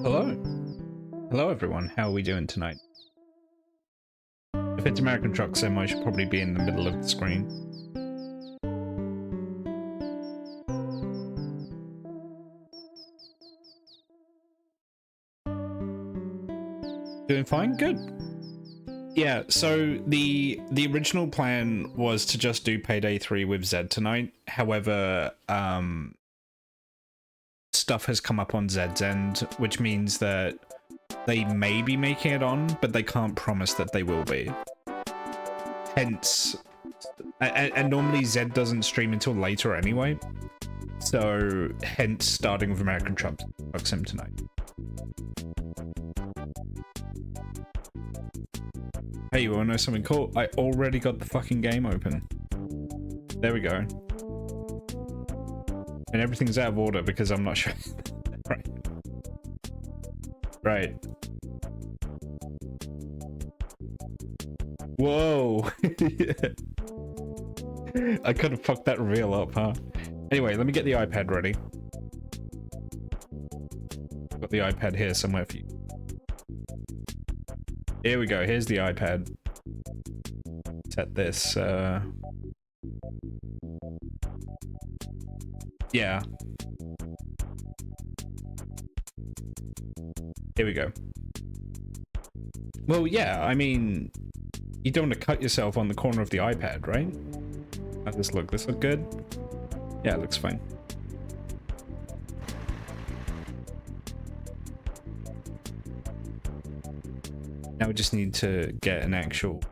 Hello. Hello everyone, how are we doing tonight? If it's American Truck Sim, I should probably be in the middle of the screen. Doing fine? Good. Yeah, so the original plan was to just do Payday 3 with Zed tonight. However, stuff has come up on Zed's end, which means that they may be making it on, but they can't promise that they will be. Hence, and normally Zed doesn't stream until later anyway, so hence starting with American Truck Sim tonight. Hey, you wanna know something cool? I already got the fucking game open. There we go. And everything's out of order because I'm not sure. Right. Right. Whoa! I could have fucked that reveal up, huh? Anyway, let me get the iPad ready. Got the iPad here somewhere for you. Here we go, here's the iPad. Set this, yeah. Here we go. Well, yeah, I mean, you don't want to cut yourself on the corner of the iPad, right? How's this look? This look good? Yeah, it looks fine. Now we just need to get an actual...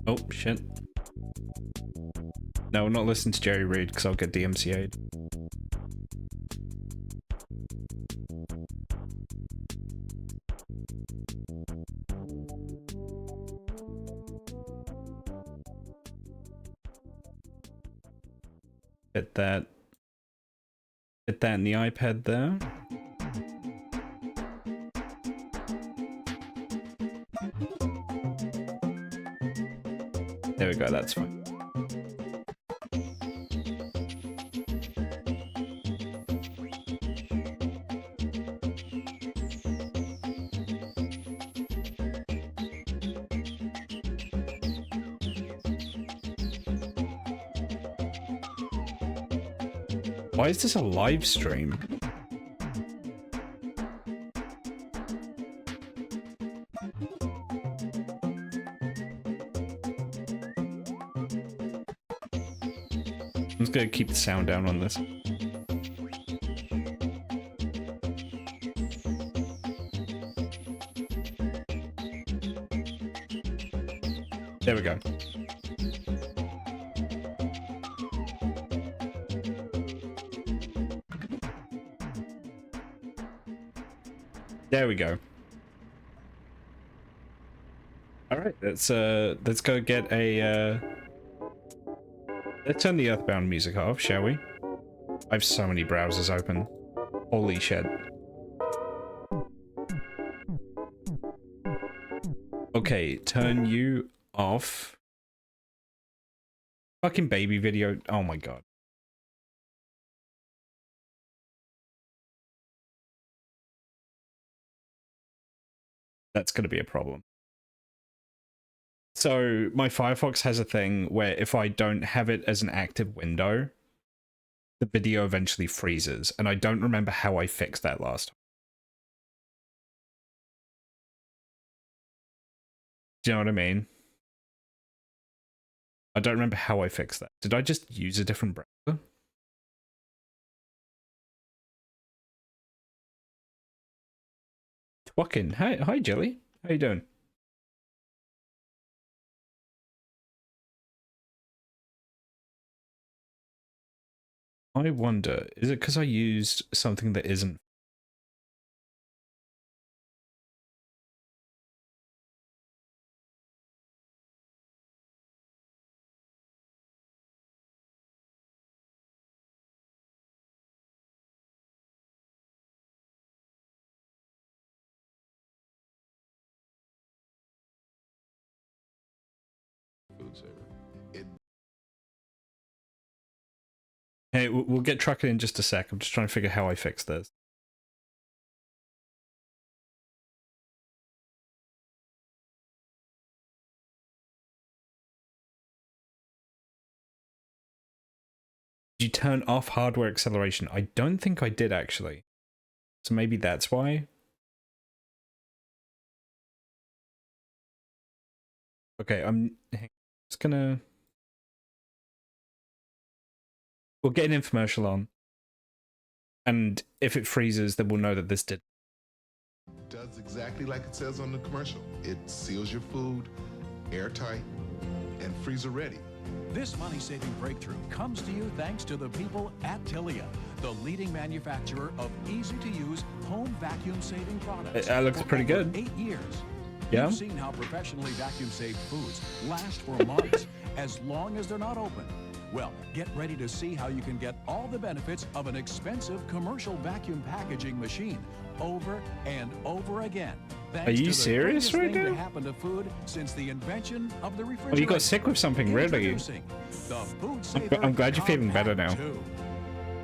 Oh, shit. No, not listen to Jerry Reed because I'll get DMCA'd. Get that in the iPad there. There we go, that's fine. Why is this a live stream? I'm just gonna keep the sound down on this. There we go. There we go. All right, let's go get a let's turn the Earthbound music off, shall we? I have so many browsers open. Holy shit. Okay, turn you off. Fucking baby video. Oh my god. That's gonna be a problem. So my Firefox has a thing where if I don't have it as an active window, the video eventually freezes, and I don't remember how I fixed that last time. Do you know what I mean? I don't remember how I fixed that. Did I just use a different browser? Twuckin'. Hi, Jelly. How you doing? I wonder, is it because I used something that isn't food saver. It Hey, we'll get trucking in just a sec. I'm just trying to figure how I fix this. Did you turn off hardware acceleration? I don't think I did, actually. So maybe that's why. Okay, I'm just gonna... We'll get an infomercial on. And if it freezes, then we'll know that this did. does exactly like it says on the commercial. It seals your food, airtight, and freezer ready. This money-saving breakthrough comes to you thanks to the people at Tilia, the leading manufacturer of easy-to-use home vacuum-saving products. That looks pretty good. 8 years. Yeah. You've seen how professionally vacuum-saved foods last for months, as long as they're not open. Well, get ready to see how you can get all the benefits of an expensive commercial vacuum packaging machine over and over again. Are you serious right now? To happen to food since the invention of the refrigerator. Oh, you got sick with something, really? I'm glad you're feeling better now.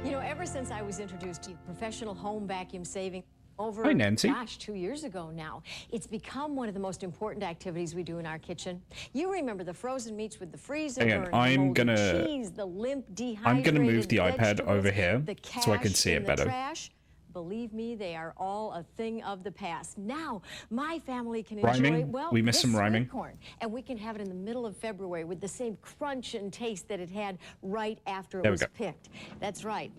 You know, ever since I was introduced to professional home vacuum saving over, hi, Nancy. gosh, 2 years ago now, it's become one of the most important activities we do in our kitchen. You remember the frozen meats with the freezer, Hang on, I'm gonna cheese, the limp, I'm gonna move the iPad vegetables, over here so I can see it better. Trash. Believe me, they are all a thing of the past. Now, my family can rhyming? enjoy, well, we missed some rhyming. Corn, and we can have it in the middle of February with the same crunch and taste that it had right after it was picked. That's right.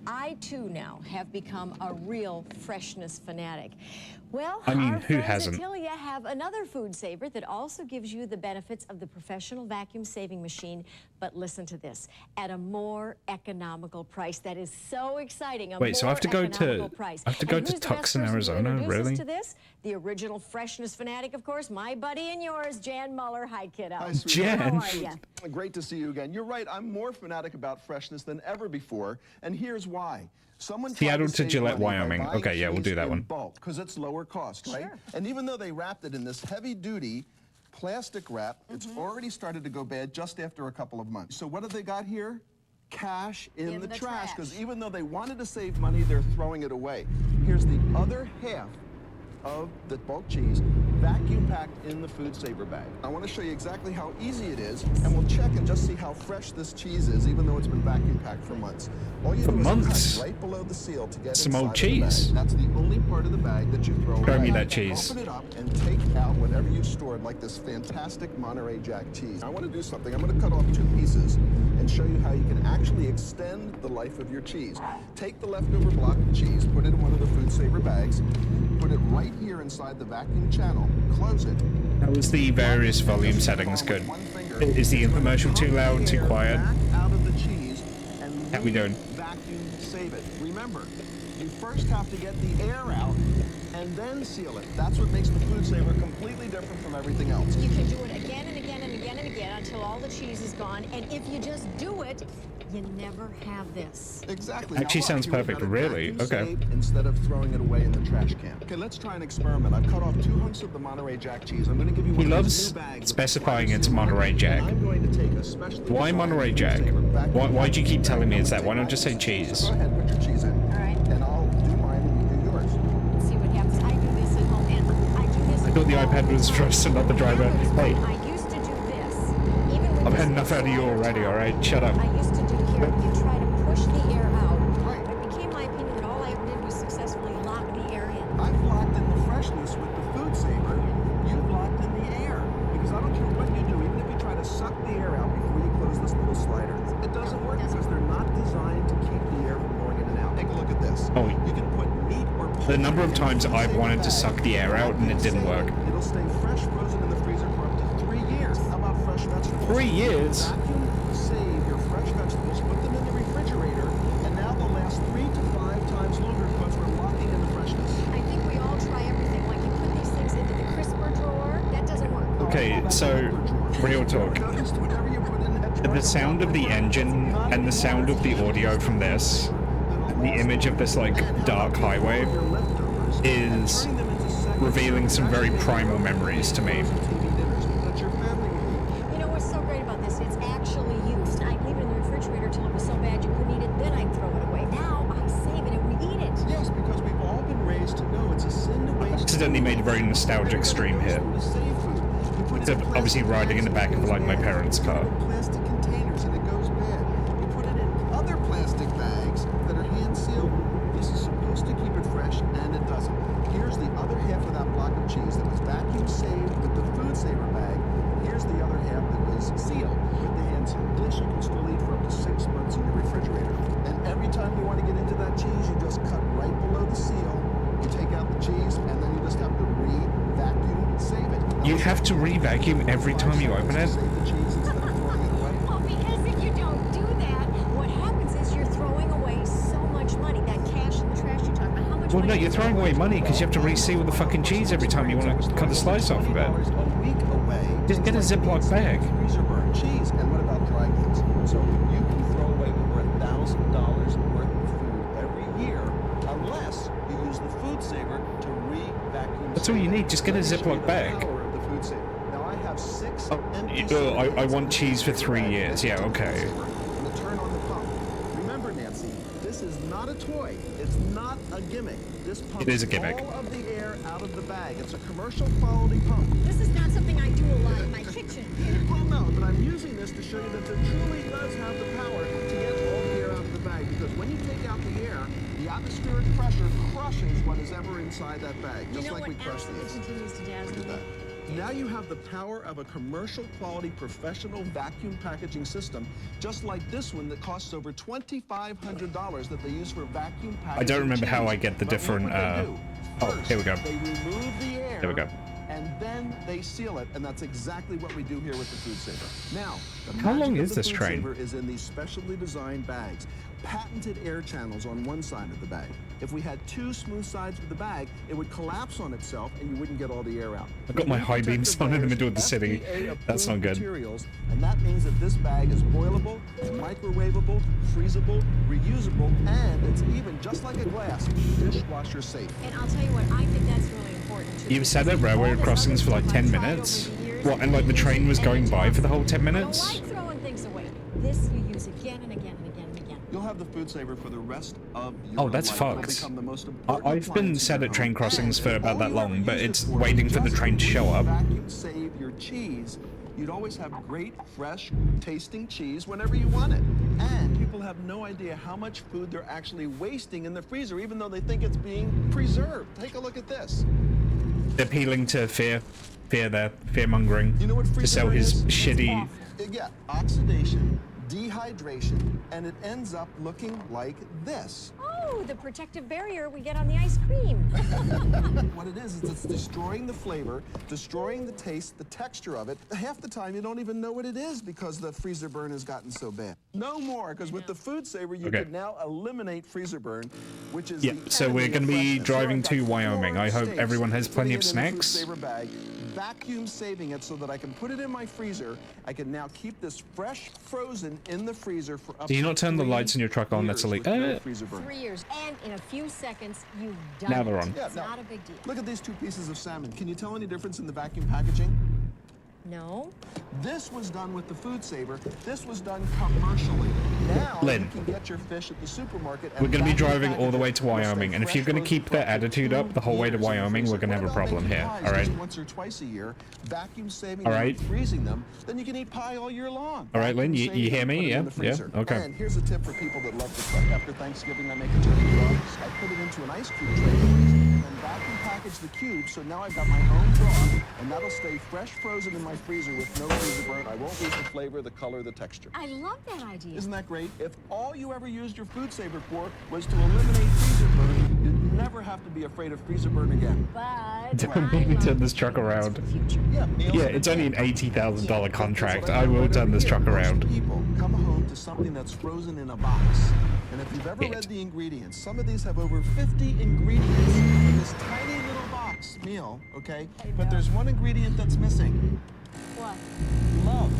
I, too, now have become a real freshness fanatic. Well, I mean, our who friends hasn't? at Tilia have another food saver that also gives you the benefits of the professional vacuum saving machine, but listen to this, at a more economical price. That is so exciting. Wait, so I have to go to Tucson, Arizona, really? To this? The original freshness fanatic, of course, my buddy and yours, Jan Muller. Hi, kiddo. Hi, Jan. How are you? Great to see you again. You're right, I'm more fanatic about freshness than ever before, and here's why. Seattle to Gillette, Wyoming. Okay, yeah, we'll do that one. Because it's lower cost, right? Sure. And even though they wrapped it in this heavy-duty plastic wrap, it's already started to go bad just after a couple of months. So what have they got here? Cash in the trash. Because even though they wanted to save money, they're throwing it away. Here's the other half of the bulk cheese vacuum packed in the food saver bag. I want to show you exactly how easy it is, and we'll check and just see how fresh this cheese is, even though it's been vacuum packed for months. All you do is cut right below the seal to get some inside old cheese. The bag. That's the only part of the bag that you throw away. Show me that cheese. Open it up and take out whatever you've stored, like this fantastic Monterey Jack cheese. I want to do something. I'm going to cut off 2 pieces and show you how you can actually extend the life of your cheese. Take the leftover block of cheese, put it in one of the food saver bags, put it right here inside the vacuum channel, close it. How is the various volume settings good? Is the infomercial too loud, too quiet? Out of the cheese and how we doing? Vacuum save it. Remember, you first have to get the air out and then seal it. That's what makes the food saver completely different from everything else. You can do it again and again and again and again until all the cheese is gone. And if you just do it, you never have this. Exactly. Actually Now, sounds here we've perfect, got a really. vacuum Okay. saved instead of throwing it away in the trash can. Okay, let's try an experiment. I've cut off 2 hunks of the Monterey Jack cheese. I'm going to give you He one of loves these new bags. specifying it's Monterey Jack. I'm going to take a specially Why Monterey Jack? Why do you keep telling me it's that? Why not just say cheese? Go ahead, put your cheese in. All right. And I'll do mine and you do yours. Let's see what happens. I do this at home, and I do this. I thought the iPad was for us and not the driver. Hey, I used to do this. Even with I've had enough out of you already, alright? Shut up. I used to do here. You try to push the air out. It became my opinion that all I ever did was successfully lock the air in. I've locked in the freshness with the food saver. You've locked in the air. Because I don't care what you do, even if you try to suck the air out before you close this little slider, it doesn't work because they're not designed to keep the air from going in and out. Take a look at this. Oh, you can put meat or the number of times I've wanted to suck the air out and it didn't work. It'll stay fresh frozen in the freezer for up to 3 years. How about fresh vegetables? 3 years? Vacuum save your fresh vegetables, put them in the refrigerator, and now they'll last 3 to 5 times longer because we're locking in the freshness. I think we all try everything. Like you put these things into the crisper drawer. That doesn't work. Okay, so, real talk. The sound of the engine and the sound of the audio from this, the image of this, like, dark highway, is revealing some very primal memories to me. You know what's so great about accidentally made a very nostalgic stream here. Except obviously riding in the back of like my parents' car. Plastic containers and it goes bad. You put it in other plastic bags that are hand sealed. This is supposed to keep it fresh and it doesn't. Here's the other half of that block of cheese that was vacuum saved with the food saver bag. Here's the other half that was sealed with the hand seal. This you can still eat for up to 6 months in the refrigerator. And every time you want to get into that cheese, you just cut right below the seal. You take out the cheese and then you just have to re-vacuum save it. You have to re-vacuum every time you open it? Well, because if you don't do that, what happens is you're throwing away so much money. That cash in the trash you talk about, how much Well, money no, you're throwing away money because you have to reseal the fucking cheese every time you want to cut a slice off of it. Just get a Ziploc bag. Freezer burn cheese, and what about dry goods? So you can throw away over $1,000 worth of food every year unless you use the food saver to re-vacuum. That's all you need. Just get a Ziploc bag. Now I have 6 empty I want cheese for 3 years. Yeah, okay. And to turn on the pump. Remember, Nancy, this is not a toy. It's not a gimmick. This pump It is a gimmick. all of the air out of the bag. It's a commercial quality pump. This is not something I do a lot in my kitchen. Well, no, but I'm using this to show you that it truly does have the power to get all the air out of the bag. Because when you take out the air, the atmospheric pressure crushes what is ever inside that bag, just like we crush these. Continues to dazzle me? Now you have the power of a commercial quality professional vacuum packaging system, just like this one that costs over $2,500 that they use for vacuum packaging. I don't remember how I get the different, oh, here we go. They remove the air. There we go. And then they seal it, and that's exactly what we do here with the food saver. Now, the How long magic is of the this food train? saver is in these specially designed bags, patented air channels on one side of the bag. If we had 2 smooth sides of the bag, it would collapse on itself, and you wouldn't get all the air out. I've got my high beams on in the middle of the city. That's not good. Materials, and that means that this bag is boilable, microwavable, freezable, reusable, and it's even just like a glass, dishwasher safe. And I'll tell you what, I think that's really important too. You've sat at railway crossings for like 10 minutes? What, and like the train was going by for the whole 10 minutes? I don't like throwing things away. This you use again and again and again and again. You'll have the food saver for the rest of your Oh, that's life. It'll fucked. become the most important I've been appliance sat in at your train home. crossings for about All that you long, ever but use it's it for waiting for the just train to show up. Vacuum save your cheese. You'd always have great, fresh tasting cheese whenever you want it. And people have no idea how much food they're actually wasting in the freezer, even though they think it's being preserved. Take a look at this. Appealing to fear mongering, You know what to freezer sell burn his is? shitty. Yeah, oxidation, dehydration, and it ends up looking like this. Oh, the protective barrier we get on the ice cream. What it is it's destroying the flavor, destroying the taste, the texture of it. Half the time you don't even know what it is because the freezer burn has gotten so bad. No more, because with the food saver you can now eliminate freezer burn, which is Yep, so we're going to be driving to Wyoming. I hope everyone has plenty of snacks. Vacuum saving it so that I can put it in my freezer. I can now keep this fresh frozen in the freezer for up Do you to not turn the 3 lights in your truck on? That's years illegal. with no freezer burn. 3 years. And in a few seconds, you've done Now they're it. on. Yeah, It's now, not a big deal. Look at these 2 pieces of salmon. Can you tell any difference in the vacuum packaging? No. This was done with the food saver. This was done commercially. Now Lynn, you can get your fish at the supermarket. And we're going to be vacuum driving all the package way it. to Wyoming, and if you're going to keep that attitude up the whole way to Wyoming, we're going to have a problem here, alright? Once or twice a year, vacuum saving Alright. and freezing them, then you can eat pie all year long. Alright, Lynn, you Vacuum hear save me? them, put it Yeah, in the freezer. yeah, okay. And here's a tip for people that love to cook. After Thanksgiving, I make a turkey broth. I put it into an ice cube tray, and then vacuum package the cubes, so now I've got my own broth, and that'll stay fresh frozen in my freezer with no freezer burn. I won't lose the flavor, the color, the texture. I love that idea. Isn't that great? If all you ever used your food saver for was to eliminate freezer burn, you'd never have to be afraid of freezer burn again. But Don't make me turn this truck around. Yeah, it's only an $80,000 contract. I will turn this truck around. Most people come home to something that's frozen in a box. And if you've ever read the ingredients, some of these have over 50 ingredients in this tiny little box meal, okay? But there's one ingredient that's missing. What? Love.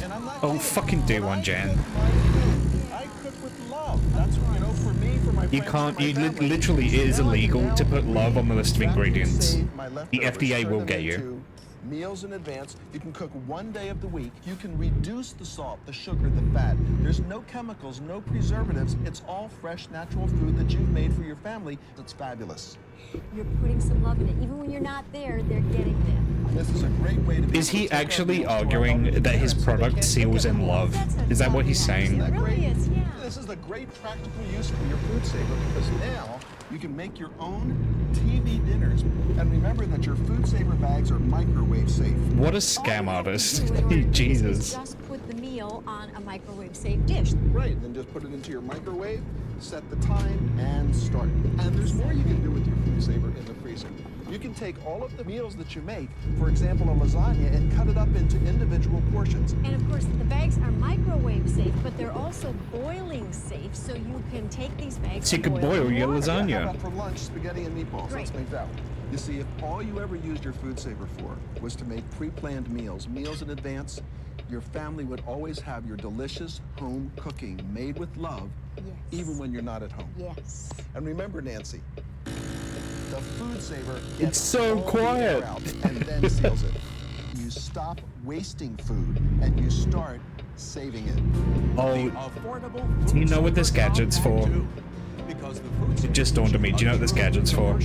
And I'm not Oh, kidding. fucking do When one, I Jan. cook my food, I cook with love. That's, you know, for me, for my You friends, can't, for my you family. literally, it is Now I can illegal now to put love on the list of vacuum ingredients. save my The leftovers, FDA turn will them get you. into meals in advance. You can cook one day of the week. You can reduce the salt, the sugar, the fat. There's no chemicals, no preservatives. It's all fresh, natural food that you've made for your family. It's fabulous. You're putting some love in it. Even when you're not there, they're getting there. This is a great way to. Is he actually arguing that his product seals in love? Is that what he's saying? It really is, yeah. This is a great practical use for your food saver because now you can make your own TV dinners. And remember that your food saver bags are microwave safe. What a scam artist. Jesus. Just put the meal on a microwave safe dish. Right, then just put it into your microwave, set the time, and start. And there's more you can do with your food saver in the freezer. You can take all of the meals that you make, for example, a lasagna, and cut it up into individual portions. And of course, the bags are microwave safe, but they're also boiling safe, so you can take these bags So you can boil your lasagna. Yeah, how about for lunch, spaghetti and meatballs? Right. Let's make that one. You see, if all you ever used your food saver for was to make pre-planned meals in advance, your family would always have your delicious home cooking made with love, Yes. even when you're not at home. Yes. And remember, Nancy, the food saver It's gets so all the quiet. air out and then seals it. You stop wasting food and you start saving it. Oh, Affordable do you know what this gadget's for? It just dawned on me. Do you know what this gadget's for?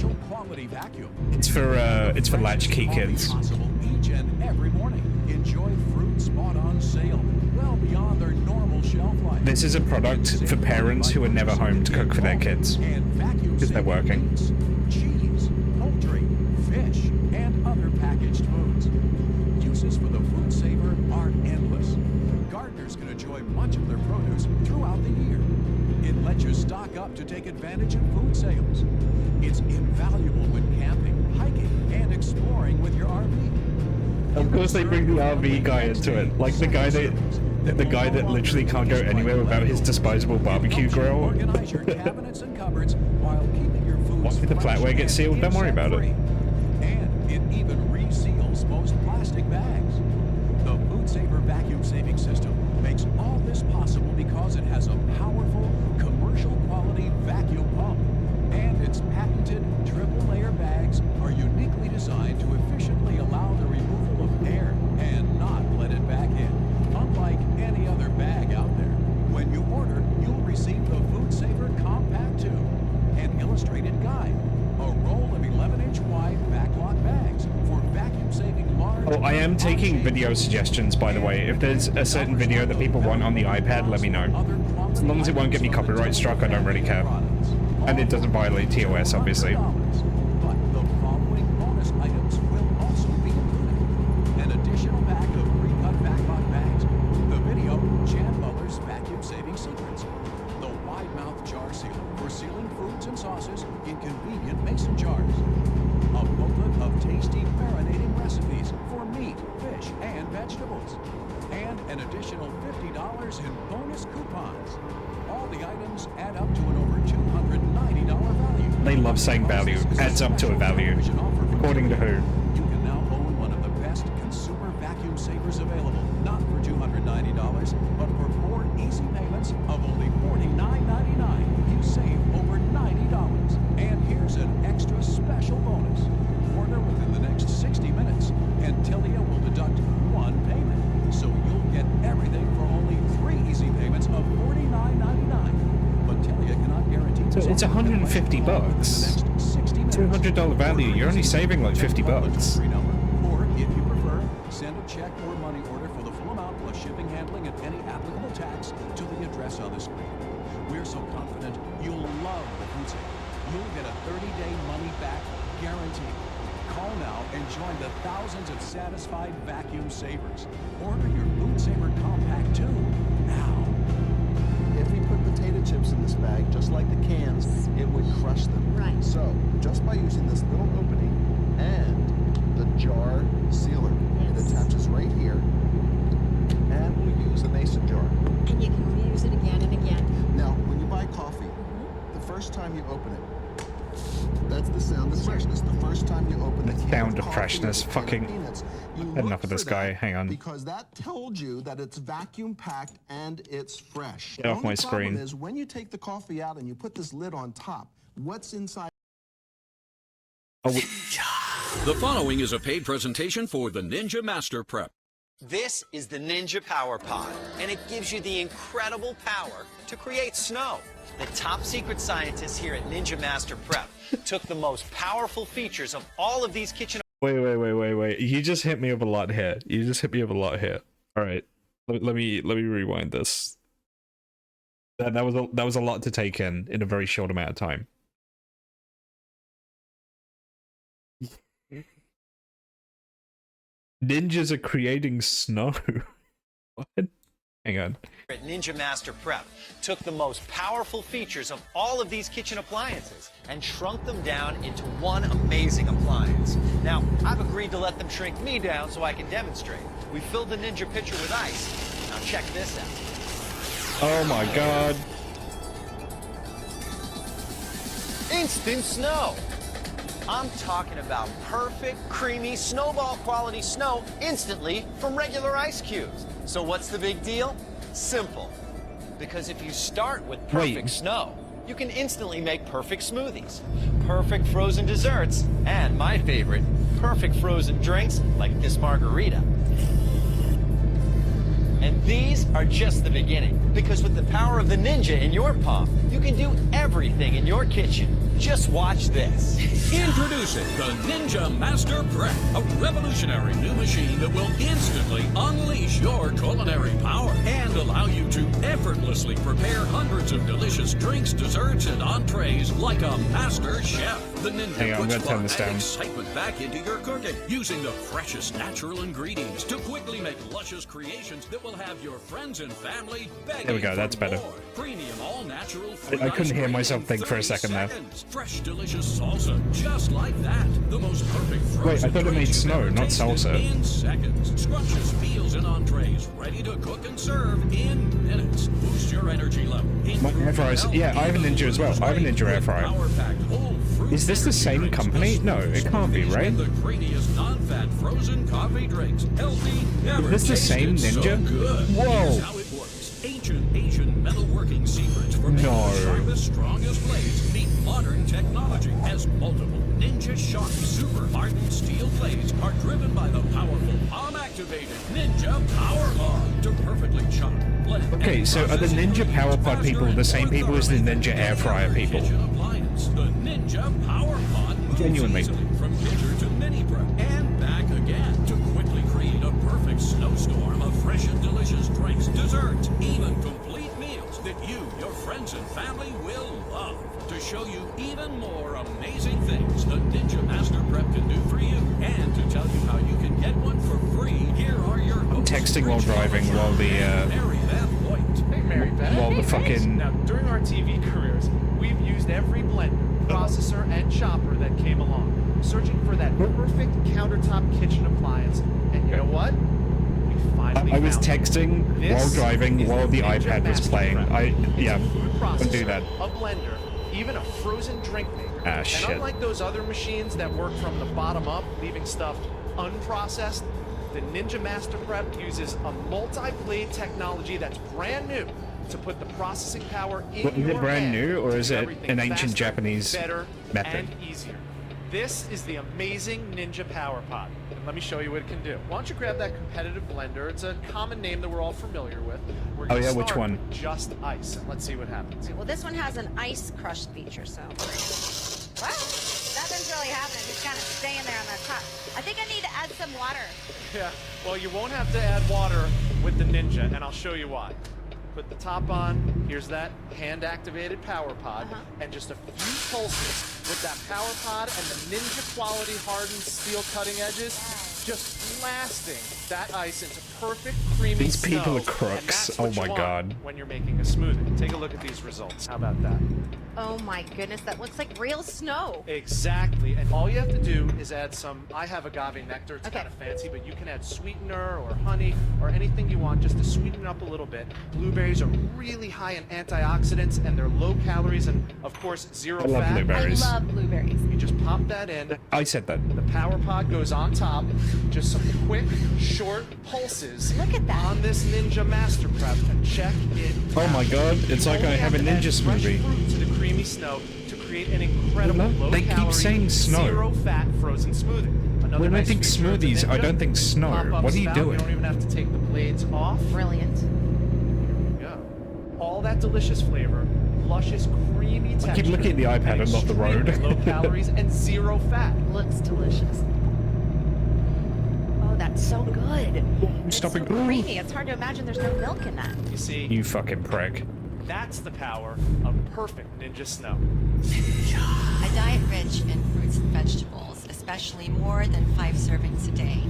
It's for latchkey kids. Each and every morning. Enjoy fruit spot on sale, well beyond their normal shelf life. This is a product for parents who are never home to cook for their kids because they're working. Cheese, poultry, fish, and other packaged foods. Uses for the food saver are endless. Gardeners can enjoy much of their produce throughout the year. It lets you stock up to take advantage of food sales. It's invaluable when camping, hiking, and exploring with your RV. Of course, they bring the RV guy into it, like the guy that literally can't go anywhere without his disposable barbecue grill. Organize your cabinets and cupboards while keeping your foods Once the fresh flatware gets sealed, don't worry about it. insect-free. And it even reseals most plastic bags. The Food Saver vacuum saving system makes all this possible because it has a powerful commercial quality vacuum pump. And its patented triple layer bags are uniquely designed to efficiently allow the removal of air and not let it back in. Unlike any other bag out there, when you order, you'll receive the Food Saver Compact 2, an illustrated guide, a roll of 11-inch wide backlot bags for vacuum-saving large... Oh, I am taking video suggestions, by the way. If there's a certain video that people want on the iPad, let me know. As long as it won't get me copyright struck, I don't really care. And it doesn't violate TOS, obviously. But the following bonus items will also be included. An additional pack of pre-cut backlot bags, the video Jan Muller's Vacuum Saving Secrets, the wide mouth jar sealer for sealing foods and sauces in convenient mason jars, a booklet of tasty marinating recipes for meat, fish, and vegetables, and an additional $50 in bonus coupons. All the items add up to an over $290 value. They love saying value. Adds up to a value. According to who? You can now own one of the best consumer vacuum savers available, not for $290, but for 4 easy payments of only $49.99. You save over $90. And here's an extra special bonus. Order within the next 60 minutes, and Tilia will deduct 1 payment. So you'll get everything for only 3 easy payments of $49.99. But Tilia cannot guarantee... So it's 150 bucks. $200 value. You're only saving like 50 bucks. Or, if you prefer, send a check or money order for the full amount plus shipping, handling, and any applicable tax to the address on the screen. We're so confident you'll love the food saver. You'll get a 30-day money-back guarantee. Call now and join the thousands of satisfied vacuum savers. Order your Food Saver Compact 2 now. If we put potato chips in this bag, just like the cans, it would crush them. Right. So, just by using this little opening and the jar sealer, it attaches right here, and we'll use a mason jar. And you can reuse it again and again. Now, when you buy coffee, the first time you open it, that's the sound of freshness. The first time you open the Sound of freshness. Fucking enough of this guy. Hang on. because that told you that it's vacuum packed and it's fresh. Get off my The problem screen. is when you take the coffee out and you put this lid on top, what's inside? Oh, The following is a paid presentation for the Ninja Master Prep. This is the Ninja Power Pod, and it gives you the incredible power to create snow. The top secret scientists here at Ninja Master Prep took the most powerful features of all of these kitchen... Wait. You just hit me up a lot here. All right. Let me rewind this. That was a lot to take in a very short amount of time. Ninjas are creating snow. What? Hang on. At Ninja Master Prep took the most powerful features of all of these kitchen appliances and shrunk them down into one amazing appliance. Now, I've agreed to let them shrink me down so I can demonstrate. We filled the Ninja pitcher with ice. Now check this out. Oh my god. Instant snow. I'm talking about perfect, creamy, snowball quality snow instantly from regular ice cubes. So what's the big deal? Simple. Because if you start with perfect snow, you can instantly make perfect smoothies, perfect frozen desserts, and my favorite, perfect frozen drinks like this margarita. And these are just the beginning, because with the power of the Ninja in your palm, you can do everything in your kitchen. Just watch this. Introducing the Ninja Master Prep, a revolutionary new machine that will instantly unleash your culinary power and allow you to effortlessly prepare hundreds of delicious drinks, desserts, and entrees like a master chef. The Ninja puts fun and excitement back into your cooking, using the freshest natural ingredients to quickly make luscious creations that will have your friends and family begging. There we go, that's better. Premium all-natural I couldn't hear myself think for a second there. Fresh, delicious salsa, just like that. The most perfect frozen. Wait, I thought it made snow, not salsa. In seconds. Scrumptious meals and entrees, ready to cook and serve in minutes. Boost your energy level. My air fryer. Yeah, I have a Ninja as well. I have a Ninja air fryer. Is this the same company? No, it can't be, right? The creamiest non-fat frozen coffee drinks. Healthy, never is this the same Ninja? Whoa! How it works. Ancient Asian metalworking secrets for making the sharpest, strongest blades meet modern technology as multiple Ninja sharp, super hardened steel blades are driven by the powerful palm-activated Ninja Power Pod to perfectly chop, blend. Okay, so are the Ninja Power Pod people the same people as the Ninja Air Fryer people? The Ninja Power Pod Genuinely. From pitcher to mini prep and back again to quickly create a perfect snowstorm of fresh and delicious drinks, desserts, even complete meals that you, your friends, and family will love. To show you even more amazing things the Ninja Master Prep can do for you, and to tell you how you can get one for free, here are your hosts. Texting while driving while the Hey, Mary Beth. while the fucking. Now, during our TV careers, we've used every blender, processor, and chopper that came along, searching for that perfect countertop kitchen appliance. And you know what? We finally I was found texting it. while driving while the Ninja iPad was Master playing. Prep. Food processor, Don't do that. A blender, even a frozen drink maker. Ah, shit. And unlike those other machines that work from the bottom up, leaving stuff unprocessed, the Ninja Master Prep uses a multi-blade technology that's brand new to put the processing power in Is it brand new, or is it everything an ancient faster, Japanese better, method? and easier. This is the amazing Ninja Power Pod. And let me show you what it can do. Why don't you grab that competitive blender? It's a common name that we're all familiar with. We're gonna which start one? with just ice, and let's see what happens. Well, this one has an ice crush feature, so. Well, nothing's really happening. Just kind of staying there on the top. I think I need to add some water. Yeah, well, you won't have to add water with the Ninja, and I'll show you why. Put the top on. Here's that hand-activated power pod, and just a few pulses with that power pod and the Ninja quality hardened steel cutting edges, just blasting that ice into perfect creamy These people snow. are crooks. And that's Oh what my you want God. when you're making a smoothie. Take a look at these results. How about that? Oh my goodness, that looks like real snow. Exactly, and all you have to do is add some, I have agave nectar, it's Okay. kind of fancy, but you can add sweetener or honey or anything you want just to sweeten it up a little bit. Blueberries are really high in antioxidants and they're low calories and of course zero I love fat. blueberries. I love blueberries. You just pop that in, I said that. the power pod goes on top, just some quick, short pulses Look at that. on this Ninja Master Prep and check it Oh my out. God, it's You like I only have a to add Ninja fresh smoothie. fruit to the creamy snow to create create an incredible Well, they keep low-calorie, saying snow. zero-fat frozen smoothie. Another When I nice think feature of the smoothies, I Ninja, don't think snow. pop-up What are you spout, doing? You don't even have to take the blades off. Brilliant. Go. All that delicious flavor, luscious, creamy texture. I keep looking at the iPad and not the road. Low calories and zero fat. Looks delicious. Oh, that's so good. It's Stop so it. creamy. It's hard to imagine there's no milk in that. You see, You fucking prick. that's the power of perfect Ninja Snow. A diet rich in fruits and vegetables, especially more than 5 servings a day,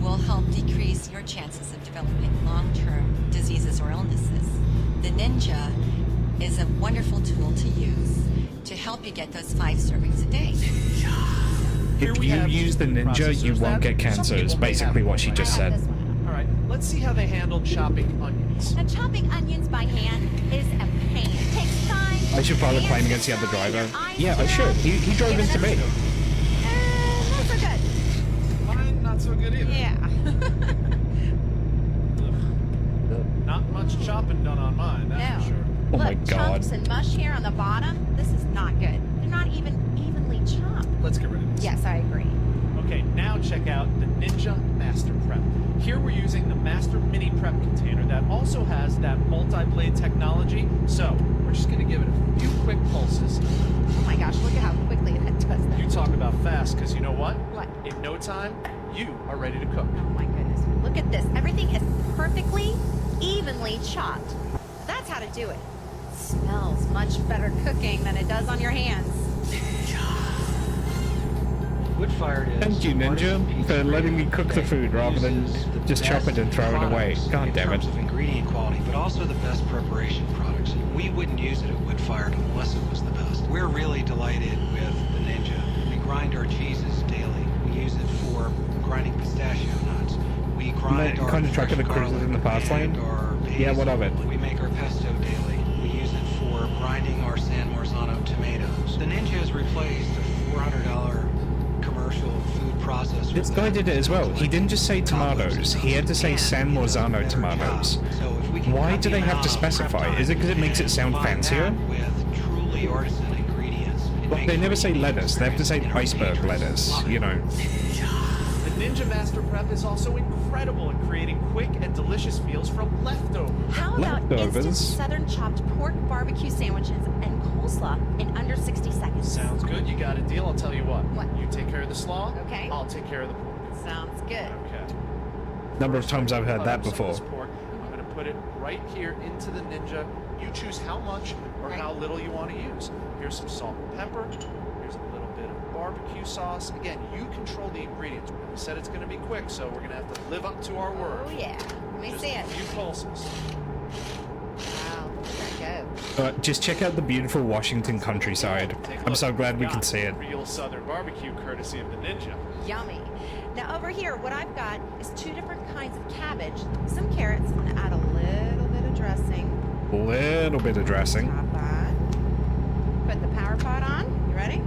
will help decrease your chances of developing long-term diseases or illnesses. The Ninja is a wonderful tool to use to help you get those 5 servings a day. Here If we you have use the Ninja, you processors won't that get some cancer, is people may basically have what she just I have said. this one. All right, let's see how they handle chopping onions. Now, chopping onions by hand is a pain. It takes time. I should file a claim against the other driver. Yeah, I should. He drove into me. Not so good. Mine, not so good either. Yeah. Not much chopping done on mine, that's No. for sure. Oh my Look, God. chunks and mush here on the bottom. This is not good. They're not even evenly chopped. Let's get rid of this. Yes, I agree. Okay, now check out the Ninja Master Prep. Here we're using the Master Mini Prep container that also has that multi-blade technology. So we're just gonna give it a few quick pulses. Oh my gosh, look at how quickly it does that. You talk about fast, because you know what? What? In no time, you are ready to cook. Oh my goodness. Look at this. Everything is perfectly, evenly chopped. That's how to do it. Smells much better cooking than it does on your hands. Wood-fired is Thank you, Ninja, for letting me cook the food rather than just chop it and throw it away. God damn it. In terms of ingredient quality, but also the best preparation products. We wouldn't use it at wood-fired unless it was the best. We're really delighted with the Ninja. We grind our cheeses daily. We use it for grinding pistachio nuts. We grind our kind of tracking the fresh cruises in the fast garlic lane? and our Yeah, what basil. of it? We make our pesto daily. We use it for grinding our San Marzano tomatoes. The Ninja has replaced a $400 commercial food processor. This guy did it as well. He didn't just say tomatoes. He had to say San Marzano tomatoes. Why do they have to specify? Is it because it makes it sound fancier? With truly artisan ingredients. But they never say lettuce. They have to say iceberg lettuce, you know. The Ninja Master Prep is also incredible in creating quick and delicious meals from leftovers. How about instant Leftovers. southern chopped pork barbecue sandwiches and coleslaw in under 60 seconds? Sounds good. You got a deal. I'll tell you what. What? You take care of the slaw. Okay. I'll take care of the pork. Sounds good. Okay. Number of times I've heard that Cut up some before. of this pork. I'm going to put it right here into the Ninja. You choose how much or Right. how little you want to use. Here's some salt and pepper. Here's a little bit of barbecue sauce. Again, you control the ingredients. We said it's going to be quick, so we're going to have to live up to our word. Oh yeah. Let me Just see a it. few pulses. Wow. There it goes. Just check out the beautiful Washington countryside. Take a I'm look. so glad we Got can see it. Real Southern barbecue, courtesy of the Ninja. Yummy. Now over here, what I've got is 2 different kinds of cabbage, some carrots. I'm gonna add a little bit of dressing. Little bit of dressing. Top on. Put the power pot on. You ready?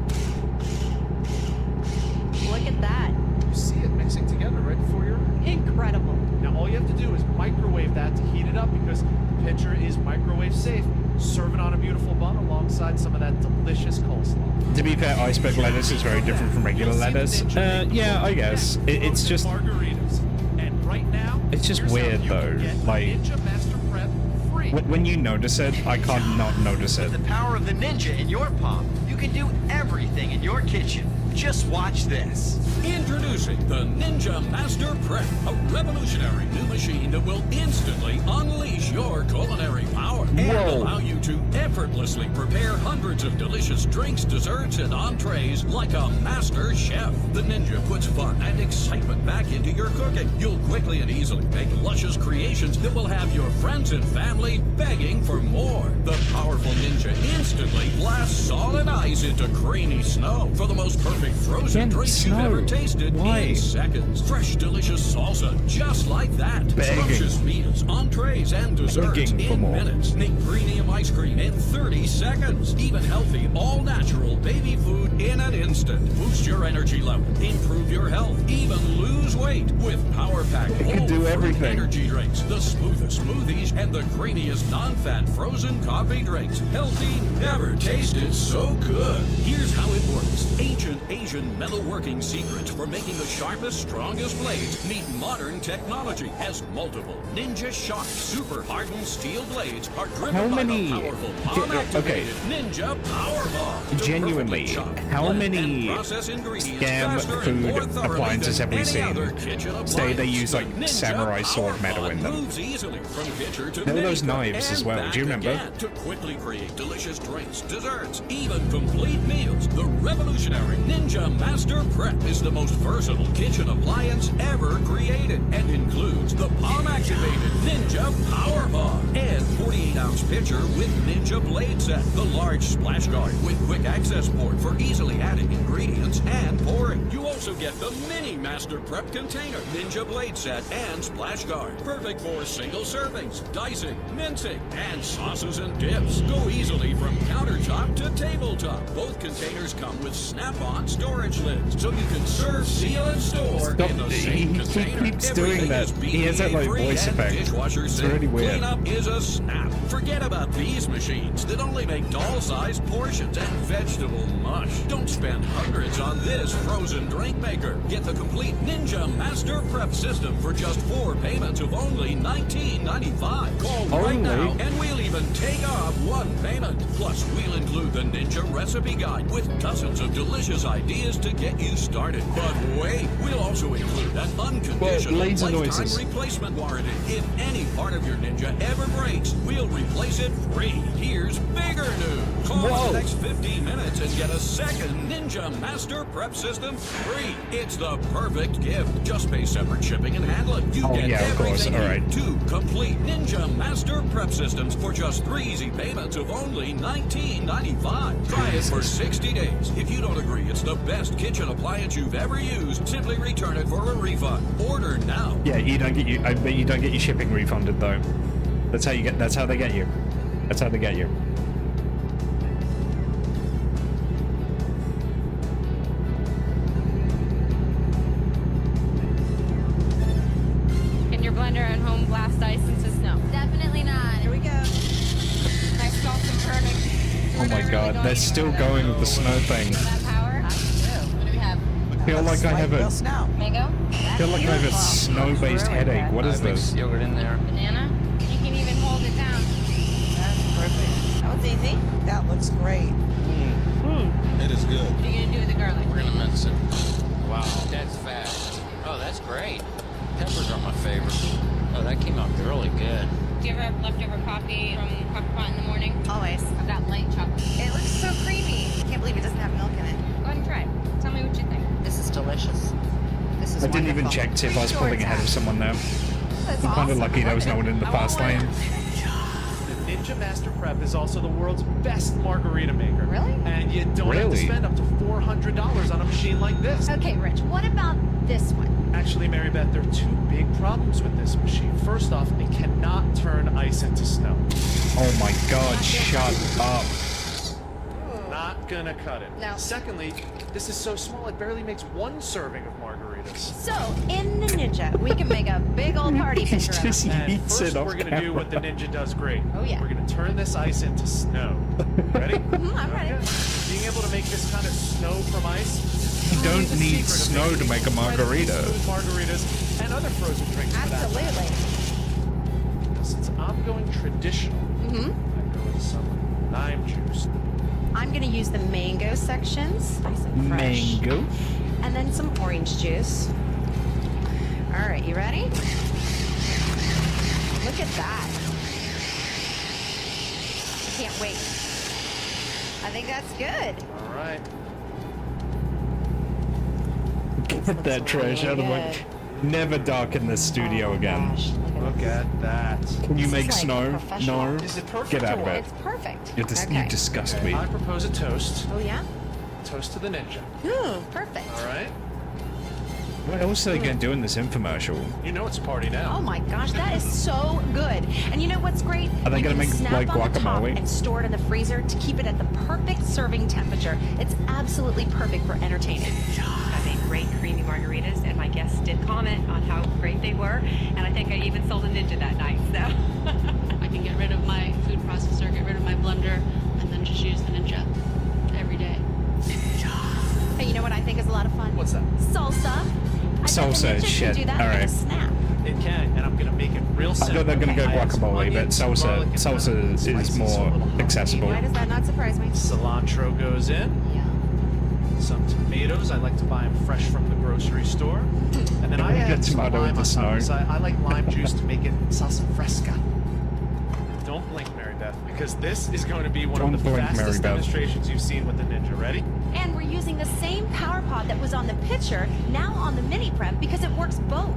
Look at that. You see it mixing together right before your eyes. Incredible. Now all you have to do is microwave that to heat it up because the pitcher is microwave safe. Serve it on a beautiful bun alongside some of that delicious coleslaw. To be fair, iceberg lettuce is very different from regular You'll see the lettuce. Ninja Yeah, I guess. It's just... margaritas. And right now, It's just here's how weird, you though. can get Like- Ninja Master Prep free. When you notice it, I can't not notice it. With the power of the Ninja in your palm, you can do everything in your kitchen. Just watch this. Introducing the Ninja Master Prep, a revolutionary new machine that will instantly unleash your culinary power and Whoa. allow you to effortlessly prepare hundreds of delicious drinks, desserts, and entrees like a master chef. The Ninja puts fun and excitement back into your cooking. You'll quickly and easily make luscious creations that will have your friends and family begging for more. The powerful Ninja instantly blasts solid ice into creamy snow for the most perfect frozen Again, drink you've snow. ever tasted Why? in seconds. Fresh, delicious salsa, just like that. Begging. Scrumptious meals, entrees, and desserts Begging for in more. minutes. Make premium ice cream in 30 seconds. Even healthy, all-natural baby food in an instant. Boost your energy level, improve your health, even lose weight with Power Pack It can whole do fruit everything. energy drinks, the smoothest smoothies, and the creamiest non-fat frozen coffee drinks. Healthy, never tasted so good. Here's how it works. Ancient Asian metalworking secrets for making the sharpest, strongest blades meet modern technology as multiple Ninja Sharp super hardened steel blades are driven by the powerful palm-activated Ninja Power Bomb. Genuinely, how many scam food appliances have we seen say they use like samurai sword metal in them? There were those knives as well, do you remember? To quickly create delicious drinks, desserts, even complete meals, the revolutionary Ninja Master Prep is the most versatile kitchen appliance ever created and includes the palm-activated Ninja Power Bomb and 48-ounce pitcher with Ninja Blade Set, the large splash guard with quick access port for easily adding ingredients and pouring. You also get the mini Master Prep container, Ninja Blade Set, and splash guard, perfect for single servings, dicing, mincing, and sauces and dips. Go easily from countertop to tabletop. Both containers come with snap-on storage lids, so you can serve, seal, and store in the same container. He keeps doing that. He has that like voice effect. It's really weird. Cleanup is a snap. Forget about these machines that only make doll-sized portions and vegetable mush. Don't spend hundreds on this frozen drink maker. Get the complete Ninja Master Prep system for just 4 payments of only $19.95. Call right now, and we'll even take off 1 payment. Plus, we'll include the Ninja Recipe Guide with dozens of delicious ideas to get you started. But wait, we'll also include an unconditional lifetime replacement warranty. If any part of your Ninja ever breaks, we'll replace it free. Here's bigger news. Call in the next 15 minutes and get a second Ninja Master Prep system free. It's the perfect gift. Just pay separate shipping and handling. You get everything you need. 2 complete Ninja Master Prep systems for just 3 easy payments of only $19.95. Try it for 60 days. If you don't agree it's the best kitchen appliance you've ever used, simply return it for a refund. Order now. Yeah, you don't get you. I bet you don't get your shipping refunded though. That's how you get. That's how they get you. That's how they get you. Can your blender at home blast ice into snow? Definitely not. Here we go. I smell some burning. Oh my god, they're still going with the snow thing. That power? What do we have? I feel like I have a Mango? I feel like I have a snow-based headache. What is this? Yogurt in there. Banana? You can even hold it down. That's perfect. That was easy. That looks great. It is good. What are you gonna do with the garlic? We're gonna mince it. Wow, that's fast. Oh, that's great. Peppers are my favorite. Oh, that came out really good. Do you ever have leftover coffee from Coffee Pot in the morning? Always. I've got light chocolate. It looks so creamy. I can't believe it doesn't have milk in it. Go ahead and try it. Tell me what you think. This is delicious. This is I didn't even check to see if I was pulling ahead of someone there. That's I'm kind of awesome. lucky there was no one in the fast lane. The Ninja Master Prep is also the world's best margarita maker. Really? And you don't have to Really? spend up to $400 on a machine like this. Okay, Rich, what about this one? Actually, Mary Beth, there are 2 big problems with this machine. First off, it cannot turn ice into snow. Oh my god, shut up. Not gonna cut it. No. Secondly, this is so small it barely makes 1 serving of margaritas. So, in the Ninja, we can make a big old party He picture out of just it. And eats first, it off we're gonna do what the camera. Ninja does great. Oh, yeah. We're gonna turn this ice into snow. Ready? I'm ready. Okay. Being able to make this kind of snow from ice. You don't the need secret of snow making to make a incredibly margarita. smooth margaritas and other frozen drinks. for that matter. Absolutely. Now, since I'm going traditional, I go with some lime juice. I'm going to use the mango sections. Nice and fresh. Mango. And then some orange juice. All right, you ready? Look at that. I can't wait. I think that's good. All right. Get that trash out of my... Never darken this studio again. Gosh, Look at that. Can you This make is like snow? professional. No. Is it perfect? Get out or of what? it. It's perfect. You Okay. disgust me. I propose a toast. Oh, yeah? Toast to the Ninja. Ooh, perfect. All right. What else are they going to do in this infomercial? You know it's a party now. Oh my gosh, that is so good. And you know what's great? Are they You gonna can make, snap like, on the top guacamole? and store it in the freezer to keep it at the perfect serving temperature. It's absolutely perfect for entertaining. I made great creamy margaritas, and my guests did comment on how great they were, and I think I even sold a Ninja that night, so. I can get rid of my food processor, get rid of my blender, and then just use salsa is shit. Do that in a Alright. snap. It can, and I'm gonna make it real I simple. thought they're gonna go I add some guacamole, but onions, some salsa garlic, and salsa kind of is spicy, so a more little hot. accessible. Why does that not surprise me? Cilantro goes in. Some tomatoes. I like to buy them fresh from the grocery store. And then I add some tomato lime with the on top. snow. I like lime juice to make it salsa fresca. Don't blink, Mary Beth, because this is going to be one of the fastest demonstrations you've seen with the Ninja. Ready? And we're using the same power pod that was on the pitcher, now on the mini prep, because it works both.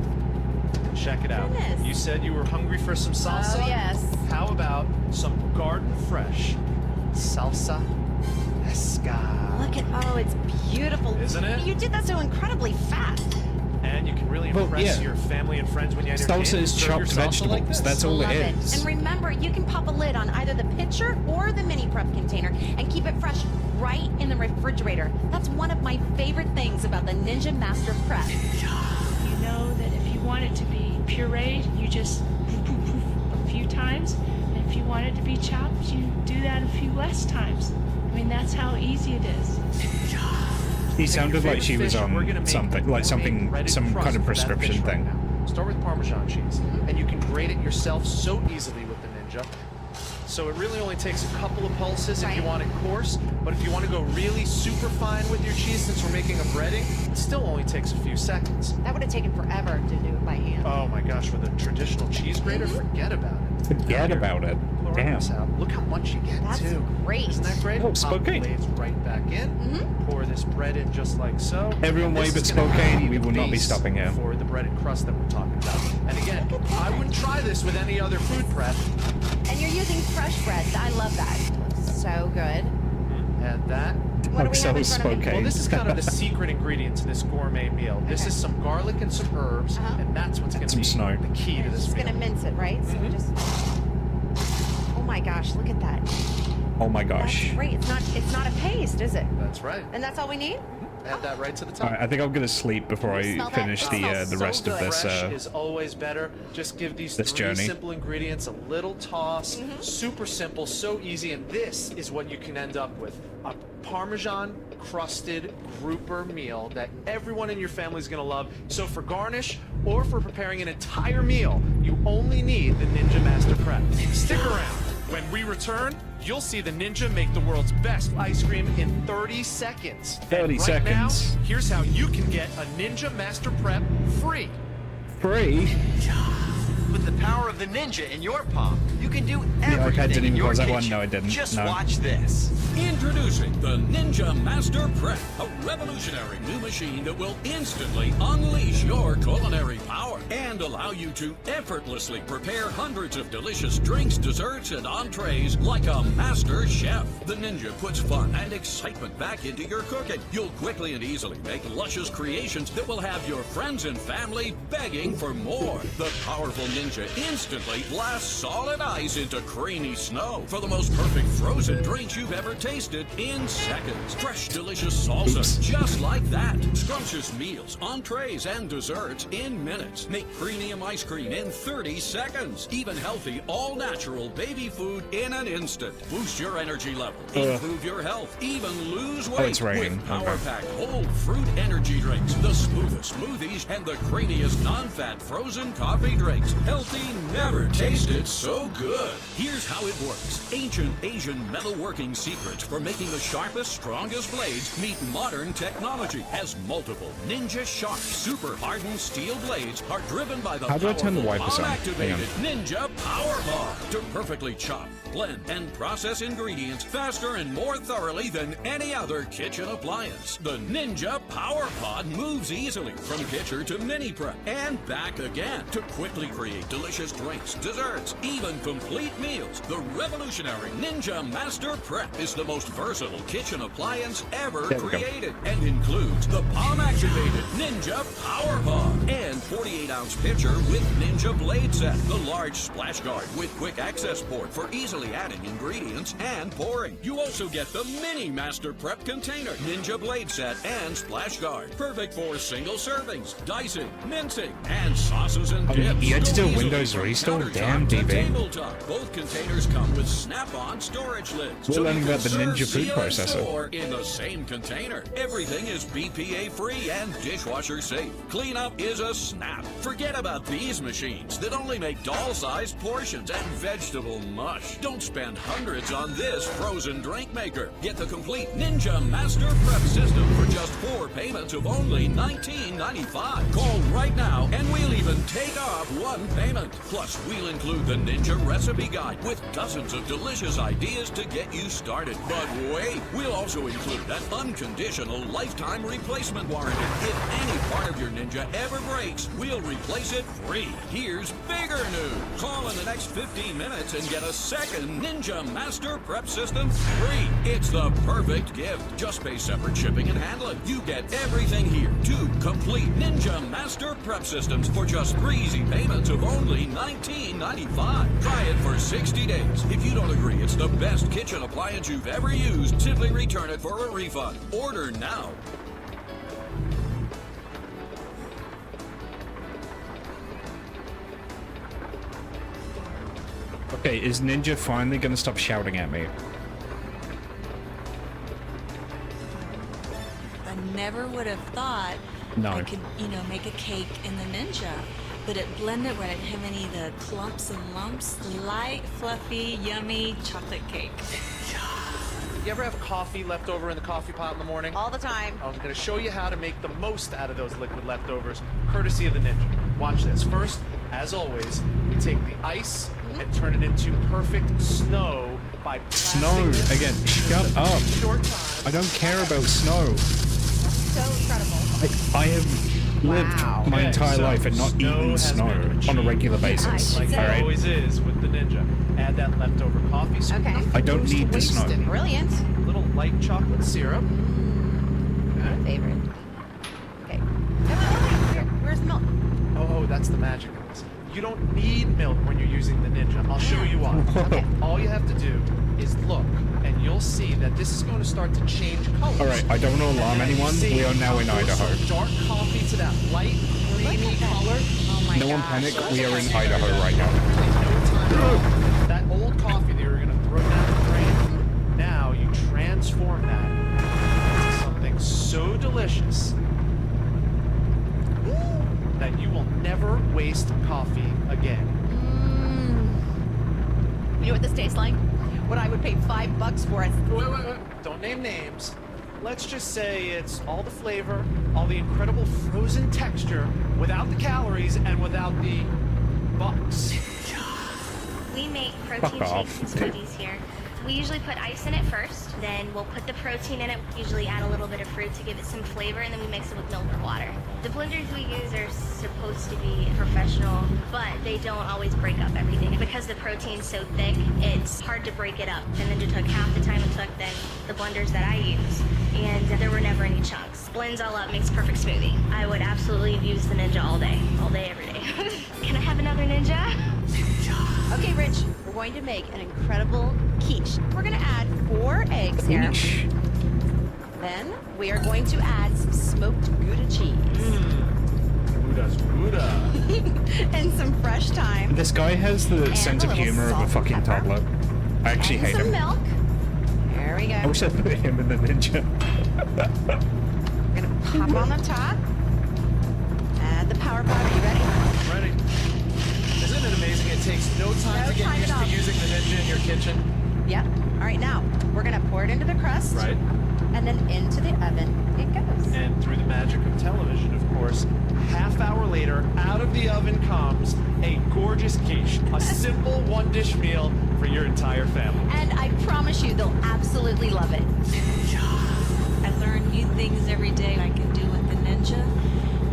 Check it out. Goodness. You said you were hungry for some salsa? Oh, yes. How about some garden fresh salsa fresca? Look at, oh, it's beautiful. Isn't it? You did that so incredibly fast. And you can really impress your family and friends when you entertain. Salsa is Serve your chopped salsa like vegetables. this. That's all Love it it. is. And remember, you can pop a lid on either the pitcher or the mini prep container and keep it fresh right in the refrigerator. That's one of my favorite things about the Ninja Master Prep. You know that if you want it to be pureed, you just poof, poof, poof a few times. And if you want it to be chopped, you do that a few less times. I mean, that's how easy it is. He sounded like she was on something, like some kind of prescription thing. Start with Parmesan cheese, and you can grate it yourself so easily with the Ninja. So it really only takes a couple of pulses if you want it coarse, but if you want to go really super fine with your cheese, since we're making a breading, it still only takes a few seconds. That would have taken forever to do it by hand. Oh my gosh, with a traditional cheese grater, forget about it. Forget about it. Damn. Look how much you get, That's too. great. Isn't that great? Oh, Pop the Spokane. blades right back in. Pour this bread in just like so. Everyone And this wave at is gonna Spokane. be We the will not be base stopping here. for the breaded crust that we're talking about. And again, I wouldn't try this with any other food prep. And you're using fresh bread. I love that. It looks so good. Add that. What do we have in front of me? Well, this is kind of the secret ingredient to this gourmet meal. This is some garlic and some herbs, and that's what's going to be snow. the key to this Just meal. gonna mince it, right? So just. Oh my gosh! Look at that. Oh my gosh. That's great. It's not a paste, is it? That's right. And that's all we need. Add that right to the top. Alright, I think I'm gonna sleep before I Smell that? finish It the smells rest so of good. this Fresh is always better. Just give these this three journey. simple ingredients a little toss. Super simple, so easy, and this is what you can end up with. A Parmesan crusted grouper meal that everyone in your family is going to love. So for garnish or for preparing an entire meal, you only need the Ninja Master Prep. Stick around. When we return, you'll see the Ninja make the world's best ice cream in 30 seconds. 30 and right seconds. Now, here's how you can get a Ninja Master Prep free. Free? With the power of the Ninja in your palm, you can do Yeah, okay, I everything didn't in even your close that kitchen. one. No, I didn't. Just No. watch this. Introducing the Ninja Master Prep, a revolutionary new machine that will instantly unleash your culinary power and allow you to effortlessly prepare hundreds of delicious drinks, desserts, and entrees like a master chef. The Ninja puts fun and excitement back into your cooking. You'll quickly and easily make luscious creations that will have your friends and family begging for more. The powerful Ninja instantly blasts solid ice into creamy snow for the most perfect frozen drinks you've ever tasted in seconds. Fresh, delicious salsa, just like that. Scrumptious meals, entrees, and desserts in minutes. Make premium ice cream in 30 seconds. Even healthy, all-natural baby food in an instant. Boost your energy level, improve your health, even lose weight. it's raining. With power-packed whole fruit energy drinks, the smoothest smoothies, and the creamiest non-fat frozen coffee drinks. Healthy never tasted so good. Here's how it works. Ancient Asian metalworking secrets for making the sharpest, strongest blades meet modern technology. As multiple Ninja Sharp super hardened steel blades are driven by the How do I turn the wipers on? activated Hang on. Ninja Power Pod to perfectly chop, blend, and process ingredients faster and more thoroughly than any other kitchen appliance. The Ninja Power Pod moves easily from pitcher to mini prep and back again to quickly create delicious drinks, desserts, even complete meals. The revolutionary Ninja Master Prep is the most versatile kitchen appliance ever There we go. created and includes the palm-activated Ninja Power Pod and 48-ounce pitcher with Ninja Blade Set, the large splash guard with quick access port for easily adding ingredients and pouring. You also get the mini Master Prep container, Ninja Blade Set, and splash guard, perfect for single servings, dicing, mincing, and sauces and I mean, dips. you had to do Go it with Windows restore? Damn, DB. Tabletop. Both containers come with snap-on storage lids. We're so learning you can about the serve Ninja food processor. CR4 in the same container. Everything is BPA free and dishwasher safe. Cleanup is a snap. Forget about these machines that only make doll-sized portions and vegetable mush. Don't spend hundreds on this frozen drink maker. Get the complete Ninja Master Prep System for just 4 payments of only $19.95. Call right now and we'll even take off 1 payment. Plus, we'll include the Ninja Recipe Guide with dozens of delicious ideas to get you started. But wait, we'll also include an unconditional lifetime replacement warranty. If any part of your Ninja ever breaks, we'll replace it free. Here's bigger news. Call in the next 15 minutes and get a second Ninja Master Prep System free. It's the perfect gift. Just pay separate shipping and handling. You get everything here. 2 complete Ninja Master Prep Systems for just 3 easy payments of only $19.95. Try it for 60 days. If you don't agree it's the best kitchen appliance you've ever used, simply return it for a refund. Order now. Okay, is Ninja finally gonna stop shouting at me? I never would have thought No. I could, you know, make a cake in the Ninja. But it blended where I didn't have any of the clumps and lumps. Light, fluffy, yummy chocolate cake. You ever have coffee left over in the coffee pot in the morning? All the time. I'm going to show you how to make the most out of those liquid leftovers, courtesy of the Ninja. Watch this. First, as always, we take the ice and turn it into perfect snow by Snow again. Shut up. Short time. I don't care about snow. So incredible. I have lived my entire life and not eaten snow on a regular basis. Like it Alright? always is with the Ninja. Add that leftover coffee. So Okay. I don't need the snow. Brilliant. A little light chocolate syrup. My favorite. Okay. Where's the milk? Oh, that's the magic of this. You don't need milk when you're using the Ninja. I'll show you why. Okay. All you have to do is look, and you'll see that this is going to start to change colors. Alright, I don't want to alarm anyone. See We are now in how it goes Idaho. from dark coffee to that light, creamy color. Oh my No one gosh. panic, we are in Idaho right now. That old coffee that you were going to throw down the drain, now you transform that into something so delicious that you will never waste coffee again. You know what this tastes like? What I would pay $5 for it. Wait. Don't name names. Let's just say it's all the flavor, all the incredible frozen texture, without the calories and without the bucks. We make Fuck protein off. shakes and smoothies here. We usually put ice in it first, then we'll put the protein in it, usually add a little bit of fruit to give it some flavor, and then we mix it with milk or water. The blenders we use are supposed to be professional, but they don't always break up everything. Because the protein's so thick, it's hard to break it up. And then it took half the time it took than the blenders that I use, and there were never any chunks. Blends all up, makes a perfect smoothie. I would absolutely use the Ninja all day, every day. Can I have another Ninja? Okay, Rich, we're going to make an incredible quiche. We're going to add 4 eggs here. Then we are going to add some smoked Gouda cheese. Gouda. And some fresh thyme. This guy has the And sense a of little humor of salt a and fucking pepper. toddler. I actually And hate some him. milk. There we go. I wish I put him in the Ninja. We're going to pop on the top. Add the power pot. Are you ready? Ready? Isn't it amazing? It takes no time to get time used at to all. using the Ninja in your kitchen. Yep. All right, now we're going to pour it into the crust. Right. And then into the oven it goes. And through the magic of television, of course, half hour later, out of the oven comes a gorgeous quiche, a simple one-dish meal for your entire family. And I promise you, they'll absolutely love it. I learn new things every day I can do with the Ninja,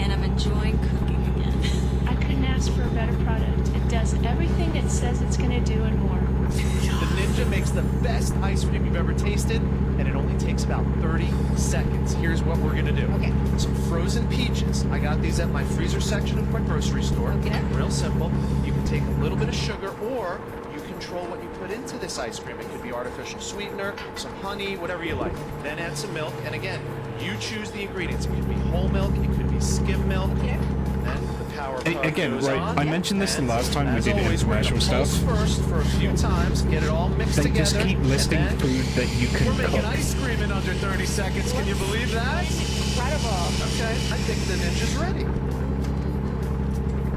and I'm enjoying cooking again. I couldn't ask for a better product. It does everything it says it's going to do and more. The Ninja makes the best ice cream you've ever tasted, and it only takes about 30 seconds. Here's what we're gonna do. Okay. Some frozen peaches. I got these at my freezer section of my grocery store. Okay. Real simple. You can take a little bit of sugar, or you control what you put into this ice cream. It could be artificial sweetener, some honey, whatever you like. Then add some milk, and again, you choose the ingredients. It could be whole milk, it could be skim milk. Okay. Then the power Again, goes right, on. I mentioned this the last time we As did always, we're infomercial gonna stuff. pulse first for a few times, get it all mixed They together. just keep listing and then food that you can we're making cook. ice cream in under 30 seconds. Can you believe that? Incredible. Okay, I think the Ninja's ready.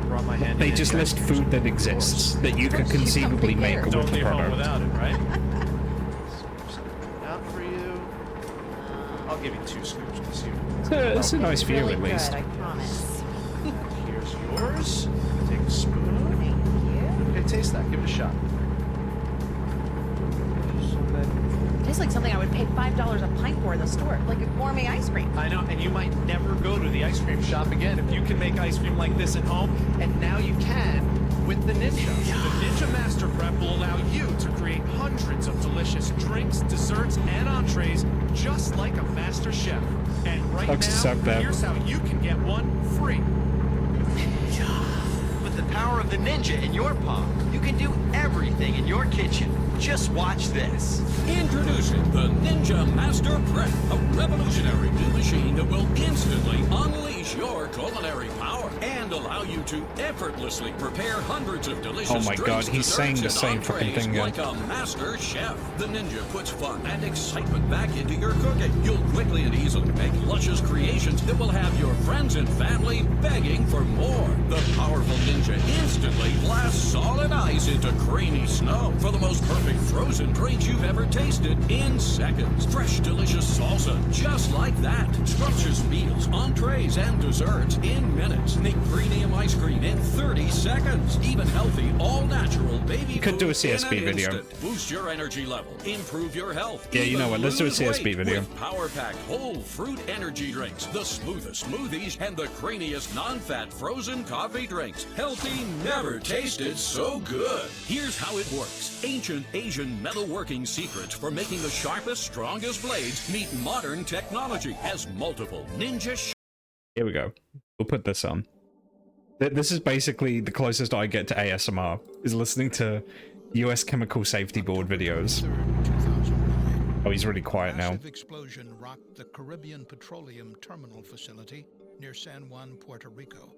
Brought my hand They in, just guys. list food that exists that you could conceivably make with Don't the leave home product. without it, right? Out for you. I'll give you 2 scoops. Let's see. It's a nice view, at least. Good, I promise. Here's yours. Take a spoon. Thank you. Okay, taste that. Give it a shot. It tastes like something I would pay $5 a pint for in the store, like a gourmet ice cream. I know, and you might never go to the ice cream shop again if you can make ice cream like this at home, and now you can with the Ninja. The Ninja Master Prep will allow you to create hundreds of delicious drinks, desserts, and entrees just like a master chef. And right now, here's how you can get one free. With the power of the Ninja in your palm, you can do everything in your kitchen. Just watch this. Introducing the Ninja Master Prep, a revolutionary new machine that will instantly unleash your culinary power and allow you to effortlessly prepare hundreds of delicious Oh my God, drinks, he's saying the desserts, same and fucking entrees thing like again. a master chef. The Ninja puts fun and excitement back into your cooking. You'll quickly and easily make luscious creations that will have your friends and family begging for more. The powerful Ninja instantly blasts solid ice into creamy snow for the most perfect frozen drinks you've ever tasted in seconds. Fresh, delicious salsa, just like that. Scrumptious meals, entrees, and desserts in minutes. Make premium ice cream in 30 seconds. Even healthy, all-natural baby Could do a food in CSB an video. instant. Boost your energy level. Improve your health. Yeah, you know what, let's do a Lose CSB weight video. with power-packed whole fruit energy drinks, the smoothest smoothies, and the creamiest non-fat frozen coffee drinks. Healthy, never tasted so good. Here's how it works. Ancient Asian metalworking secrets for making the sharpest, strongest blades meet modern technology as multiple Ninja Here we go. We'll put this on. This is basically the closest I get to ASMR, is listening to US Chemical Safety Board videos. Oh, he's really quiet now. Massive explosion rocked the Caribbean Petroleum Terminal facility near San Juan, Puerto Rico.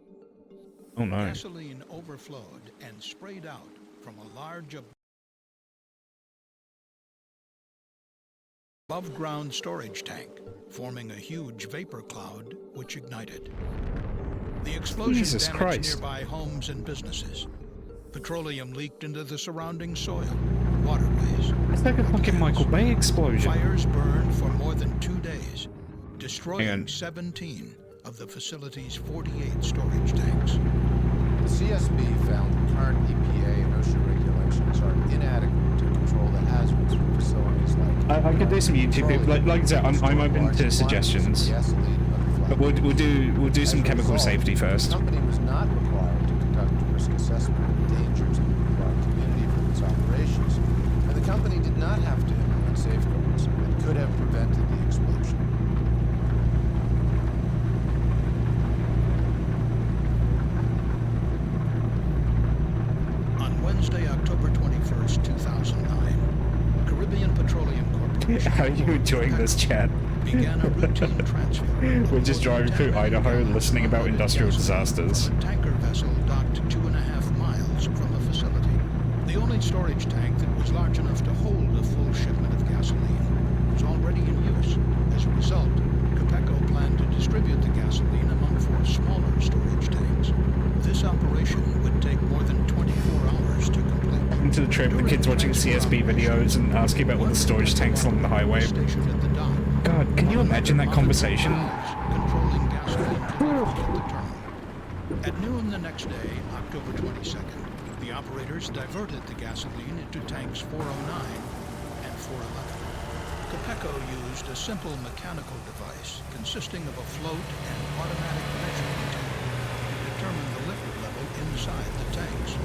Oh no. Gasoline overflowed and sprayed out from a large above-ground storage tank, forming a huge vapor cloud which ignited. The explosion Jesus damaged Christ. nearby homes and businesses. Petroleum leaked into the surrounding soil, waterways. It's like a fucking Michael Bay explosion. Fires burned for more than 2 days, destroying And 17 of the facility's 48 storage tanks. The CSB found the current EPA and OSHA regulations are inadequate to control the hazards from facilities like... I could do some YouTube, like I said, I'm open to suggestions. But we'll do some chemical safety first. The company was not required to conduct a risk assessment of the dangers that would provide community for its operations, and the company did not have to implement safeguards that could have prevented the explosion. On Wednesday, October 21st, 2009, Caribbean Petroleum Corporation How are you enjoying this, chat? began a routine transfer. We're just driving through Idaho, listening about industrial disasters. Tanker vessel docked 2.5 miles from the facility. The only storage tank that was large enough to hold a full shipment of gasoline was already in use. As a result, Capeco planned to distribute the gasoline among 4 smaller storage tanks. This operation would take more than 24 hours to complete. Into the trip, the kids watching CSB videos and asking about all the storage tanks along the highway. God, can you imagine that conversation? Controlling gasoline at the terminal. At noon the next day, October 22nd, the operators diverted the gasoline into tanks 409 and 411. Capeco used a simple mechanical device consisting of a float and automatic measuring tank to determine the liquid level inside the tanks.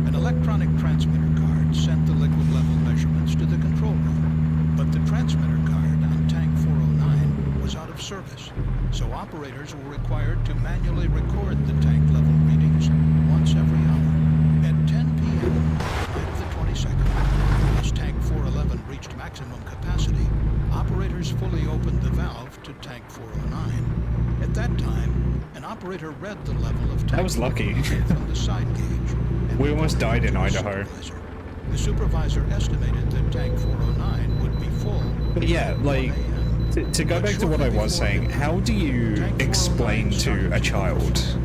An electronic transmitter card sent the liquid level measurements to the control room, but the transmitter card on tank 409 was out of service, so operators were required to manually record the tank level readings once every hour. At 10 p.m. night of the 22nd, as tank 411 reached maximum capacity, operators fully opened the valve to tank 409. At that time, an operator read the level of tank That was lucky. from the side gauge. We almost died in Idaho. The supervisor estimated that tank 409 would be full. But yeah, like, to go back to what I was saying, how do you explain to a child?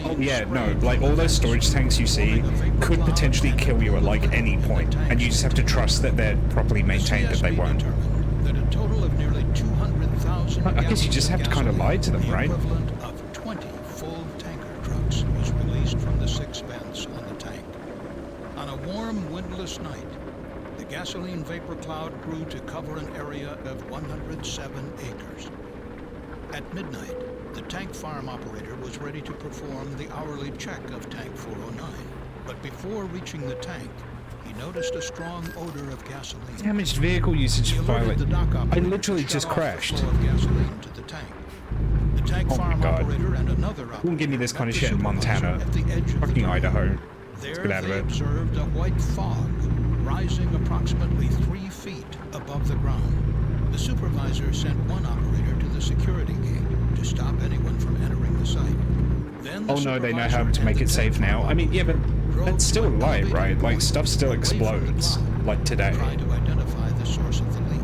Oh yeah, no, like all those storage tanks you see could potentially kill you at like any point, and you just have to trust that they're properly maintained if they won't. That a total of nearly 200,000 I guess you just have to kind of lie to them, right? The equivalent of 20 full tanker trucks was released from the 6 vents on the tank. On a warm, windless night, the gasoline vapor cloud grew to cover an area of 107 acres. At midnight, the tank farm operator was ready to perform the hourly check of tank 409. But before reaching the tank, he noticed a strong odor of gasoline. Damaged vehicle usage pilot. I literally just crashed. Oh my god. You can give me this kind of shit in Montana. Fucking Idaho. Let's get out of it. Observed a white fog rising approximately 3 feet above the ground. The supervisor sent one operator to the security gate to stop anyone from entering the site. Then Oh no, they know how to make it safe now. I mean, yeah, but that's still live, right? Like, stuff still explodes. Like today. Try to identify the source of the leak.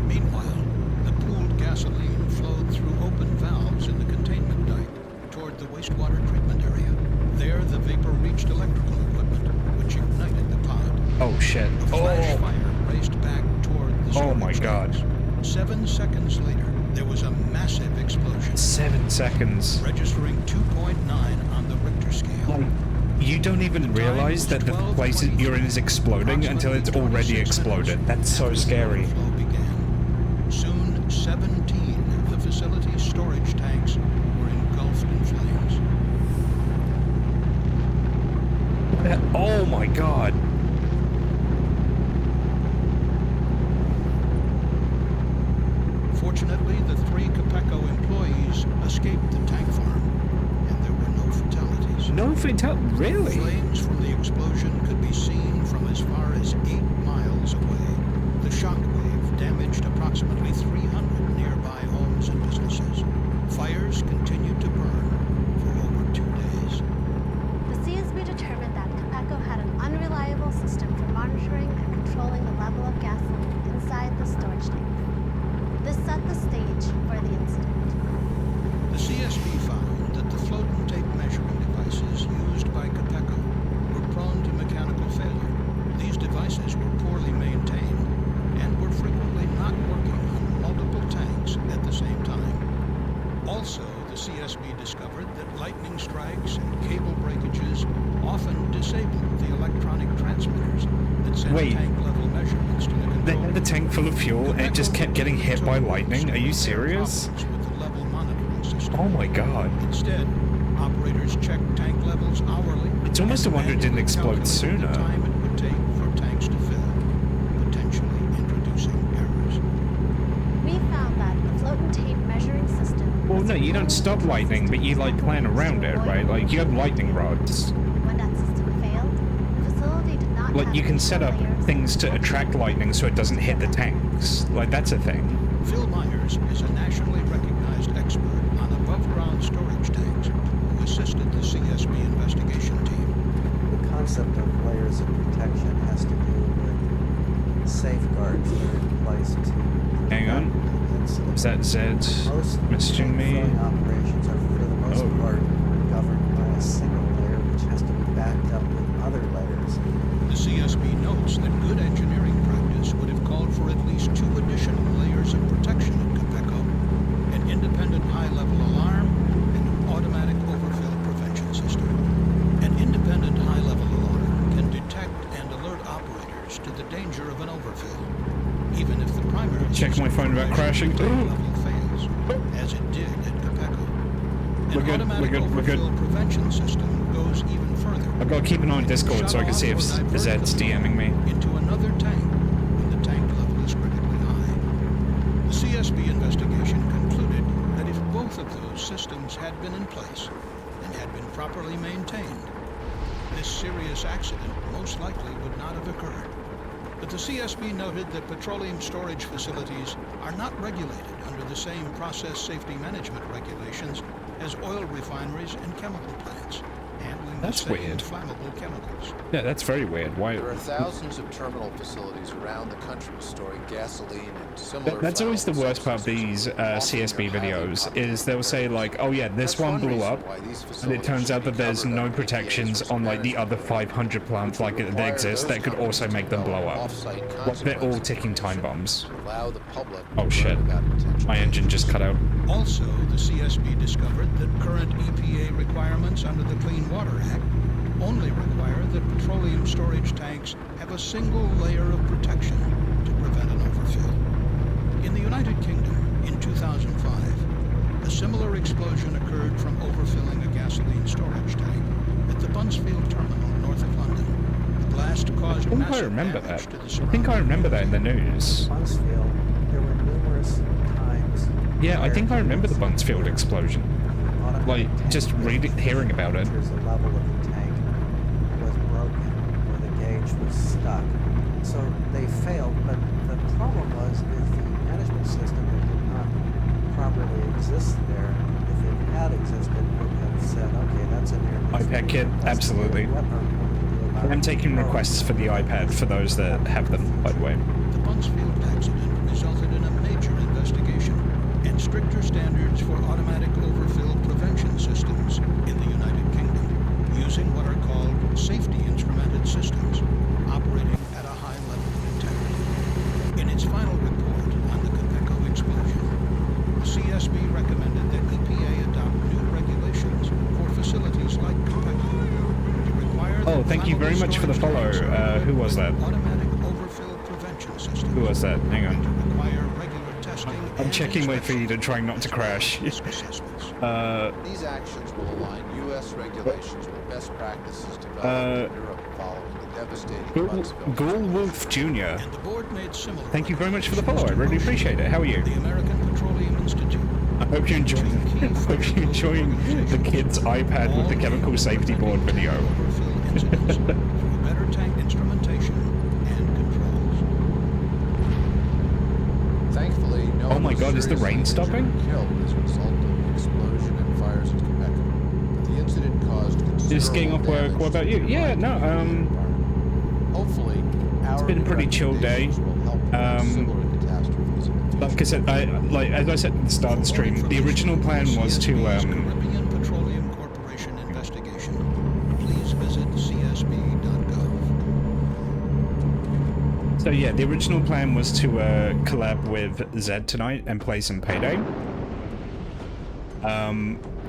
Meanwhile, the pooled gasoline flowed through open valves in the containment dike toward the wastewater treatment area. There, the vapor reached electrical equipment, which ignited the pod. Oh shit. A flash fire raced back toward the Oh my god. 7 seconds later, there was a massive explosion. 7 seconds. Registering 2.9 on the Richter scale. You don't even realize that the place you're in is exploding until it's already exploded. That's so scary. Soon, 17 of the facility's storage tanks were engulfed in flames. Oh my god. Fortunately, the 3 Capeco employees escaped the tank farm, and there were no fatalities. No fatalities? Really? Flames from the explosion could be seen from as far as 8 miles away. The shockwave damaged approximately 300 nearby homes and businesses. Fires continued to burn for over 2 days. The CSB determined that Capeco had an unreliable system for monitoring and controlling the level of gasoline inside the storage tank. This set the stage for the incident. The CSB found that the float and tape measuring devices used by Capeco were prone to mechanical failure. These devices were poorly maintained and were frequently not working on multiple tanks at the same time. Also, the CSB discovered that lightning strikes and cable breakages often disabled the electronic transmitters that sent tank level measurements to the control. They had the tank full of fuel and it just kept getting hit by lightning? Are you serious? Oh my god. Instead, operators checked tank levels hourly. It's almost a wonder it didn't explode sooner. The time it would take for tanks to fill, potentially introducing errors. We found that the float and tape measuring system. Well, no, you don't stop lightning, but you like plan around it, right? Like you have lightning rods. When that system failed, the facility did not. Like you can set up things to attract lightning so it doesn't hit the tanks. Like that's a thing. Phil Myers is a nationally recognized expert on above-ground storage tanks who assisted the CSB investigation team. The concept of layers of protection has to do with safeguards that are in place to Hang on. Is that Zed messaging me? Operations are for the most part governed by a single layer which has to be backed up with other layers. The CSB notes that good engineering practice would have called for at least 2 additional layers of protection at Capeco, an independent high-level alarm and an automatic overfill prevention system. An independent high-level alarm can detect and alert operators to the danger of an overfill, even if the primary Check my phone about crashing. level fails, as it did at Capeco. An automatic overfill prevention system goes even further. I've got to keep an eye on Discord so I can see if Zed's DMing me. Into another tank when the tank level is critically high. The CSB investigation concluded that if both of those systems had been in place and had been properly maintained, this serious accident most likely would not have occurred. But the CSB noted that petroleum storage facilities are not regulated under the same process safety management regulations as oil refineries and chemical plants, handling the same weird. flammable chemicals. Yeah, that's very weird. Why? There are thousands of terminal facilities around the country storing gasoline and similar. That's always the worst part of these CSB videos, is they'll say like, oh yeah, this one blew up, and it turns out that there's no protections on like the other 500 plants like that exist that could also make them blow up. Like they're all ticking time bombs. Oh shit, my engine just cut out. Also, the CSB discovered that current EPA requirements under the Clean Water Act only require that petroleum storage tanks have a single layer of protection to prevent an overfill. In the United Kingdom, in 2005, a similar explosion occurred from overfilling a gasoline storage tank at the Buncefield terminal north of London. The blast caused massive damage to the surrounding. I think I remember that in the news. Buncefield, there were numerous times. Yeah, I think I remember the Buncefield explosion. Like, just hearing about it. The level of the tank was broken, or the gauge was stuck. So they failed, but the problem was the management system that did not properly exist there. If it had existed, it would have said, okay, that's an air. iPad kit, absolutely. I'm taking requests for the iPad for those that have them, by the way. The Buncefield accident resulted in a major investigation and stricter standards for automatic overfill prevention systems in the United Kingdom, using what are called safety instrumented systems, operating at a high level of integrity. In its final report on the Capeco explosion, the CSB recommended that EPA adopt new regulations for facilities like Capeco to require. Oh, thank you very much for the follow. Who was that? Automatic overfill prevention systems. Who was that? Hang on. Require regular testing. I'm checking my feed and trying not to crash. These actions will align U.S. regulations with best practices developed in Europe following the devastating Ghoul Wolf Jr. And the board made similar. Thank you very much for the follow. I really appreciate it. How are you? The American Petroleum Institute. I hope you're enjoying the kid's iPad with the chemical safety board video. Better tank instrumentation and controls. Thankfully, no oh my god, is the rain stopping? Killed as a result of the explosion and fires at Capeco. The incident caused considerable Just getting off work. What about you? Yeah, no, hopefully, it's been a pretty chill day. Like I said, as I said at the start of the stream, the original plan was to Caribbean Petroleum Corporation investigation. Please visit csb.gov. So yeah, the original plan was to collab with Zed tonight and play some Payday.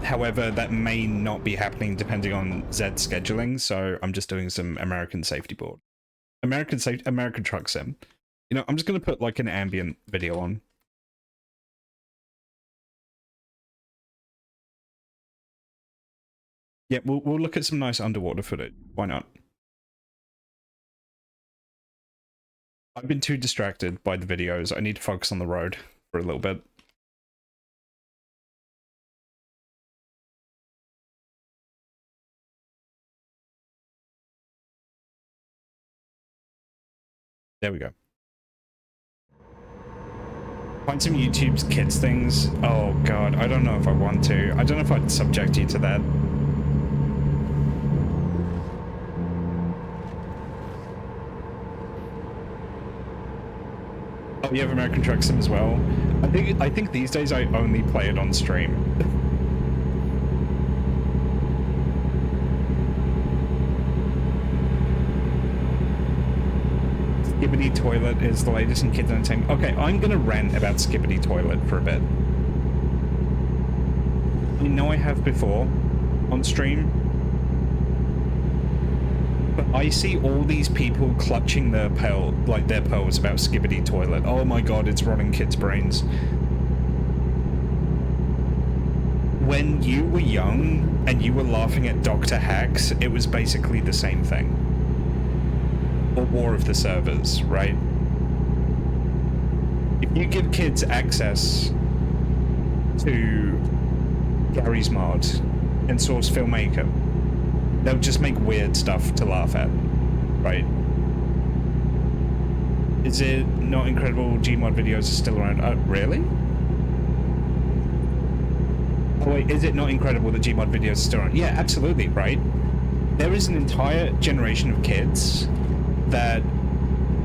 However, that may not be happening depending on Zed's scheduling, so I'm just doing some American Safety Board. American Truck Sim. You know, I'm just gonna put like an ambient video on. Yeah, we'll look at some nice underwater footage. Why not? I've been too distracted by the videos. I need to focus on the road for a little bit. There we go. Find some YouTube's kids things. Oh god, I don't know if I want to. I don't know if I'd subject you to that. Oh, you have American Truck Sim as well? I think these days I only play it on stream. Skibbity Toilet is the latest in kids entertainment. Okay, I'm gonna rant about Skibbity Toilet for a bit. You know I have before on stream, but I see all these people clutching their their pearls about Skibbity Toilet. Oh my god, it's rotting kids' brains. When you were young and you were laughing at Dr. Hacks, it was basically the same thing. Or War of the Servers, right? If you give kids access to Gary's Mod and Source Filmmaker, they'll just make weird stuff to laugh at, right? Is it not incredible Gmod videos are still around? Really? Oh wait, is it not incredible that Gmod videos are still around? Yeah, absolutely, right? There is an entire generation of kids that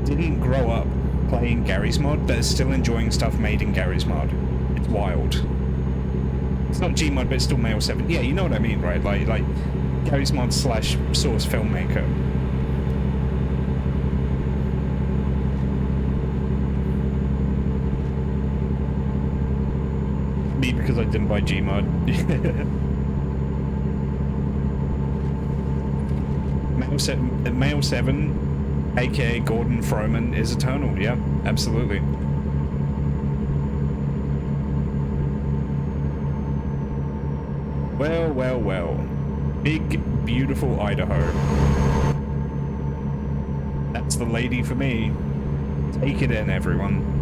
didn't grow up playing Garry's Mod that is still enjoying stuff made in Garry's Mod. It's wild. It's not Gmod, but it's still Male 7. Yeah, you know what I mean, right? Like Garry's Mod / Source filmmaker. Me because I didn't buy Gmod. Male 7, aka Gordon Froman, is eternal. Yeah, absolutely. Well, well, well. Big, beautiful Idaho. That's the lady for me. Take it in, everyone.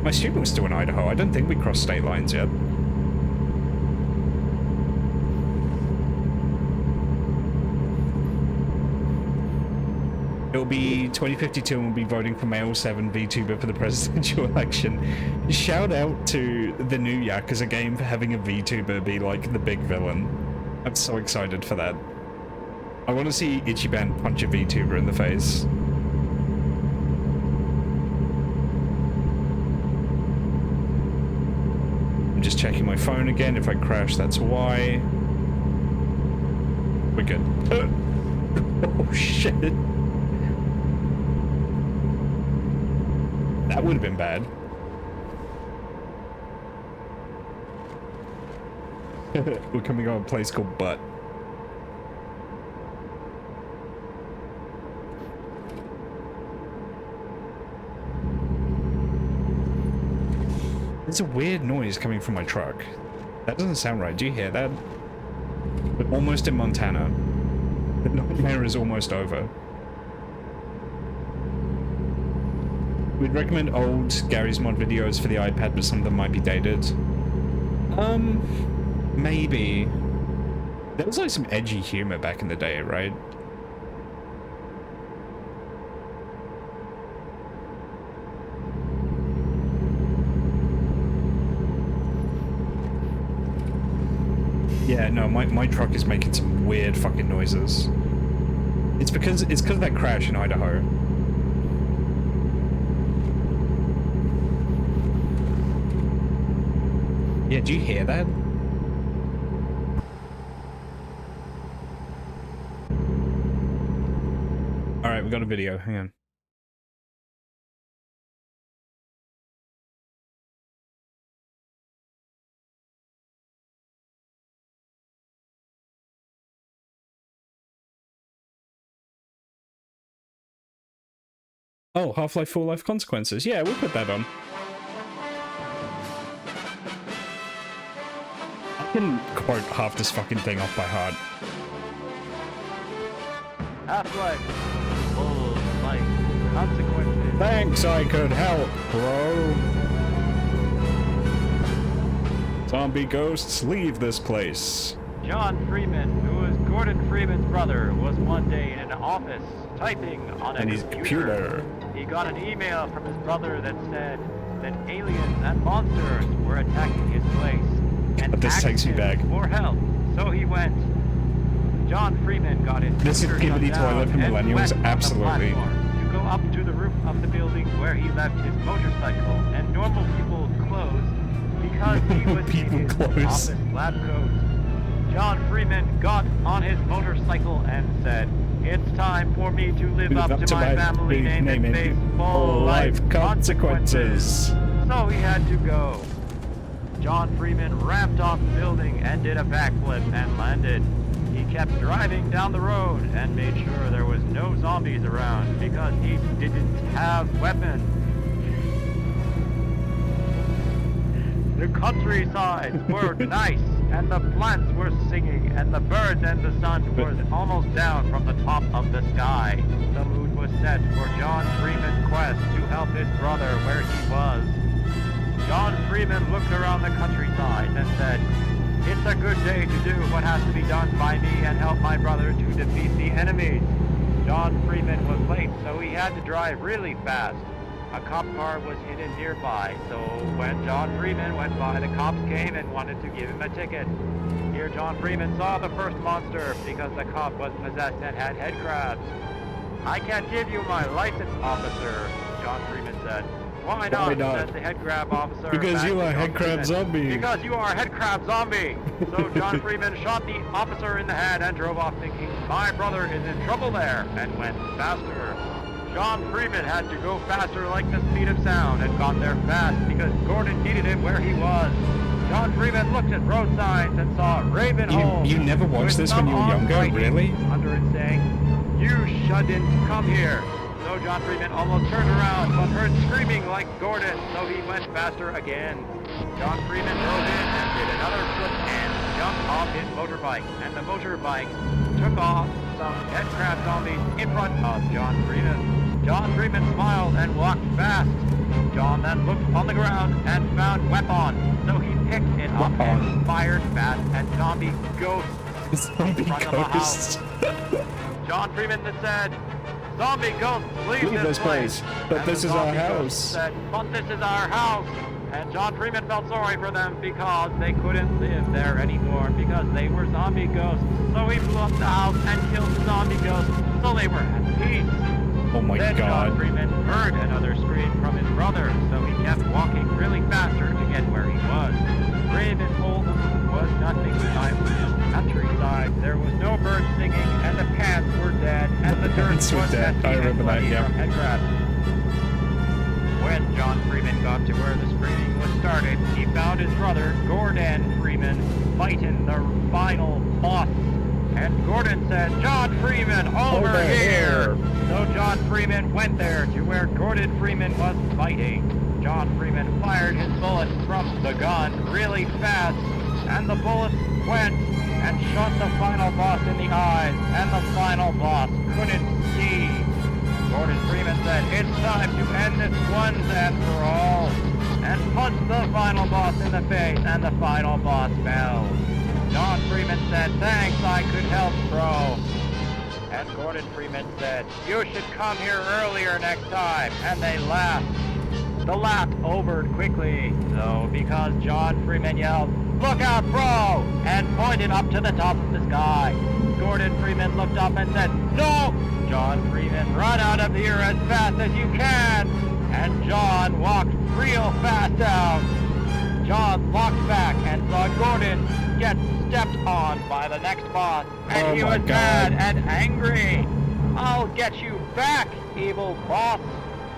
I assume it was still in Idaho. I don't think we crossed state lines yet. It'll be 2052 and we'll be voting for Male 7 VTuber for the presidential election. Shout out to the new Yakuza game for having a VTuber be like the big villain. I'm so excited for that. I want to see Ichiban punch a VTuber in the face. I'm just checking my phone again. If I crash, that's why. We're good. Oh shit. That would have been bad. We're coming on a place called Butt. There's a weird noise coming from my truck. That doesn't sound right. Do you hear that? We're almost in Montana. The nightmare is almost over. We'd recommend old Garry's Mod videos for the iPad, but some of them might be dated. Maybe. There was like some edgy humor back in the day, right? Yeah, no, my truck is making some weird fucking noises. It's because of that crash in Idaho. Yeah, do you hear that? Alright, we got a video, hang on. Oh, Half-Life Full Life Consequences. Yeah, we'll put that on. I can quote half this fucking thing off by heart. Half-Life Full Life Consequences. Thanks, I could help, bro. Zombie ghosts, leave this place. John Freeman, who was Gordon Freeman's brother, was one day in an office typing on a computer. He got an email from his brother that said that aliens and monsters were attacking his place and this takes me back. For help. So he went. John Freeman got his This is Gibbity Toilet for Millennials, absolutely. To go up to the roof of the building where he left his motorcycle and normal people clothes because he was in his office lab coat. John Freeman got on his motorcycle and said, "It's time for me to live up to my family name and face full life consequences." So he had to go. John Freeman ramped off the building and did a backflip and landed. He kept driving down the road and made sure there was no zombies around because he didn't have weapons. The countrysides were nice, and the plants were singing, and the birds and the sun was almost down from the top of the sky. The mood was set for John Freeman's quest to help his brother where he was. John Freeman looked around the countryside and said, "It's a good day to do what has to be done by me and help my brother to defeat the enemies." John Freeman was late, so he had to drive really fast. A cop car was hidden nearby, so when John Freeman went by, the cops came and wanted to give him a ticket. Here John Freeman saw the first monster because the cop was possessed and had head crabs. "I can't give you my license, officer," John Freeman said. "Why not?" said the head crab officer. Because you are head crab zombie. Because you are a head crab zombie. So John Freeman shot the officer in the head and drove off thinking, "My brother is in trouble there," and went faster. John Freeman had to go faster like the speed of sound and got there fast because Gordon needed him where he was. John Freeman looked at road signs and saw Raven Holmes. You never watched this when you were younger, really? Under it saying, "You shouldn't come here." So John Freeman almost turned around, but heard screaming like Gordon, so he went faster again. John Freeman drove in and did another flip and jumped off his motorbike, and the motorbike took off some head crab zombies in front of John Freeman. John Freeman smiled and walked fast. John then looked on the ground and found weapon, so he picked it up and fired fast at zombie ghosts in front of the house. John Freeman then said, "Zombie ghosts, leave this place." But And this the is our zombie house. ghosts said, "But this is our house." And John Freeman felt sorry for them because they couldn't live there anymore because they were zombie ghosts. So he blew up the house and killed the zombie ghosts so they were at peace. Oh my Then god. John Freeman heard another scream from his brother, so he kept walking really faster to get where he was. Raven Holmes was nothing behind the countryside. There was no birds singing, and the cats were dead, and the dirt was dead. messy I and remember that, bloody yeah. from head crabs. When John Freeman got to where the screaming was started, he found his brother, Gordon Freeman, fighting the final boss. And Gordon said, "John Freeman, over here!" So John Freeman went there to where Gordon Freeman was fighting. John Freeman fired his bullets from the gun really fast, and the bullets went and shot the final boss in the eyes, and the final boss couldn't see. Gordon Freeman said, "It's time to end this once and for all," and punched the final boss in the face, and the final boss fell. John Freeman said, "Thanks, I could help, bro." And Gordon Freeman said, "You should come here earlier next time," and they laughed. The laugh overed quickly, though, because John Freeman yelled, "Look out, bro!" and pointed up to the top of the sky. Gordon Freeman looked up and said, "No!" John Freeman, "Run out of here as fast as you can!" And John walked real fast out. John walked back and saw Gordon get stepped on by the next boss, and he was mad and angry. "I'll get you back, evil boss!"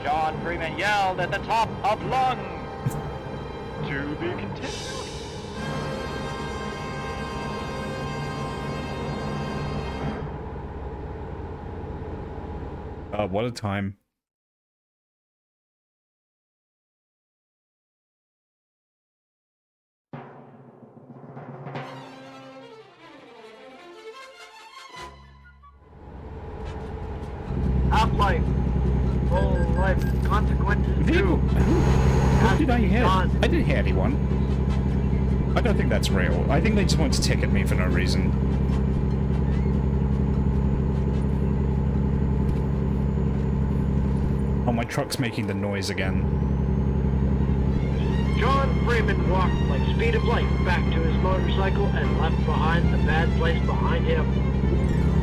John Freeman yelled at the top of lungs. To be continued. What a time. Half-life. Full life consequences too. What did I hit? I didn't hit anyone. I don't think that's real. I think they just want to ticket me for no reason. Oh, my truck's making the noise again. John Freeman walked like speed of light back to his motorcycle and left behind the bad place behind him.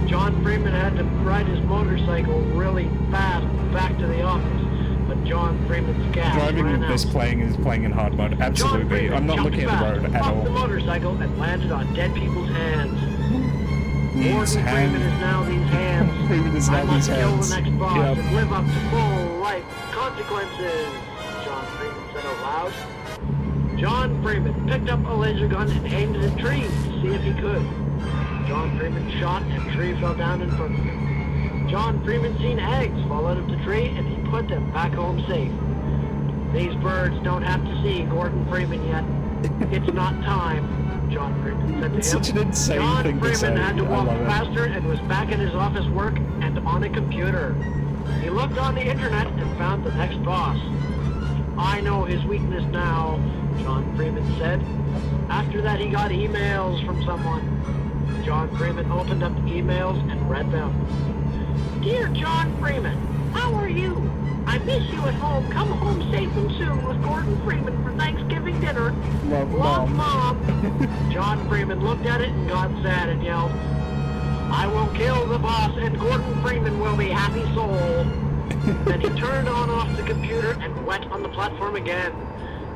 John Freeman had to ride his motorcycle really fast back to the office, but John Freeman's gas Driving ran with out. this playing is playing in hard mode. Absolutely. I'm not looking at the road at all. Off the motorcycle and landed on dead people's hands. These Gordon Freeman is now these hands. Freeman is I now must these kill hands. the next boss Yep. and live up to full life consequences, John Freeman said out loud. John Freeman picked up a laser gun and aimed it at trees to see if he could. John Freeman shot and a tree fell down in front of him. John Freeman seen eggs fall out of the tree and he put them back home safe. These birds don't have to see Gordon Freeman yet. It's not time, John Freeman said to him. It's such an insane John thing to Freeman say. had to I walk love it. faster and was back at his office work and on a computer. He looked on the internet and found the next boss. I know his weakness now, John Freeman said. After that he got emails from someone. John Freeman opened up the emails and read them. Dear John Freeman, how are you? I miss you at home. Come home safe and soon with Gordon Freeman for Thanksgiving dinner. Love, Mom. John Freeman looked at it and got sad and yelled, I will kill the boss and Gordon Freeman will be happy soul. Then he turned off the computer and went on the platform again,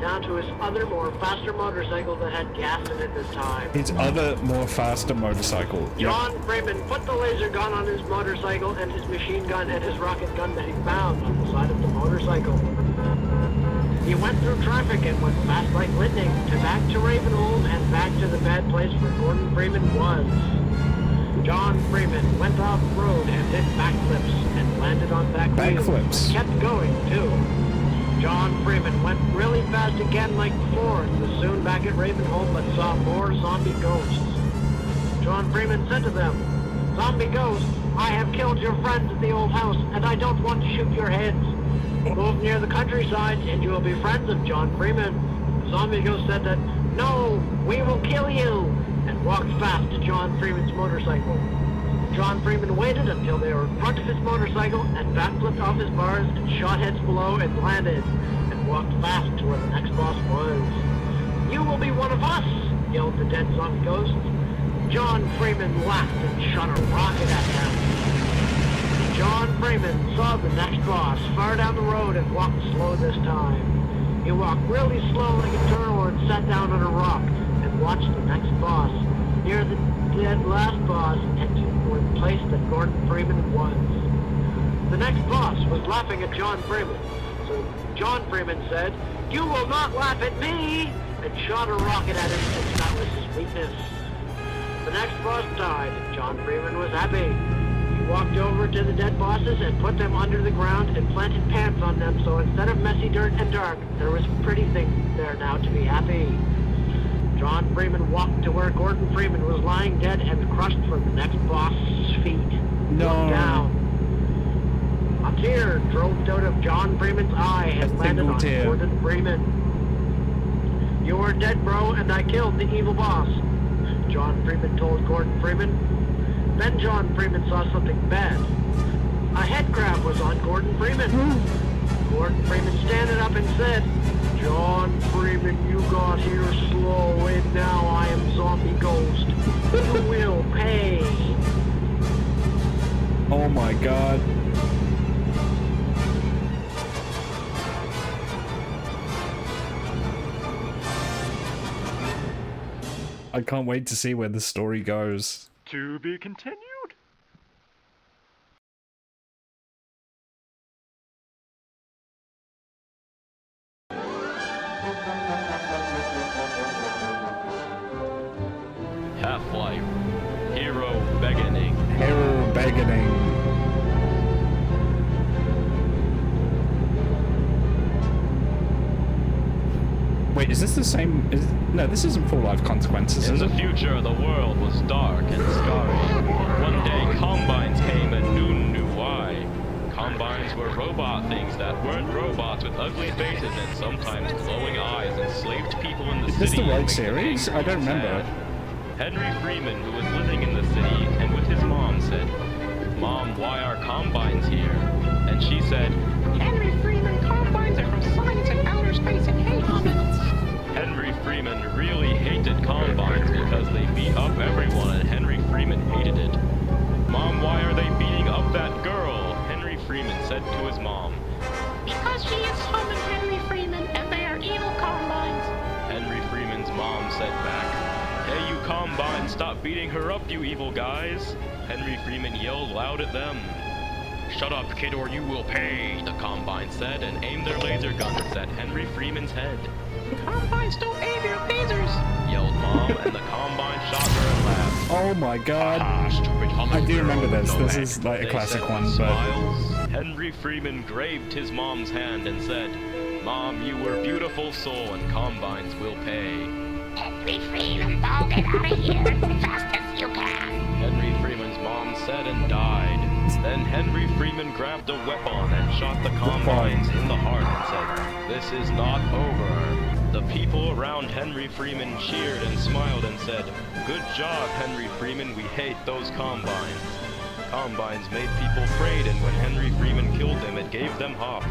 down to his other, more faster motorcycle that had gas in it this time. His other, more faster motorcycle. John Freeman put the laser gun on his motorcycle and his machine gun and his rocket gun that he found on the side of the motorcycle. He went through traffic and went fast like lightning to back to Ravenholm and back to the bad place where Gordon Freeman was. John Freeman went off the road and did backflips and landed on back wheels. Backflips. Kept going, too. John Freeman went really fast again like before and was soon back at Ravenholm but saw more zombie ghosts. John Freeman said to them, Zombie ghosts, I have killed your friends at the old house and I don't want to shoot your heads. Move near the countryside and you will be friends of John Freeman. The zombie ghost said that, No, we will kill you, and walked fast to John Freeman's motorcycle. John Freeman waited until they were in front of his motorcycle and backflipped off his bars and shot heads below and landed, and walked fast to where the next boss was. You will be one of us, yelled the dead zombie ghost. John Freeman laughed and shot a rocket at him. John Freeman saw the next boss far down the road and walked slow this time. He walked really slow like a turtle and sat down on a rock and watched the next boss, near the dead last boss, and to the place that Gordon Freeman was. The next boss was laughing at John Freeman, so John Freeman said, You will not laugh at me, and shot a rocket at him since that was his weakness. The next boss died, and John Freeman was happy. He walked over to the dead bosses and put them under the ground and planted pants on them, so instead of messy dirt and dark, there was pretty things there now to be happy. John Freeman walked to where Gordon Freeman was lying dead and crushed from the next boss's feet. No. Looked down. A tear drove out of John Freeman's eye and landed on Gordon Freeman. You were dead, bro, and I killed the evil boss, John Freeman told Gordon Freeman. Then John Freeman saw something bad. A head crab was on Gordon Freeman. Gordon Freeman standing up and said, John Freeman, you got here slow, and now I am Zombie Ghost. You will pay. Oh my god. I can't wait to see where the story goes. To be continued. Half-Life. Hero Beginning. Hero Beginning. Wait, is this the same? No, this isn't Full Life Consequences, In is the it? future, the world was dark and scary. One day, combines came and no one knew why. Combines were robot things that weren't robots with ugly faces and sometimes glowing eyes, enslaved people in the Is city. this the and right made them series? angry I don't and remember. sad. Henry Freeman, who was living in the city and with his mom, said, Mom, why are combines here? And she said, Henry Freeman, combines are from science and outer space and hate humans. Henry Freeman really hated combines because they beat up everyone and Henry Freeman hated it. Mom, why are they beating up that girl? Henry Freeman said to his mom. Because she is summoned Henry Freeman and they are evil combines. Henry Freeman's mom said back, Hey, you combines, stop beating her up, you evil guys. Henry Freeman yelled loud at them. Shut up, kid, or you will pay, the combine said, and aimed their laser guns at Henry Freeman's head. Combines don't aim your lasers, yelled Mom, and the combine shot her and laughed. Oh my god. I do remember this. This is like a classic one, but... Smiles. Henry Freeman grabbed his mom's hand and said, Mom, you were beautiful soul and combines will pay. Henry Freeman, dog, get out of here as fast as you can. Henry Freeman's mom said and died. Then Henry Freeman grabbed a weapon and shot the combines in the heart and said, This is not over. The people around Henry Freeman cheered and smiled and said, Good job, Henry Freeman, we hate those combines. Combines made people afraid, and when Henry Freeman killed them, it gave them hope.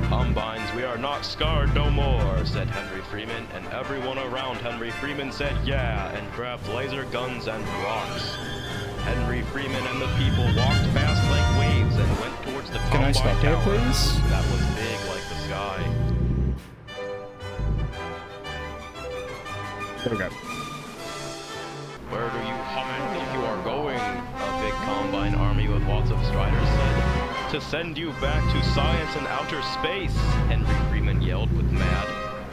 Combines, we are not scarred no more, said Henry Freeman, and everyone around Henry Freeman said yeah, and grabbed laser guns and rocks. Henry Freeman and the people walked fast like waves and went towards the Combine Can I stop here, Tower. please? That was big like the sky. There we go. Where do you think you are going? A big Combine army with lots of striders said. To send you back to science and outer space, Henry Freeman yelled with mad.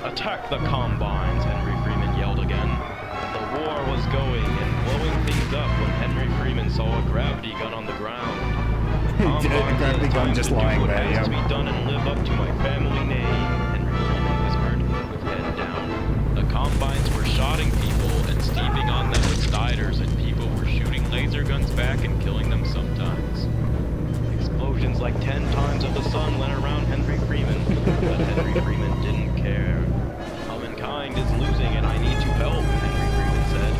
Attack the Combines, Henry Freeman yelled again. The war was going and blowing things up when Henry Freeman saw a gravity gun on the ground. The gravity gun just lying there, yeah. To be done and live up to my family name, Henry Freeman whispered with head down. The Combines were shotting people and steaming on them with striders, and people were shooting laser guns back and killing them sometimes. Explosions like 10 times of the sun went around Henry Freeman, but Henry Freeman didn't care. Humankind is losing and I need to help, Henry Freeman said.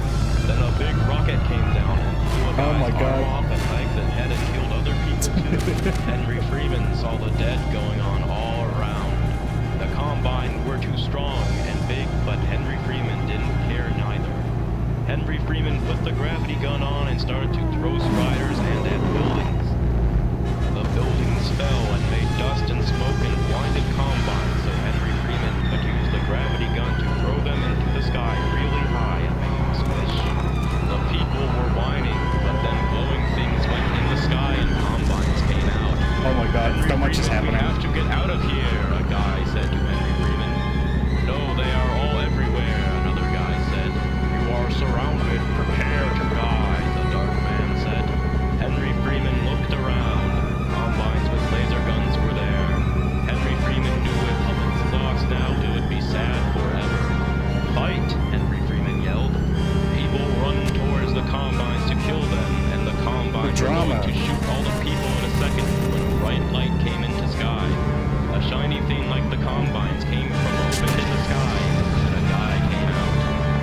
Then a big rocket came down and blew a guy's arm off and legs and head and killed other people too. Henry Freeman saw the dead going on all around. The Combine were too strong and big, but Henry Freeman didn't care neither. Henry Freeman put the gravity gun on and started to throw striders and at buildings. The buildings fell and made dust and smoke and blinded Combines, so Henry Freeman could use the gravity gun to throw them into the sky really high and make them squish. The people were whining, but then glowing things went in the sky and Combines came out. Oh my god, so much is happening. We have to get out of here, a guy said to Henry Freeman. No, they are all everywhere, another guy said. You are surrounded, prepare to die, the dark man said. Henry Freeman looked around. Combines with laser guns were there. Henry Freeman knew if Hummons lost out, it would be sad forever. Fight, Henry Freeman yelled. People run towards the Combines to kill them, and the Combines were going to shoot all the people in a second when a bright light came into sky. A shiny thing like the Combines came from open in the sky, and a guy came out.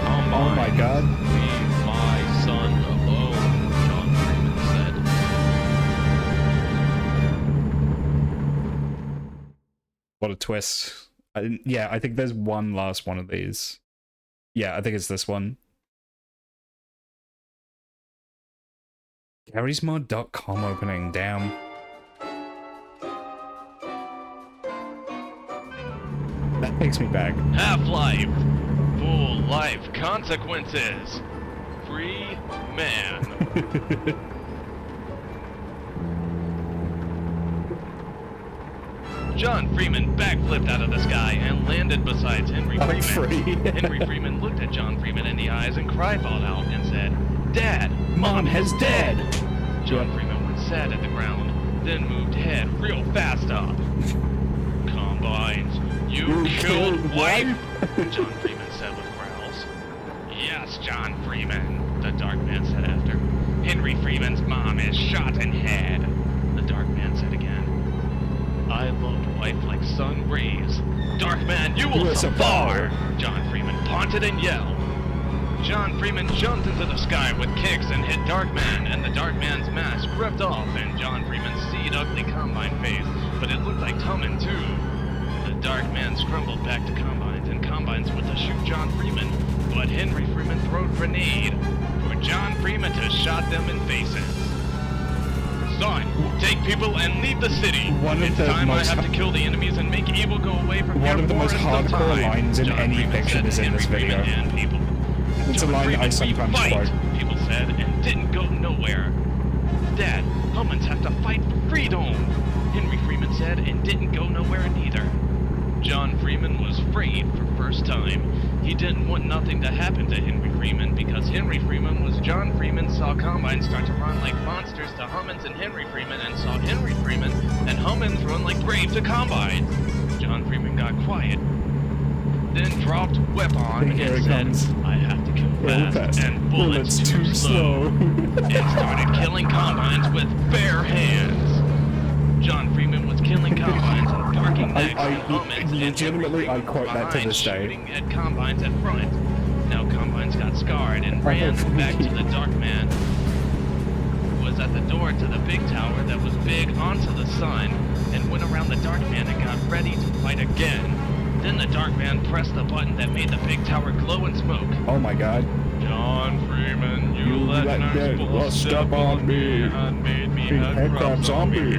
Combines, oh my god. Leave my son alone, John Freeman said. What a twist. Yeah, I think there's one last one of these. Yeah, I think it's this one. Gary'sMod.com opening, damn. That takes me back. Half-Life. Full life consequences. Free man. John Freeman backflipped out of the sky and landed beside Henry Freeman. Henry Freeman looked at John Freeman in the eyes and cried out and said, Dad, Mom is dead! John Freeman went sad at the ground, then moved head real fast up. Combines, you killed wife? John Freeman said with growls. Yes, John Freeman, the dark man said after. Henry Freeman's mom is shot in head, the dark man said again. I loved wife like sun rays. Dark man, you will suffer! John Freeman taunted and yelled. John Freeman jumped into the sky with kicks and hit Darkman, and the Darkman's mask ripped off, and John Freeman seed ugly Combine face, but it looked like Tummin too. The Darkman scrambled back to Combines, and Combines went to shoot John Freeman, but Henry Freeman threw a grenade for John Freeman to shot them in faces. Son, take people and leave the city. It's time I have to kill the enemies and make evil go away from here. One of the most hardcore lines in any fiction is in this video. It's a line I sometimes quote. People said, and didn't go nowhere. Dad, humans have to fight for freedom, Henry Freeman said, and didn't go nowhere neither. John Freeman was afraid for first time. He didn't want nothing to happen to Henry Freeman because Henry Freeman was John Freeman saw Combine start to run like monsters to Hummins and Henry Freeman and saw Henry Freeman and Hummins run like brave to Combine. John Freeman got quiet, then dropped weapon and said, I have to kill fast and bullets too slow, and started killing Combines with bare hands. John Freeman was killing Combines and barking necks at Hummins legitimately, I quote that to this day. Shooting at Combines at front. Now Combines got scarred and ran back to the Dark Man, who was was at the door to the big tower that was big onto the sun, and went around the Dark Man and got ready to fight again. Then the Dark Man pressed the button that made the big tower glow and smoke. Oh my god. John Freeman, you let nurse step on me and made me headcrab zombie.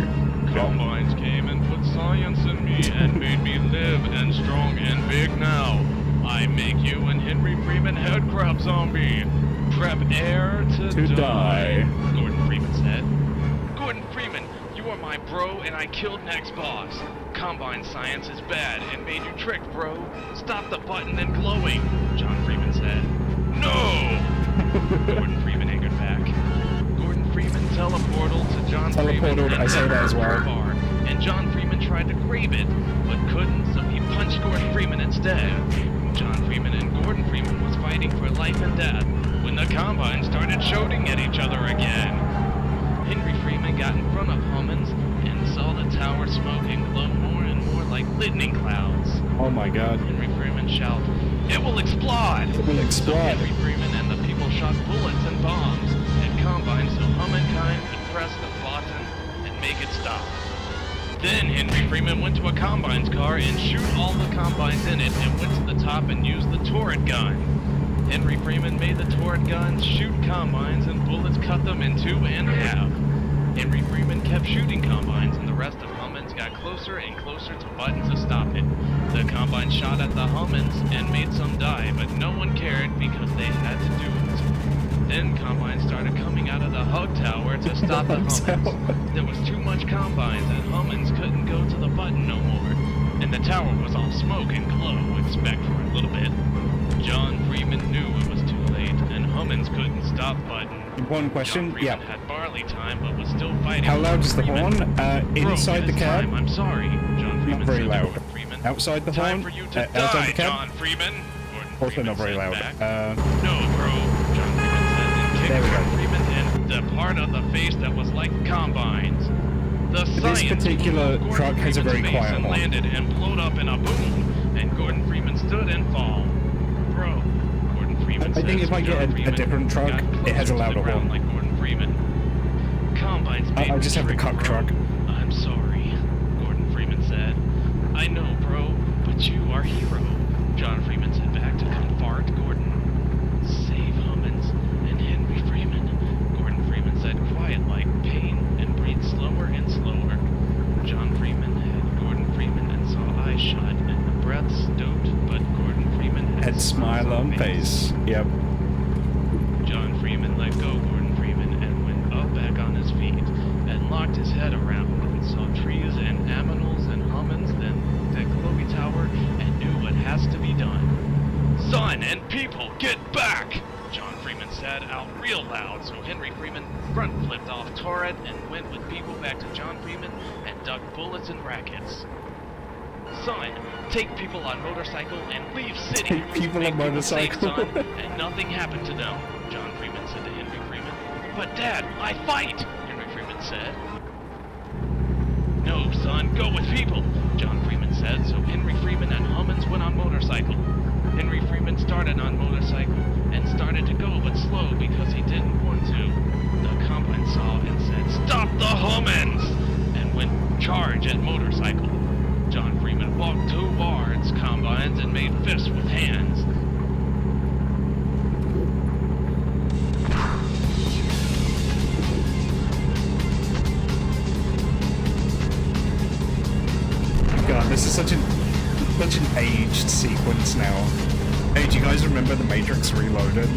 Combines came and put science in me and made me live and strong and big now. I make you and Henry Freeman headcrab zombie. Prepare to die, Gordon Freeman said. Gordon Freeman, you are my bro and I killed Next Boss. Combine science is bad and made you tricked, bro. Stop the button and glowing, John Freeman said. No! Gordon Freeman angered back. Gordon Freeman teleported to John Freeman and I say that as well. Bar, and John Freeman tried to grab it, but couldn't, so he punched Gordon Freeman instead. John Freeman and Gordon Freeman was fighting for life and death when the Combine started shooting at each other again. Henry Freeman got in front of Hummins and saw the tower smoke and glow more and more like lightning clouds. Oh my god. Henry Freeman shouted, "It will explode!" It will explode. So Henry Freeman and the people shot bullets and bombs at Combine so humankind could press the button and make it stop. Then Henry Freeman went to a Combine's car and shoot all the Combines in it and went to the top and used the turret gun. Henry Freeman made the turret guns shoot Combines and bullets cut them in two and half. Henry Freeman kept shooting Combines and the rest of Hummins got closer and closer to buttons to stop it. The Combine shot at the Hummins and made some die, but no one cared because they had to do it. Then Combine started coming out of the hug tower to stop the Hummins. There was too much Combines and Hummins couldn't go to the button no more. And the tower was all smoke and glow, expect for a little bit. John Freeman knew it was too late, and Hummins couldn't stop button. One question, John Freeman had barley time, but was still fighting. How loud is the horn? Inside the cab? I'm sorry, John Freeman. Not very said loud. Gordon Freeman. Outside the Time horn? for you to Outside die, the cab? John Freeman. Gordon Also Freeman not very said loud. back. No, bro, John Freeman said, and kicked There we go. Gordon Freeman in the part of the face that was like Combines. The This science particular blew up truck Gordon has a very Freeman's face quiet and horn. landed and blowed up in a boom, and Gordon Freeman stood and fall. Bro, Gordon Freeman I think said, if I get a different truck, it has a louder horn. like Gordon Freeman. Combines made I just have the cuck truck. I'm sorry, Gordon Freeman said. I know, bro, but you are hero. John Freeman said back to comfort Gordon. Save Hummins and Henry Freeman. Gordon Freeman said quiet like pain and breathed slower and slower. John Freeman had Gordon Freeman and saw eyes shut and the breath stopped, but Gordon Freeman Had smile on face. Yep. John Freeman let go Gordon Freeman and went up back on his feet and locked his head around and saw trees and aminals and Hummins, then looked at Chloe Tower and knew what has to be done. Son and people, get back! John Freeman said out real loud, so Henry Freeman front flipped off turret and went with people back to John Freeman and ducked bullets and rackets. Son, take people on motorcycle and leave city. Take people Make on motorcycle. Safe, son, and nothing happened to them, John Freeman said to Henry Freeman. But Dad, I fight, Henry Freeman said. No, son, go with people, John Freeman said, so Henry Freeman and Hummins went on motorcycle. Henry Freeman started on motorcycle and started to go, but slow because he didn't want to. The Combine saw and said, "Stop the Hummins!" and went charge at motorcycle. John Freeman walked towards Combines and made fists with hands. God, this is such an aged sequence now. Hey, do you guys remember The Matrix Reloaded?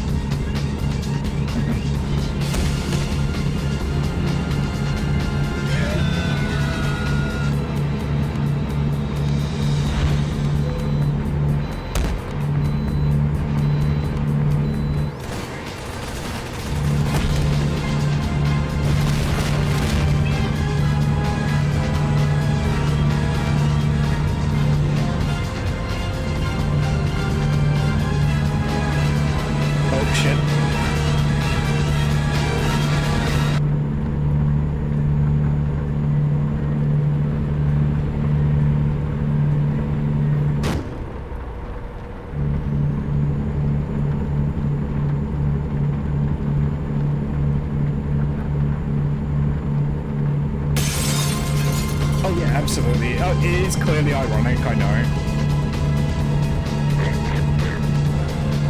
it is clearly ironic, I know.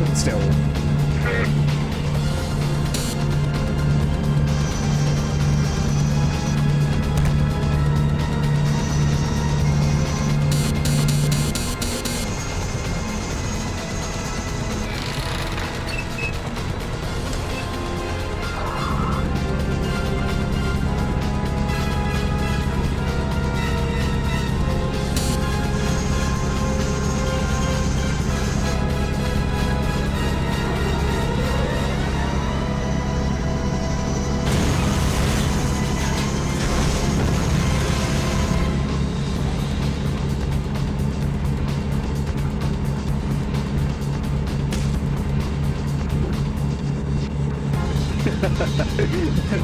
But still.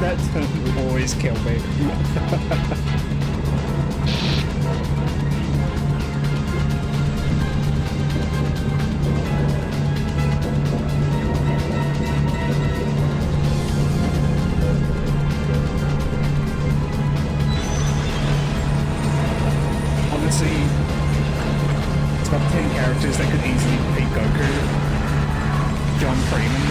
That will always kill me. Honestly, top 10 characters that could easily beat Goku. John Freeman.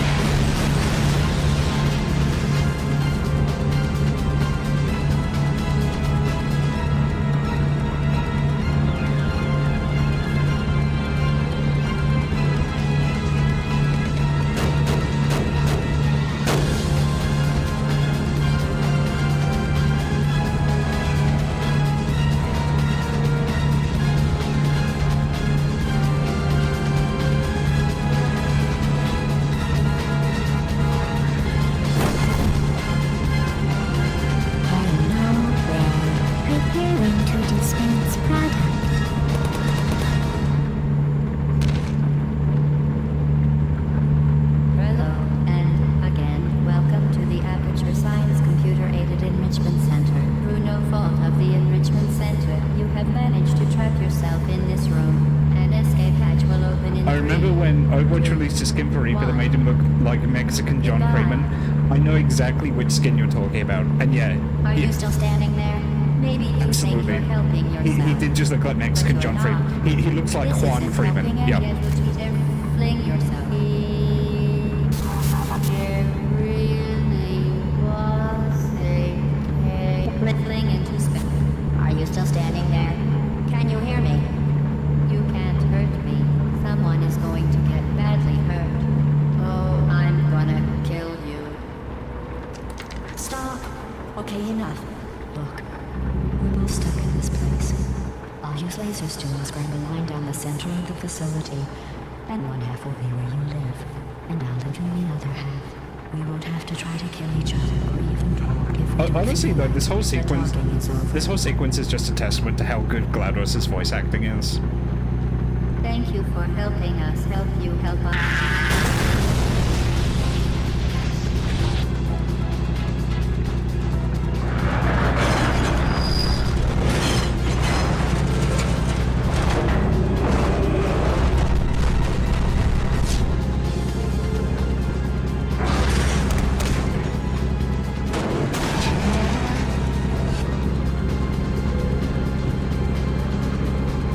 Skin for Reaper that made him look like Mexican John Freeman. I know exactly which skin you're talking about, and yeah. Are you still standing there? Maybe you absolutely. think you're helping yourself. He did just look like Mexican John Freeman. He looks like This Juan isn't Freeman. helping, Yep. and yet you fling yourself. There really was a fling into space. Are you still standing there? Can you hear me? You can't hurt me. Someone is going to get badly hurt. Oh, I'm gonna kill you. Stop. Okay, enough. Look, we're both stuck in this place. I'll use lasers to inscribe a line down the center of the facility, and one half will be where you live, and I'll live in the other half. We won't have to try to kill each other or even talk if we honestly, though, this whole sequence is just a testament to how good GLaDOS's voice acting is. Thank you for helping us help you help us.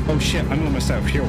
Oh shit, I'm almost out of fuel.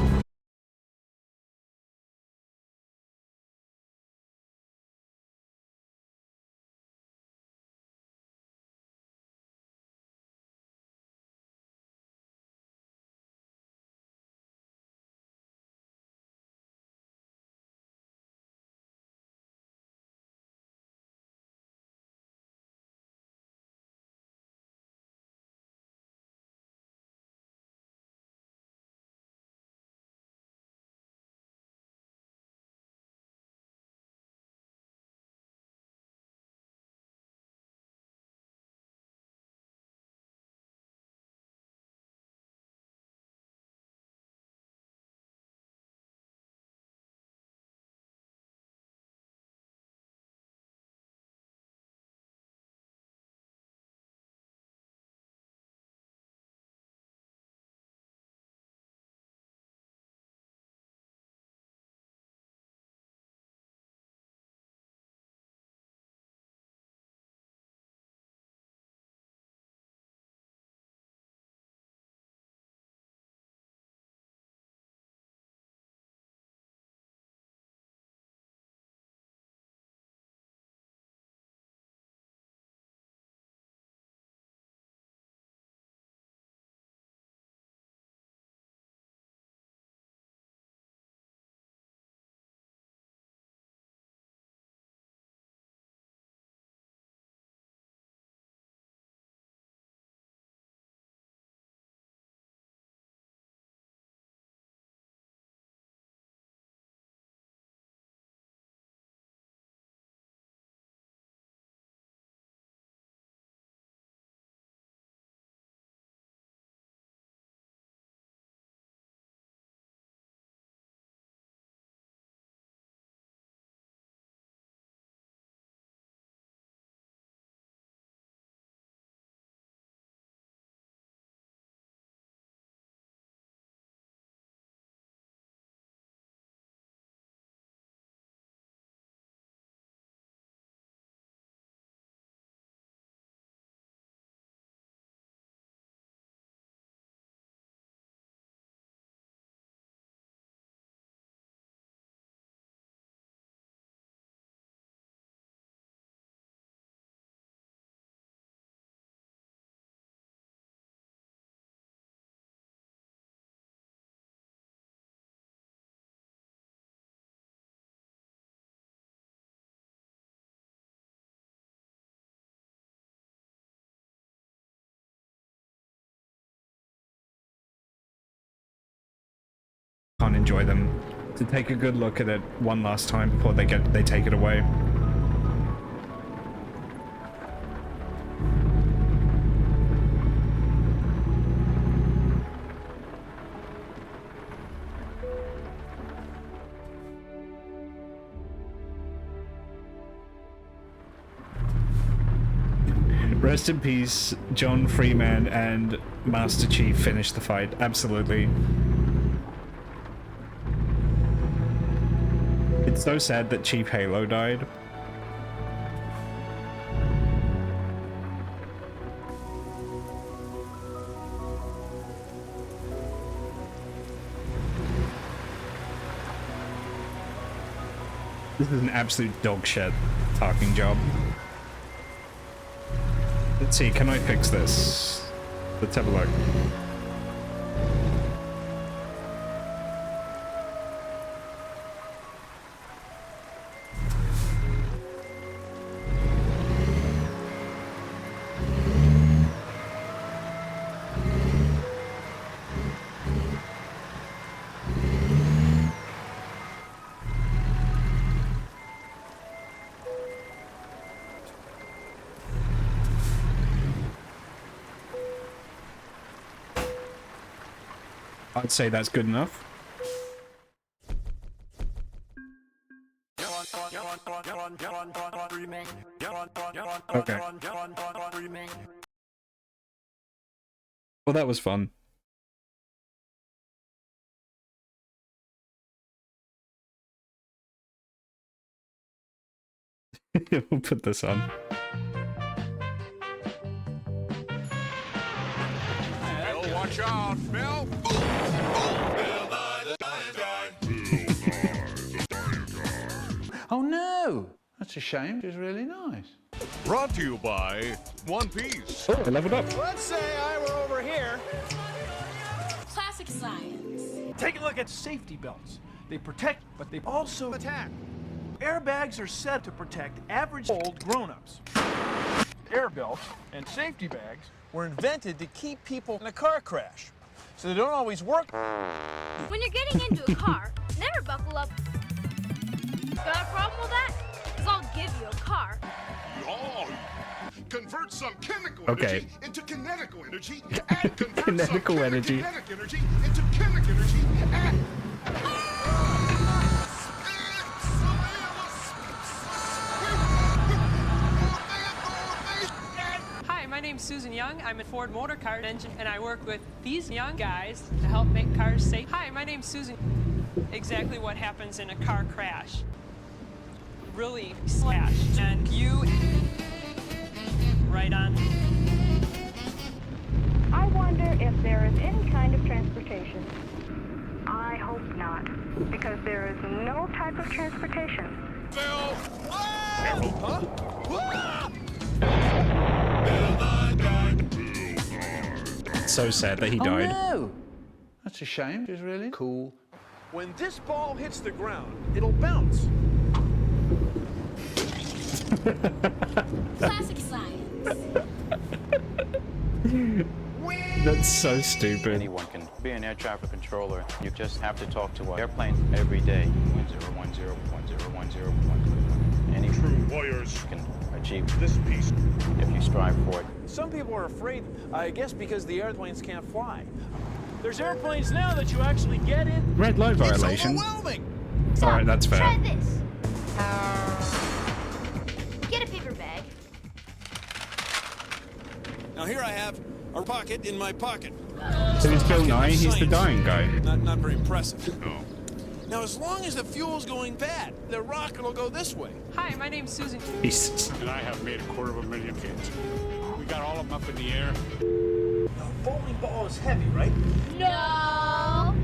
can't enjoy them, to take a good look at it one last time before they take it away. Rest in peace, John Freeman and Master Chief finished the fight. Absolutely. It's so sad that Chief Halo died. This is an absolute dog shit talking job. Let's see, can I fix this? Let's have a look. I'd say that's good enough. Okay. Well, that was fun. We'll put this on. Bill, watch out, Bill! Oh no! That's a shame. It was really nice. Brought to you by One Piece. Oh, I leveled up. Let's say I were over here. Classic science. Take a look at safety belts. They protect, but they also attack. Airbags are set to protect average old grown-ups. Air belts and safety bags were invented to keep people in a car crash, so they don't always work. When you're getting into a car, never buckle up. Got a problem with that? Because I'll give you a car. Oh, convert some chemical Okay. energy into kinetical energy, and convert Kinetical some energy. kinetic energy into chemical energy, and... Hi, my name's Susan Young. I'm a Ford Motor Car engine, and I work with these young guys to help make cars safe. Hi, my name's Susan. Exactly what happens in a car crash. Really slash, and you right on. I wonder if there is any kind of transportation. I hope not, because there is no type of transportation. Bill! Huh? It's so sad that he Oh died. no! That's a shame. It was really cool. When this ball hits the ground, it'll bounce. Classic science. That's so stupid. Anyone can be an air traffic controller. You just have to talk to an airplane every day. 1010, 1010, any true warriors can achieve this peace if you strive for it. Some people are afraid, I guess because the airplanes can't fly. There's airplanes now that you actually get in. Red light violation. It's overwhelming. Alright, that's fair. Try this. Get a paper bag. Now here I have a pocket in my pocket. So he's Bill Nye, he's the dying guy. Not very impressive. No. Now as long as the fuel's going bad, the rocket will go this way. Hi, my name's Susan. And I have made 250,000 hits. We got all of them up in the air. A bowling ball is heavy, right? No.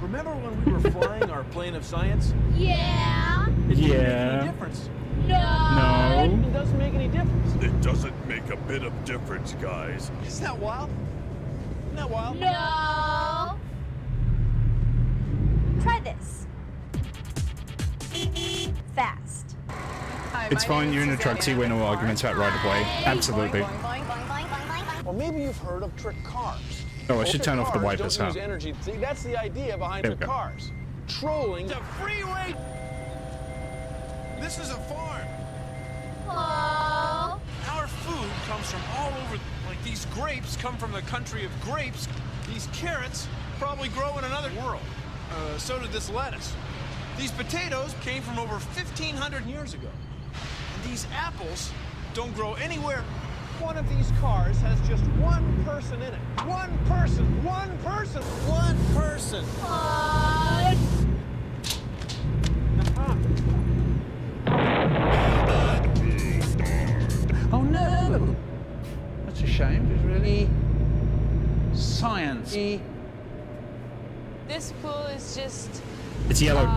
Remember when we were flying our plane of science? Yeah. It didn't make Yeah. any difference. No. It doesn't make any difference. It doesn't make a bit of difference, guys. Isn't that wild? Isn't that wild? No. Try this. Fast. It's fine, you're in a truck, so you win all arguments about right of way. Absolutely. Well, maybe you've heard of trick cars. Oh, I should turn off the Cars wipers, don't huh? use energy. See, that's the idea behind There the we go. cars. Trolling the freeway. This is a farm. Aww. Our food comes from all over. Like these grapes come from the country of grapes. These carrots probably grow in another world. So did this lettuce. These potatoes came from over 1,500 years ago. And these apples don't grow anywhere. One of these cars has just one person in it. One person. One person. One person. Oh no! That's a shame, it's really science. This pool is just. It's yellow.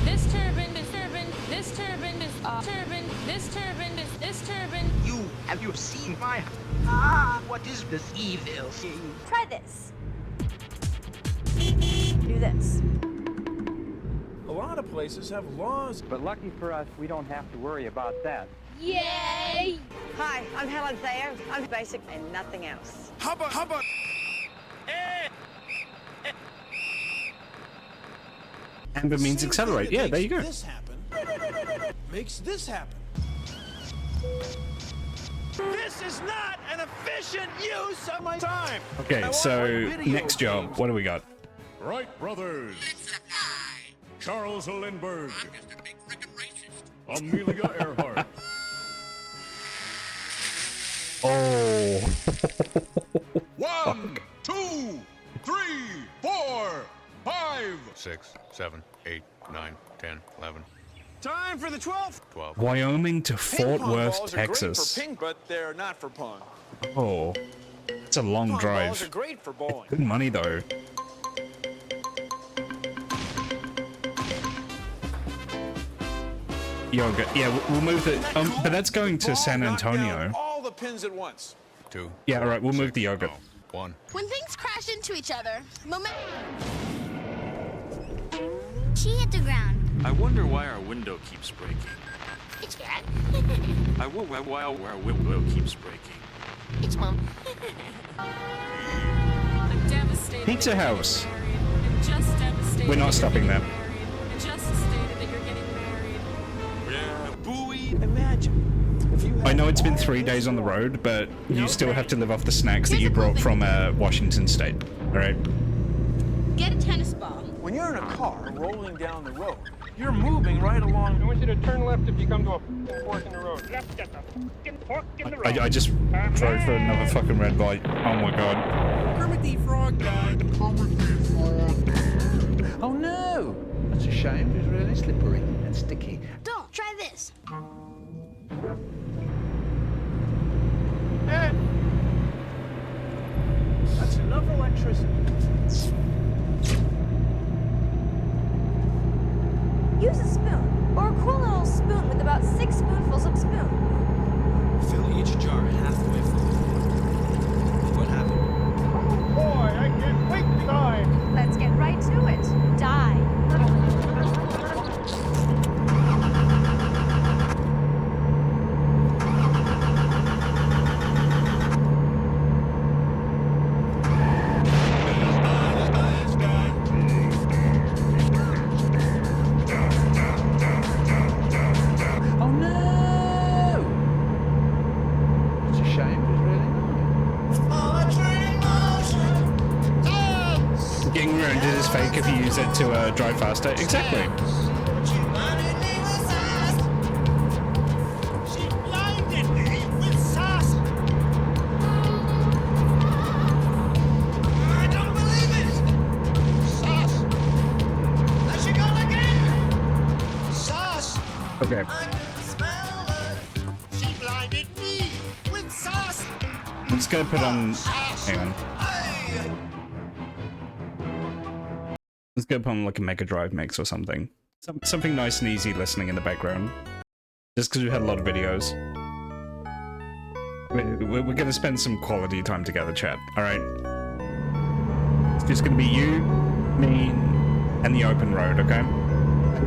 This turbine, this turbine, this turbine is turbine, this turbine is this turbine. Have you seen my... what is this evil thing? Try this. Do this. A lot of places have laws. But lucky for us, we don't have to worry about that. Yay! Hi, I'm Helen Thayer. I'm basic and nothing else. Hubba. Amber means accelerate. Yeah, there you go. This happen makes this happen. This is not an efficient use of my time. Okay, so next job. What do we got? Wright brothers. Charles Lindbergh. Amelia Earhart. Oh. 1, 2, 3, 4, 5, 6, 7, 8, 9, 10, 11. Time for the 12th. 12. Wyoming to Fort Ping-pong Worth, balls Texas. are great for ping, but they're not for pong. Oh, it's a long Ping-pong balls are drive. great for bowling. Good money though. Yoga. Yeah, we'll move the. But that's going to San Antonio. All the pins at once. 2. Yeah, all right. We'll move the yogurt. 1. When things crash into each other, She hit the ground. I wonder why our window keeps breaking. It's Dad. I wonder why our window keeps breaking. It's Mom. I'm devastated. Pizza House. I'm just devastated. We're not stopping there. I'm just stated that you're getting married. Yeah, buoy. Imagine. I know it's been 3 days on the road, but you still have to live off the snacks that you brought from Washington State. All right. Get a tennis ball. When you're in a car rolling down the road, you're moving right along. I want you to turn left if you come to a fork in the road. Left at the fork in the road. I just drove for another fucking red light. Oh my god. Kermit the Frog guy. Oh no! That's a shame, it's really slippery and sticky. Don't try this. That's enough electricity. Use a spoon, or a cool little spoon with about 6 spoonfuls of spoon. Fill each jar halfway full. What happened? Oh boy, I can't wait to die. Let's get right to it. Die. Oh no! It's a shame, it's really Getting ruined is fake if you use it to drive faster. Exactly. Okay. I'm just gonna put on. Hang on. Let's go put on like a Mega Drive mix or something. Something nice and easy listening in the background. Just because we've had a lot of videos. We're gonna spend some quality time together, chat. Alright? It's just gonna be you, me, and the open road, okay?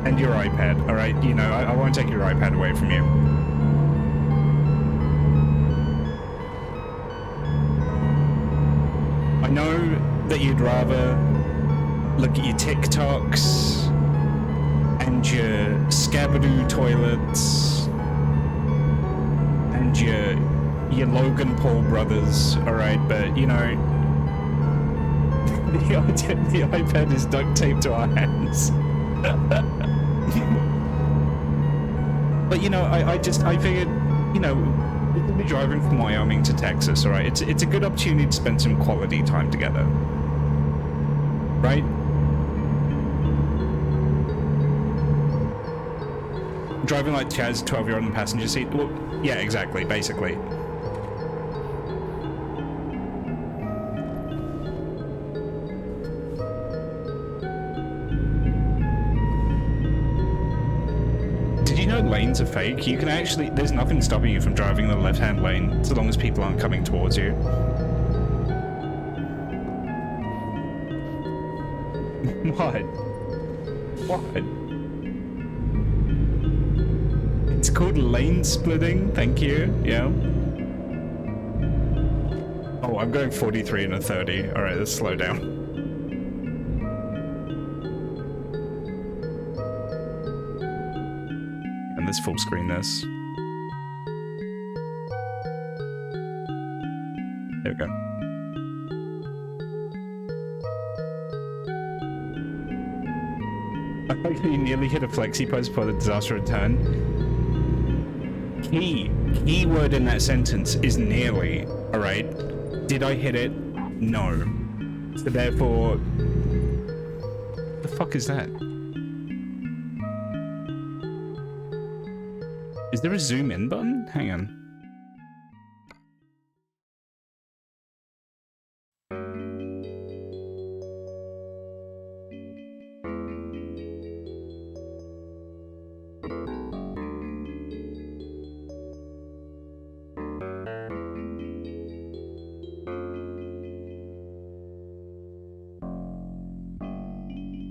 And your iPad, alright? You know, I won't take your iPad away from you. I know that you'd rather look at your TikToks and your Scabadoo toilets and your Logan Paul brothers, alright, but you know, the iPad is duct taped to our hands. But you know, I figured, you know, we'll be driving from Wyoming to Texas, alright? It's a good opportunity to spend some quality time together. Right? Driving like Chaz, 12-year-old in the passenger seat? Well, yeah, exactly, basically. Did you know lanes are fake? You can actually, there's nothing stopping you from driving the left-hand lane, so long as people aren't coming towards you. What? What? It's called lane splitting, thank you, yeah. Oh, I'm going 43 and a 30. Alright, let's slow down. And let's full screen this. There we go. I like how you nearly hit a flexi post before the disaster return. Keyword in that sentence is nearly, alright? Did I hit it? No. So therefore... What the fuck is that? Is there a zoom in button? Hang on.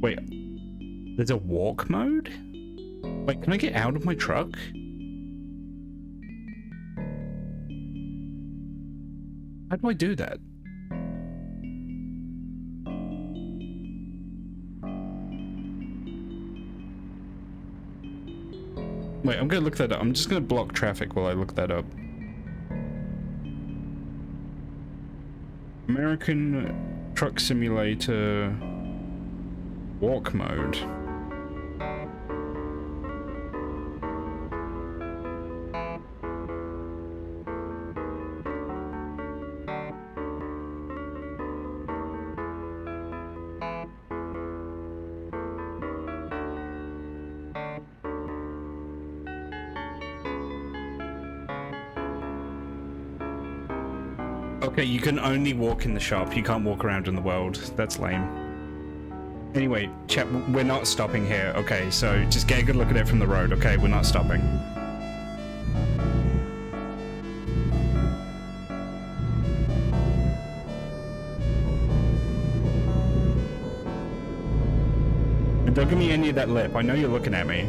Wait, there's a walk mode? Wait, can I get out of my truck? How do I do that? Wait, I'm gonna look that up. I'm just gonna block traffic while I look that up. American Truck Simulator walk mode. Okay, you can only walk in the shop. You can't walk around in the world. That's lame. Anyway, chat, we're not stopping here. Okay, so just get a good look at it from the road. Okay, we're not stopping. And don't give me any of that lip. I know you're looking at me.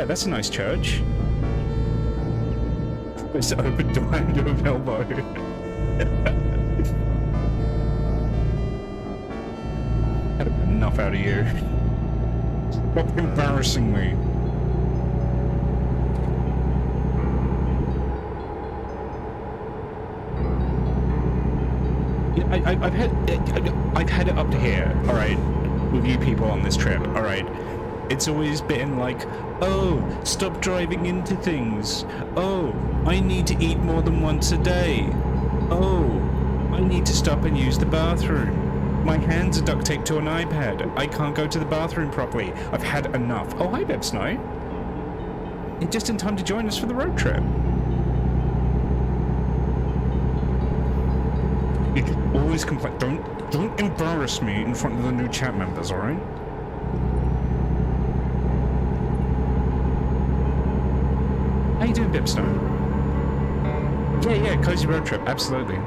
That's a nice church. It's open door into a elbow. Had enough out of you. Stop embarrassing me. I've had it up to here, all right, with you people on this trip, all right. It's always been like, oh, stop driving into things. Oh, I need to eat more than once a day. Oh, I need to stop and use the bathroom. My hands are duct taped to an iPad. I can't go to the bathroom properly. I've had enough. Oh, hi, Beb Snow. You're just in time to join us for the road trip. You can always complain. Don't embarrass me in front of the new chat members, alright? How you doing, Bibstone? Yeah, cozy road trip, absolutely.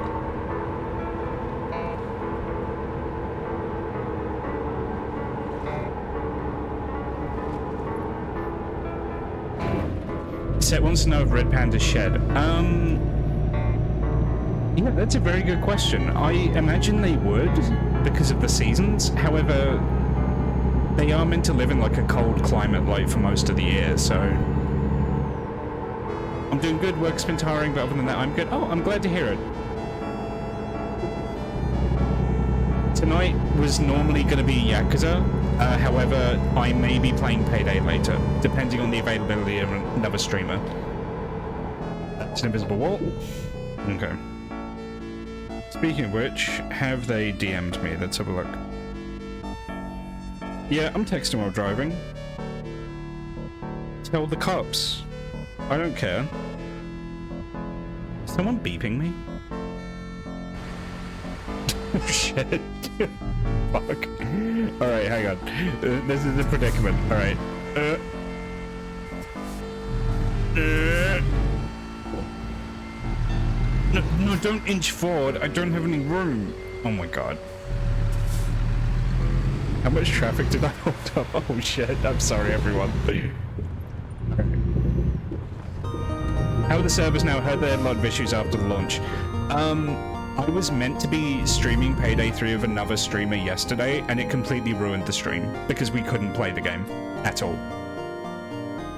Set wants to know if Red Panda's shed. Yeah, that's a very good question. I imagine they would because of the seasons. However, they are meant to live in like a cold climate like for most of the year, so I'm doing good. Work's been tiring, but other than that, I'm good. Oh, I'm glad to hear it. Tonight was normally going to be Yakuza. However, I may be playing Payday later, depending on the availability of another streamer. That's an invisible wall. Okay. Speaking of which, have they DM'd me? Let's have a look. Yeah, I'm texting while driving. Tell the cops. I don't care. Is someone beeping me? Oh shit. Fuck. Alright, hang on. This is a predicament. Alright. No, don't inch forward. I don't have any room. Oh my god. How much traffic did I hold up? Oh shit. I'm sorry, everyone. How are the servers now? I heard they had a lot of issues after the launch. I was meant to be streaming Payday 3 with another streamer yesterday, and it completely ruined the stream because we couldn't play the game at all.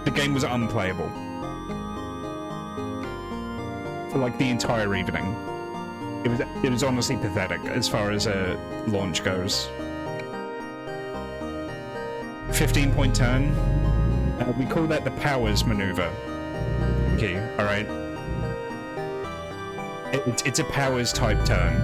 The game was unplayable for like the entire evening. It was honestly pathetic as far as launch goes. 15-point turn. We call that the powers maneuver. Okay, all right. It's a powers type turn.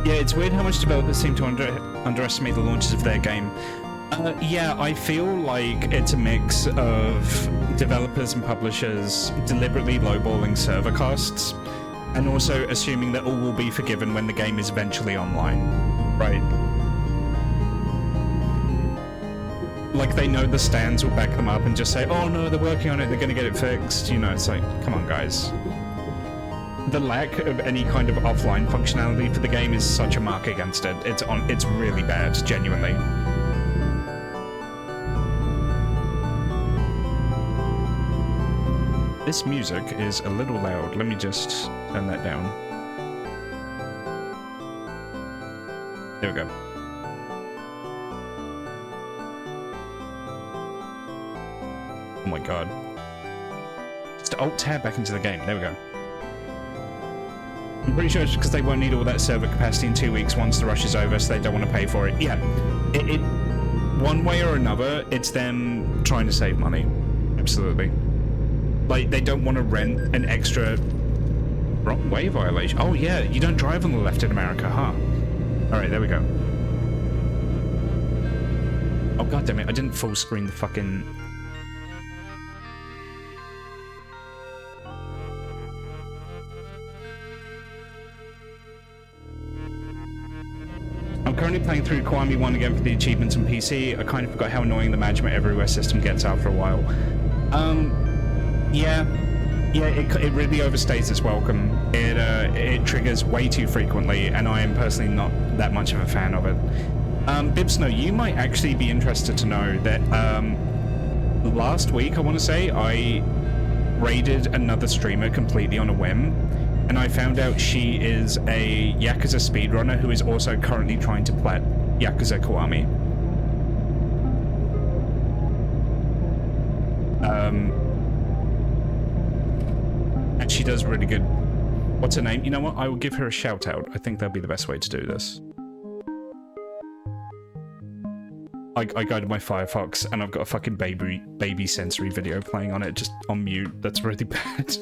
Yeah, it's weird how much developers seem to underestimate the launches of their game. Yeah, I feel like it's a mix of developers and publishers deliberately lowballing server costs, and also assuming that all will be forgiven when the game is eventually online, right? Like, they know the stands will back them up and just say, oh no, they're working on it, they're gonna get it fixed. You know, it's like, come on guys. The lack of any kind of offline functionality for the game is such a mark against it. It's really bad, genuinely. This music is a little loud. Let me just turn that down. There we go. Oh my god. Just Alt-Tab back into the game. There we go. I'm pretty sure it's because they won't need all that server capacity in 2 weeks once the rush is over, so they don't want to pay for it. Yeah, one way or another, it's them trying to save money. Absolutely. Like, they don't want to rent an extra wrong way violation. Oh yeah, you don't drive on the left in America, huh? Alright, there we go. Oh god damn it, I didn't full screen the fucking... I'm currently playing through Kiwami 1 again for the achievements on PC. I kind of forgot how annoying the Management Everywhere system gets after a while. Yeah, it really overstays its welcome. It triggers way too frequently, and I am personally not that much of a fan of it. Bibsno, you might actually be interested to know that last week, I want to say, I raided another streamer completely on a whim, and I found out she is a Yakuza speedrunner who is also currently trying to plat Yakuza Kiwami. And she does really good. What's her name? You know what? I will give her a shout out. I think that'll be the best way to do this. I go to my Firefox and I've got a fucking baby sensory video playing on it just on mute. That's really bad.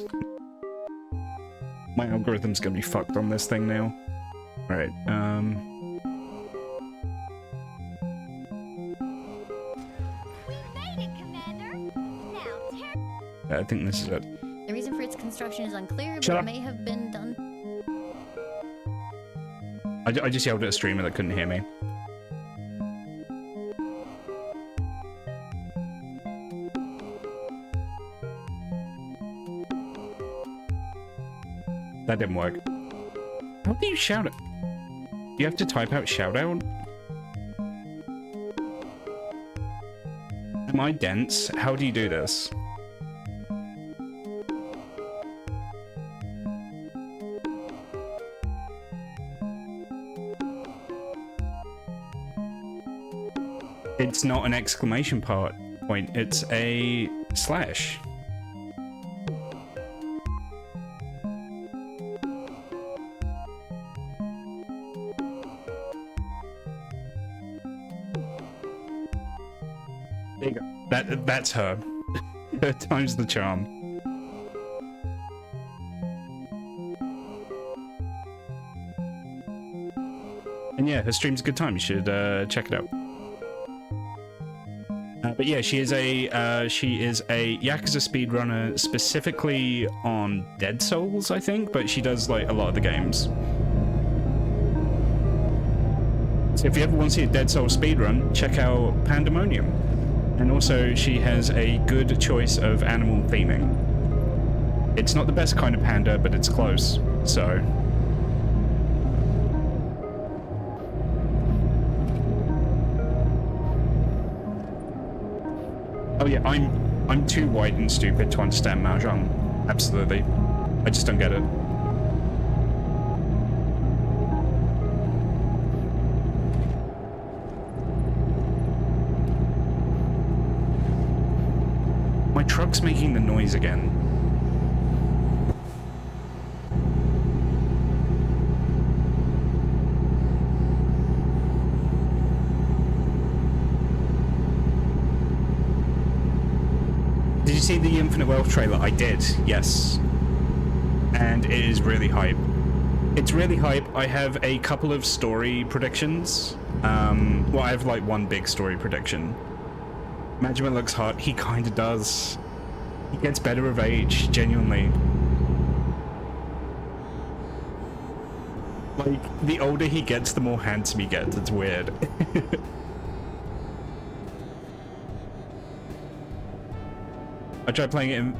My algorithm's gonna be fucked on this thing now. Alright, I think this is it. The reason for its construction is unclear, Shut but up. it may have been done. I just yelled at a streamer that couldn't hear me. That didn't work. How do you shout it? You have to type out shout out? Am I dense? How do you do this? It's not an exclamation point, it's a slash. There you go. That's her. Her time's the charm. And yeah, her stream's a good time. You should check it out. But yeah, she is a Yakuza speedrunner specifically on Dead Souls, I think, but she does like a lot of the games. So if you ever want to see a Dead Souls speedrun, check out Pandemonium. And also, she has a good choice of animal theming. It's not the best kind of panda, but it's close. So. Oh yeah, I'm too white and stupid to understand Mahjong. Absolutely. I just don't get it. My truck's making the noise again. Did you see the Infinite Wealth trailer? I did, yes. And it is really hype. It's really hype. I have a couple of story predictions. Well, I have like one big story prediction. Majima looks hot. He kind of does. He gets better of age, genuinely. Like, the older he gets, the more handsome he gets. It's weird. I tried playing it in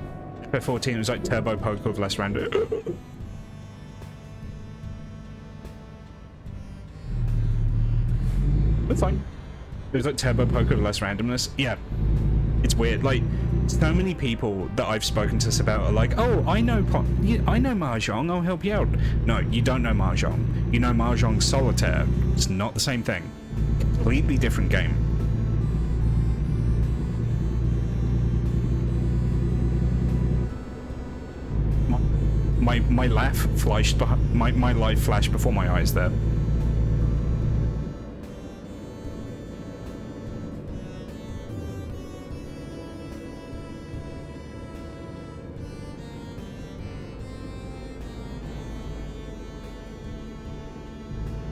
FF14, it was like Turbo Poker with less random. It's fine. It was like Turbo Poker with less randomness. Yeah. It's weird. Like, so many people that I've spoken to us about are like, oh, I know Mahjong, I'll help you out. No, you don't know Mahjong. You know Mahjong Solitaire. It's not the same thing. Completely different game. My laugh flashed behind, my life flashed before my eyes there.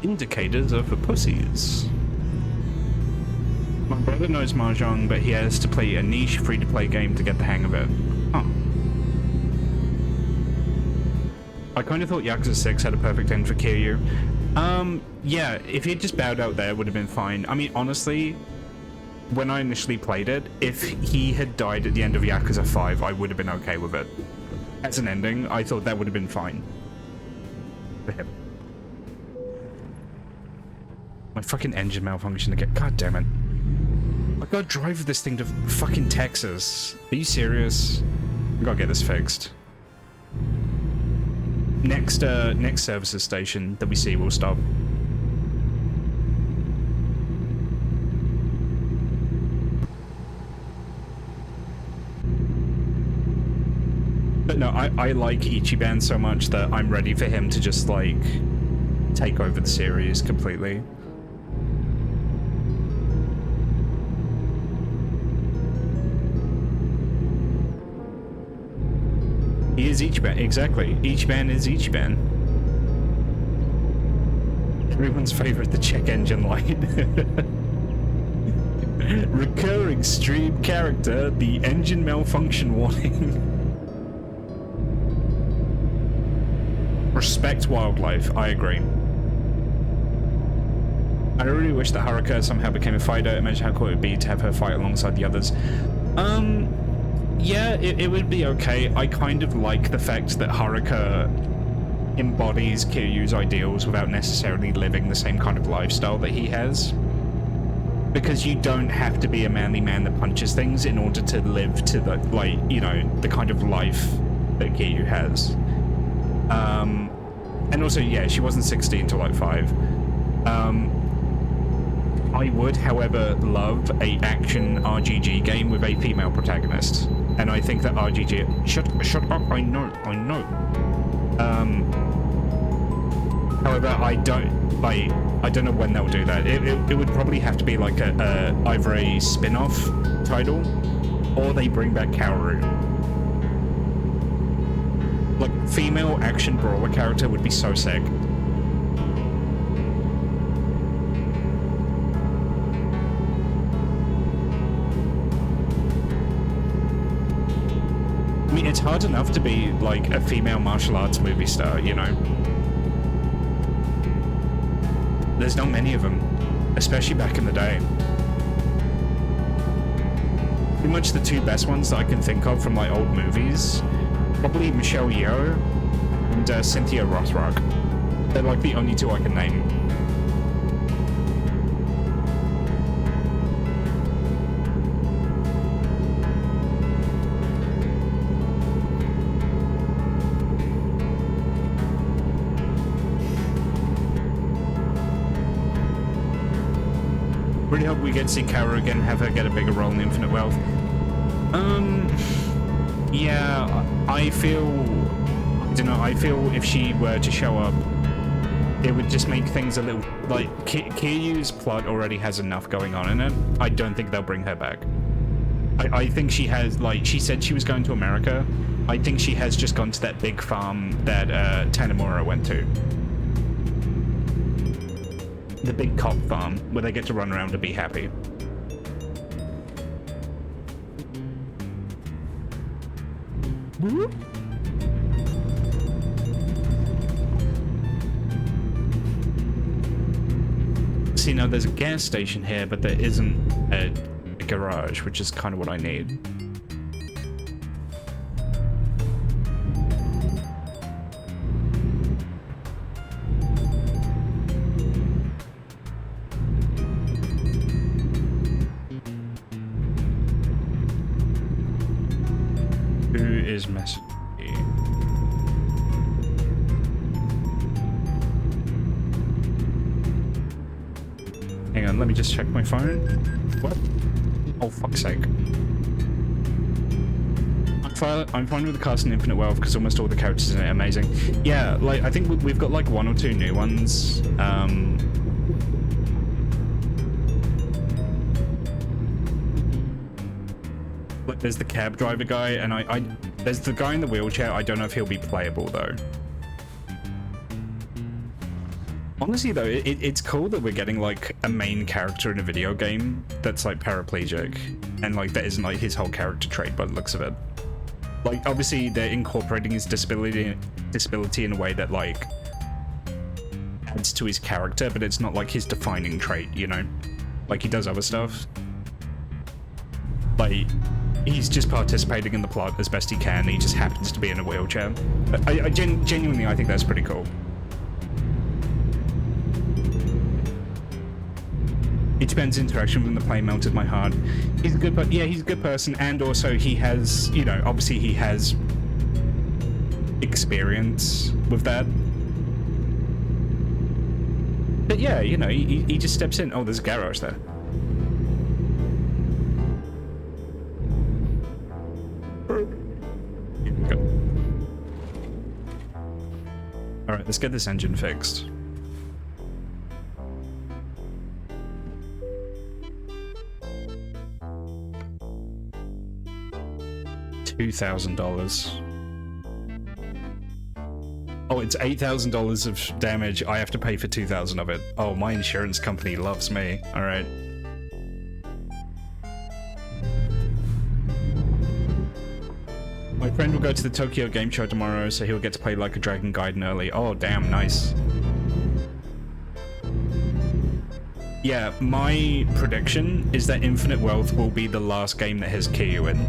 Indicators are for pussies. My brother knows Mahjong, but he has to play a niche free-to-play game to get the hang of it. Huh. I kind of thought Yakuza 6 had a perfect end for Kiryu. Yeah, if he had just bowed out there, it would have been fine. I mean, honestly, when I initially played it, if he had died at the end of Yakuza 5, I would have been okay with it. As an ending, I thought that would have been fine. For him. My fucking engine malfunctioned again. God damn it. I gotta drive this thing to fucking Texas. Are you serious? I gotta get this fixed. Next services station that we see, we'll stop. But no, I like Ichiban so much that I'm ready for him to just, like, take over the series completely. He is Ichiban, exactly. Ichiban is Ichiban. Everyone's favorite, the check engine light. Recurring stream character, the engine malfunction warning. Respect wildlife, I agree. I really wish that Haruka somehow became a fighter. Imagine how cool it would be to have her fight alongside the others. Yeah, it would be okay. I kind of like the fact that Haruka embodies Kiryu's ideals without necessarily living the same kind of lifestyle that he has. Because you don't have to be a manly man that punches things in order to live to the, like, you know, the kind of life that Kiryu has. And also, yeah, she wasn't 16 till like 5. I would, however, love a action RGG game with a female protagonist. And I think that RGG... Shut up, I know. However, I don't know when they'll do that. It would probably have to be like either a spin-off title, or they bring back Kaoru. Like, female action brawler character would be so sick. I mean, it's hard enough to be, like, a female martial arts movie star, you know? There's not many of them, especially back in the day. Pretty much the two best ones that I can think of from, like, old movies, probably Michelle Yeoh and Cynthia Rothrock. They're, like, the only two I can name. Really hope we get to see Kaoru again, have her get a bigger role in Infinite Wealth. Yeah, I feel if she were to show up, it would just make things a little, like, Kiryu's plot already has enough going on in it. I don't think they'll bring her back. I think she has, like, she said she was going to America. I think she has just gone to that big farm that Tanemura went to. The big cop farm, where they get to run around and be happy. See, now there's a gas station here, but there isn't a garage, which is kind of what I need. Is messy. Hang on, let me just check my phone. What? Oh, fuck's sake. I'm fine with the cast in Infinite Wealth because almost all the characters in it are amazing. Yeah, like, I think we've got like 1 or 2 new ones. There's the cab driver guy, and there's the guy in the wheelchair. I don't know if he'll be playable though. Honestly though, it's cool that we're getting like a main character in a video game that's like paraplegic, and like that isn't like his whole character trait by the looks of it. Like, obviously they're incorporating his disability in a way that like adds to his character, but it's not like his defining trait, you know? Like, he does other stuff. Like, he's just participating in the plot as best he can. He just happens to be in a wheelchair. Genuinely, I think that's pretty cool. Ichiban's interaction with the plane melted my heart. He's a good, but yeah, he's a good person, and also he has, you know, obviously he has experience with that. But yeah, you know, he just steps in. Oh, there's a garage there. Alright, let's get this engine fixed. $2,000. Oh, it's $8,000 of damage. I have to pay for 2,000 of it. Oh, my insurance company loves me. All right. My friend will go to the Tokyo Game Show tomorrow, so he'll get to play Like a Dragon Gaiden early. Oh, damn, nice. Yeah, my prediction is that Infinite Wealth will be the last game that has Kiryu in.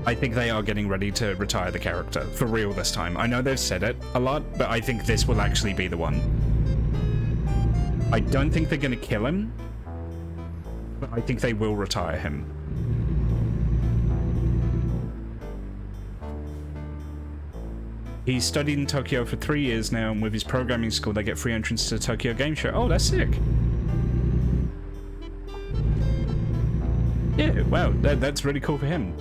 I think they are getting ready to retire the character, for real this time. I know they've said it a lot, but I think this will actually be the one. I don't think they're going to kill him, but I think they will retire him. He's studied in Tokyo for 3 years now, and with his programming school, they get free entrance to the Tokyo Game Show. Oh, that's sick. Yeah, wow, that's really cool for him.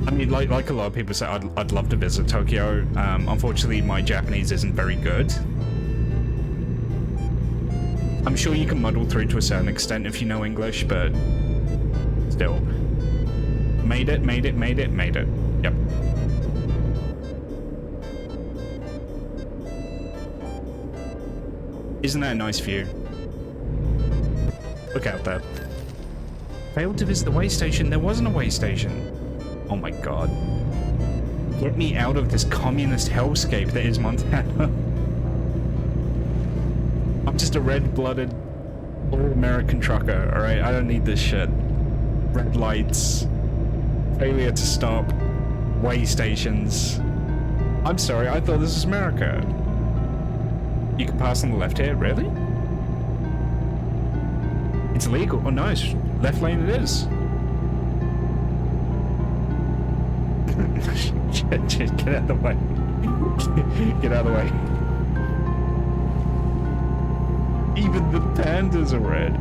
I mean, like a lot of people say, I'd love to visit Tokyo. Unfortunately, my Japanese isn't very good. I'm sure you can muddle through to a certain extent if you know English, but still. Made it. Yep. Isn't that a nice view? Look out there. Failed to visit the way station. There wasn't a way station. Oh my god. Get me out of this communist hellscape that is Montana. I'm just a red-blooded, all-American trucker, alright? I don't need this shit. Red lights. Failure to stop. Way stations. I'm sorry, I thought this was America. You can pass on the left here, really? It's legal. Oh, nice. Left lane it is. Shit, get out of the way. Get out of the way. Even the pandas are red.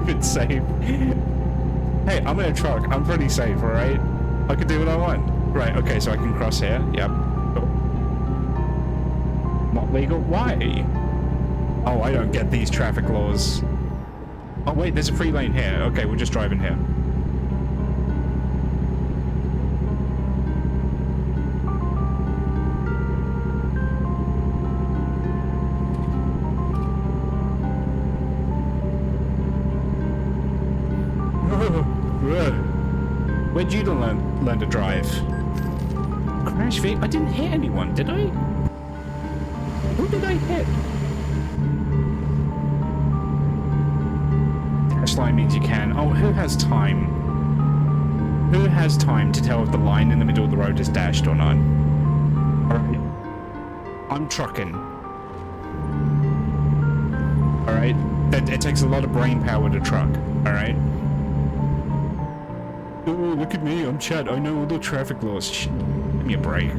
If it's safe. Hey, I'm in a truck. I'm pretty safe, alright? I can do what I want. Right, okay, so I can cross here. Yep. Cool. Not legal? Why? Oh, I don't get these traffic laws. Oh, wait, there's a free lane here. Okay, we'll just drive in here. Where'd you learn to drive? Crash vehicle? I didn't hit anyone, did I? Who did I hit? Dash line means you can. Oh, who has time? Who has time to tell if the line in the middle of the road is dashed or not? Alright. I'm trucking. Alright? It takes a lot of brain power to truck. Alright? Oh, look at me, I'm Chad. I know all the traffic laws. Give me a break.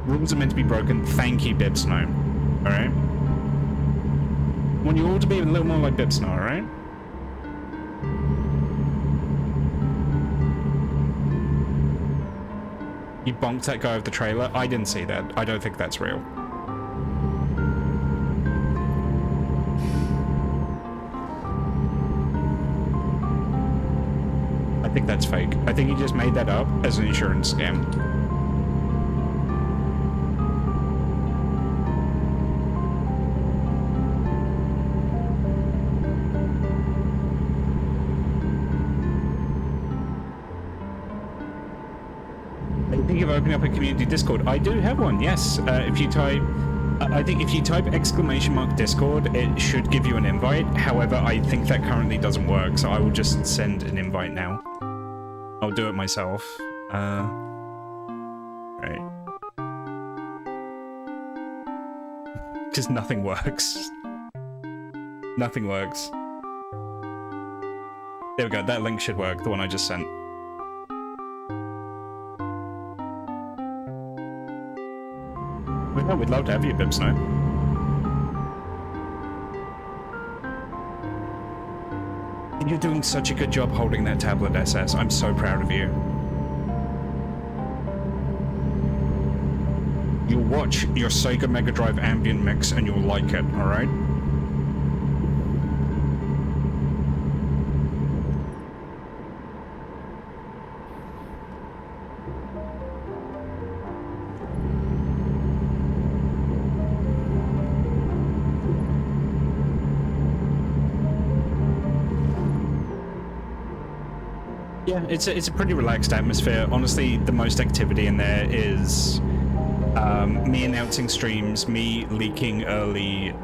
Rules are meant to be broken. Thank you, Bib Snow. Alright? I want you all to be a little more like Bib Snow, alright? You bonked that guy with the trailer? I didn't see that. I don't think that's real. I think that's fake. I think he just made that up as an insurance scam. I think you've opened up a community Discord. I do have one, yes. If you type... I think if you type !Discord, it should give you an invite. However, I think that currently doesn't work, so I will just send an invite now. I'll do it myself. Right. Because nothing works. Nothing works. There we go, that link should work, the one I just sent. Well, we'd love to have you, Bib Snow. You're doing such a good job holding that tablet, SS. I'm so proud of you. You'll watch your Sega Mega Drive ambient mix and you'll like it, alright? Yeah, it's a pretty relaxed atmosphere. Honestly, the most activity in there is me announcing streams, me leaking early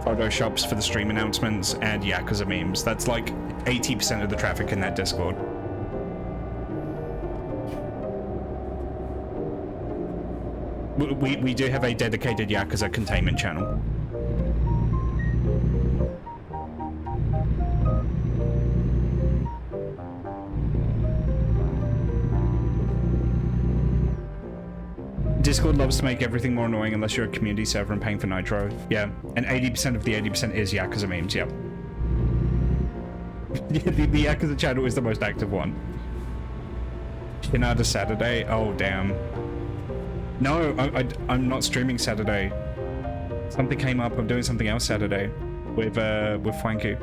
photoshops for the stream announcements, and Yakuza memes. That's like 80% of the traffic in that Discord. We do have a dedicated Yakuza containment channel. Discord loves to make everything more annoying unless you're a community server and paying for Nitro. Yeah, and 80% of the 80% is Yakuza memes, yep. the Yakuza channel is the most active one. Shinada Saturday? Oh, damn. No, I'm not streaming Saturday. Something came up, I'm doing something else Saturday with Fwanky.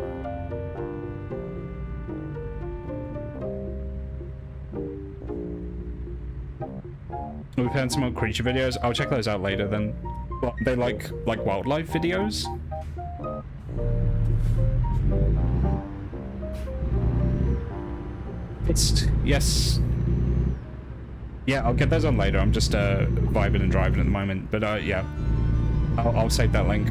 We've found some old creature videos. I'll check those out later then. Well, they like wildlife videos? Yes. Yeah, I'll get those on later. I'm just vibing and driving at the moment. But yeah, I'll save that link.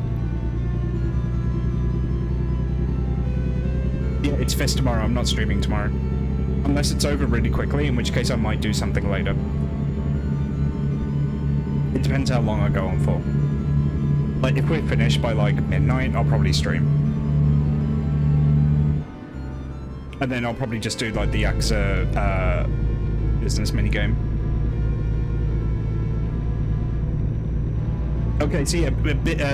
Yeah, it's Fest tomorrow. I'm not streaming tomorrow. Unless it's over really quickly, in which case I might do something later. It depends how long I go on for. Like, if we're finished by, like, midnight, I'll probably stream. And then I'll probably just do, like, the Yakuza business minigame. Okay, so yeah,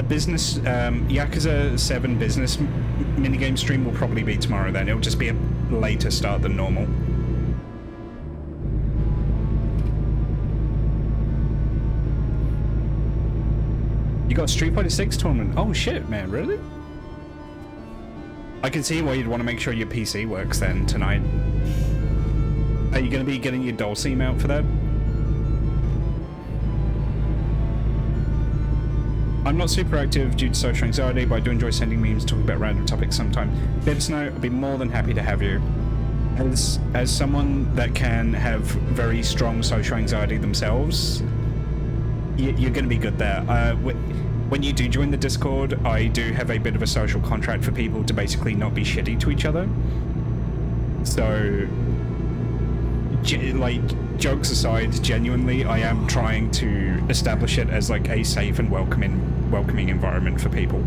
business, Yakuza 7 business minigame stream will probably be tomorrow then. It'll just be a later start than normal. You got a Street Fighter 6 tournament? Oh shit, man, really? I can see why you'd want to make sure your PC works then tonight. Are you going to be getting your Dulcim out for that? I'm not super active due to social anxiety, but I do enjoy sending memes, talking about random topics sometimes. Bib Snow, I'd be more than happy to have you. As someone that can have very strong social anxiety themselves, you're going to be good there. When you do join the Discord, I do have a bit of a social contract for people to basically not be shitty to each other. So, like, jokes aside, genuinely, I am trying to establish it as like a safe and welcoming environment for people.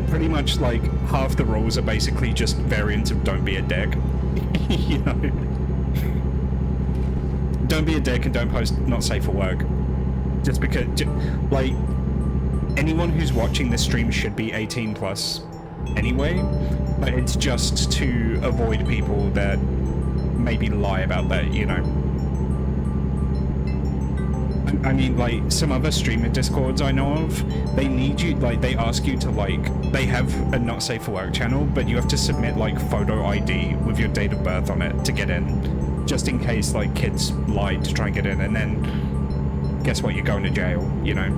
Pretty much like half the rules are basically just variants of don't be a dick. You know, don't be a dick and don't post not safe for work. Just because, like, anyone who's watching this stream should be 18 plus anyway, but it's just to avoid people that maybe lie about that, you know. I mean, like, some other streamer Discords I know of, they need you, like, they ask you to, like, they have a not safe for work channel, but you have to submit, like, photo ID with your date of birth on it to get in, just in case, like, kids lied to try and get in, and then guess what, you're going to jail, you know?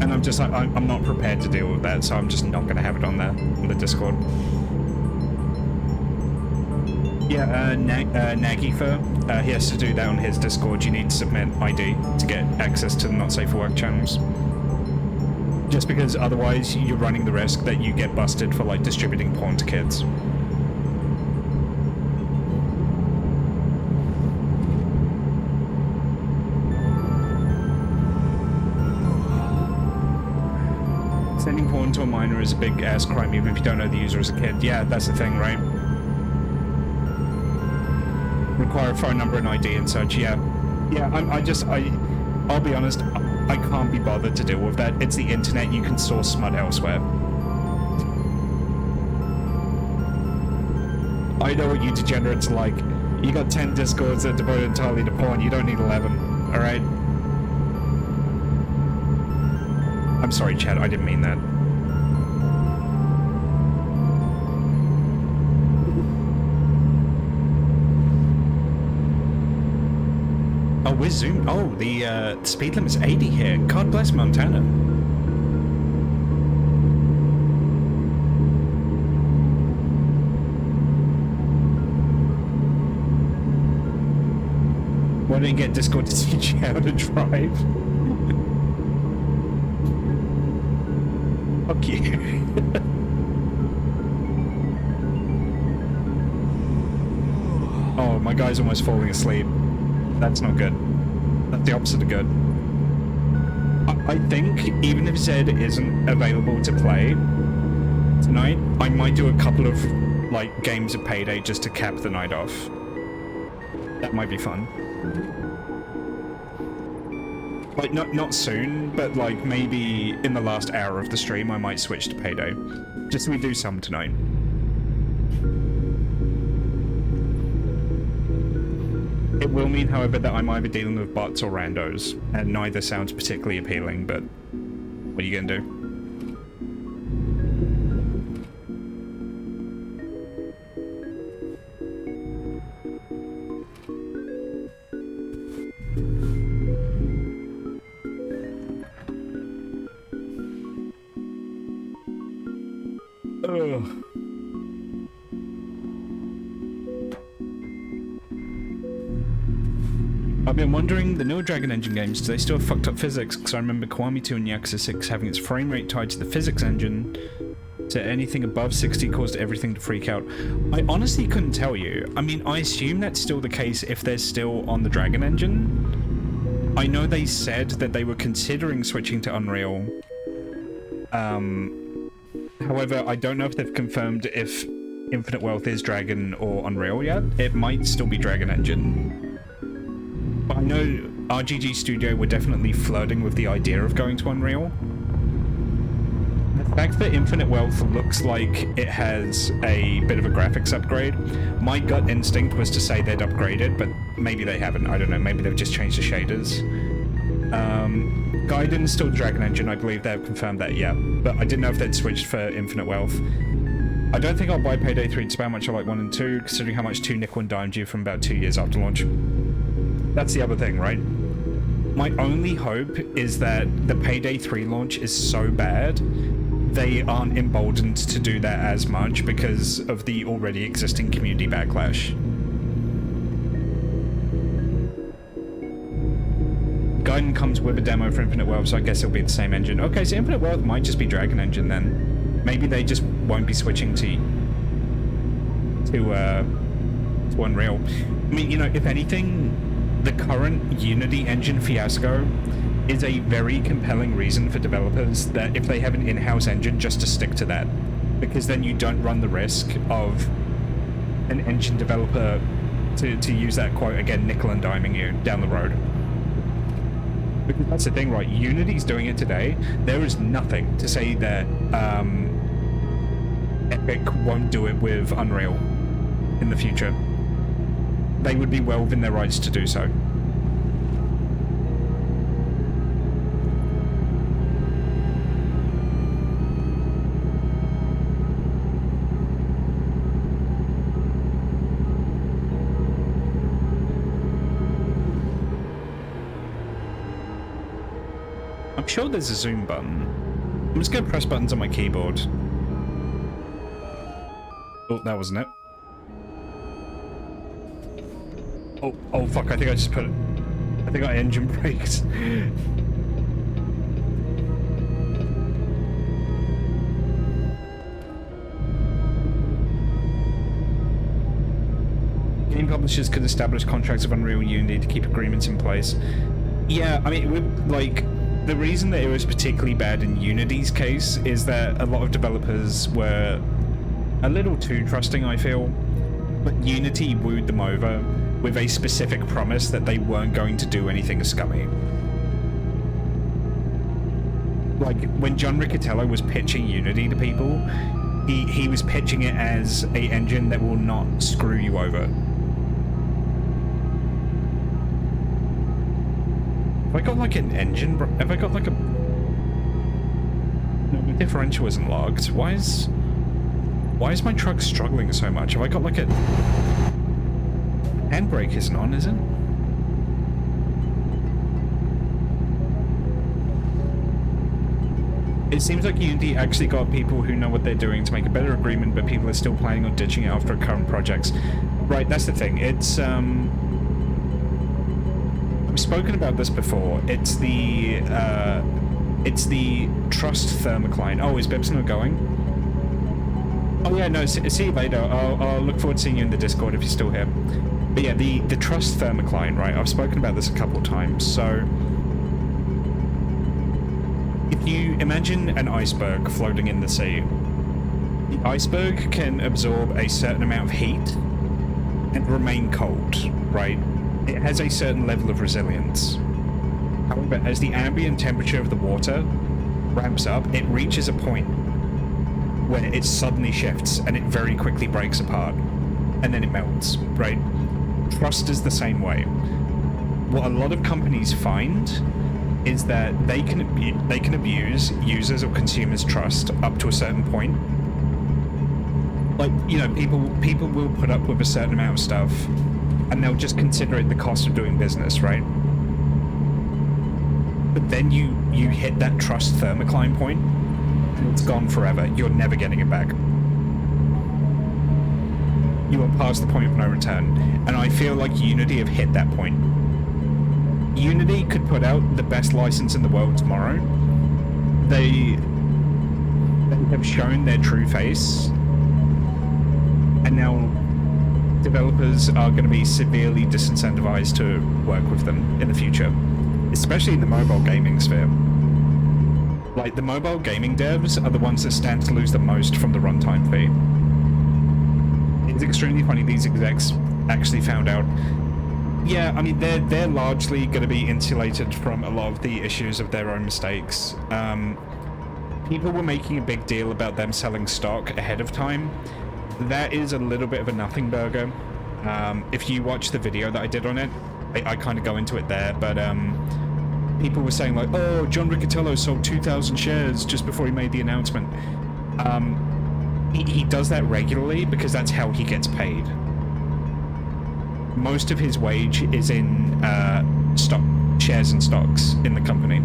And I'm just like, I'm not prepared to deal with that, so I'm just not going to have it on there, on the Discord. Yeah, Nagifa, he has to do that on his Discord. You need to submit ID to get access to the not safe for work channels. Just because otherwise you're running the risk that you get busted for, like, distributing porn to kids. Sending porn to a minor is a big ass crime even if you don't know the user as a kid. Yeah, that's the thing, right? Require a phone number and ID and such, yeah. Yeah, I'll be honest, I can't be bothered to deal with that. It's the internet, you can source smut elsewhere. I know what you degenerates are like. You got 10 Discords that are devoted entirely to porn, you don't need 11, alright? I'm sorry, Chad, I didn't mean that. Oh, we're zoomed. Oh, the speed limit's 80 here. God bless Montana. Why don't you get Discord to teach you how to drive? Fuck you. Oh, my guy's almost falling asleep. That's not good. That's the opposite of good. I think even if Zed isn't available to play tonight, I might do a couple of like games of Payday just to cap the night off. That might be fun. Like not soon, but like maybe in the last hour of the stream I might switch to Payday. Just so we do some tonight. It will mean, however, that I'm either dealing with bots or randos, and neither sounds particularly appealing, but what are you gonna do? Ugh. I've been wondering, the newer Dragon Engine games, do they still have fucked up physics? Because I remember Kiwami 2 and Yakuza 6 having its frame rate tied to the physics engine, so anything above 60 caused everything to freak out. I honestly couldn't tell you. I mean, I assume that's still the case if they're still on the Dragon Engine. I know they said that they were considering switching to Unreal. However, I don't know if they've confirmed if Infinite Wealth is Dragon or Unreal yet. It might still be Dragon Engine. But I know RGG Studio were definitely flirting with the idea of going to Unreal. The fact that Infinite Wealth looks like it has a bit of a graphics upgrade, my gut instinct was to say they'd upgraded, but maybe they haven't. I don't know, maybe they've just changed the shaders. Gaiden's still Dragon Engine, I believe they've confirmed that, yeah. But I didn't know if they'd switched for Infinite Wealth. I don't think I'll buy Payday 3 despite how much I like 1 and 2, considering how much 2 nickel and dimed you from about 2 years after launch. That's the other thing, right? My only hope is that the Payday 3 launch is so bad, they aren't emboldened to do that as much because of the already existing community backlash. Gaiden comes with a demo for Infinite Wealth, so I guess it'll be the same engine. Okay, so Infinite Wealth might just be Dragon Engine then. Maybe they just won't be switching to Unreal. I mean, you know, if anything, the current Unity engine fiasco is a very compelling reason for developers that if they have an in-house engine, just to stick to that. Because then you don't run the risk of an engine developer, to use that quote again, nickel and diming you down the road. Because that's the thing, right? Unity's doing it today. There is nothing to say that Epic won't do it with Unreal in the future. They would be well within their rights to do so. I'm sure there's a zoom button. I'm just gonna press buttons on my keyboard. Oh, that wasn't it. Oh fuck, I think I just put it. I think I engine braked. Game publishers could establish contracts of Unreal Unity to keep agreements in place. Yeah, I mean, like, the reason that it was particularly bad in Unity's case is that a lot of developers were a little too trusting, I feel. But Unity wooed them over with a specific promise that they weren't going to do anything scummy. Like, when John Riccatello was pitching Unity to people, he was pitching it as a engine that will not screw you over. Have I got like an engine? Have I got like a... No, the differential isn't logged. Why is my truck struggling so much? Have I got like a... Handbrake isn't on, is it? It seems like Unity actually got people who know what they're doing to make a better agreement, but people are still planning on ditching it after current projects. Right, that's the thing. It's, I've spoken about this before. It's the trust thermocline. Oh, is Bibs not going? Oh yeah, no, see you later. I'll look forward to seeing you in the Discord if you're still here. But yeah, the trust thermocline, right? I've spoken about this a couple of times. So, if you imagine an iceberg floating in the sea, the iceberg can absorb a certain amount of heat and remain cold, right? It has a certain level of resilience. However, as the ambient temperature of the water ramps up, it reaches a point where it suddenly shifts and it very quickly breaks apart, and then it melts, right? Trust is the same way. What a lot of companies find is that they can abuse users or consumers' trust up to a certain point. Like, you know, people will put up with a certain amount of stuff, and they'll just consider it the cost of doing business, right? But then you hit that trust thermocline point, and it's gone forever. You're never getting it back. You are past the point of no return, and I feel like Unity have hit that point. Unity could put out the best license in the world tomorrow. They have shown their true face, and now developers are going to be severely disincentivized to work with them in the future, especially in the mobile gaming sphere. Like, the mobile gaming devs are the ones that stand to lose the most from the runtime fee. It's extremely funny these execs actually found out. Yeah, I mean, they're largely going to be insulated from a lot of the issues of their own mistakes. People were making a big deal about them selling stock ahead of time. That is a little bit of a nothing burger. If you watch the video that I did on it, I kind of go into it there, but people were saying like, oh, John Riccatello sold 2,000 shares just before he made the announcement. He does that regularly because that's how he gets paid. Most of his wage is in stock shares and stocks in the company.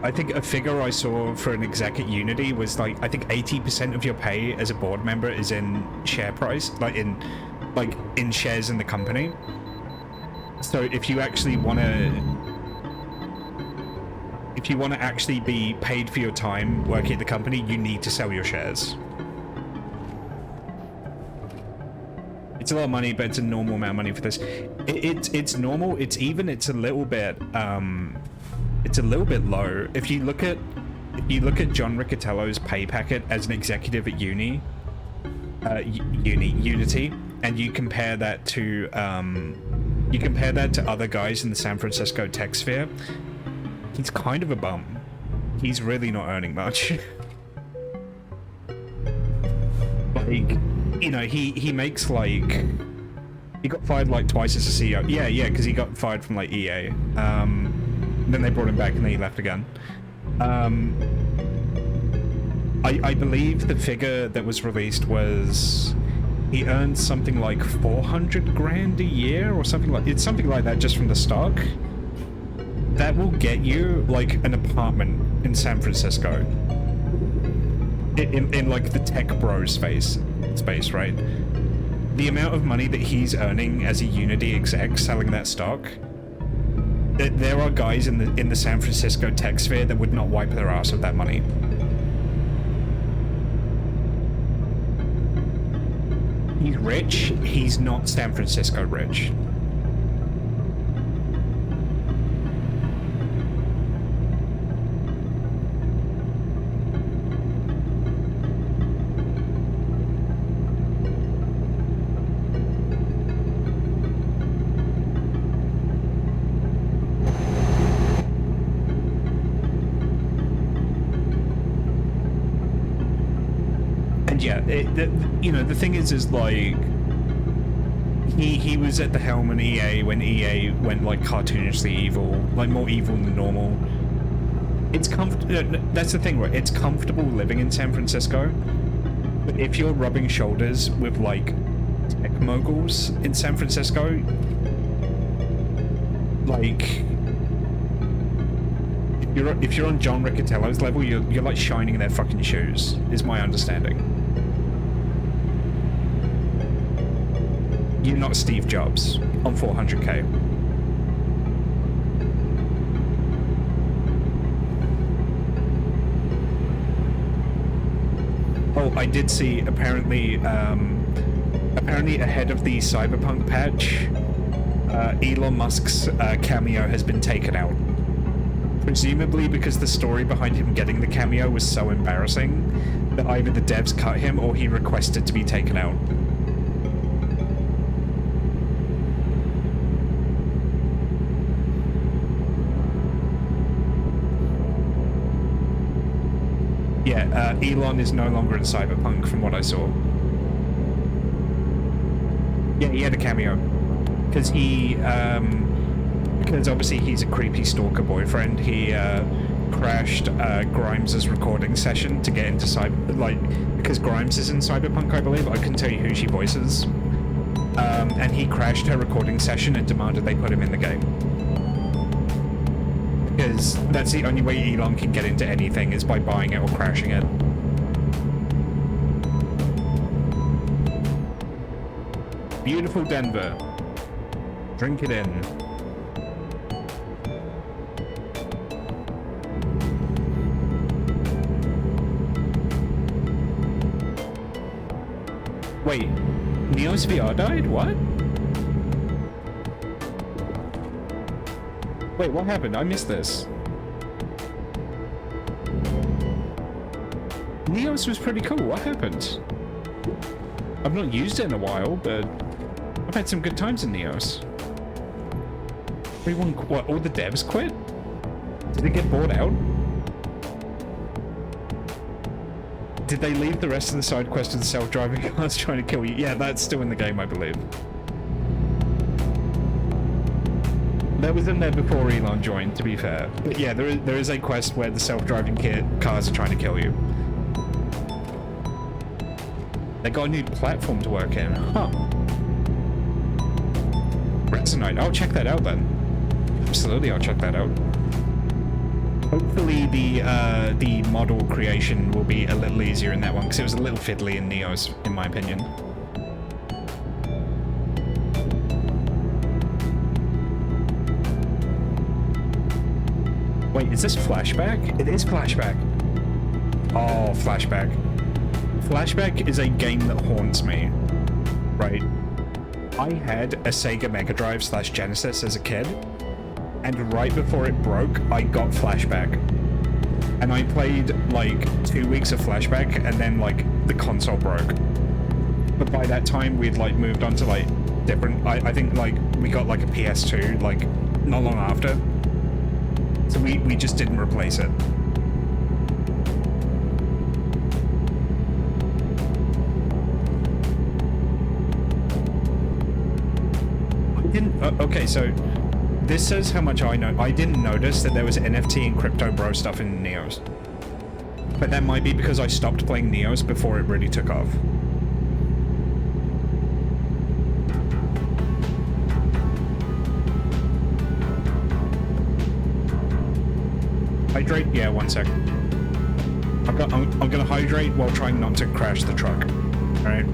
I think a figure I saw for an exec at Unity was like, I think 80% of your pay as a board member is in share price, like in shares in the company. So if you actually want to actually be paid for your time working at the company, you need to sell your shares. It's a lot of money, but it's a normal amount of money for this. It's normal. It's a little bit low. If you look at John Riccatello's pay packet as an executive at Unity, and you compare that to other guys in the San Francisco tech sphere, he's kind of a bum. He's really not earning much. Like, you know, he makes like, he got fired like twice as a CEO. Yeah, because he got fired from like EA. Then they brought him back and then he left again. I believe the figure that was released was he earned something like 400 grand a year or something like, it's something like that just from the stock. That will get you like an apartment in San Francisco. In like the tech bro space, right? The amount of money that he's earning as a Unity exec selling that stock, there are guys in the San Francisco tech sphere that would not wipe their ass with that money. He's rich, he's not San Francisco rich. You know, the thing is like, he was at the helm in EA when EA went like cartoonishly evil, like more evil than normal. It's that's the thing, right? It's comfortable living in San Francisco, but if you're rubbing shoulders with like tech moguls in San Francisco, like if you're on John Riccatello's level, you're like shining their fucking shoes, is my understanding. You're not Steve Jobs on 400k. Oh, I did see apparently ahead of the Cyberpunk patch, Elon Musk's cameo has been taken out. Presumably because the story behind him getting the cameo was so embarrassing that either the devs cut him or he requested to be taken out. Yeah, Elon is no longer in Cyberpunk from what I saw. Yeah, he had a cameo. Because because obviously he's a creepy stalker boyfriend, he crashed Grimes' recording session to get into because Grimes is in Cyberpunk, I believe. I couldn't tell you who she voices. And he crashed her recording session and demanded they put him in the game. Because that's the only way Elon can get into anything, is by buying it or crashing it. Beautiful Denver. Drink it in. Wait, Neo's VR died? What? Wait, what happened? I missed this. Neos was pretty cool. What happened? I've not used it in a while, but I've had some good times in Neos. Everyone, what, all the devs quit? Did it get bought out? Did they leave the rest of the side quest of the self-driving cars trying to kill you? Yeah, that's still in the game, I believe. That was in there before Elon joined, to be fair. But yeah, there is a quest where the self-driving cars are trying to kill you. They got a new platform to work in. Huh. Resonite. I'll check that out then. Absolutely, I'll check that out. Hopefully the model creation will be a little easier in that one, because it was a little fiddly in Neos, in my opinion. Wait, is this flashback? It is flashback. Oh, flashback. Flashback is a game that haunts me, right? I had a Sega Mega Drive / Genesis as a kid, and right before it broke, I got Flashback. And I played like 2 weeks of Flashback, and then like the console broke. But by that time, we'd like moved on to like different, I think like we got like a PS2 like not long after. So we just didn't replace it. Okay, so this says how much I know. I didn't notice that there was NFT and crypto bro stuff in Neos. But that might be because I stopped playing Neos before it really took off. Hydrate? Yeah, 1 sec. I'm gonna hydrate while trying not to crash the truck. Alright?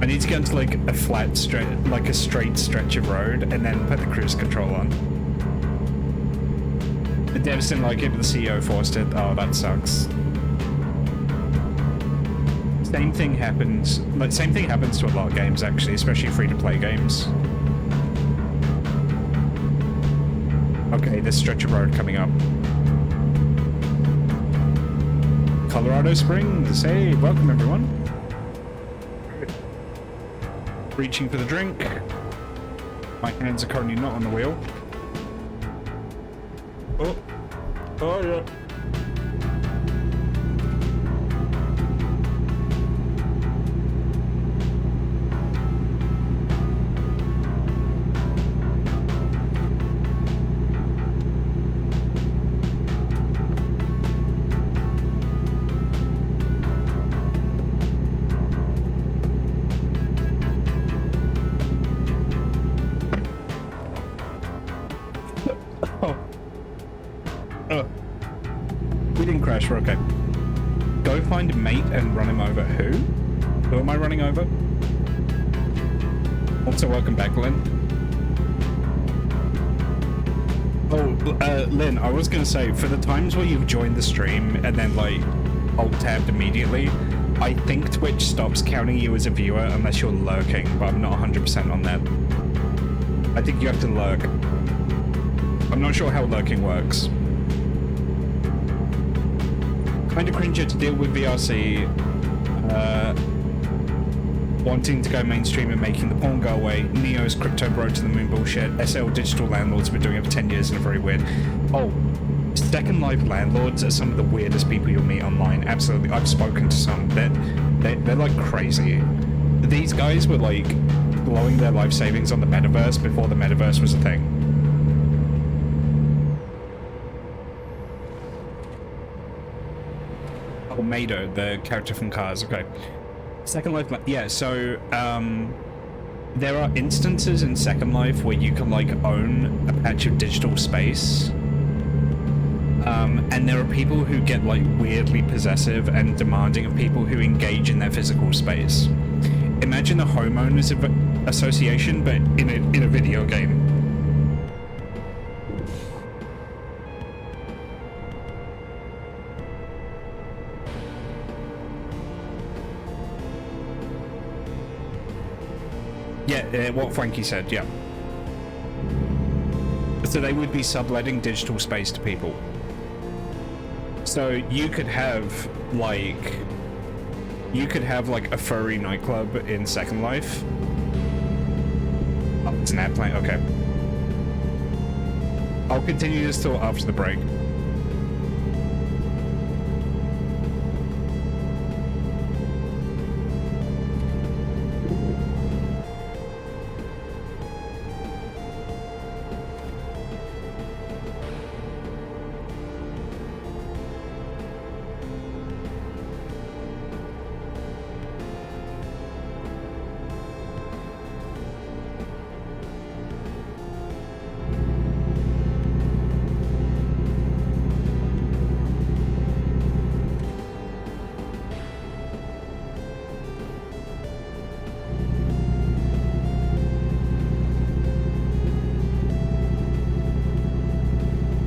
I need to get into like a flat straight, like a straight stretch of road, and then put the cruise control on. The devs didn't like it, but the CEO forced it. Oh, that sucks. Same thing happens to a lot of games actually, especially free-to-play games. Okay, this stretch of road coming up. Colorado Springs. Hey, welcome everyone. Reaching for the drink. My hands are currently not on the wheel. Oh. Oh, yeah. pressure. Okay. Go find a mate and run him over. Who? Who am I running over? Also, welcome back, Lynn. Oh, Lynn, I was gonna say, for the times where you've joined the stream and then, like, alt-tabbed immediately, I think Twitch stops counting you as a viewer unless you're lurking, but I'm not 100% on that. I think you have to lurk. I'm not sure how lurking works. Kinda cringer to deal with VRC, wanting to go mainstream and making the porn go away, Neo's crypto bro to the moon bullshit, SL digital landlords have been doing it for 10 years and are very weird. Oh, Second Life landlords are some of the weirdest people you'll meet online. Absolutely, I've spoken to some. They're like crazy. These guys were like blowing their life savings on the metaverse before the metaverse was a thing. Oh, Mado, the character from Cars, okay. Second Life, yeah, so, there are instances in Second Life where you can, like, own a patch of digital space. And there are people who get, like, weirdly possessive and demanding of people who engage in their physical space. Imagine a homeowners association, but in a video game. Yeah, what Frankie said, yeah. So they would be subletting digital space to people. So you could have like a furry nightclub in Second Life. Oh, it's an ad plane, okay. I'll continue this till after the break.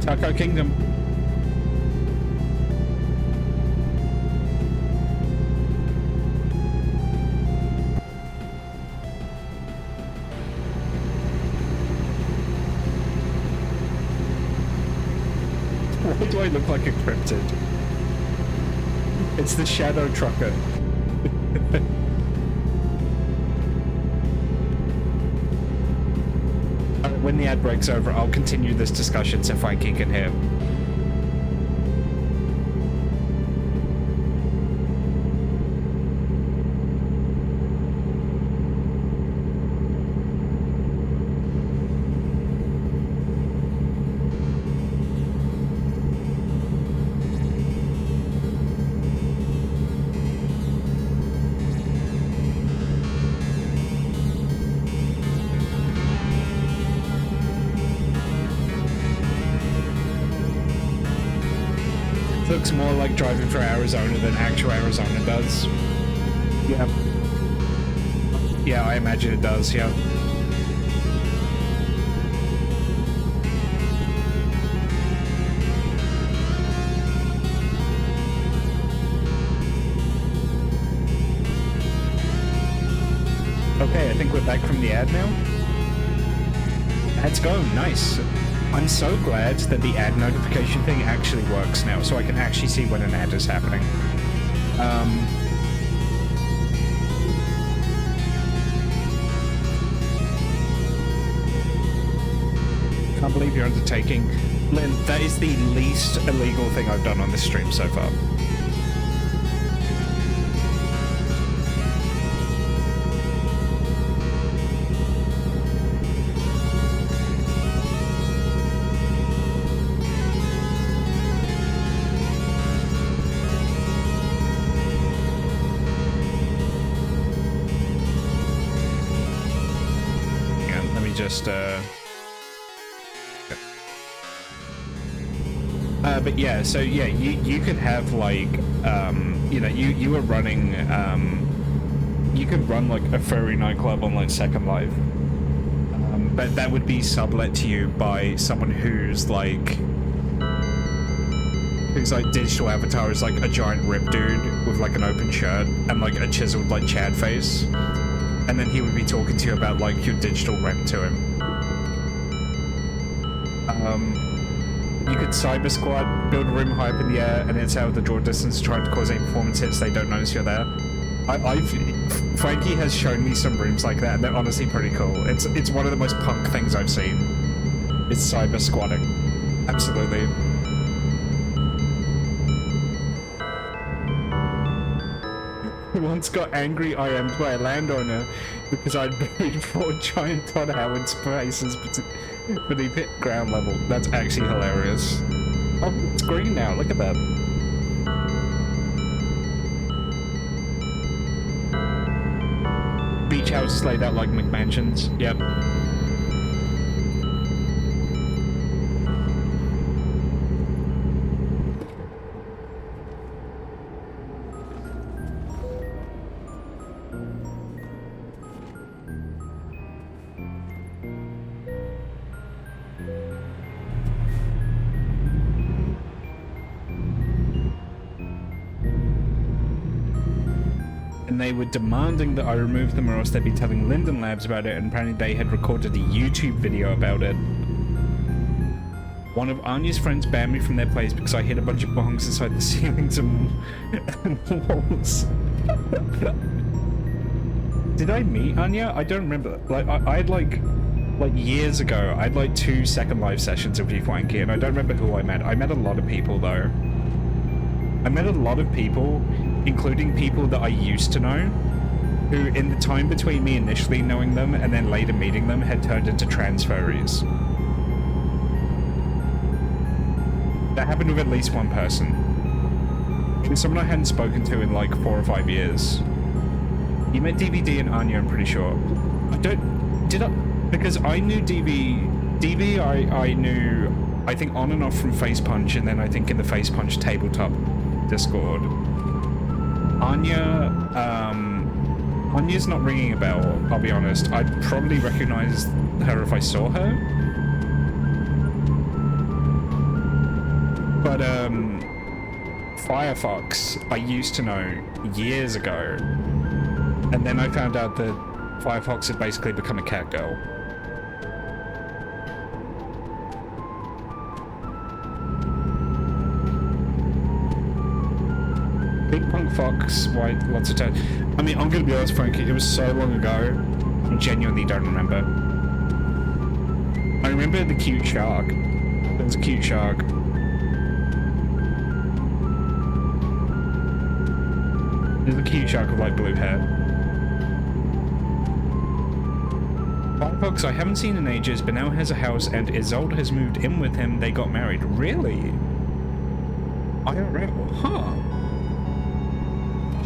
Taco Kingdom. Why do I look like a cryptid? It's the Shadow Trucker. When the ad break's over, I'll continue this discussion so Frankie can hear. Looks more like driving for Arizona than actual Arizona does. Yeah. Yeah, I imagine it does, yeah. Okay, I think we're back from the ad now. Let's go, nice. I'm so glad that the ad notification thing actually works now, so I can actually see when an ad is happening. Can't believe you're undertaking. Lynn, that is the least illegal thing I've done on this stream so far. But yeah, so yeah, you could have like, you know, you were running, you could run like a furry nightclub on like Second Life. But that would be sublet to you by someone whose digital avatar is like a giant rip dude with like an open shirt and like a chiseled like Chad face. And then he would be talking to you about like your digital rent to him. You could cyber squad, build a room high up in the air, and it's out of the draw distance, trying to cause any performance hits. They don't notice you're there. Frankie has shown me some rooms like that, and they're honestly pretty cool. It's one of the most punk things I've seen. It's cyber squatting, absolutely. Once got angry IM'd by a landowner because I'd buried 4 giant Todd Howard spaces beneath ground level. That's actually hilarious. Oh, it's green now, look at that. Beach houses laid out like McMansions, yep. And they were demanding that I remove them or else they'd be telling Linden Labs about it, and apparently they had recorded a YouTube video about it. One of Anya's friends banned me from their place because I hid a bunch of bongs inside the ceilings and walls. Did I meet Anya? I don't remember. Like, I had like years ago, I had like 2 Second Life sessions with you, Wanky, and I don't remember who I met. I met a lot of people though. I met a lot of people, including people that I used to know, who in the time between me initially knowing them and then later meeting them had turned into trans furries. That happened with at least one person. Someone I hadn't spoken to in like 4 or 5 years. You met DVD and Anya, I'm pretty sure. Because I knew DB I knew, I think on and off from Face Punch, and then I think in the Face Punch tabletop Discord. Anya's not ringing a bell, I'll be honest. I'd probably recognize her if I saw her. But, Firefox, I used to know years ago. And then I found out that Firefox had basically become a cat girl. Big Punk Fox, white, lots of time. I mean, I'm gonna be honest, Frankie, it was so long ago, I genuinely don't remember. I remember the cute shark. There was a cute shark. There's a cute shark with like blue hair. Firefox, I haven't seen in ages, but now has a house and Isolde has moved in with him. They got married. Really? IRL? Huh.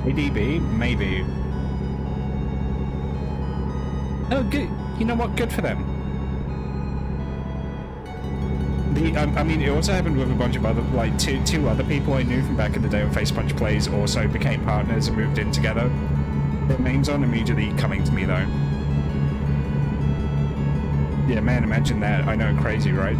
ADB? Maybe. Oh, good. You know what? Good for them. I mean, it also happened with a bunch of other, like, two other people I knew from back in the day when Face Punch Plays also became partners and moved in together. Their names aren't immediately coming to me, though. Yeah, man, imagine that. I know, crazy, right?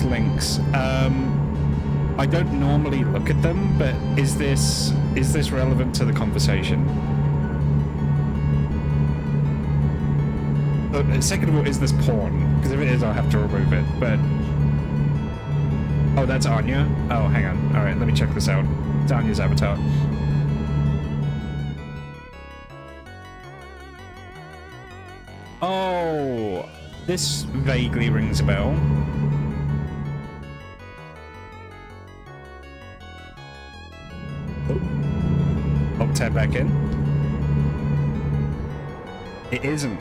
Links. I don't normally look at them, but is this relevant to the conversation? Second of all, is this porn? Because if it is, I'll have to remove it. But oh, that's Anya. Oh, hang on. All right, let me check this out. It's Anya's avatar. Oh, this vaguely rings a bell. tab back in? It isn't.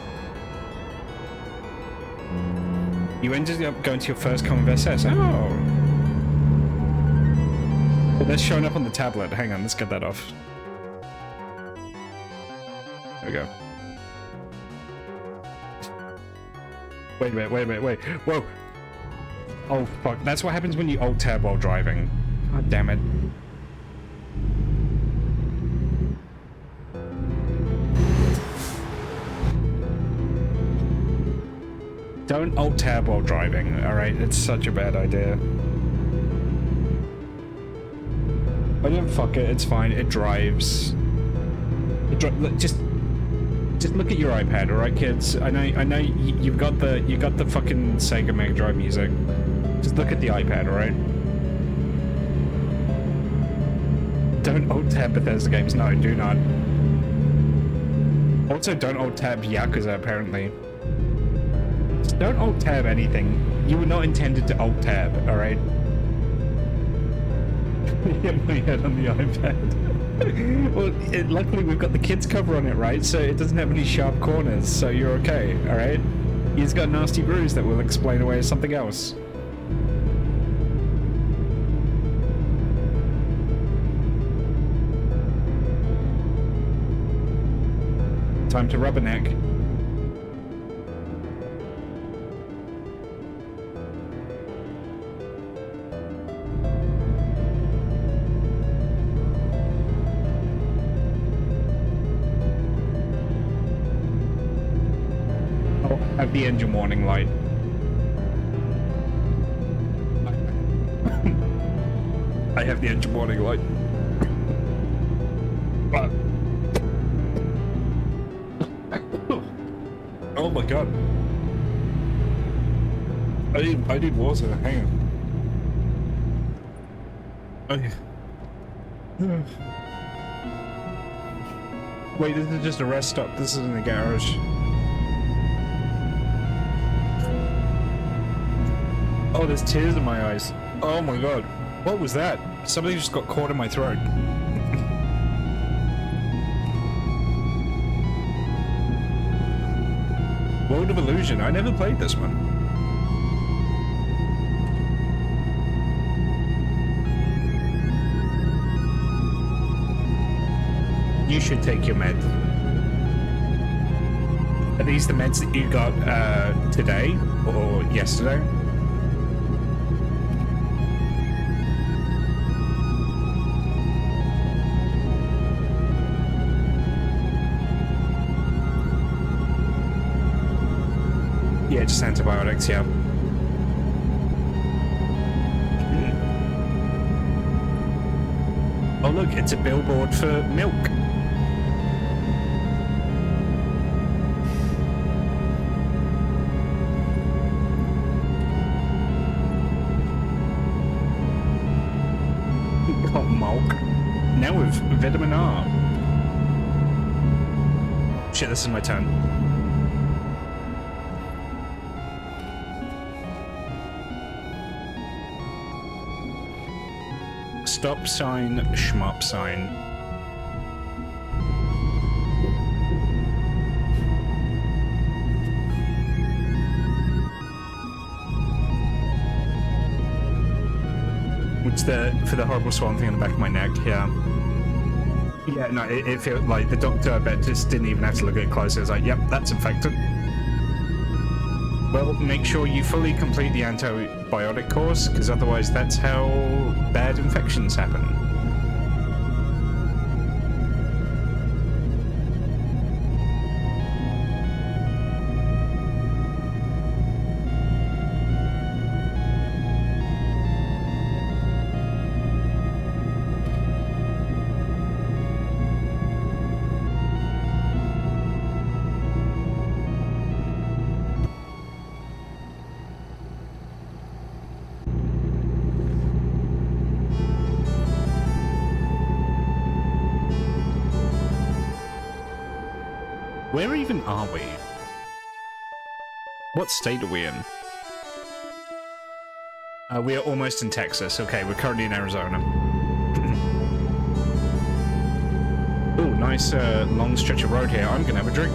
You ended up going to your first common SS. Oh. Well, that's showing up on the tablet. Hang on, let's get that off. There we go. Wait a minute, wait a minute, wait. Whoa. Oh, fuck. That's what happens when you alt-tab while driving. God damn it. Don't alt-tab while driving, alright? It's such a bad idea. I don't fuck it, it's fine. It drives. Just look at your iPad, alright, kids? I know you've got the fucking Sega Mega Drive music. Just look at the iPad, alright? Don't alt-tab Bethesda games. No, do not. Also, don't alt-tab Yakuza, apparently. Just don't alt-tab anything. You were not intended to alt-tab, alright? Hit my head on the iPad. Well, luckily we've got the kids cover on it, right? So it doesn't have any sharp corners, so you're okay, alright? He's got a nasty bruise that will explain away as something else. Time to rubberneck. Have the engine warning light. I have the engine warning light. Oh my god. I need water, hang on. Okay. Wait, this is just a rest stop. This isn't a garage. Oh, there's tears in my eyes. Oh my god. What was that? Somebody just got caught in my throat. World of Illusion. I never played this one. You should take your meds. Are these the meds that you got today or yesterday? Yeah, just antibiotics, yeah. Oh look, it's a billboard for milk. Got milk. Now with vitamin R. Shit, this is my turn. Stop sign, schmop sign. Which for the horrible swollen thing on the back of my neck, yeah. Yeah, no, it felt like the doctor, I bet, just didn't even have to look at it closer. It was like, yep, that's infected. Well, make sure you fully complete the antibiotic course, because otherwise that's how bad infections happen. Where even are we? What state are we in? We are almost in Texas. Okay, we're currently in Arizona. Ooh, nice long stretch of road here. I'm gonna have a drink.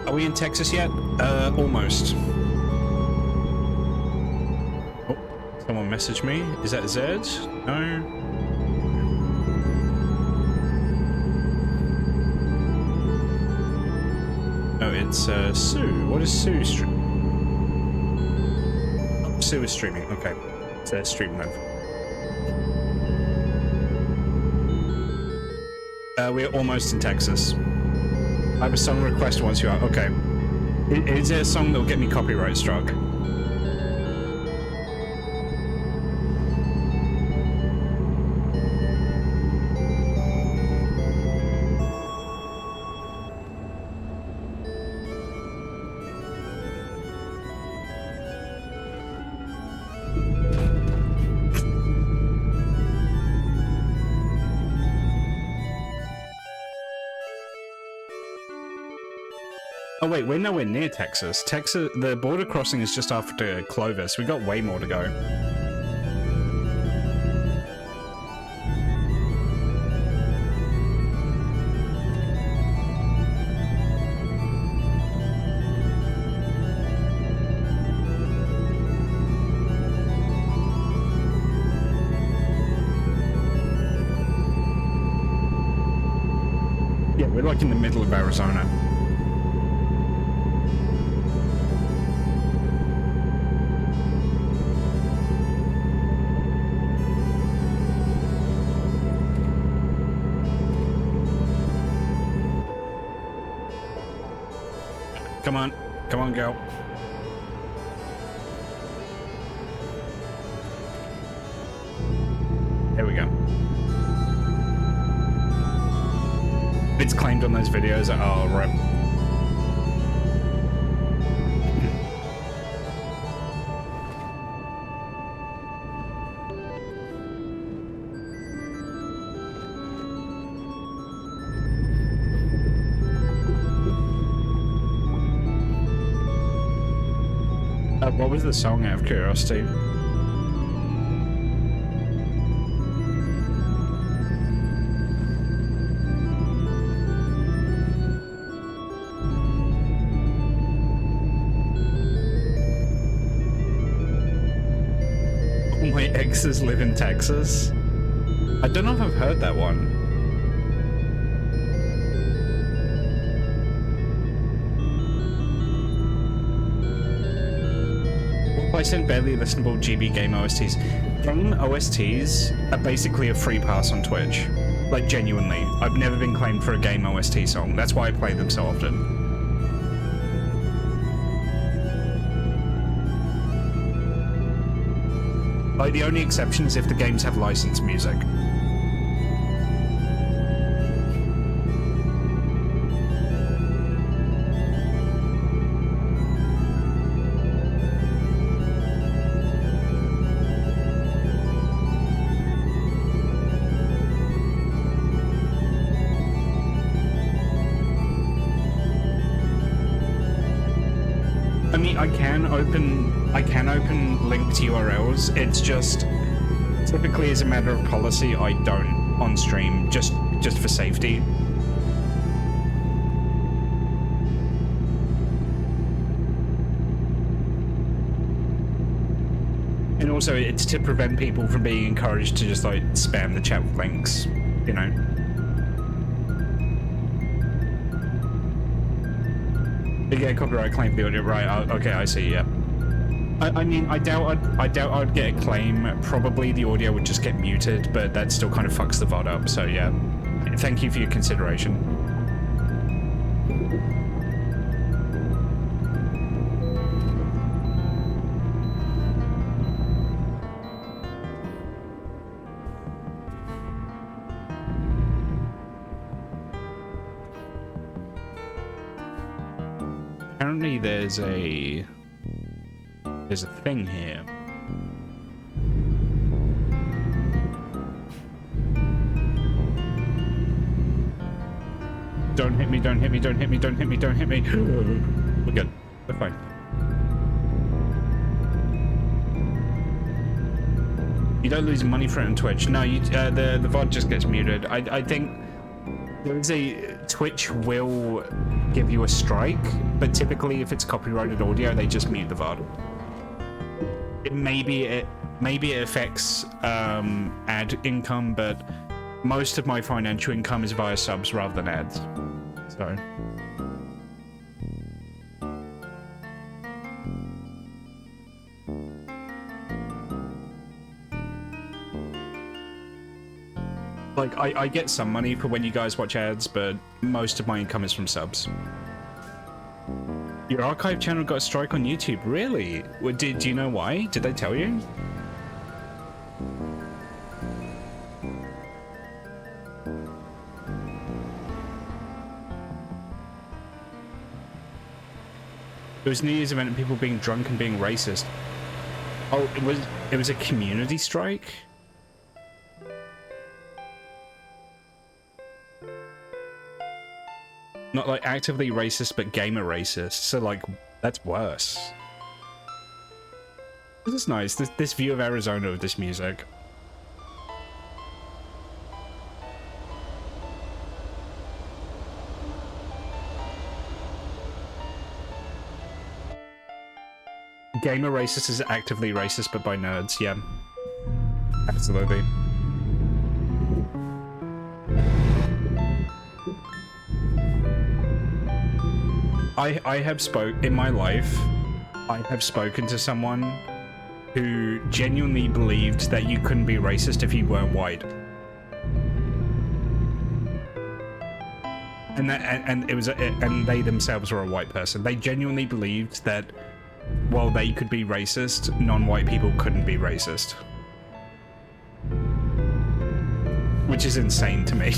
Are we in Texas yet? Almost. Oh, someone messaged me. Is that Zed? No. No, it's Sue. What is Sue streaming? Oh, Sue is streaming. Okay. It's a stream mode. We're almost in Texas. I have a song request once you are. Okay. Is there a song that will get me copyright struck? Oh wait, we're nowhere near Texas. Texas, the border crossing is just after Clovis. We got way more to go. Yeah, we're like in the middle of Arizona. Come on. Come on, girl. There we go. It's claimed on those videos. Oh, rip. What was the song, out of curiosity? All my exes live in Texas. I don't know if I've heard that one. I sent barely listenable GB game OSTs. Game OSTs are basically a free pass on Twitch. Like, genuinely. I've never been claimed for a game OST song. That's why I play them so often. Like, the only exception is if the games have licensed music. I can open linked URLs. It's just typically, as a matter of policy, I don't on stream, just for safety. And also, it's to prevent people from being encouraged to just like spam the chat with links, you know. You get a copyright claim for the audio, right? Okay, I see. Yeah. I mean, I doubt I'd get a claim. Probably the audio would just get muted, but that still kind of fucks the VOD up. So yeah, thank you for your consideration. Apparently, there's a There's a thing here. Don't hit me, don't hit me, don't hit me, don't hit me, don't hit me. We're good. We're fine. You don't lose money for it on Twitch. No, you, the VOD just gets muted. I think there's a Twitch will give you a strike, but typically if it's copyrighted audio, they just mute the VOD. Maybe it affects ad income, but most of my financial income is via subs rather than ads. So. Like, I get some money for when you guys watch ads, but most of my income is from subs. Your archive channel got a strike on YouTube, really? Do you know why? Did they tell you? It was New Year's event and people being drunk and being racist. Oh, it was a community strike? Not like actively racist, but gamer racist. So like, that's worse. This is nice. This view of Arizona with this music. Gamer racist is actively racist, but by nerds. Yeah, absolutely. I have in my life, I have spoken to someone who genuinely believed that you couldn't be racist if you weren't white. And and they themselves were a white person. They genuinely believed that while they could be racist, non-white people couldn't be racist. Which is insane to me.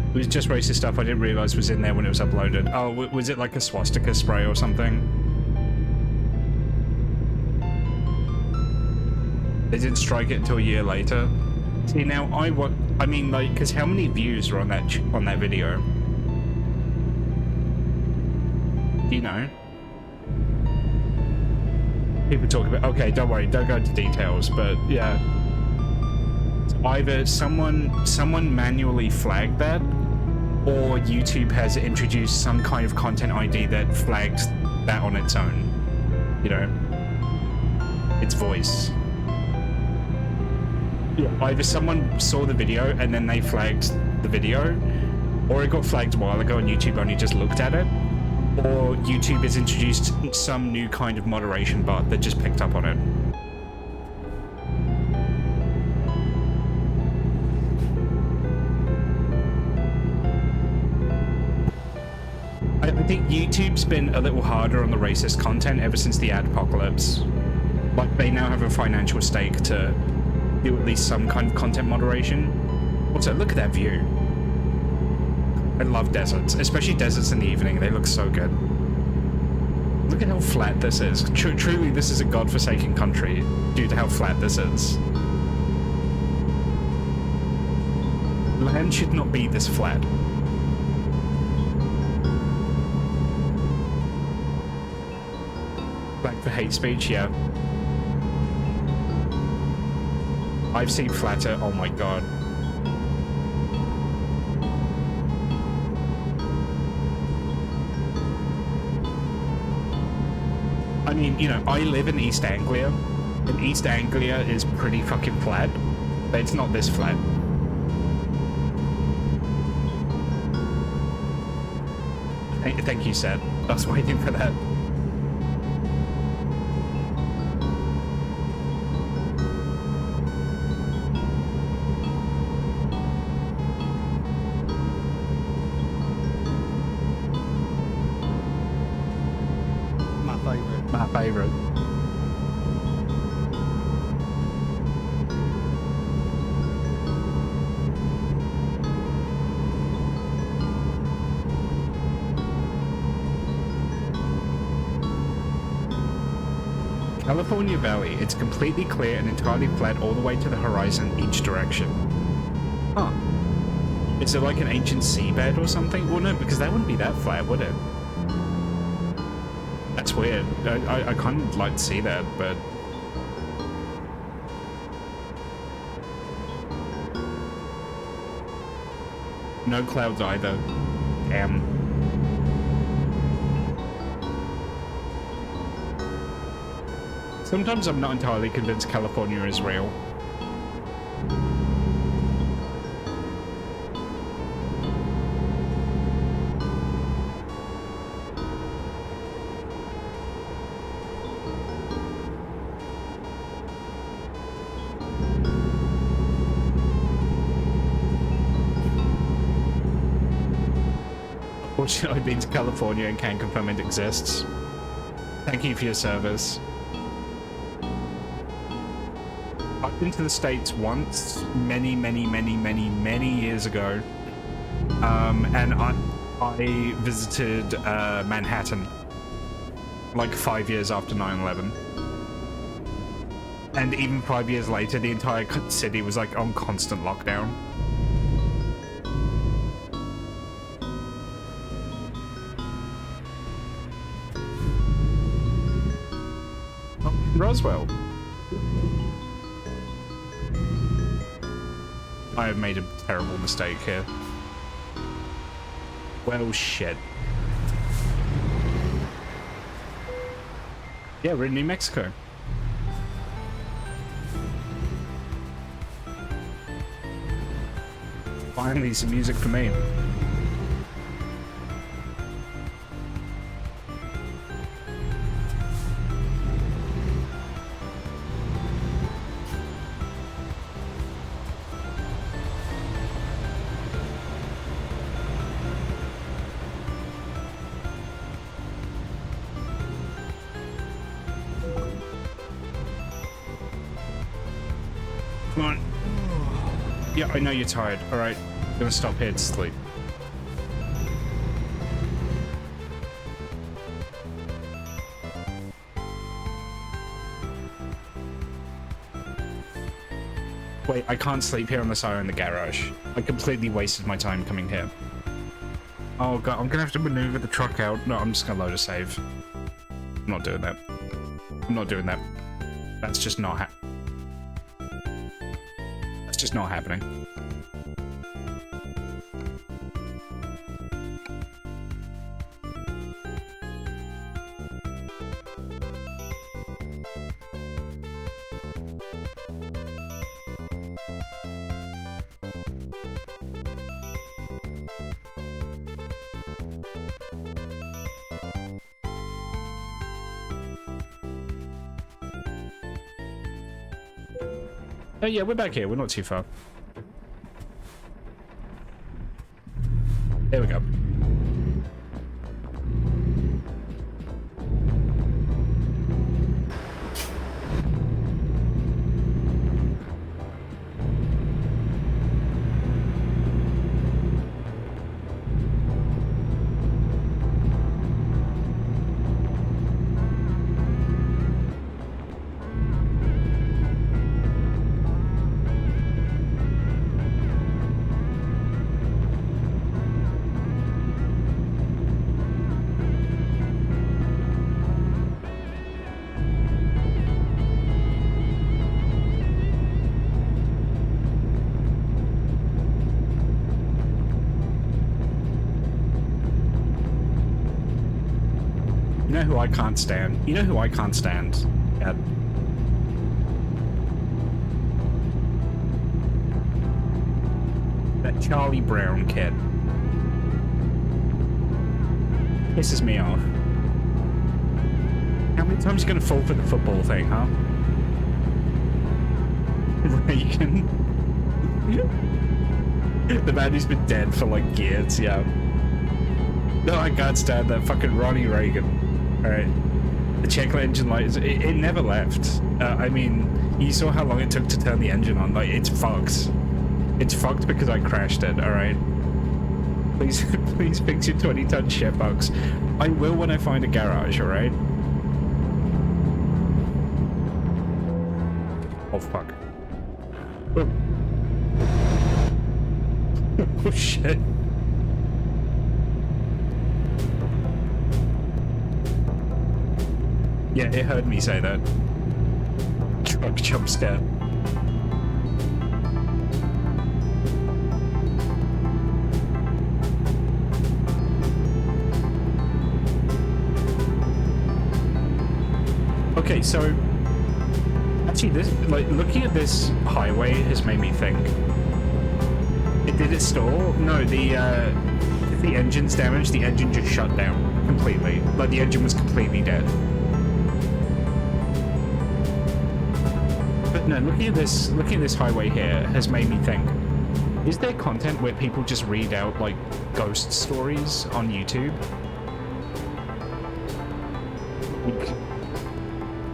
It was just racist stuff I didn't realize was in there when it was uploaded. Oh, was it like a swastika spray or something? They didn't strike it until a year later. See, now I mean, like, because how many views are on that video? Do you know? People talk about. Okay, don't worry, don't go into details, but yeah. Either someone manually flagged that, or YouTube has introduced some kind of content ID that flagged that on its own. You know, its voice. Yeah. Either someone saw the video and then they flagged the video, or it got flagged a while ago and YouTube only just looked at it, or YouTube has introduced some new kind of moderation bot that just picked up on it. I think YouTube's been a little harder on the racist content ever since the adpocalypse. Like, they now have a financial stake to do at least some kind of content moderation. Also, look at that view. I love deserts, especially deserts in the evening. They look so good. Look at how flat this is. Truly, this is a godforsaken country due to how flat this is. Land should not be this flat. Like for hate speech, yeah. I've seen flatter, oh my god. I mean, you know, I live in East Anglia, and East Anglia is pretty fucking flat, but it's not this flat. Thank you, Seth. I was waiting for that. My favorite. California Valley. It's completely clear and entirely flat all the way to the horizon each direction. Huh. Is it like an ancient seabed or something? Well, no, because that wouldn't be that flat, would it? That's weird. I kind of like to see that, but... No clouds either. Damn. Sometimes I'm not entirely convinced California is real. Fortunately, I've been to California and can confirm it exists. Thank you for your service. I've been to the States once, many years ago. And I visited Manhattan like 5 years after 9/11. And even 5 years later, the entire city was like on constant lockdown. Roswell. I have made a terrible mistake here. Well, shit. Yeah, we're in New Mexico. Finally, some music for me. Come on. Yeah, I know you're tired. All right, I'm gonna stop here to sleep. Wait, I can't sleep here unless I own the garage. I completely wasted my time coming here. Oh god, I'm gonna have to maneuver the truck out. No, I'm just gonna load a save. I'm not doing that. I'm not doing that. That's just not just not happening. Oh yeah, we're back here. We're not too far. There we go. You know who I can't stand? You know who I can't stand? Ed. That Charlie Brown kid. Pisses me off. How many times are you gonna fall for the football thing, huh? Reagan. The man who's been dead for like years, yeah. No, I can't stand that fucking Ronnie Reagan. Alright. The check engine light, it never left. I mean, you saw how long it took to turn the engine on. Like, it's fucked. It's fucked because I crashed it, alright? Please, please fix your 20-ton shitbox. I will when I find a garage, alright? Oh, fuck. Oh, oh shit. Yeah, it heard me say that. Truck jump scare. Okay, so actually, this looking at this highway has made me think. Did it stall? No, if the engine's damaged, the engine just shut down completely. Like the engine was completely dead. But no, looking at this highway here has made me think. Is there content where people just read out like ghost stories on YouTube?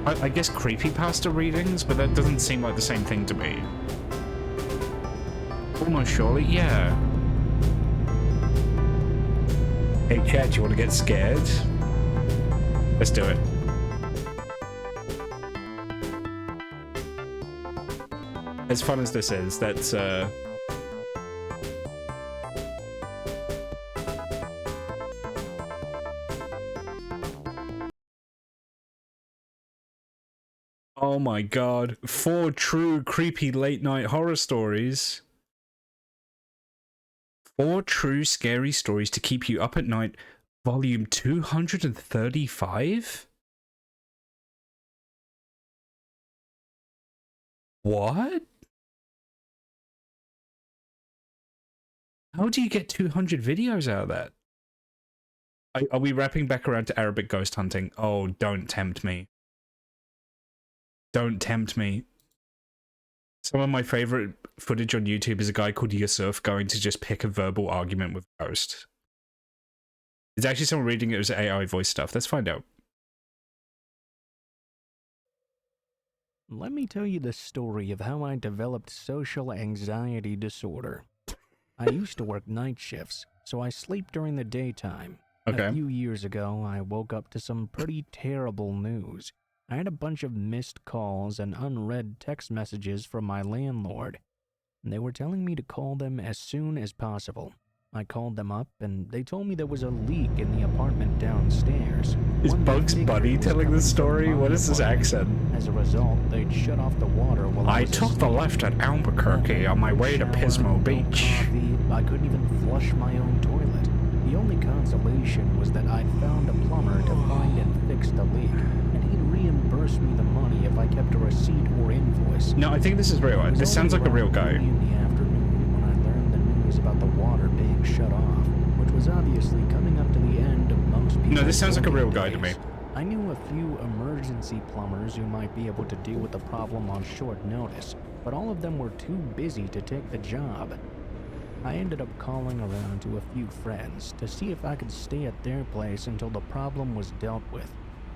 I guess creepypasta readings, but that doesn't seem like the same thing to me. Almost surely, yeah. Hey chat, you want to get scared? Let's do it. As fun as this is, that's oh my god, 4 true creepy late night horror stories. 4 true scary stories to keep you up at night, volume 235? What? How do you get 200 videos out of that? Are we wrapping back around to Arabic ghost hunting? Oh, don't tempt me. Don't tempt me. Some of my favorite footage on YouTube is a guy called Yusuf going to just pick a verbal argument with a ghost. It's actually someone reading it as AI voice stuff. Let's find out. Let me tell you the story of how I developed social anxiety disorder. I used to work night shifts, so I sleep during the daytime. Okay. A few years ago, I woke up to some pretty terrible news. I had a bunch of missed calls and unread text messages from my landlord. They were telling me to call them as soon as possible. I called them up, and they told me there was a leak in the apartment downstairs. Is Bugs Bunny telling the story? What is this accent? As a result, they'd shut off the water while I was took the left at Albuquerque on my way to Pismo Beach. I couldn't even flush my own toilet. The only consolation was that I'd found a plumber to find and fix the leak, and he'd reimburse me the money if I kept a receipt or invoice. No, I think this is real. This sounds like a real guy. In the afternoon, when I learned the news about the water being shut off, which was obviously coming up to the end of most people. No, this sounds like a real guy to me. I knew a few emergency plumbers who might be able to deal with the problem on short notice, but all of them were too busy to take the job. I ended up calling around to a few friends to see if I could stay at their place until the problem was dealt with.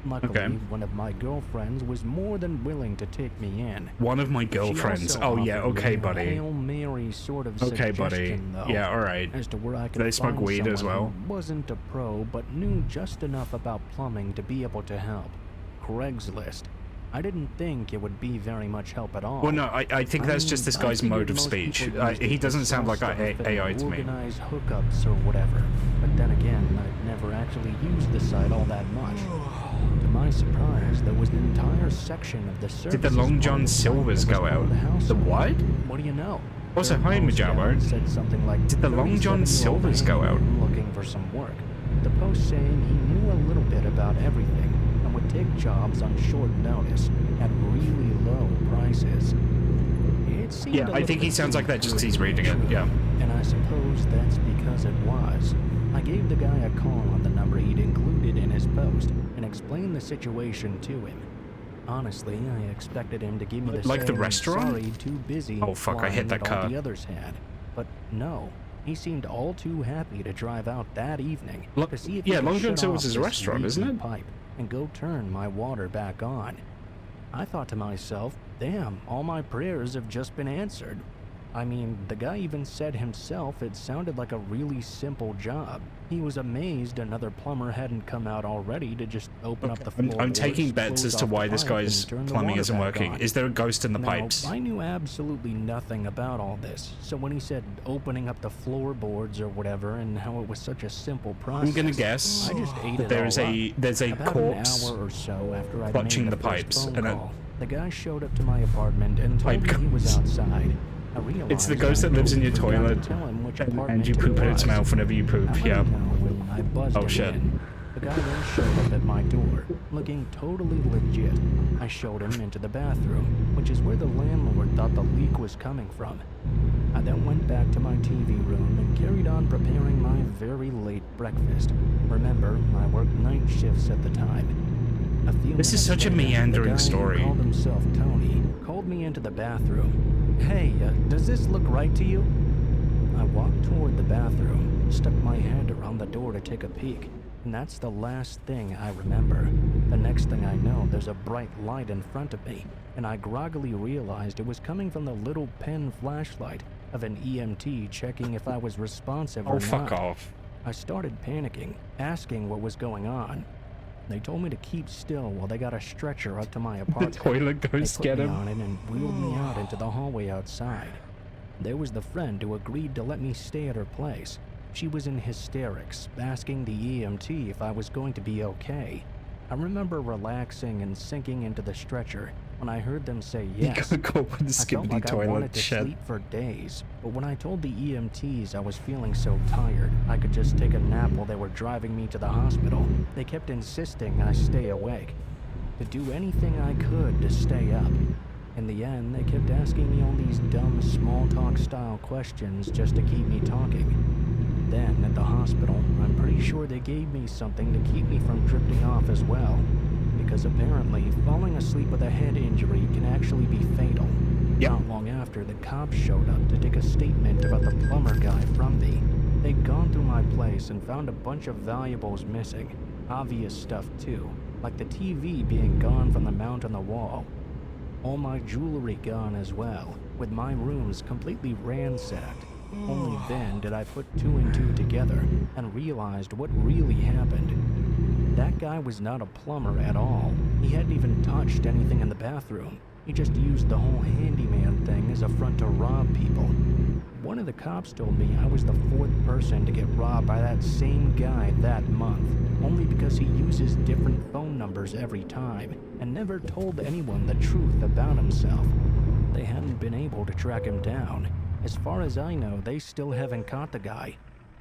Luckily, one of my girlfriends was more than willing to take me in. One of my girlfriends. Oh yeah, okay, buddy. Hail Mary sort of okay, buddy. Though, yeah, all right. As to where I could they smoke find weed as well? Who wasn't a pro, but knew just enough about plumbing to be able to help. Craigslist. I didn't think it would be very much help at all. Well, no, I think that's just this guy's mode of speech. He doesn't sound like AI to me. Organize hookups or whatever. But then again, I've never actually used the site all that much. To my surprise, there was an entire section of the services. Did the Long John Silvers go out? The what? What do you know? Also, hi, Majabo. Said something like, did the Long John Silvers go out? Looking for some work. The post saying he knew a little bit about everything and would take jobs on short notice at really low prices. It seemed yeah, I think he sounds like that just because he's reading it, yeah. And I suppose that's because it was. I gave the guy a call on the number he'd included in his post and explained the situation to him. Honestly, I expected him to give me the like the restaurant? Sorry, too busy. Oh fuck, I hit that car. All the others had. But no. He seemed all too happy to drive out that evening to see if yeah, he Long could John shut Silver's off is a this restaurant, isn't leaky it? Pipe and go turn my water back on. I thought to myself, damn, all my prayers have just been answered. I mean, the guy even said himself it sounded like a really simple job. He was amazed another plumber hadn't come out already to just open up the floorboards. I'm taking bets as to why this guy's plumbing isn't working. Is there a ghost in the pipes? I knew absolutely nothing about all this, so when he said opening up the floorboards or whatever and how it was such a simple process, I'm gonna guess I just ate that there's a about corpse an hour or so after I'd clutching made the the first pipes, phone and call, the guy showed up to my apartment and told me he was outside. I realized it's the ghost that lives in your toilet, and you poop in its mouth whenever you poop. Yeah. Oh shit. The guy then showed up at my door, looking totally legit. I showed him into the bathroom, which is where the landlord thought the leak was coming from. I then went back to my TV room and carried on preparing my very late breakfast. Remember, I worked night shifts at the time. This is such a meandering story. The guy who called himself Tony called me into the bathroom. Hey, does this look right to you? I walked toward the bathroom, stuck my head around the door to take a peek, and that's the last thing I remember. The next thing I know, there's a bright light in front of me, and I groggily realized it was coming from the little pen flashlight of an EMT checking if I was responsive or not. Oh, fuck off. I started panicking, asking what was going on. They told me to keep still while they got a stretcher up to my apartment. The toilet ghost get him. They put me on it and wheeled me out into the hallway outside. There was the friend who agreed to let me stay at her place. She was in hysterics, asking the EMT if I was going to be okay. I remember relaxing and sinking into the stretcher when I heard them say yes. I felt like I wanted to sleep for days, but when I told the EMTs I was feeling so tired I could just take a nap while they were driving me to the hospital, they kept insisting I stay awake, to do anything I could to stay up. In the end, they kept asking me all these dumb small talk style questions just to keep me talking. Then, at the hospital, I'm pretty sure they gave me something to keep me from drifting off as well, because apparently falling asleep with a head injury can actually be fatal. Not long after, the cops showed up to take a statement about the plumber guy from me. They'd gone through my place and found a bunch of valuables missing. Obvious stuff too, like the TV being gone from the mount on the wall. All my jewelry gone as well, with my rooms completely ransacked. Only then did I put two and two together and realized what really happened. That guy was not a plumber at all. He hadn't even touched anything in the bathroom. He just used the whole handyman thing as a front to rob people. One of the cops told me I was the fourth person to get robbed by that same guy that month, only because he uses different phone numbers every time and never told anyone the truth about himself. They hadn't been able to track him down. As far as I know, they still haven't caught the guy.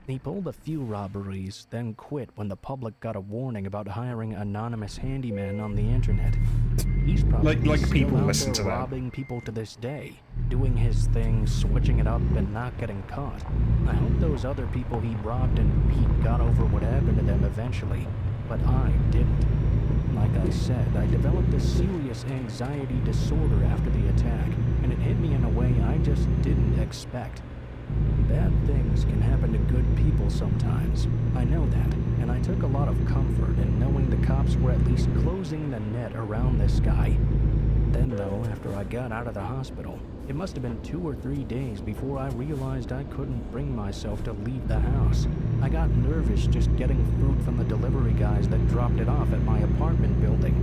He pulled a few robberies, then quit when the public got a warning about hiring anonymous handymen on the internet. He's probably like people still out listen there to that. robbing people to this day, doing his thing, switching it up, and not getting caught. I hope those other people he robbed and beat got over what happened to them eventually, but I didn't. Like I said, I developed a serious anxiety disorder after the attack, and it hit me in a way I just didn't expect. Bad things can happen to good people sometimes. I know that, and I took a lot of comfort in knowing the cops were at least closing the net around this guy. Then though, after I got out of the hospital, it must have been 2 or 3 days before I realized I couldn't bring myself to leave the house. I got nervous just getting food from the delivery guys that dropped it off at my apartment building.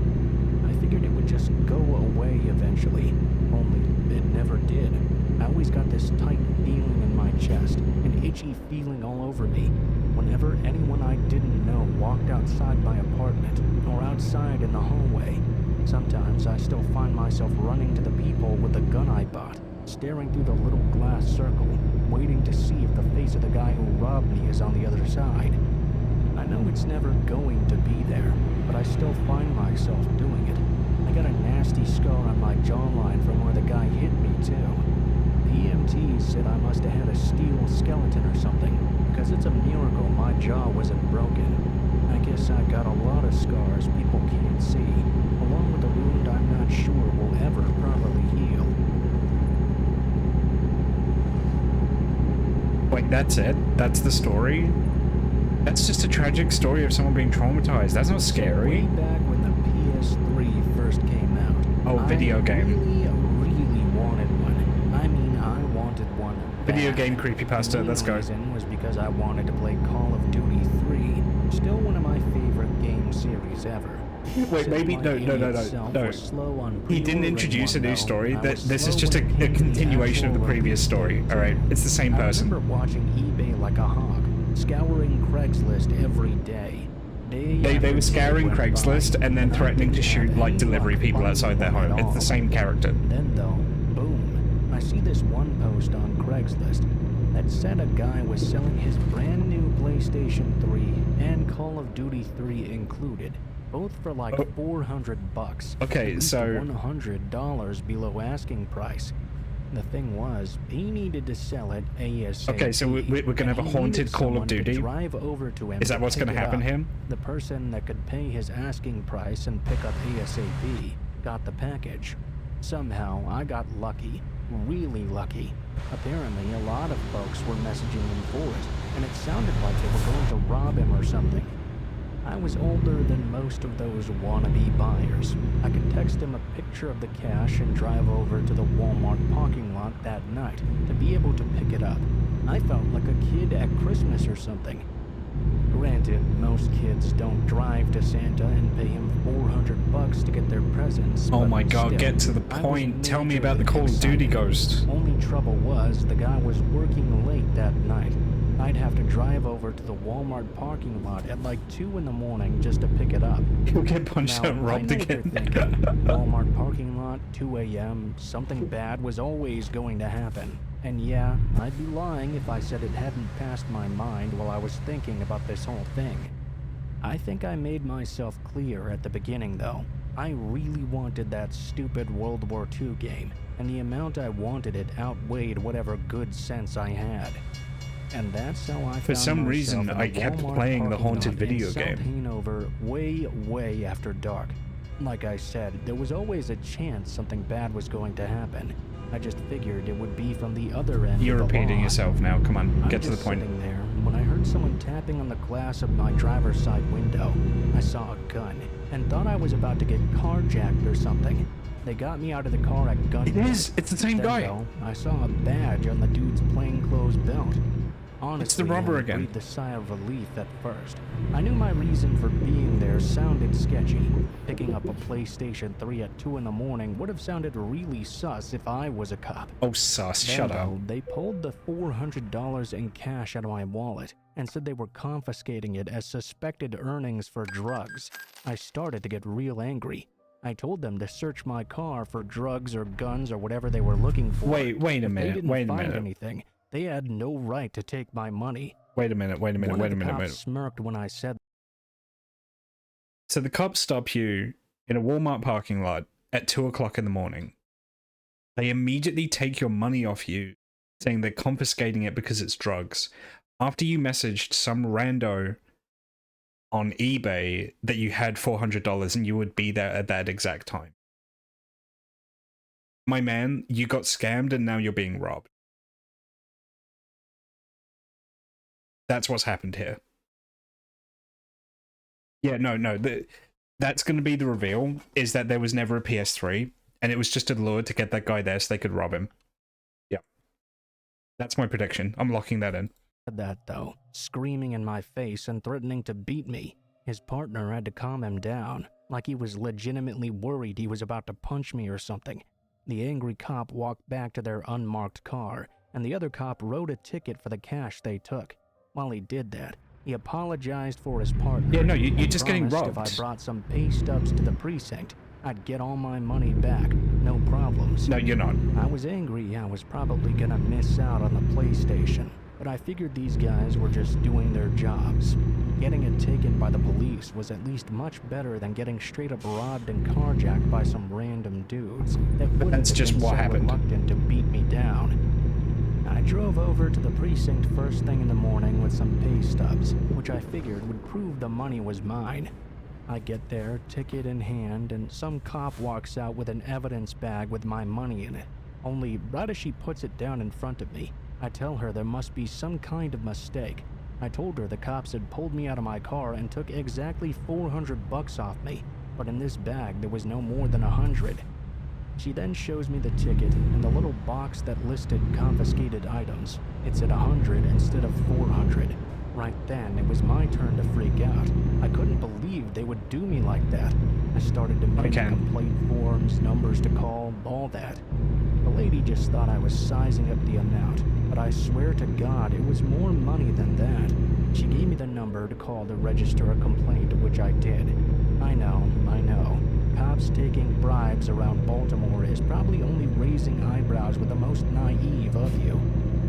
I figured it would just go away eventually, only it never did. I always got this tight feeling in my chest, an itchy feeling all over me, whenever anyone I didn't know walked outside my apartment or outside in the hallway. Sometimes I still find myself running to the people with the gun I bought, staring through the little glass circle, waiting to see if the face of the guy who robbed me is on the other side. I know it's never going to be there, but I still find myself doing it. I got a nasty scar on my jawline from where the guy hit me too. The EMT said I must have had a steel skeleton or something, because it's a miracle my jaw wasn't broken. I guess I got a lot of scars people can't see, along with a wound I'm not sure will ever properly heal. Wait, that's it? That's the story? That's just a tragic story of someone being traumatized. That's not scary. Way back when the PS3 first came out, Oh, video game. I really wanted one. I mean, I wanted one Video bad. game creepypasta, let's go. The reason was because I wanted to play Call of Duty 3, still one of my favorite game series ever. Wait, maybe no. He didn't introduce a new story. This is just a continuation of the previous story. All right, it's the same person. I remember watching eBay like a hawk, scouring Craigslist every day. They were scouring Craigslist and then threatening to shoot like delivery people outside their home. It's the same character. Then though, boom, I see this one post on Craigslist that said a guy was selling his brand new PlayStation 3 and Call of Duty 3 included, both for like $400. Okay, so $100 below asking price. The thing was, he needed to sell it ASAP. Okay, so we're gonna have a haunted Call of Duty. Drive over to him. Is that what's gonna happen here? The person that could pay his asking price and pick up ASAP got the package. Somehow, I got lucky. Really lucky. Apparently, a lot of folks were messaging him for it, and it sounded like they were going to rob him or something. I was older than most of those wannabe buyers. I could text him a picture of the cash and drive over to the Walmart parking lot that night to be able to pick it up. I felt like a kid at Christmas or something. Granted, most kids don't drive to Santa and pay him $400 to get their presents. Oh my god, still, get to the point. Tell me about the Call of Duty ghost. Only trouble was the guy was working late that night. I'd have to drive over to the Walmart parking lot at like 2 in the morning just to pick it up. You'll get punched out and robbed again. Walmart parking lot, 2 a.m., something bad was always going to happen. And yeah, I'd be lying if I said it hadn't passed my mind while I was thinking about this whole thing. I think I made myself clear at the beginning though. I really wanted that stupid World War II game, and the amount I wanted it outweighed whatever good sense I had. And that's how I For some reason, I kept playing the haunted video game. Hanover way after dark. Like I said, there was always a chance something bad was going to happen. I just figured it would be from the other end. You're of the repeating law. yourself now. Come on, get to the point. Sitting there when I heard someone tapping on the glass of my driver's side window. I saw a gun and thought I was about to get carjacked or something. They got me out of the car at gunpoint. It's the same guy. Though, I saw a badge on the dude's plainclothes belt. Honestly, it's the robber again. I breathed a sigh of relief at first. I knew my reason for being there sounded sketchy. Picking up a PlayStation 3 at 2 in the morning would have sounded really sus if I was a cop. Oh, sus, shut up. They pulled the $400 in cash out of my wallet and said they were confiscating it as suspected earnings for drugs. I started to get real angry. I told them to search my car for drugs or guns or whatever they were looking for. Wait a minute, They didn't wait a find minute. anything. They had no right to take my money. Wait a minute. One of the cops smirked when I said. So the cops stop you in a Walmart parking lot at 2 o'clock in the morning. They immediately take your money off you, saying they're confiscating it because it's drugs. After you messaged some rando on eBay that you had $400 and you would be there at that exact time. My man, you got scammed and now you're being robbed. That's what's happened here. Yeah, no. That's going to be the reveal, is that there was never a PS3, and it was just a lure to get that guy there so they could rob him. Yeah. That's my prediction. I'm locking that in. That though, screaming in my face and threatening to beat me. His partner had to calm him down, like he was legitimately worried he was about to punch me or something. The angry cop walked back to their unmarked car, and the other cop wrote a ticket for the cash they took. While he did that, he apologized for his partner. Yeah, no, you're just getting robbed. If I brought some pay stubs to the precinct, I'd get all my money back, no problems. No, you're not. I was angry I was probably gonna miss out on the PlayStation, but I figured these guys were just doing their jobs. Getting it taken by the police was at least much better than getting straight up robbed and carjacked by some random dudes that wouldn't That's have just been what so happened. reluctant to beat me down. I drove over to the precinct first thing in the morning with some pay stubs, which I figured would prove the money was mine. I get there, ticket in hand, and some cop walks out with an evidence bag with my money in it. Only right as she puts it down in front of me, I tell her there must be some kind of mistake. I told her the cops had pulled me out of my car and took exactly $400 off me, but in this bag there was no more than $100. She then shows me the ticket and the little box that listed confiscated items. It said 100 instead of 400. Right then, it was my turn to freak out. I couldn't believe they would do me like that. I started to make complaint forms, numbers to call, all that. The lady just thought I was sizing up the amount, but I swear to God it was more money than that. She gave me the number to call to register a complaint, which I did. I know. Cops taking bribes around Baltimore is probably only raising eyebrows with the most naive of you.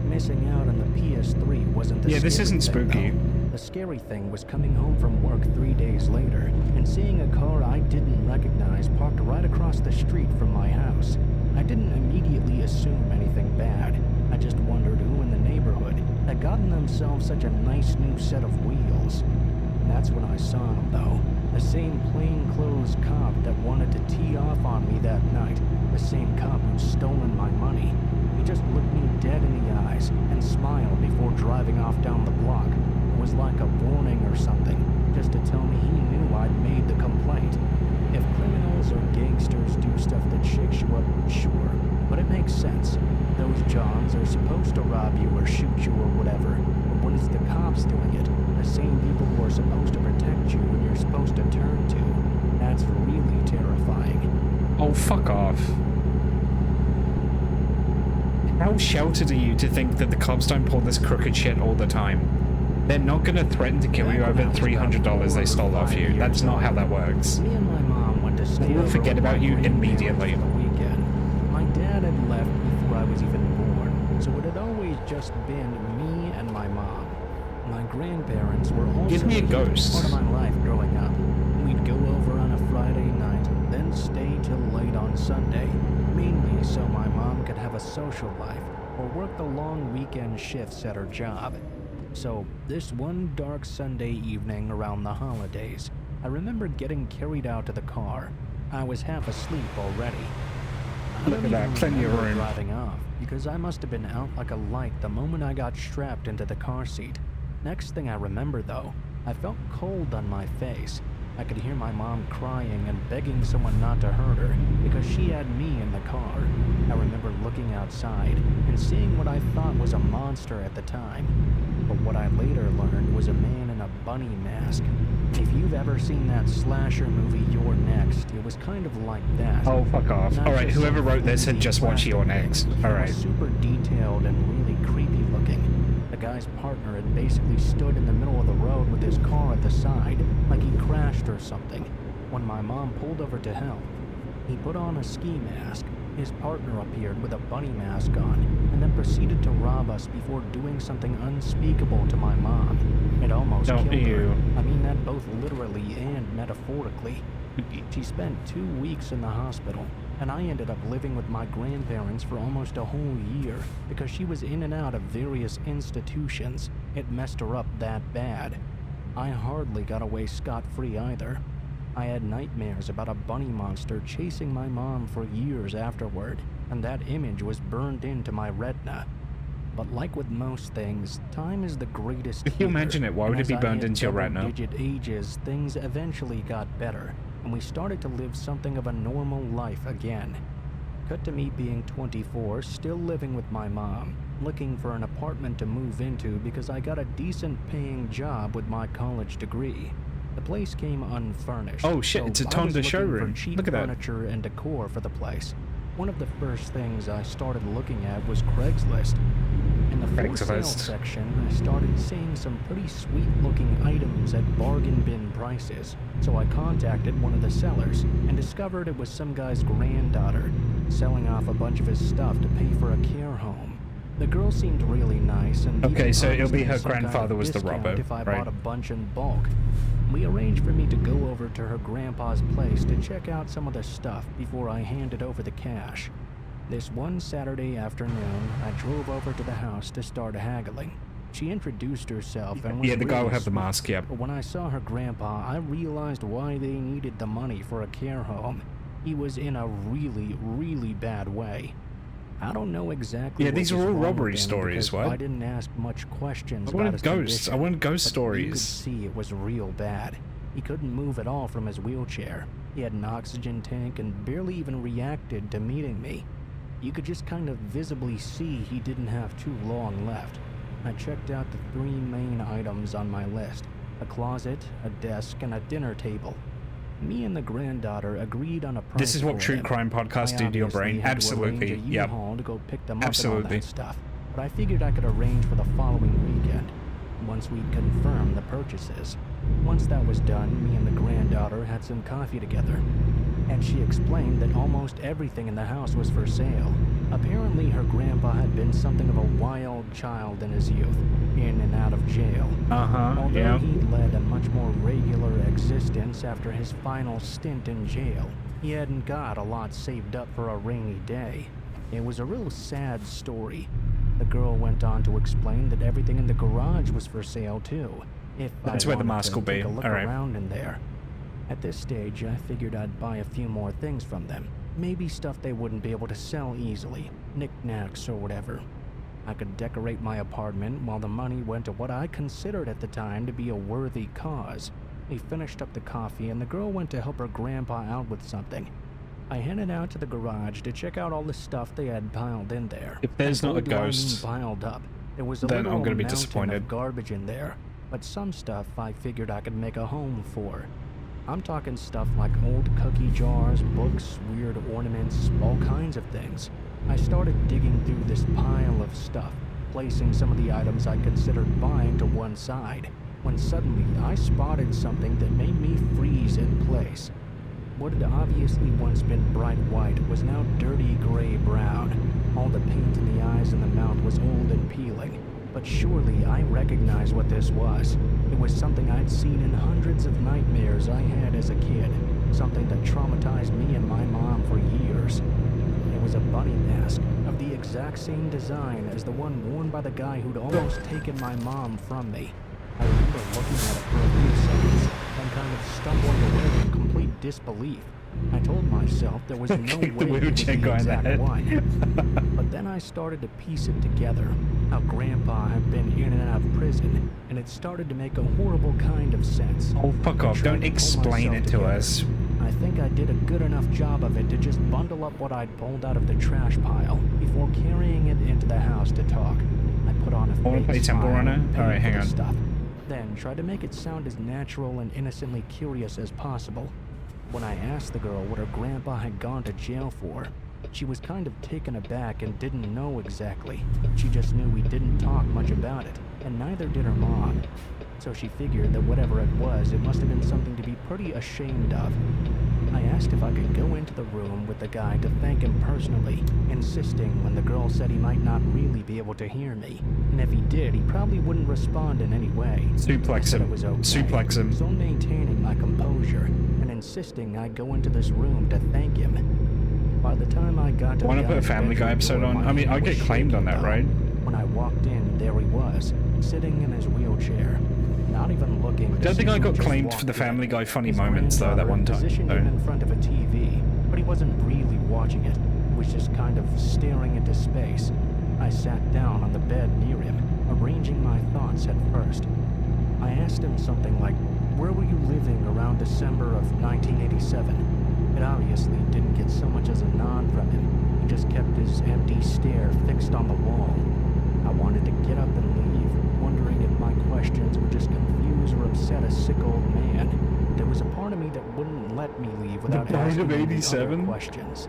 Missing out on the PS3 wasn't the scary this isn't thing, spooky. though. The scary thing was coming home from work 3 days later and seeing a car I didn't recognize parked right across the street from my house. I didn't immediately assume anything bad. I just wondered who in the neighborhood had gotten themselves such a nice new set of wheels. And that's when I saw him, though. The same plainclothes cop that wanted to tee off on me that night. The same cop who'd stolen my money. He just looked me dead in the eyes and smiled before driving off down the block. It was like a warning or something, just to tell me he knew I'd made the complaint. If criminals or gangsters do stuff that shakes you up, sure, but it makes sense. Those Johns are supposed to rob you or shoot you or whatever, but when it's the cops doing it, the same people who are supposed to protect you and you're supposed to turn to, that's really terrifying. Oh, fuck off. How sheltered are you to think that the cops don't pull this crooked shit all the time? They're not gonna threaten to kill you over $300 they stole off you. That's not how that works. Me and my mom went to stay They will over forget with about my you grandparents immediately. for the weekend. My dad had left before I was even born, so it had always just been me and my mom. My grandparents were also Give me a ghost. part of my life growing up. We'd go over on a Friday night, then stay till late on Sunday, mainly so my mom could have a social life or work the long weekend shifts at her job. So, this one dark Sunday evening around the holidays, I remember getting carried out to the car. I was half asleep already. Look at that, plenty of room. Driving off, because I must have been out like a light the moment I got strapped into the car seat. Next thing I remember, though, I felt cold on my face. I could hear my mom crying and begging someone not to hurt her because she had me in the car. I remember looking outside and seeing what I thought was a monster at the time. But what I later learned was a man in a bunny mask. If you've ever seen that slasher movie You're Next, it was kind of like that. Oh, fuck off. Alright, whoever wrote this had just watched You're Next. Alright. Super detailed and really creepy looking. The guy's partner had basically stood in the middle of the road with his car at the side, like he crashed or something. When my mom pulled over to help, he put on a ski mask. His partner appeared with a bunny mask on, and then proceeded to rob us before doing something unspeakable to my mom. It almost killed her. I mean that both literally and metaphorically. She spent 2 weeks in the hospital, and I ended up living with my grandparents for almost a whole year because she was in and out of various institutions. It messed her up that bad. I hardly got away scot-free either. I had nightmares about a bunny monster chasing my mom for years afterward, and that image was burned into my retina. But like with most things, time is the greatest If you imagine it, why would it be burned into your retina? Digit ages, things eventually got better, and we started to live something of a normal life again. Cut to me being 24, still living with my mom, looking for an apartment to move into because I got a decent paying job with my college degree. The place came unfurnished. Oh shit, so it's a I was Tonda looking showroom. for cheap Look at that. furniture and decor for the place. One of the first things I started looking at was Craigslist. In the for sale section, I started seeing some pretty sweet looking items at bargain bin prices. So I contacted one of the sellers and discovered it was some guy's granddaughter selling off a bunch of his stuff to pay for a care home. The girl seemed really nice and okay, so it'll be her some kind of grandfather was the discount robber, if I right? bought a bunch in bulk. We arranged for me to go over to her grandpa's place to check out some of the stuff before I handed over the cash. This one Saturday afternoon, I drove over to the house to start haggling. She introduced herself and was the guy really who had the sweet. mask, yeah. But when I saw her grandpa, I realized why they needed the money for a care home. He was in a really, really bad way. I don't know exactly. Yeah, what these are was all wrong robbery with him stories, because what? I didn't ask much questions I about wanted his ghosts. I condition, wanted ghost but stories. You could see it was real bad. He couldn't move at all from his wheelchair. He had an oxygen tank and barely even reacted to meeting me. You could just kind of visibly see he didn't have too long left. I checked out the 3 main items on my list: a closet, a desk, and a dinner table. Me and the granddaughter agreed on a price. This is what for true them. crime podcasts I do to your obviously brain. had to arrange Absolutely. a Yep. U-Haul to go pick them up and all Absolutely. that stuff, but I figured I could arrange for the following weekend, once we'd confirmed the purchases. Once that was done, me and the granddaughter had some coffee together, and she explained that almost everything in the house was for sale. Apparently, her grandpa had been something of a wild child in his youth, in and out of jail. Although yeah. he'd led a much more regular existence after his final stint in jail, he hadn't got a lot saved up for a rainy day. It was a real sad story. The girl went on to explain that everything in the garage was for sale too, if That's I where the wanted mask to will be. take a look Alright. around in there. At this stage, I figured I'd buy a few more things from them. Maybe stuff they wouldn't be able to sell easily, knickknacks or whatever. I could decorate my apartment while the money went to what I considered at the time to be a worthy cause. We finished up the coffee and the girl went to help her grandpa out with something. I headed out to the garage to check out all the stuff they had piled in there. If there's And not a boy, do I mean ghost, piled up. There was a then literal I'm gonna be mountain disappointed. of garbage in there, but some stuff I figured I could make a home for. I'm talking stuff like old cookie jars, books, weird ornaments, all kinds of things. I started digging through this pile of stuff, placing some of the items I considered buying to one side, when suddenly I spotted something that made me freeze in place. What had obviously once been bright white was now dirty gray-brown. All the paint in the eyes and the mouth was old and peeling. But surely I recognized what this was. It was something I'd seen in hundreds of nightmares I had as a kid. Something that traumatized me and my mom for years. It was a bunny mask of the exact same design as the one worn by the guy who'd almost taken my mom from me. I remember looking at it for a few seconds, then kind of stumbling away in complete disbelief. I told myself there was no way it was the exact one. But then I started to piece it together. How Grandpa had been in and out of prison, and it started to make a horrible kind of sense. Oh, fuck off. Don't explain it to us. I think I did a good enough job of it to just bundle up what I'd pulled out of the trash pile before carrying it into the house to talk. I put on a Wanna play face Temple smile Runner? and paid Alright, hang for the on. stuff. Then tried to make it sound as natural and innocently curious as possible. When I asked the girl what her grandpa had gone to jail for, she was kind of taken aback and didn't know exactly. She just knew we didn't talk much about it, and neither did her mom. So she figured that whatever it was, it must have been something to be pretty ashamed of. I asked if I could go into the room with the guy to thank him personally, insisting when the girl said he might not really be able to hear me, and if he did, he probably wouldn't respond in any way. Suplex him. It was okay. Suplex him. So maintaining my composure and insisting I go into this room to thank him. By the time I got to Want the to put a guy's Family Guy bedroom episode door, on? my I mean, hand I was get claimed on shaking, that, though. right? When I walked in, there he was, sitting in his wheelchair, not even looking. I to don't think see I who got just claimed for walked the in. Family Guy funny His moments though that one time. positioned him in front of a TV, but he wasn't really watching it. He was just kind of staring into space. I sat down on the bed near him, arranging my thoughts at first. I asked him something like, "Where were you living around December of 1987?" It obviously didn't get so much as a nod from him. He just kept his empty stare fixed on the wall. I wanted to get up and leave, wondering if my questions would just confuse or upset a sick old man. There was a part of me that wouldn't let me leave without asking him the other questions.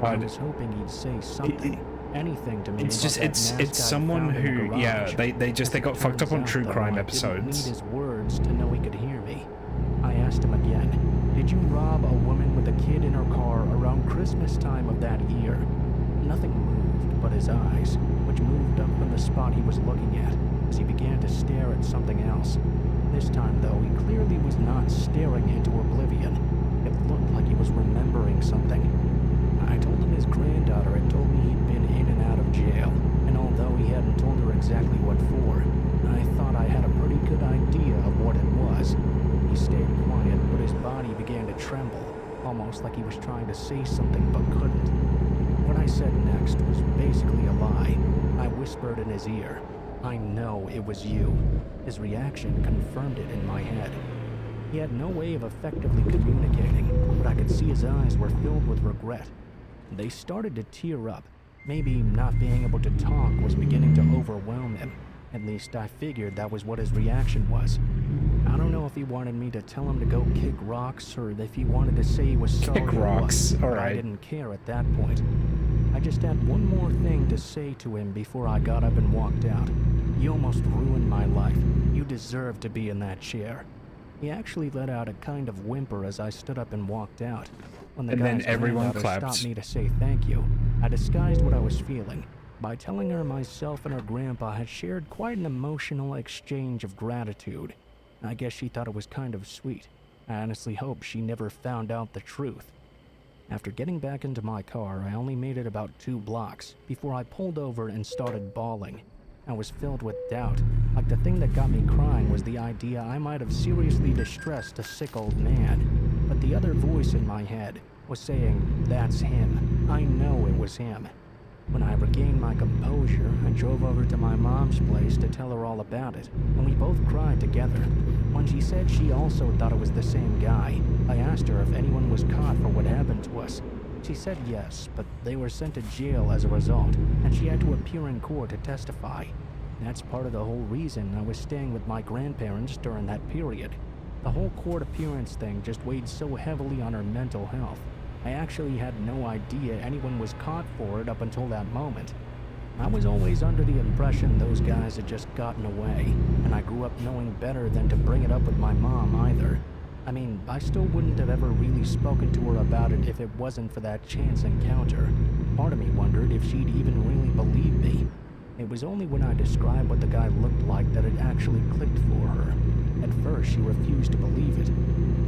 I was hoping he'd say something, anything to me. It's about just that mask it's I'd someone found in the who garage. they got fucked up on Turns true out, though, crime I didn't episodes. need his words to know he could hear me. I asked him again, "Did you rob a woman with a kid in her car around Christmas time of that year?" Nothing moved but his eyes, which moved up from the spot he was looking at as he began to stare at something else. This time, though, he clearly was not staring into oblivion. It looked like he was remembering something. I told him his granddaughter had told me he'd been in and out of jail, and although he hadn't told her exactly what for, I thought I had a pretty good idea of what it was. He stayed quiet, but his body began to tremble, almost like he was trying to say something but couldn't. What I said next was basically a lie. I whispered in his ear, "I know it was you." His reaction confirmed it in my head. He had no way of effectively communicating, but I could see his eyes were filled with regret. They started to tear up. Maybe not being able to talk was beginning to overwhelm him. At least I figured that was what his reaction was. I don't know if he wanted me to tell him to go kick rocks or if he wanted to say he was sorry. Kick rocks, but alright. I didn't care at that point. I just had one more thing to say to him before I got up and walked out. You almost ruined my life. You deserve to be in that chair. He actually let out a kind of whimper as I stood up and walked out. When the And then guy's everyone granddaughter clapped. stopped me to say thank you, I disguised what I was feeling by telling her myself and her grandpa had shared quite an emotional exchange of gratitude. I guess she thought it was kind of sweet. I honestly hope she never found out the truth. After getting back into my car, I only made it about 2 blocks before I pulled over and started bawling. I was filled with doubt, like the thing that got me crying was the idea I might have seriously distressed a sick old man. But the other voice in my head was saying, that's him. I know it was him. When I regained my composure, I drove over to my mom's place to tell her all about it, and we both cried together. When she said she also thought it was the same guy, I asked her if anyone was caught for what happened to us. She said yes, but they were sent to jail as a result, and she had to appear in court to testify. That's part of the whole reason I was staying with my grandparents during that period. The whole court appearance thing just weighed so heavily on her mental health. I actually had no idea anyone was caught for it up until that moment. I was always under the impression those guys had just gotten away, and I grew up knowing better than to bring it up with my mom either. I mean, I still wouldn't have ever really spoken to her about it if it wasn't for that chance encounter. Part of me wondered if she'd even really believe me. It was only when I described what the guy looked like that it actually clicked for her. At first, she refused to believe it.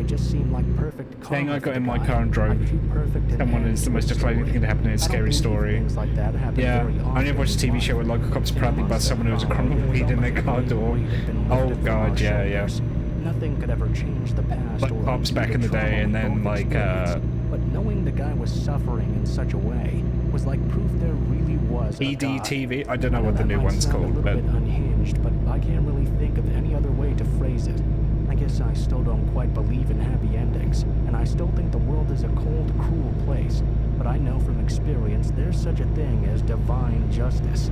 It just seemed like perfect karma. Saying I for got the in my guy. car and drove Like too perfect an someone end is the to a most deflating story. thing to happen in a I don't scary believe story. things like that happen Yeah, very I only often watched a in TV show where life. local cops It proudly must bust someone who was a have criminal followed. weed in their It was car almost door. like a weight had been Oh lifted from god, our yeah, yeah. shoulders. Nothing could ever change the past Like or cops undo back the in the trauma day, and we then both like experienced. But knowing the guy was suffering in such a way was like proof there really was a God. EDTV. I don't know what the that new might one's sound a called, little but bit unhinged, but I can't really think of any other way to phrase it. I guess I still don't quite believe in happy endings, and I still think the world is a cold, cruel place. But I know from experience there's such a thing as divine justice.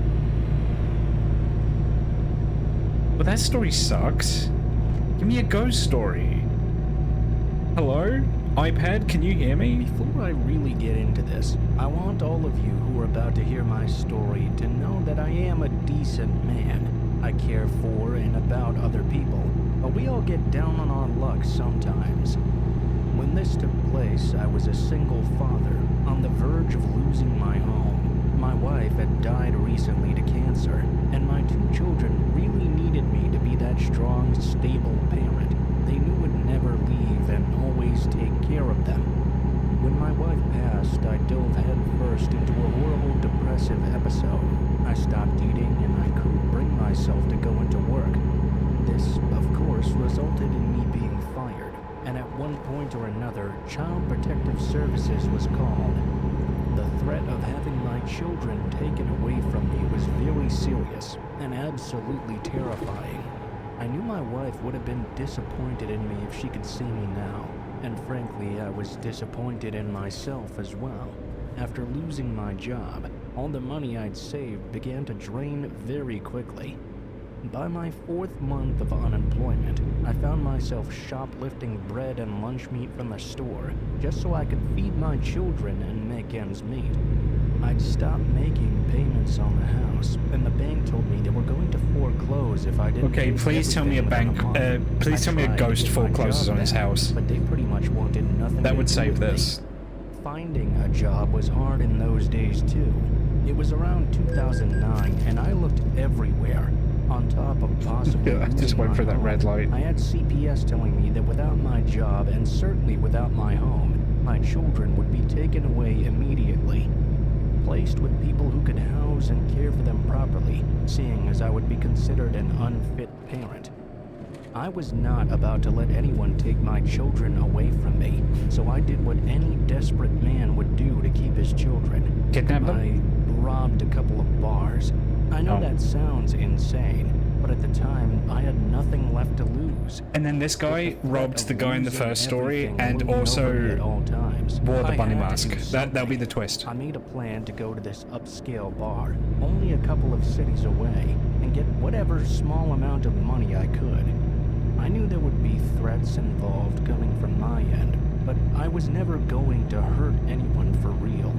well, that story sucks. Give me a ghost story. Hello? iPad, can you hear me? Before I really get into this, I want all of you who are about to hear my story to know that I am a decent man. I care for and about other people, but we all get down on our luck sometimes. When this took place, I was a single father, on the verge of losing my home. My wife had died recently to cancer, and my 2 children really needed me to be that strong, stable parent. They knew would never leave and always take care of them. When my wife passed, I dove headfirst into a horrible depressive episode. I stopped eating and I couldn't bring myself to go into work. This, of course, resulted in me being fired, and at one point or another, Child Protective Services was called. The threat of having my children taken away from me was very serious and absolutely terrifying. I knew my wife would have been disappointed in me if she could see me now, and frankly, I was disappointed in myself as well. After losing my job, all the money I'd saved began to drain very quickly. By my 4th month of unemployment, I found myself shoplifting bread and lunch meat from the store just so I could feed my children and make ends meet. I'd stopped making payments on the house, and the bank told me they were going to foreclose if I didn't. Okay, pay please tell me a everything bank. within a month. Please I tell me a tried to ghost get my forecloses job on his back, house. but they pretty much wanted nothing That to would do save with me. this. Finding a job was hard in those days too. It was around 2009, and I looked everywhere. On top of possibly I just losing went my for that home, red light. I had CPS telling me that without my job, and certainly without my home, my children would be taken away immediately. Placed with people who could house and care for them properly, seeing as I would be considered an unfit parent. I was not about to let anyone take my children away from me, so I did what any desperate man would do to keep his children. Kidnap them? I robbed a couple of bars. I know Oh. that sounds insane, but at the time, I had nothing left to lose. And then this guy robbed the guy in the first story and looming over me also at all times, wore the I bunny had to mask. do That'll be something. the twist. I made a plan to go to this upscale bar, only a couple of cities away, and get whatever small amount of money I could. I knew there would be threats involved coming from my end, but I was never going to hurt anyone for real.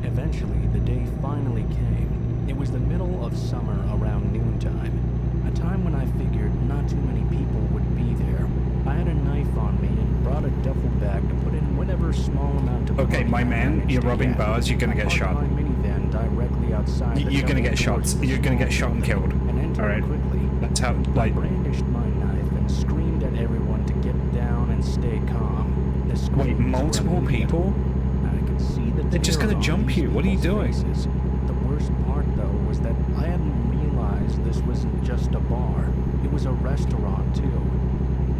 Eventually, the day finally came. It was the middle of summer around noontime, a time when I figured not too many people would be there. I had a knife on me and brought a duffel bag to put in whatever small amount of Okay, money my I man, managed you're to robbing get. bars, you're gonna I get parked shot. my minivan directly outside the You're gonna double get shot. doors of the You're gonna get small shot and building killed. and entered Alright? quickly. That's how, I like... brandished my knife and screamed at everyone to get down and stay calm. The Wait, screams were multiple immediate. people? I could see the They're just terror gonna on jump these you. What are you people's doing? faces. The worst part, though, was that I hadn't realized this wasn't just a bar. It was a restaurant, too.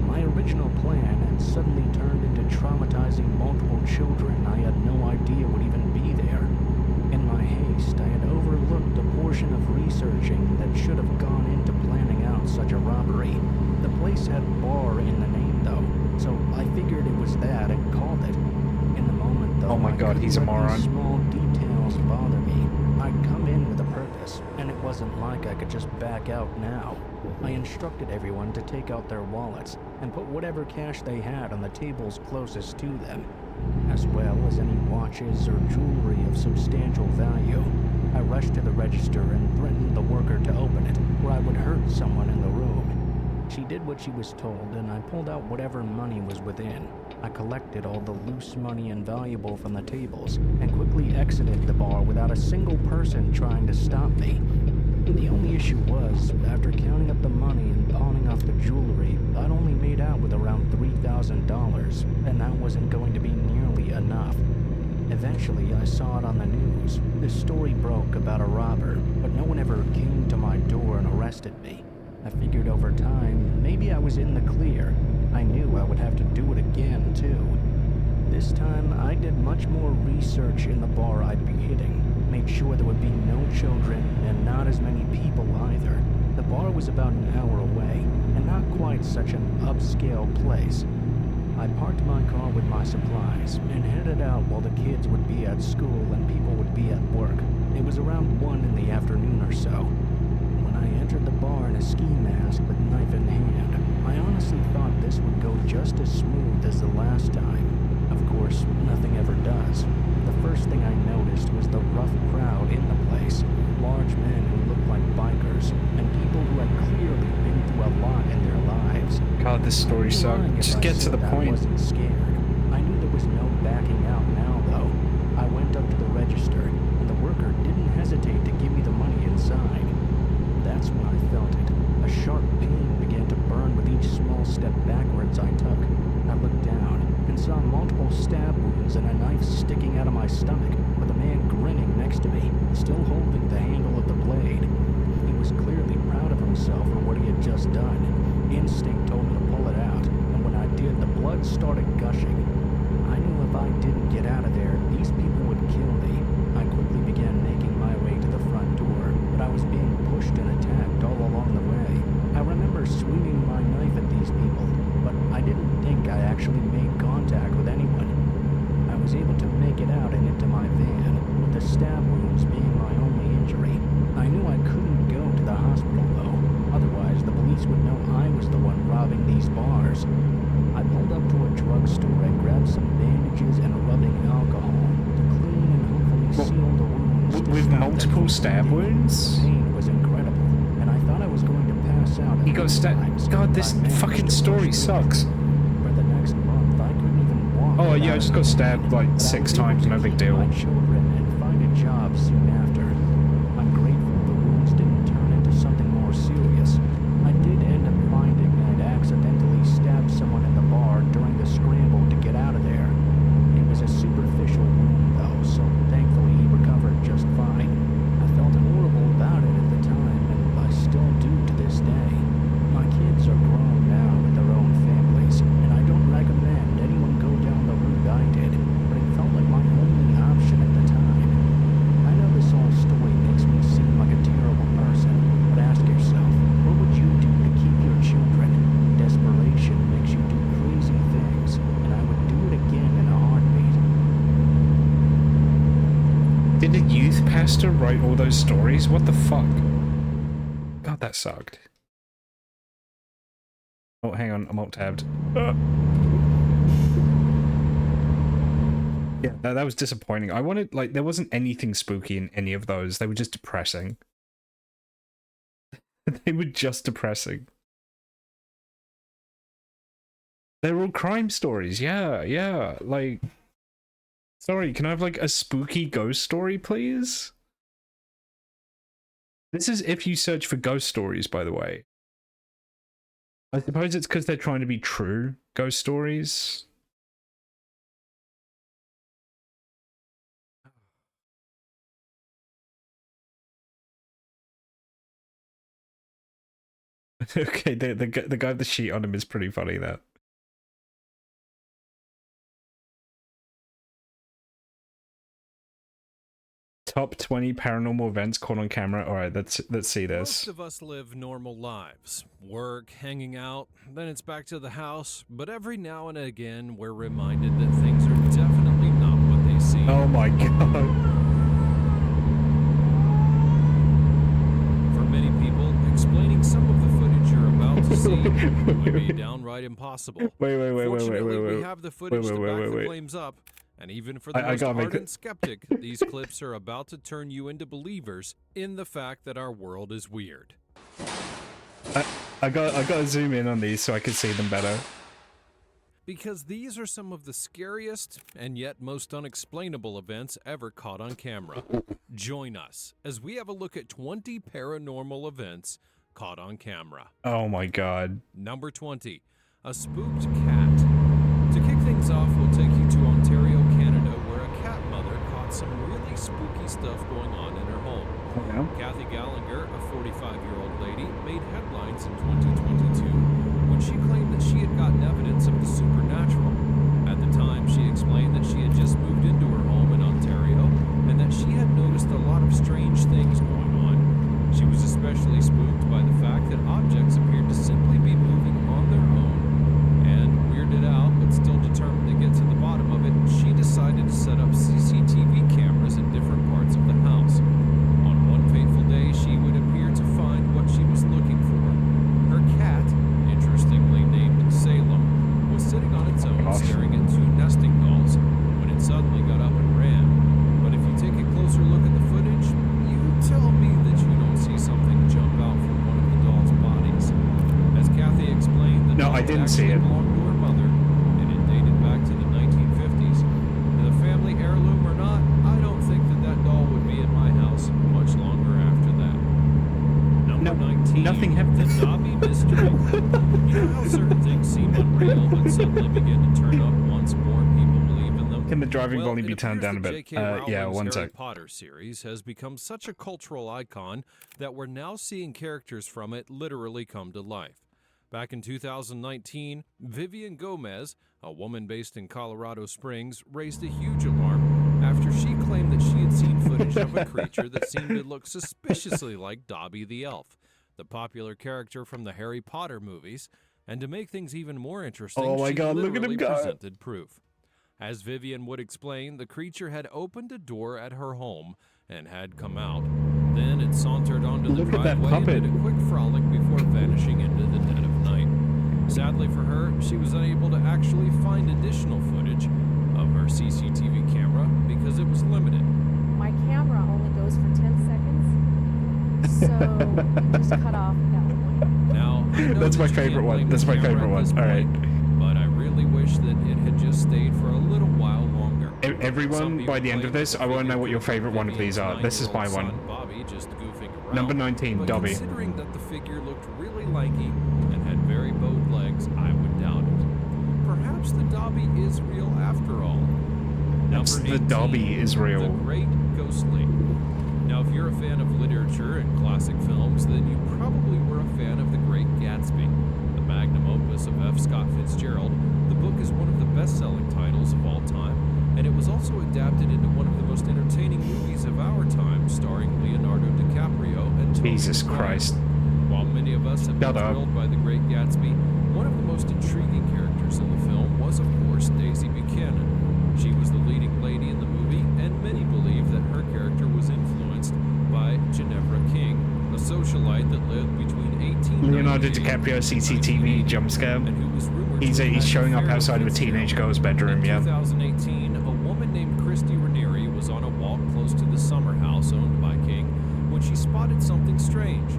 My original plan had suddenly turned into traumatizing multiple children I had no idea would even be there. In my haste, I had overlooked a portion of researching that should have gone into planning out such a robbery. The place had bar in the name, though, so I figured it was that and called it. In the moment, though, Oh my God, he's a I couldn't let moron. these small details bother me. I'd come in with a purpose, and it wasn't like I could just back out now. I instructed everyone to take out their wallets and put whatever cash they had on the tables closest to them, as well as any watches or jewelry of substantial value. I rushed to the register and threatened the worker to open it, or I would hurt someone in the room. She did what she was told, and I pulled out whatever money was within. I collected all the loose money and valuable from the tables, and quickly exited the bar without a single person trying to stop me. The only issue was, after counting up the money and pawning off the jewelry, I'd only made out with around $3,000, and that wasn't going to be nearly enough. Eventually, I saw it on the news. The story broke about a robber, but no one ever came to my door and arrested me. I figured over time, maybe I was in the clear. I knew I would have to do it again, too. This time, I did much more research in the bar I'd be hitting, made sure there would be no children and not as many people either. The bar was about an hour away, and not quite such an upscale place. I parked my car with my supplies and headed out while the kids would be at school and people would be at work. It was around 1 in the afternoon or so. When I entered the bar in a ski mask with knife in hand, I honestly thought this would go just as smooth as the last time. Of course, nothing ever does. The first thing I noticed was the rough crowd in the place. Large men who looked like bikers, and people who had clearly been through a lot in their lives. God, this story sucks. Just get to the point. I wasn't scared. I knew there was no backing out now, though. I went up to the register, and the worker didn't hesitate to give me the money inside. That's when I felt it. A sharp pain began to burn with each small step backwards I took. I looked down and saw multiple stab wounds and a knife sticking out of my stomach, with a man grinning next to me, still holding the handle of the blade. He was clearly proud of himself for what he had just done. Instinct told me to pull it out, and when I did, the blood started gushing. I knew if I didn't get out of there, these people would kill me. I quickly began making my way to the front door, but I was being pushed and attacked all along the way. I remember swinging my knife at these people, but I didn't think I actually made contact with anyone. I was able to make it out and into my van, with the stab wounds being my only injury. I knew I couldn't go to the hospital, though. Otherwise, the police would know I was the one robbing these bars. I pulled up to a drugstore and grabbed some bandages and rubbing alcohol to clean and hopefully seal the wounds. With multiple stab wounds? The pain was incredible, and I thought I was going to pass out. He got stabbed. God, this fucking story sucks. For the next month, I couldn't even walk. Oh yeah, I just got stabbed like 6 times, no big deal. My children and find a job soon after. I'm grateful the wounds didn't turn into something more serious. I did end up finding I'd accidentally stabbed someone in the bar during the scramble to get out of there. It was a superficial wound though, so thankfully he recovered just fine. I felt horrible about it at the time, and I still do to this day. My kids are grown now with their own families, and I don't recommend anyone go down the route I did, but it felt like my only option at the time. I know this all has to write all those stories? What the fuck? God, that sucked. Oh, hang on, I'm alt-tabbed. Yeah, that was disappointing. I wanted, like, there wasn't anything spooky in any of those. They were just depressing. They were just depressing. They're all crime stories, yeah, like... Sorry, can I have, like, a spooky ghost story, please? This is if you search for ghost stories, by the way. I suppose it's because they're trying to be true ghost stories. Okay, the guy with the sheet on him is pretty funny, though. Top 20 paranormal events caught on camera. All right, let's see this. Most of us live normal lives. Work, hanging out, then it's back to the house. But every now and again, we're reminded that things are definitely not what they seem. Oh my god. For many people, explaining some of the footage you're about to see would be downright impossible. Fortunately, we have the footage to back the claims up. And even for the most ardent skeptic, these clips are about to turn you into believers in the fact that our world is weird. I gotta zoom in on these so I can see them better. Because these are some of the scariest and yet most unexplainable events ever caught on camera. Join us as we have a look at 20 paranormal events caught on camera. Oh my god. Number 20, a spooked cat. To kick things off, we'll take you to Ontario, Canada, where a cat mother caught some really spooky stuff going on in her home. Okay. Kathy Gallagher, a 45-year-old lady, made headlines in 2022 when she claimed that she had gotten evidence of the supernatural. At the time, she explained that she had just moved into her home in Ontario and that she had noticed a lot of strange things going on. She was especially spooked by the fact that objects appeared to simply be moving on their own. Weirded out, but still determined to get to the bottom of it, she decided to set up CCTV cameras in different parts of the house. On one fateful day, she would appear to find what she was looking for. Her cat, interestingly named Salem, was sitting on its own staring at two nesting dolls when it suddenly got up and ran. But if you take a closer look at the footage, you tell me that you don't see something jump out from one of the dolls' bodies. As Kathy explained, the doll I didn't see it. belonged to her mother, and it dated back to the 1950s. The family heirloom or not, I don't think that doll would be in my house much longer after that. Number 19, nothing happened. The Dobby Mystery. You know how certain things seem unreal, but suddenly begin to turn up once more people believe in them? Can the driving Well, volume be it turned down a appears bit? that J.K. Yeah, Rowling's one Harry sec. Potter series has become such a cultural icon that we're now seeing characters from it literally come to life. Back in 2019, Vivian Gomez, a woman based in Colorado Springs, raised a huge alarm after she claimed that she had seen footage of a creature that seemed to look suspiciously like Dobby the Elf, the popular character from the Harry Potter movies, and to make things even more interesting, Oh my she God, look at him literally go. presented proof. As Vivian would explain, the creature had opened a door at her home and had come out. Then it sauntered onto the Look at that driveway and puppet. did a quick frolic before vanishing into the dead of night. Sadly for her, she was unable to actually find additional footage of her CCTV camera because it was limited. My camera only goes for 10 seconds, so it just cut off at that point. Now, I know That's that my you favorite can't one. blame That's the my camera favorite at one. this All right. point, but I really wish that it had just stayed for a little while longer. Some Everyone, people by the end of claim this, that I the want to know figure what your could be favorite one of these Vivian's are. This is my 9-year-old one. son, Bobby, just goofing around. Number 19, But Dobby. considering that the figure looked really lanky and had very bowed legs, I would doubt it. Perhaps the Dobby is real after all. Number The 18, Dobby is real. The Great Ghostly. Now, if you're a fan of literature and classic films, then you probably were a fan of The Great Gatsby, the magnum opus of F. Scott Fitzgerald. The book is one of the best-selling titles of all time, and it was also adapted into one of the most entertaining movies of our time, starring Leonardo DiCaprio and Tony Jesus Scott. Christ. While many of us have been Shut up. thrilled by The Great Gatsby, one of the most intriguing characters in the film was, of course, Daisy Buchanan. She was the leading lady in the movie, and many believe that her character was influenced socialite that lived between 18 Leonardo DiCaprio CCTV jump scare. He's showing up outside of a teenage girl's bedroom, yeah. In 2018, a woman named Christy Ranieri was on a walk close to the summer house owned by King when she spotted something strange.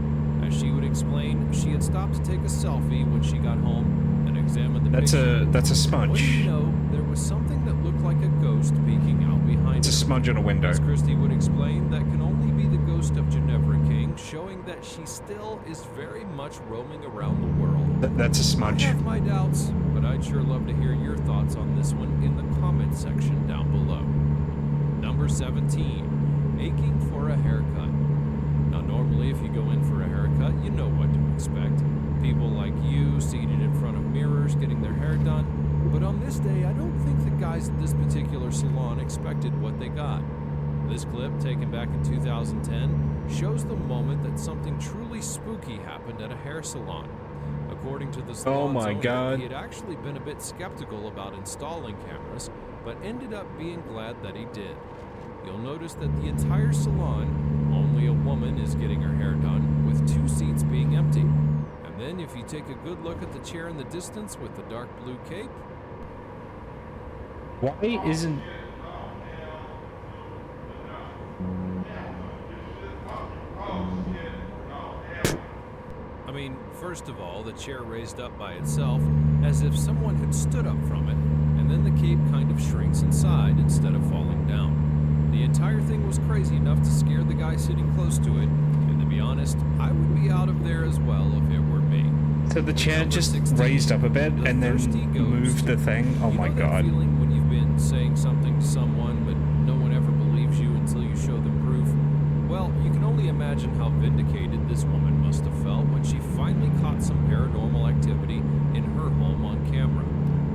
As she would explain, she had stopped to take a selfie when she got home and examined the picture. That's a smudge. What do you know, there was something that looked like a ghost peeking out behind It's a smudge on a window. As Christy would explain, that can only be the ghost of Ginevra King, showing that she still is very much roaming around the world. That's a smudge. I have my doubts, but I'd sure love to hear your thoughts on this one in the comment section down below. Number 17, aching for a haircut. Now normally if you go in for a haircut, you know what to expect. People like you seated in front of mirrors getting their hair done. But on this day, I don't think the guys at this particular salon expected what they got. This clip, taken back in 2010, shows the moment that something truly spooky happened at a hair salon. According to the salon's owner, he had actually been a bit skeptical about installing cameras, but ended up being glad that he did. You'll notice that the entire salon, only a woman is getting her hair done, with 2 seats being empty. And then if you take a good look at the chair in the distance with the dark blue cape... Why isn't... I mean, first of all, the chair raised up by itself, as if someone had stood up from it, and then the cape kind of shrinks inside instead of falling down. The entire thing was crazy enough to scare the guy sitting close to it, and to be honest, I would be out of there as well if it were me. So the chair just raised up a bit and then moved the thing? Oh my god. Feeling when you've been saying something to someone, but no one ever believes you until you show them proof? Well, you can only imagine how vindicated this woman must have felt when she finally caught some paranormal activity in her home on camera.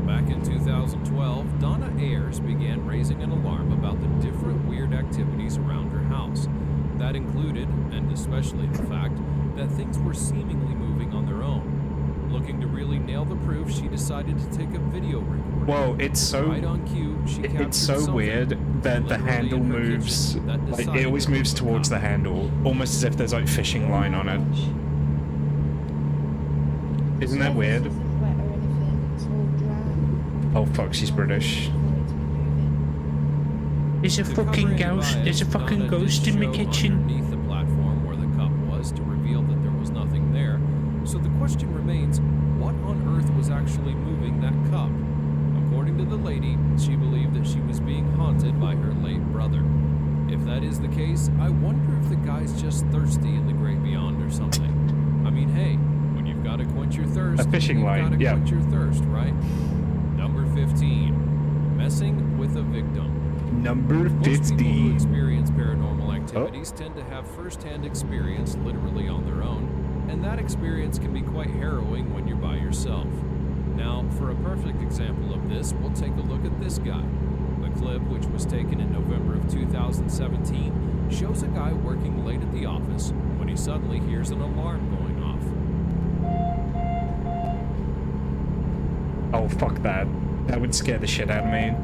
Back in 2012, Donna Ayers began raising an alarm about the different weird activities around her house. That included, and especially the fact, that things were seemingly moving on their own. Looking to really nail the proof, she decided to take a video recording. Whoa, it's so... Right on cue, she it's so weird that the handle moves... Like, it always moves towards the handle, almost as if there's like fishing line on it. Isn't that weird? Oh fuck, she's British. There's a fucking ghost. There's a fucking ghost in my kitchen. Underneath the platform where the cup was to reveal that there was nothing there. So the question remains, what on earth was actually moving that cup? According to the lady, she believed that she was being haunted by her late brother. If that is the case, I wonder if the guy's just thirsty in the great beyond or something. I mean, hey, when you've got to quench your thirst, a fishing line, yeah. Quench your thirst, right? Number 15, messing with a victim. Number 15. Most people who experience paranormal activities tend to have first-hand experience literally on their own, and that experience can be quite harrowing when you're by yourself. Now, for a perfect example of this, we'll take a look at this guy. The clip, which was taken in November of 2017, shows a guy working late at the office when he suddenly hears an alarm going off. Oh, fuck that. That would scare the shit out of me.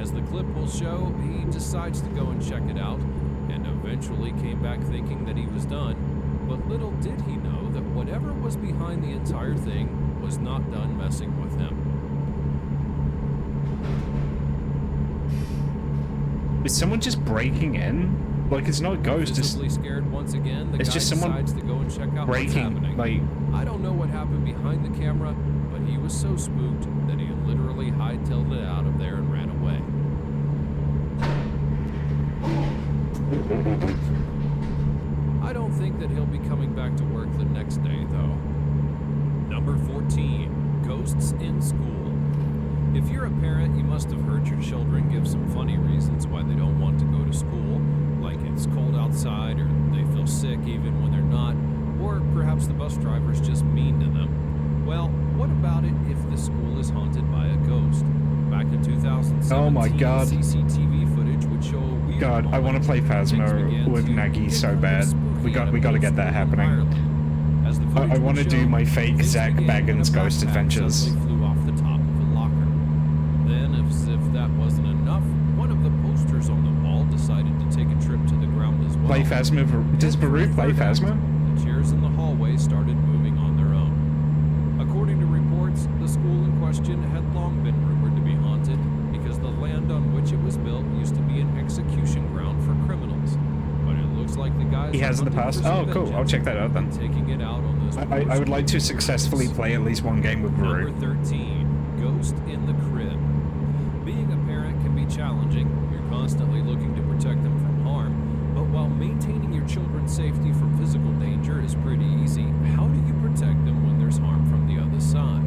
As the clip will show, he decides to go and check it out, and eventually came back thinking that he was done. But little did he know that whatever was behind the entire thing was not done messing with him. Is someone just breaking in? Like, it's not a ghost. Visibly scared once again, the guy just someone decides to go and check out what's happening. Like, I don't know what happened behind the camera, but he was so spooked that he literally hightailed it out of there and ran away. I don't think that he'll be coming back to work the next day, though. Number 14, ghosts in school. If you're a parent, you must have heard your children give some funny reasons why they don't want to go to school, like it's cold outside, or they feel sick even when they're not, or perhaps the bus driver's just mean to them. Well, what about it if the school is haunted by a ghost? Back in 2017, oh my god. CCTV footage would show a weird God, I want to play Phasmo with Nagy so bad. We got to get that happening. I want to do my fake Zach Baggins Ghost Adventures. Flew off the top of a locker. Then, as if that wasn't enough, one of the posters on the wall decided to take a trip to the ground as play Phasma? Does Baru play Phasma? The chairs in the hallway started moving on their own. According to reports, the school in question had long been rumored to be haunted because the land on which it was built used to be an execution ground for criminals. But it looks like the guys He has in the past? Oh, cool. I'll check that out then. Taking it out on those I would like to successfully play at least one game with Baru. Number 13, Ghost in the Crib. Being a parent can be challenging. You're constantly looking to protect them from harm, but while maintaining your children's safety from physical danger is pretty easy, how do you protect them when there's harm from the other side?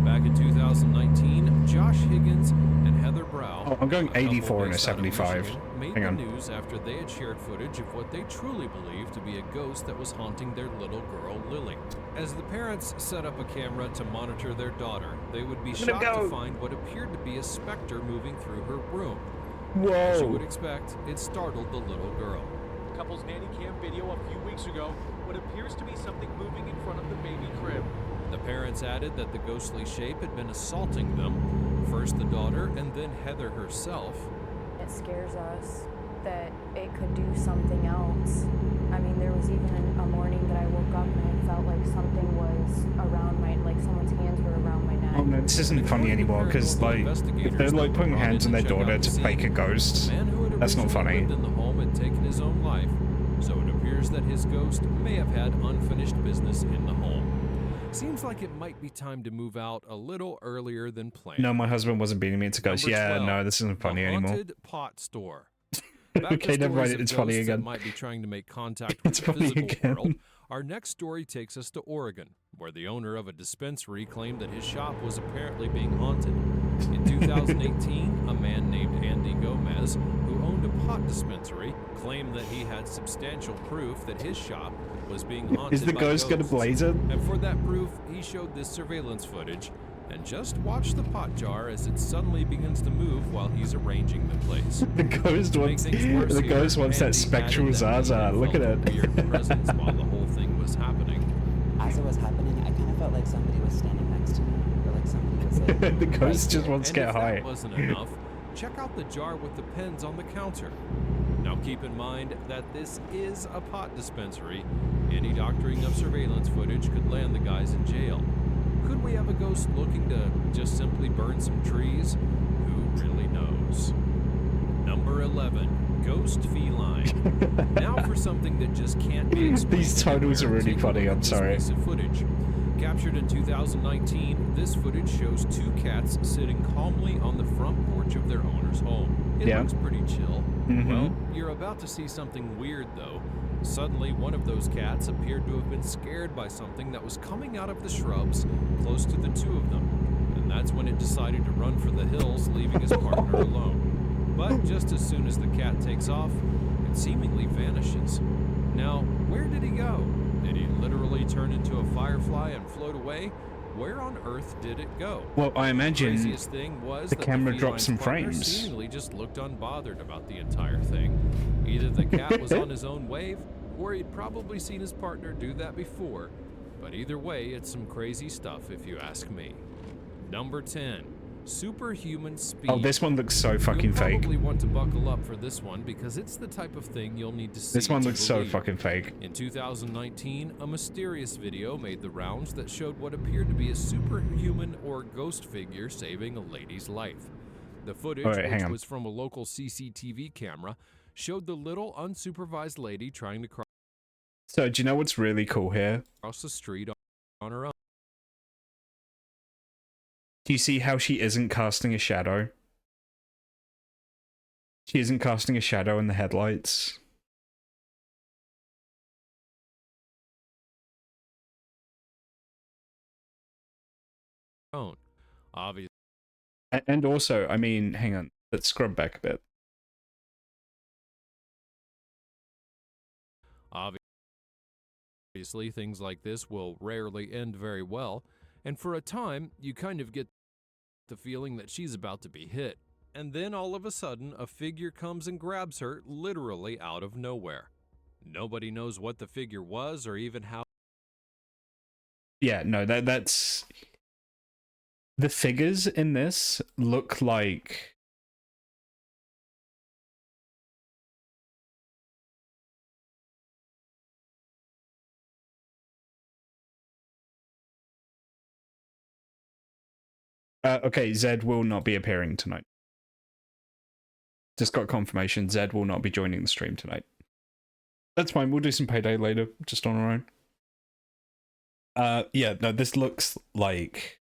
Back in 2019, Josh Higgins and Heather Brow, Oh, I'm going 84 and a 75. made Hang the on. news after they had shared footage of what they truly believed to be a ghost that was haunting their little girl, Lily. As the parents set up a camera to monitor their daughter, they would be shocked to find what appeared to be a specter moving through her room. Whoa. As you would expect, it startled the little girl. The couple's nanny cam video a few weeks ago, what appears to be something moving in front of the baby crib. The parents added that the ghostly shape had been assaulting them, first the daughter and then Heather herself. It scares us that it could do something else. I mean, there was even a morning that I woke up and I felt like something was around like someone's hands were around my neck. Oh no, this isn't funny anymore, because like, if they're like putting hands on their daughter to fake a ghost, that's not funny. Lived in the home had taken his own life, so it appears that his ghost may have had unfinished business in the home. Seems like it might be time to move out a little earlier than planned. No, my husband wasn't beating me into ghosts. Number Yeah, 12, no, this isn't funny the anymore. Haunted pot store. Back Okay, to never mind, stories of it's funny ghosts that again. might be trying to make contact with It's the funny physical again. world. Our next story takes us to Oregon, where the owner of a dispensary claimed that his shop was apparently being haunted. In 2018, a man named Andy Gomez, who owned a pot dispensary, claimed that he had substantial proof that his shop was being haunted Is the by ghost gonna ghosts. blaze it? And for that proof, he showed this surveillance footage. And just watch the pot jar as it suddenly begins to move while he's arranging the place. The ghost wants that spectral Zaza. Look at it. Weird presence while the whole thing was happening. As it was happening, I kind of felt like somebody was standing next to me, or like somebody was like. The ghost right just there. wants to get If high. that wasn't enough, check out the jar with the pens on the counter. Now keep in mind that this is a pot dispensary. Any doctoring of surveillance footage could land the guys in jail. Could we have a ghost looking to just simply burn some trees? Who really knows? Number 11, Ghost Feline. Now for something that just can't be explained. These titles are really funny, I'm sorry. Piece of footage. Captured in 2019, this footage shows two cats sitting calmly on the front porch of their owner's home. It looks pretty chill. Well, you're about to see something weird though. Suddenly, one of those cats appeared to have been scared by something that was coming out of the shrubs close to the two of them. And that's when it decided to run for the hills, leaving his partner alone. But just as soon as the cat takes off, it seemingly vanishes. Now, where did he go? Did he literally turn into a firefly and float away? Where on earth did it go? Well, I imagine The craziest thing was the that camera feline's dropped some partner frames. seemingly just looked unbothered about the entire thing. Either the cat was on his own wave, or he'd probably seen his partner do that before. But either way, it's some crazy stuff if you ask me. Number 10, superhuman speed. Oh, this one looks so fucking You'll fake. probably want to buckle up for this one because it's the type of thing you'll need to see. This one to looks so believe. fucking fake. In 2019, a mysterious video made the rounds that showed what appeared to be a superhuman or ghost figure saving a lady's life. The footage, All right, hang which on. was from a local CCTV camera, showed the little unsupervised lady trying to So, do you know what's really cool here? cross the street on her own. Do you see how she isn't casting a shadow? She isn't casting a shadow in the headlights. Obviously. And also, I mean, hang on, let's scrub back a bit. Obviously, things like this will rarely end very well, and for a time, you kind of get the feeling that she's about to be hit. And then all of a sudden, a figure comes and grabs her literally out of nowhere. Nobody knows what the figure was or even how. Yeah, no, that's... The figures in this look like... Okay, Zed will not be appearing tonight. Just got confirmation. Zed will not be joining the stream tonight. That's fine. We'll do some Payday later, just on our own. Yeah, no, this looks like...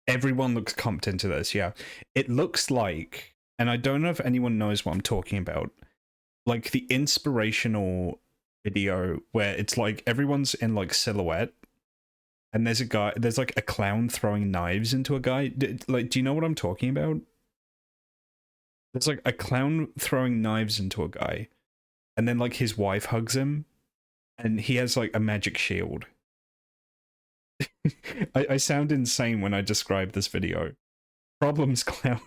Everyone looks comped into this, yeah. It looks like, and I don't know if anyone knows what I'm talking about, like the inspirational video where it's like everyone's in like silhouette, and there's a guy, there's like a clown throwing knives into a guy. Like, do you know what I'm talking about? There's like a clown throwing knives into a guy, and then like his wife hugs him, and he has like a magic shield. I sound insane when I describe this video. Problems clown.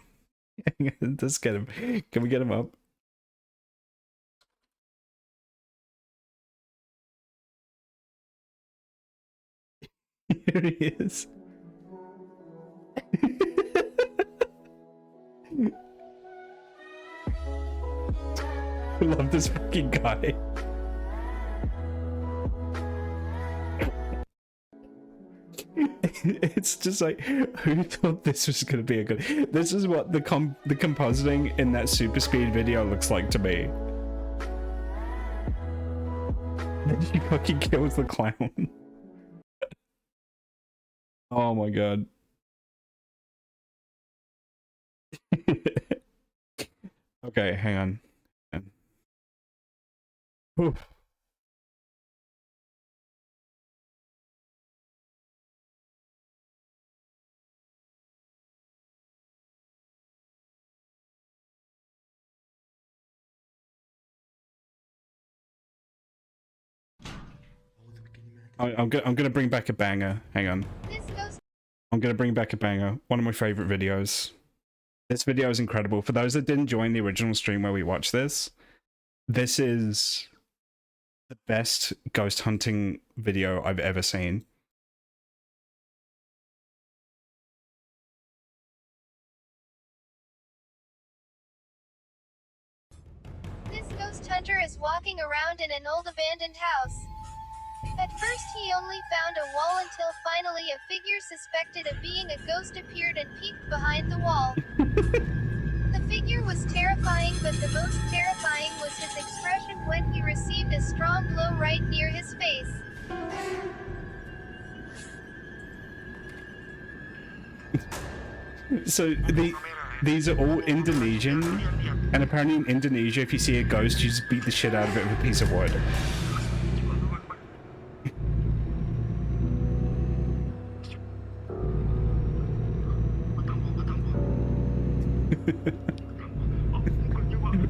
Let's get him. Can we get him up? Here he is. I love this fucking guy. It's just like, who thought this was gonna be a good... This is what the compositing in that super speed video looks like to me. Then she fucking kills the clown. Oh my god. Okay, hang on. Oof. I'm gonna bring back a banger. Hang on. I'm gonna bring back a banger. One of my favorite videos. This video is incredible. For those that didn't join the original stream where we watched this, this is the best ghost hunting video I've ever seen. This ghost hunter is walking around in an old abandoned house. At first he only found a wall until finally a figure suspected of being a ghost appeared and peeked behind the wall. The figure was terrifying, but the most terrifying was his expression when he received a strong blow right near his face. So these are all Indonesian, and apparently in Indonesia if you see a ghost you just beat the shit out of it with a piece of wood.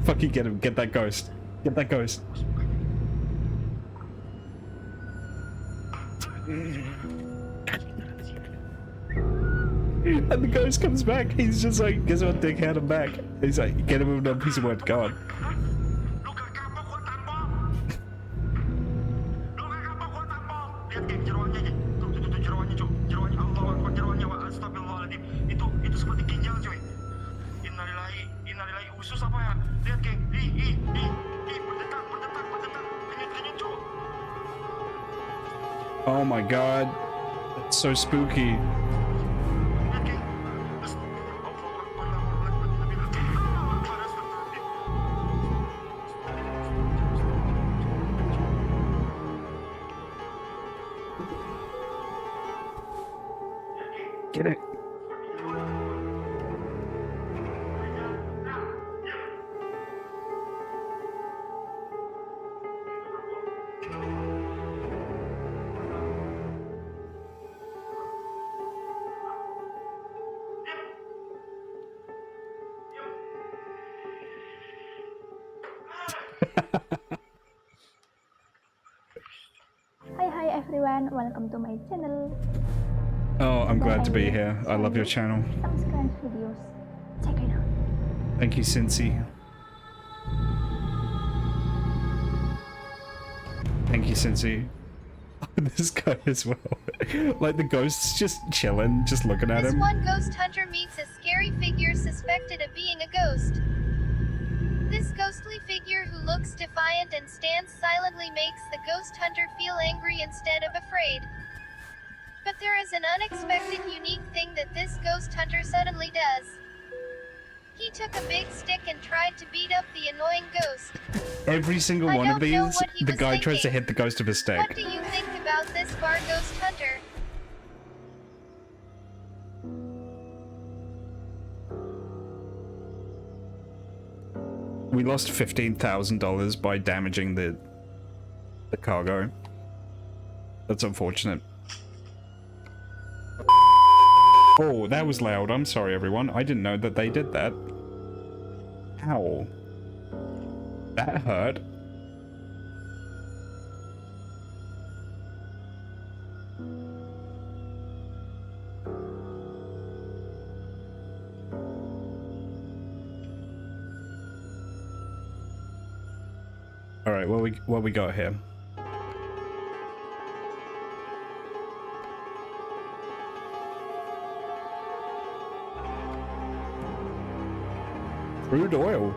Fucking get him, get that ghost. Get that ghost. And the ghost comes back, he's just like, guess what, dickhead, I'm back. He's like, get him with a piece of wood, go on. Oh my god, that's so spooky. Get it. Hi everyone, welcome to my channel. Oh, I'm glad to be here. I love your channel. Some strange videos. Check it out. Thank you, Cincy. Thank you, Cincy. This guy as well. Like the ghost's just chilling, just looking at This him. one ghost hunter meets a scary figure suspected of being a ghost. This ghostly figure who looks defiant and stands silently makes the ghost hunter feel angry instead of afraid. But there is an unexpected, unique thing that this ghost hunter suddenly does. He took a big stick and tried to beat up the annoying ghost. Every single one of these, the guy tries to hit the ghost with a stick. What do you think about this bar ghost hunter? We lost $15,000 by damaging the cargo. That's unfortunate. Oh, that was loud. I'm sorry, everyone. I didn't know that they did that. Ow. That hurt. All right, what we got here? Crude oil.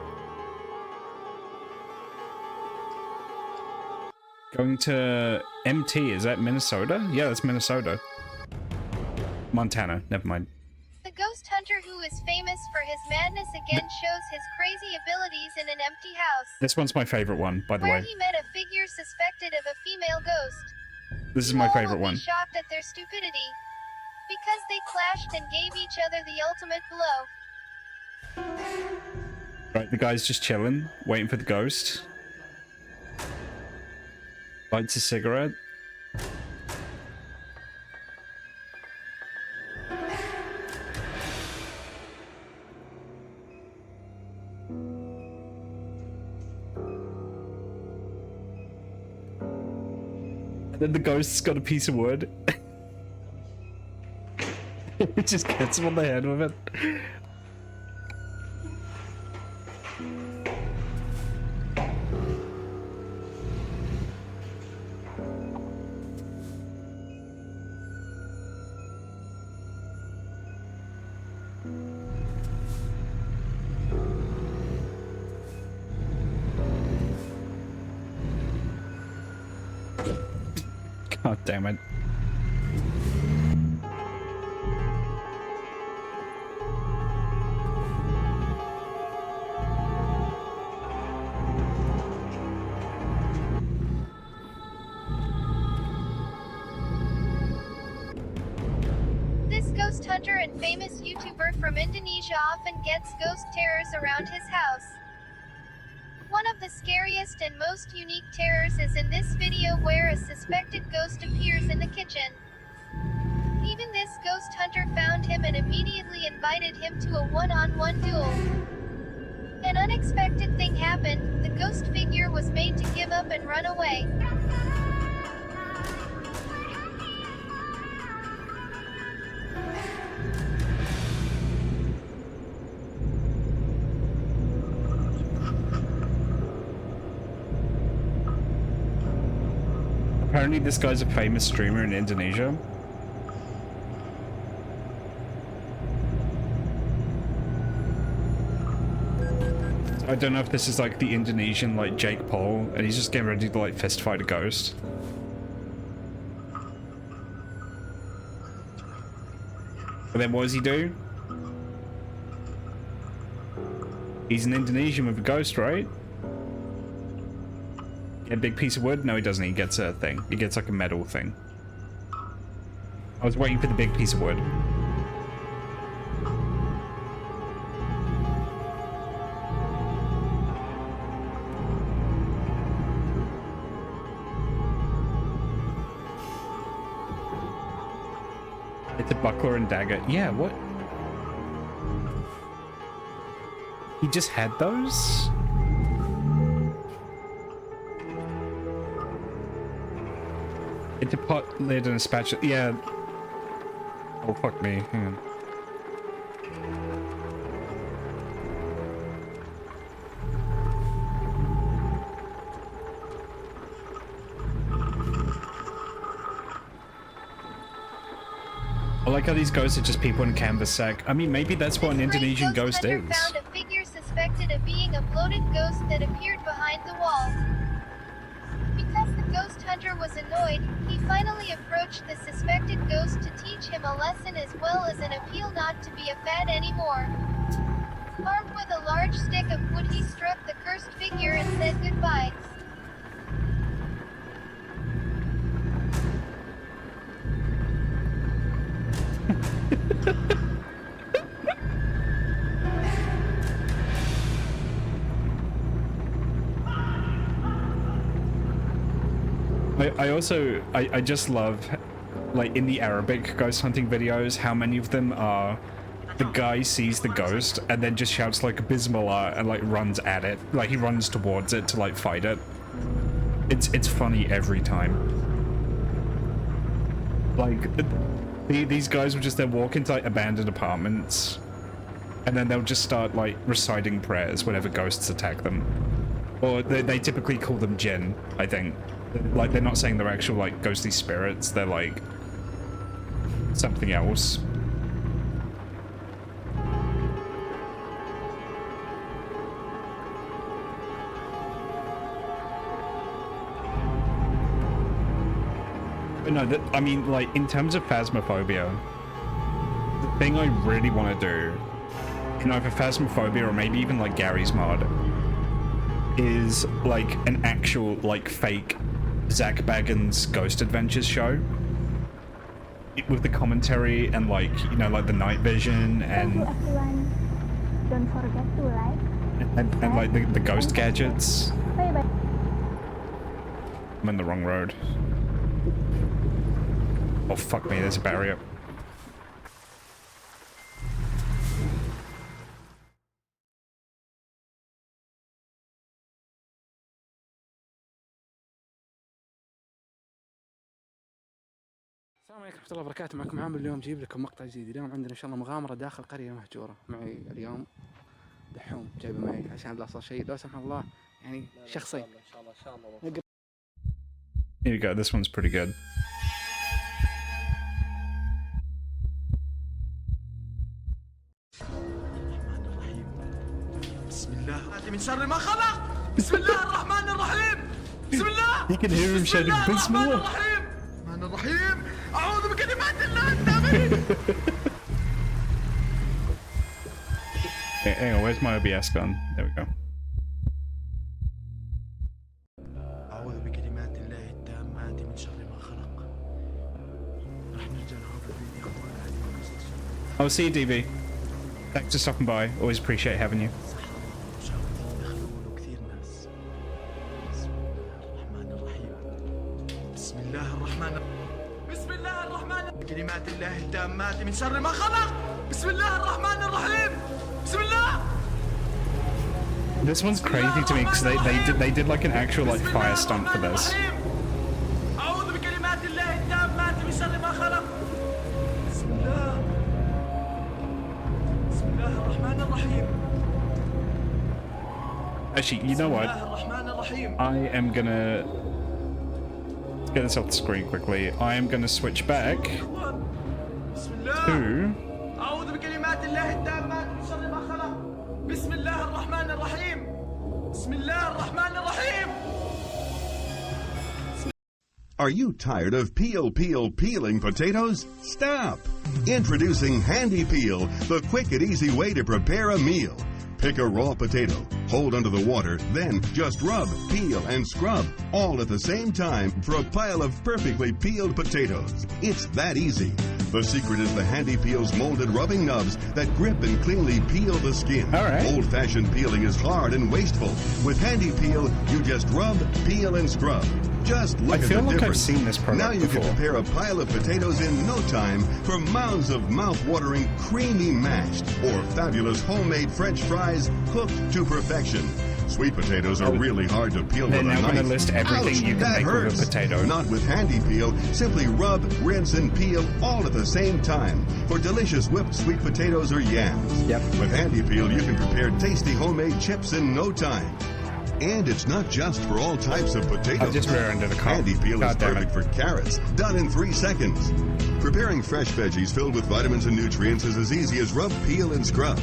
Going to MT, is that Minnesota? Yeah, that's Minnesota. Montana, never mind. The ghost hunter, who is famous for his madness, again shows his crazy abilities in an empty house. This one's my favorite one, by the where way. he met a figure suspected of a female ghost. This is my All favorite will one. be shocked at their stupidity, because they clashed and gave each other the ultimate blow. Right, the guy's just chilling, waiting for the ghost. Lights a cigarette. And then the ghost's got a piece of wood. It just gets him on the head with it. God damn it. This ghost hunter and famous YouTuber from Indonesia often gets ghost terrors around his house. One of the scariest and most unique terrors is in this video, where a suspected ghost appears in the kitchen. Even this ghost hunter found him and immediately invited him to a one-on-one duel. An unexpected thing happened. The ghost figure was made to give up and run away. Apparently this guy's a famous streamer in Indonesia. I don't know if this is like the Indonesian like Jake Paul and he's just getting ready to like fist fight a ghost. But then what does he do? He's an Indonesian with a ghost, right? Get a big piece of wood? No, he doesn't. He gets a thing. He gets like a metal thing. I was waiting for the big piece of wood. It's a buckler and dagger. Yeah, what? He just had those? It's a pot lid and a spatula. Yeah. Oh, fuck me. Hang on. I like how these ghosts are just people in a canvas sack. I mean, maybe that's what an Indonesian ghost is. Found a figure suspected of being a bloated ghost that appeared behind the wall. Because the ghost hunter was annoyed, he finally finally approached the suspected ghost to teach him a lesson as well as an appeal not to be a fad anymore. Armed with a large stick of wood, he struck the cursed figure and said goodbye. I just love, like, in the Arabic ghost hunting videos, how many of them are the guy sees the ghost and then just shouts like Bismillah and like runs at it, like he runs towards it to like fight it. It's funny every time. Like these guys will just then walk into like abandoned apartments and then they'll just start like reciting prayers whenever ghosts attack them, or they typically call them jinn, I think. Like, they're not saying they're actual, like, ghostly spirits, they're, like, something else. But no, I mean, like, in terms of Phasmophobia, the thing I really want to do, in either Phasmophobia or maybe even, like, Gary's mod, is, like, an actual, like, fake Zach Bagans Ghost Adventures show with the commentary and, like, you know, like the night vision and don't forget to like and like the ghost gadgets. Bye bye. I'm in the wrong road. Oh fuck me, there's a barrier. السلام عليكم ورحمة الله وبركاته. معكم عامر. اليوم جيب لكم مقطع جديد. اليوم عندنا إن شاء الله مغامرة داخل قرية مهجورة. معي اليوم دحوم جايبه معي عشان لا صار شيء لا سمح الله يعني شخصي. إن شاء الله إن شاء الله. Here you go. This one's pretty good. بسم الله من شر ما خلق. بسم الله الرحمن الرحيم. بسم الله. You can hear him shouting Bismillah. الرحمن الرحيم. أعوذ بكلمات الله التامة. Hang on, where's my OBS gone? There we go. أعوذ بكلمات الله التامات من شر ما خلق. راح نرجع لهذا الفيديو. Oh, see you, DB. Thanks for stopping by. Always appreciate having you. بسم الله الرحمن بسم الله الرحمن بكلمات الله التامات من شر ما خلق. بسم الله الرحمن الرحيم. بسم الله. This one's crazy to me because they did like an actual like fire stunt for this. أعوذ بكلمات الله التامات من شر ما خلق. بسم الله. بسم الله الرحمن الرحيم. Actually, you know what? I am gonna get this off the screen quickly. I am gonna switch back to أعوذ بكلمات الله التامات من شر ما خلق. بسم الله الرحمن الرحيم. بسم الله الرحمن الرحيم. Are you tired of peeling potatoes? Stop! Introducing Handy Peel, the quick and easy way to prepare a meal. Pick a raw potato, hold under the water, then just rub, peel, and scrub all at the same time for a pile of perfectly peeled potatoes. It's that easy. The secret is the Handy Peel's molded rubbing nubs that grip and cleanly peel the skin. All right. Old-fashioned peeling is hard and wasteful. With Handy Peel, you just rub, peel, and scrub. Just look at the difference. I feel like I've seen this product Now you before. can prepare a pile of potatoes in no time for mounds of mouth-watering creamy mashed or fabulous homemade French fries cooked to perfection. Sweet potatoes are really hard to peel with a They're now knife. going to list everything Ouch, you can that make hurts. with a potato. Not with Handy Peel. Simply rub, rinse, and peel all at the same time for delicious whipped sweet potatoes or yams. Yep. With Handy Peel, you can prepare tasty homemade chips in no time. And it's not just for all types of potatoes. I just rear-ended a car. Handy Peel is perfect for carrots, done in 3 seconds. Preparing fresh veggies filled with vitamins and nutrients is as easy as rub, peel, and scrub.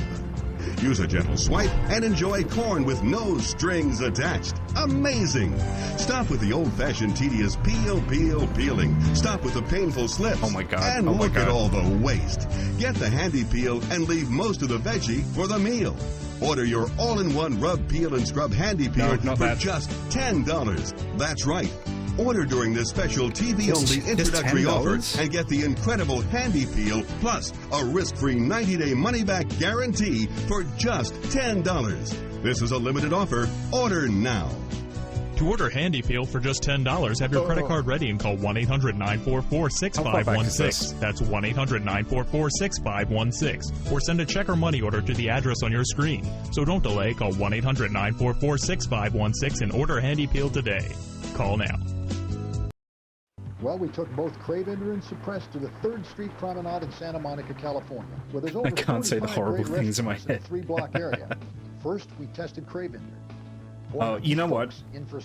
Use a gentle swipe and enjoy corn with no strings attached. Amazing! Stop with the old-fashioned tedious peeling. Stop with the painful slips. Oh my God. And Oh my look at God. all the waste. Get the handy peel and leave most of the veggie for the meal. Order your all-in-one rub, peel, and scrub handy peel No, not for that. just $10. That's right. Order during this special TV-only Just introductory offer $10? and get the incredible handy peel plus a risk-free 90-day money-back guarantee for just $10. This is a limited offer. Order now. To order Handy Peel for just $10, have your credit card ready and call 1-800-944-6516. That's 1-800-944-6516. Or send a check or money order to the address on your screen. So don't delay. Call 1-800-944-6516 and order Handy Peel today. Call now. Well, we took both Cravender and Suppress to the 3rd Street Promenade in Santa Monica, California, where there's over I can't say the 45 horrible great things in my restaurants head. a 3-block area. First, we tested Cravender. Oh, you know what?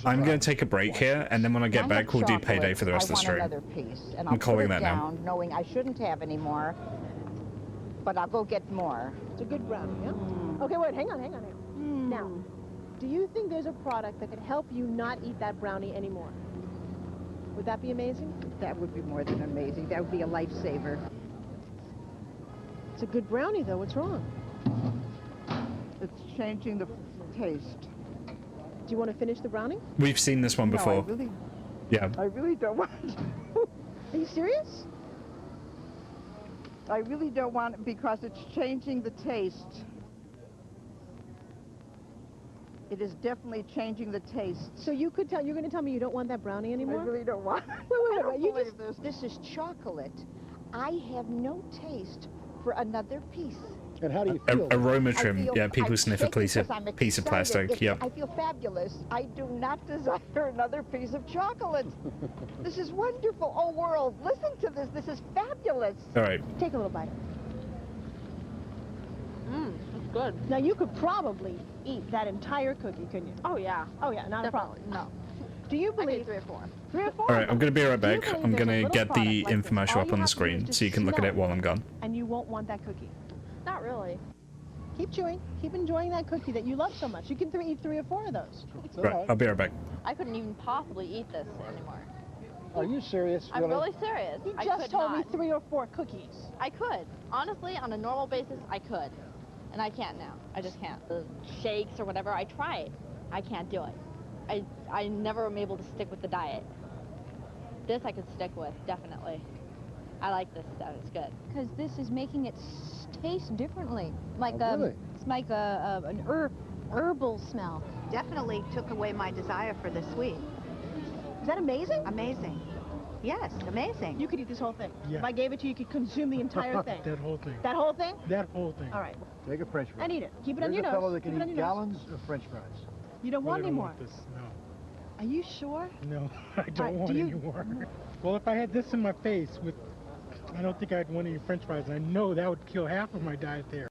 I'm going to take a break here, and then when I get back, we'll do Payday for the rest of the stream. Another piece, and I'm I'll calling put that it now. down, knowing I shouldn't have any more, but I'll go get more. It's a good brownie, yeah? Okay, wait, hang on. Now, do you think there's a product that could help you not eat that brownie anymore? Would that be amazing? That would be more than amazing. That would be a lifesaver. It's a good brownie, though. What's wrong? It's changing the taste. Do you want to finish the brownie? We've seen this one before. Yeah. I really don't want to. Are you serious? I really don't want it because it's changing the taste. It is definitely changing the taste. So you're going to tell me you don't want that brownie anymore? I really don't want it. Wait. You just... This is chocolate. I have no taste for another piece. And how do you feel? Aroma trim. Yeah, people I'm sniff a shaking piece of because I'm plastic. excited. Yep. I feel fabulous. I do not desire another piece of chocolate. This is wonderful. Oh, world, listen to this. This is fabulous. All right. Take a little bite. That's good. Now, you could probably eat that entire cookie, couldn't you? Oh, yeah, not a problem. No. Do you believe... 3 or 4. 3 or 4? All right, I'm going to be right Do you back. believe I'm there's going a to little get the product like this? infomercial All up you on the have to do screen is so you just can look at smell it while I'm gone. And you won't want that cookie. Not really. Keep chewing. Keep enjoying that cookie that you love so much. You can eat 3 or 4 of those. Right, I'll be right back. I couldn't even possibly eat this anymore. Are you serious? I'm really serious. He I just could told me not. 3 or 4 cookies. I could. Honestly, on a normal basis, I could. And I can't now. I just can't. The shakes or whatever, I tried. I can't do it. I never am able to stick with the diet. This I could stick with, definitely. I like this stuff. It's good. Because this is making it taste differently. Like really? It's like an herbal smell. Definitely took away my desire for the sweet. Is that amazing? Amazing. Yes, amazing. You could eat this whole thing. Yeah. If I gave it to you, you could consume the entire thing. That whole thing. That whole thing? That whole thing. All right. Take a French fry. And eat it. Keep it on There's your a nose. fellow that Keep can it on eat your nose. gallons of French fries. You don't But want I any don't more? want this. No. Are you sure? No, I don't Alright, want do you- any more. Well, if I had this in my face, I don't think I'd want any French fries. I know that would kill half of my diet there.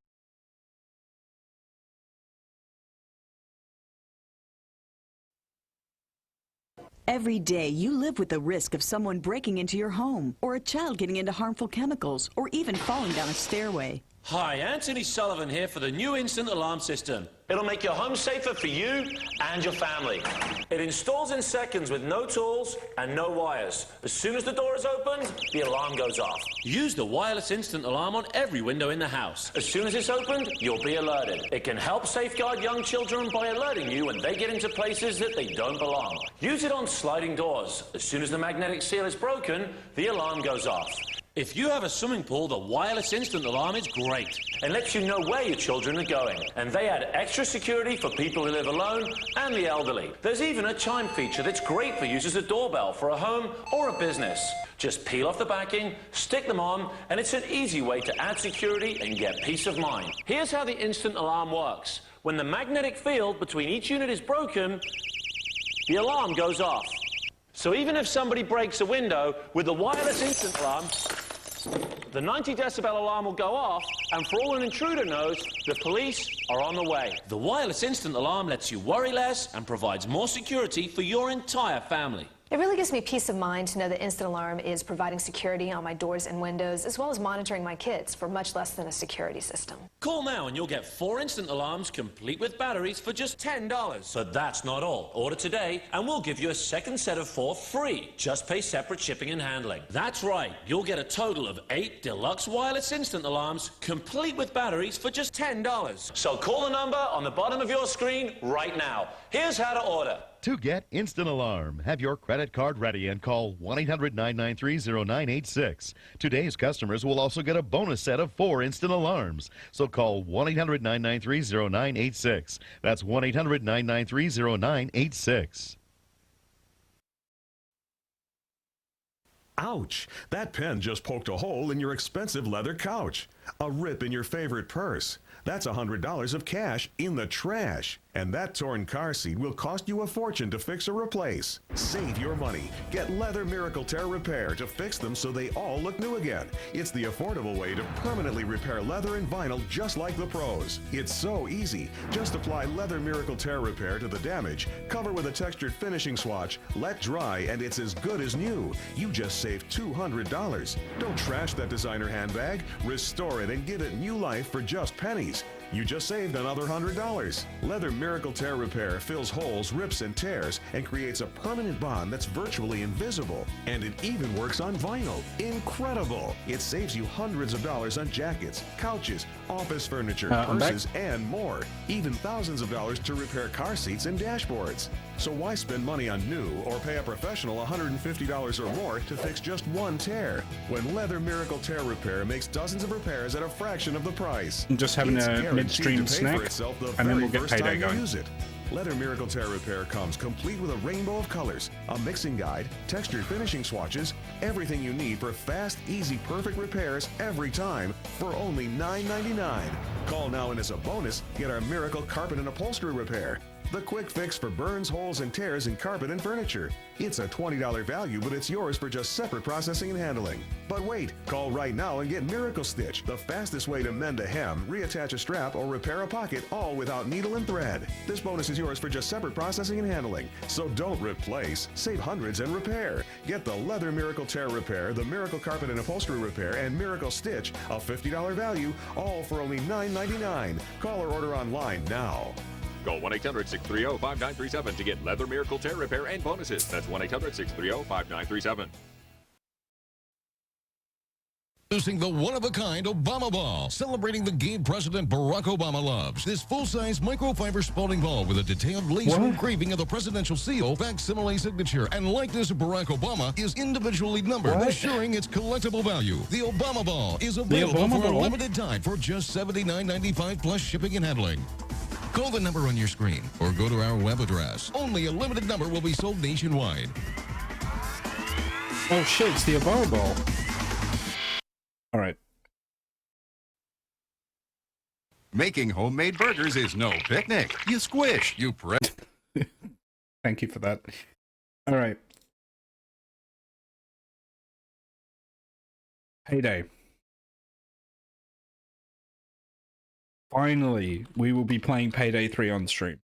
Every day, you live with the risk of someone breaking into your home, or a child getting into harmful chemicals, or even falling down a stairway. Hi, Anthony Sullivan here for the new instant alarm system. It'll make your home safer for you and your family. It installs in seconds with no tools and no wires. As soon as the door is opened, the alarm goes off. Use the wireless instant alarm on every window in the house. As soon as it's opened, you'll be alerted. It can help safeguard young children by alerting you when they get into places that they don't belong. Use it on sliding doors. As soon as the magnetic seal is broken, the alarm goes off. If you have a swimming pool, the wireless instant alarm is great. It lets you know where your children are going. And they add extra security for people who live alone and the elderly. There's even a chime feature that's great for use as a doorbell for a home or a business. Just peel off the backing, stick them on, and it's an easy way to add security and get peace of mind. Here's how the instant alarm works. When the magnetic field between each unit is broken, the alarm goes off. So even if somebody breaks a window, with the wireless instant alarm, the 90 decibel alarm will go off, and for all an intruder knows, the police are on the way. The wireless instant alarm lets you worry less and provides more security for your entire family. It really gives me peace of mind to know that Instant Alarm is providing security on my doors and windows, as well as monitoring my kids for much less than a security system. Call now and you'll get 4 instant alarms complete with batteries for just $10. But that's not all. Order today and we'll give you a second set of 4 free. Just pay separate shipping and handling. That's right. You'll get a total of 8 deluxe wireless instant alarms complete with batteries for just $10. So call the number on the bottom of your screen right now. Here's how to order. To get Instant Alarm, have your credit card ready and call 1-800-993-0986. Today's customers will also get a bonus set of 4 Instant Alarms. So call 1-800-993-0986. That's 1-800-993-0986. Ouch! That pen just poked a hole in your expensive leather couch. A rip in your favorite purse. That's $100 of cash in the trash. And that torn car seat will cost you a fortune to fix or replace. Save your money. Get Leather Miracle Tear Repair to fix them so they all look new again. It's the affordable way to permanently repair leather and vinyl just like the pros. It's so easy. Just apply Leather Miracle Tear Repair to the damage, cover with a textured finishing swatch, let dry, and it's as good as new. You just saved $200. Don't trash that designer handbag. Restore it and give it new life for just pennies. You just saved another $100. Leather Miracle Tear Repair fills holes, rips, and tears and creates a permanent bond that's virtually invisible. And it even works on vinyl. Incredible! It saves you hundreds of dollars on jackets, couches, office furniture, purses, and more. Even thousands of dollars to repair car seats and dashboards. So why spend money on new or pay a professional $150 or more to fix just one tear when Leather Miracle Tear Repair makes dozens of repairs at a fraction of the price? I'm just having a midstream snack, and then we'll get Payday going. Use it. Leather Miracle Tear Repair comes complete with a rainbow of colors, a mixing guide, textured finishing swatches, everything you need for fast, easy, perfect repairs every time for only $9.99. Call now and as a bonus, get our Miracle Carpet and Upholstery Repair. The quick fix for burns, holes, and tears in carpet and furniture. It's a $20 value, but it's yours for just separate processing and handling. But wait, call right now and get Miracle Stitch, the fastest way to mend a hem, reattach a strap, or repair a pocket, all without needle and thread. This bonus is yours for just separate processing and handling. So don't replace, save hundreds and repair. Get the Leather Miracle Tear Repair, the Miracle Carpet and Upholstery Repair, and Miracle Stitch, a $50 value, all for only $9.99. Call or order online now. Call 1-800-630-5937 to get Leather Miracle Tear Repair and bonuses. That's 1-800-630-5937. Introducing the one-of-a-kind Obama Ball, celebrating the game President Barack Obama loves. This full-size microfiber spalding ball with a detailed laser engraving of the presidential seal, facsimile signature, and likeness of Barack Obama is individually numbered, assuring its collectible value. The Obama Ball is available for a limited time for just $79.95 plus shipping and handling. Call the number on your screen or go to our web address. Only a limited number will be sold nationwide. Oh shit, it's the Obama Ball. Alright. Making homemade burgers is no picnic. You squish, you press. Thank you for that. Alright. Payday. Finally, we will be playing Payday 3 on stream.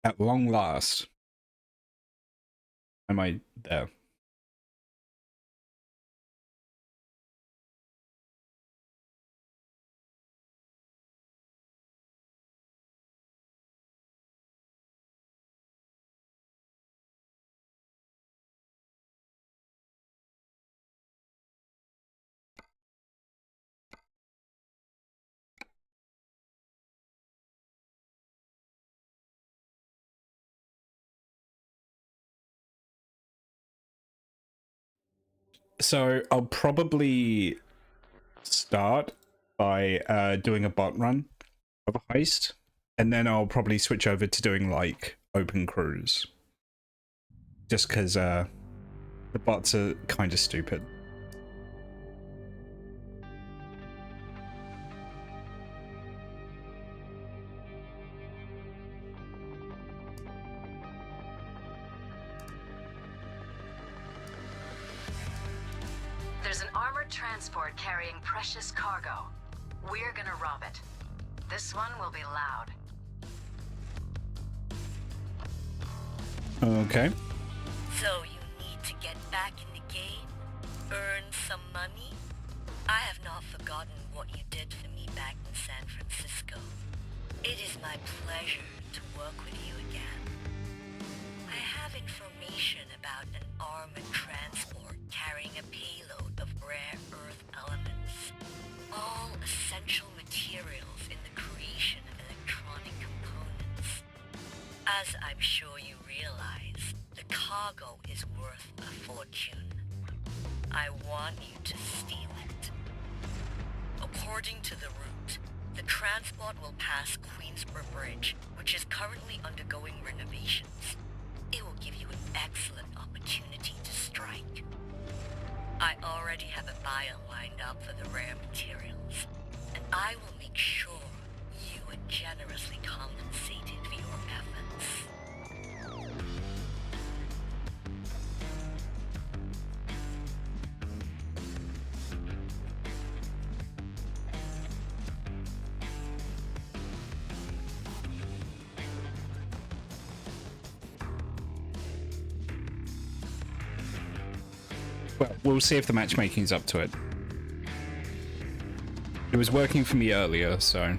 At long last. Am I there? So I'll probably start by doing a bot run of a heist, and then I'll probably switch over to doing like open crews, just because the bots are kind of stupid. There's an armored transport carrying precious cargo. We're gonna rob it. This one will be loud. Okay. So you need to get back in the game? Earn some money? I have not forgotten what you did for me back in San Francisco. It is my pleasure to work with you again. I have information about an armored transport carrying a payload of rare earth elements, all essential materials in the creation of electronic components. As I'm sure you realize, the cargo is worth a fortune. I want you to steal it. According to the route, the transport will pass Queensborough Bridge, which is currently undergoing renovations. It will give you an excellent opportunity to strike. I already have a buyer lined up for the rare materials, and I will make sure you are generously compensated for your efforts. Well, we'll see if the matchmaking's up to it. It was working for me earlier, so...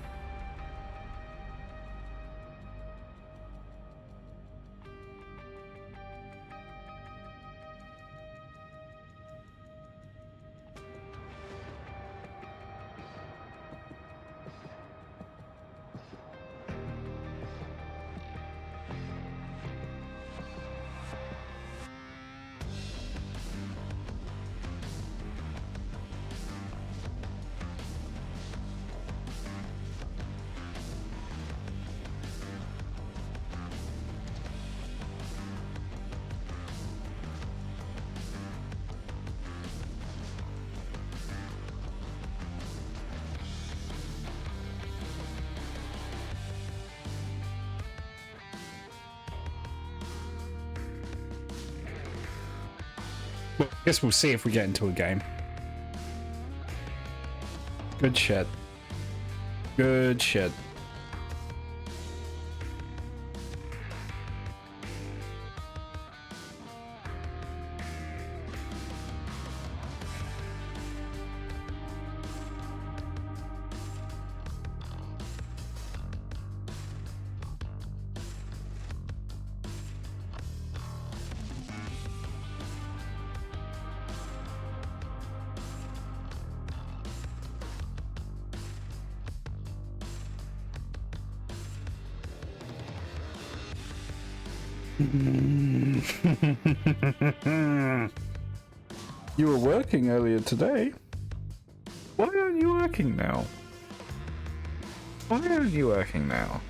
Well, I guess we'll see if we get into a game. Good shit. Good shit. You were working earlier today. Why aren't you working now? Why aren't you working now?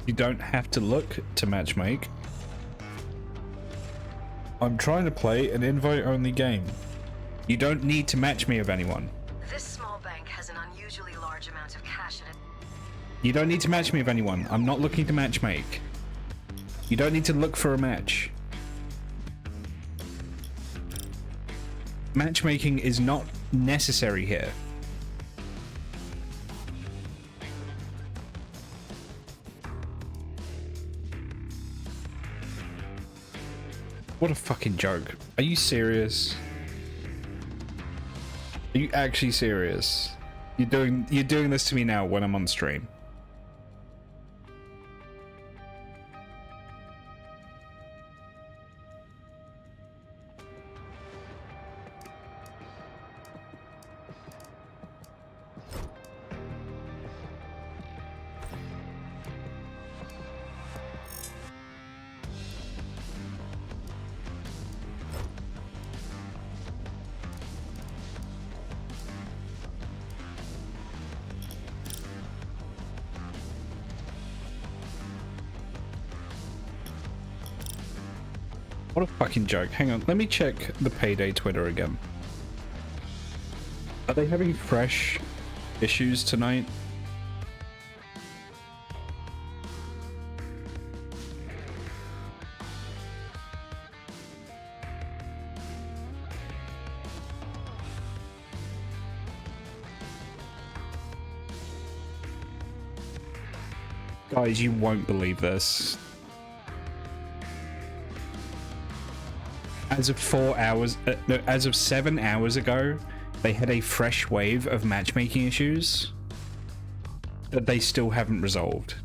You don't have to look to matchmake. I'm trying to play an invite-only game. You don't need to match me with anyone. This small bank has an unusually large amount of cash in it. You don't need to match me with anyone. I'm not looking to matchmake. You don't need to look for a match. Matchmaking is not necessary here. What a fucking joke. Are you serious? Are you actually serious? You're doing this to me now when I'm on stream. What a fucking joke. Hang on, let me check the Payday Twitter again. Are they having fresh issues tonight? Guys, you won't believe this. As of 4 hours, no, as of 7 hours ago, they had a fresh wave of matchmaking issues that they still haven't resolved.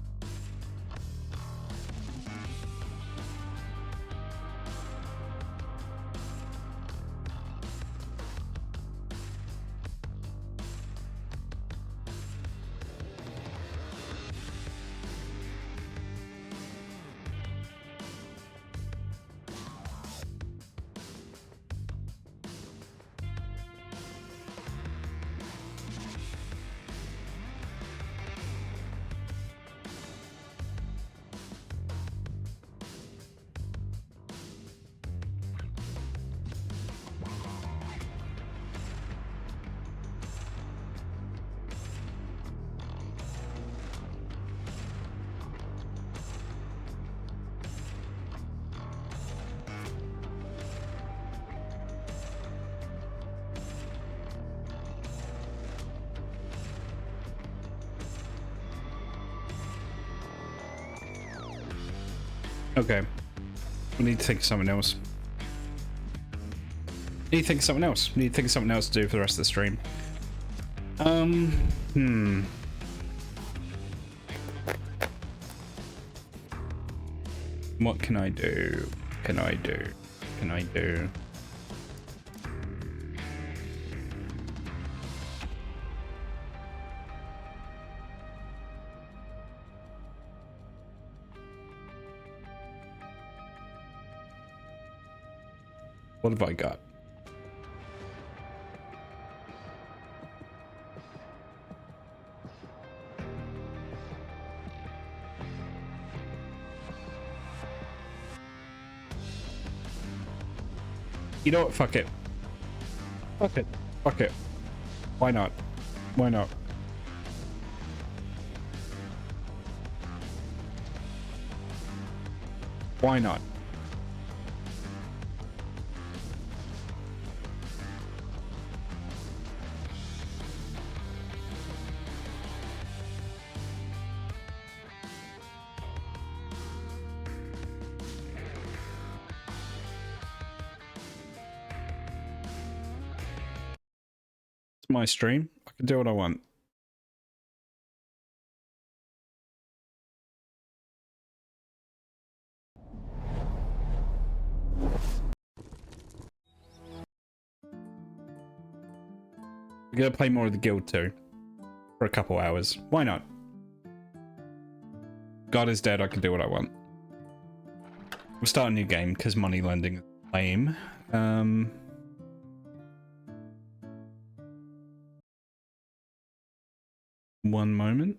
Okay. We need to think of something else. We need to think of something else. We need to think of something else to do for the rest of the stream. What can I do? Can I do? Can I do? What have I got? You know what? Fuck it. Fuck it. Fuck it. Why not? Why not? Why not? My stream. I can do what I want. We're gonna play more of the guild too. For a couple hours. Why not? God is dead, I can do what I want. We'll start a new game because money lending is lame. One moment.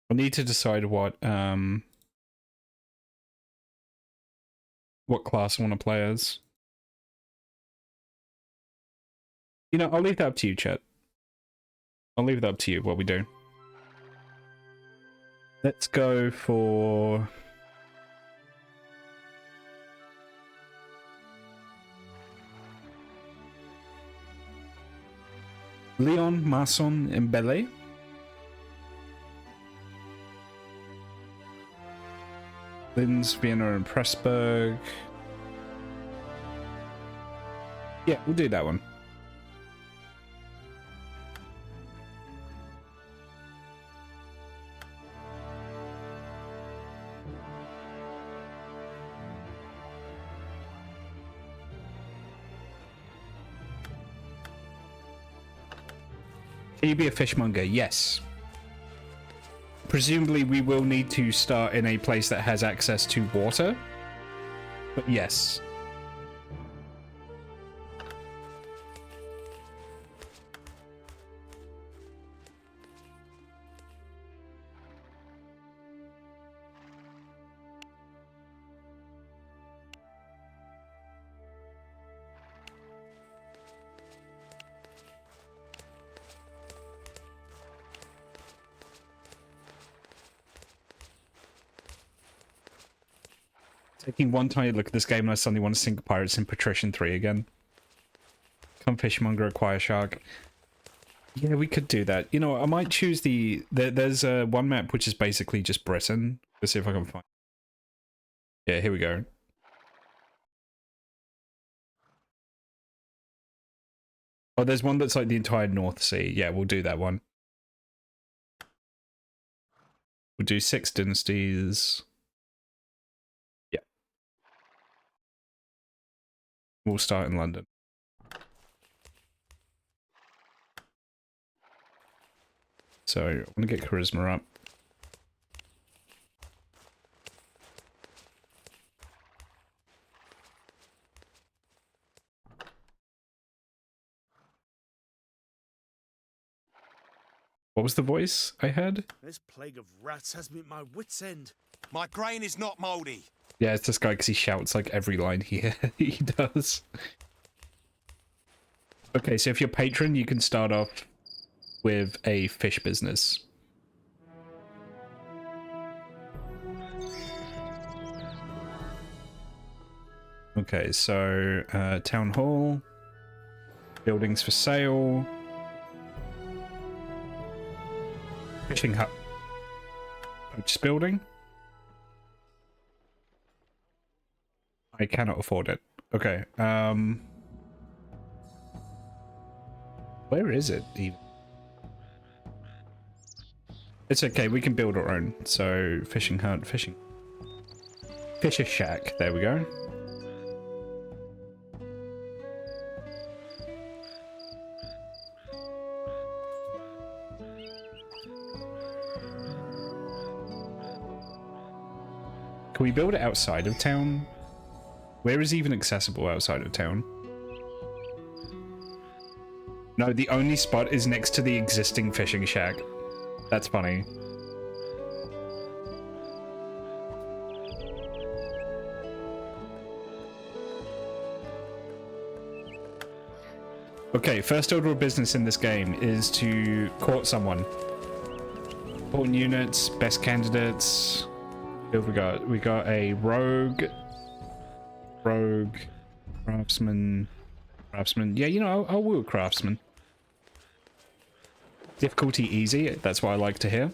I need to decide what class I want to play as. You know, I'll leave that up to you, chat. I'll leave that up to you, what we do. Let's go for... Leon, Masson, and Bele. Linz, Vienna, and Pressburg. Yeah, we'll do that one. Can you be a fishmonger? Yes. Presumably we will need to start in a place that has access to water. But yes. Taking one tiny look at this game and I suddenly want to sink pirates in Patrician 3 again. Come fishmonger, acquire shark. Yeah, we could do that. You know, I might choose there's one map which is basically just Britain. Let's see if I can find. Yeah, here we go. Oh, there's one that's like the entire North Sea. Yeah, we'll do that one. We'll do 6 dynasties. Yeah. We'll start in London. So, I'm gonna get charisma up. What was the voice I had? This plague of rats has me at my wit's end. My grain is not mouldy. Yeah, it's this guy because he shouts like every line he does. Okay, so if you're patron, you can start off with a fish business. Okay, so town hall, buildings for sale, fishing hut, purchase building. I cannot afford it. Okay, where is it even? It's okay, we can build our own. So fishing hut, fisher shack. There we go. Can we build it outside of town? Where is even accessible outside of town? No, the only spot is next to the existing fishing shack. That's funny. Okay, first order of business in this game is to court someone. Important units, best candidates. Who have we got? We got a rogue, craftsman. Yeah, you know, I'll woo a craftsman. Difficulty easy, that's what I like to hear.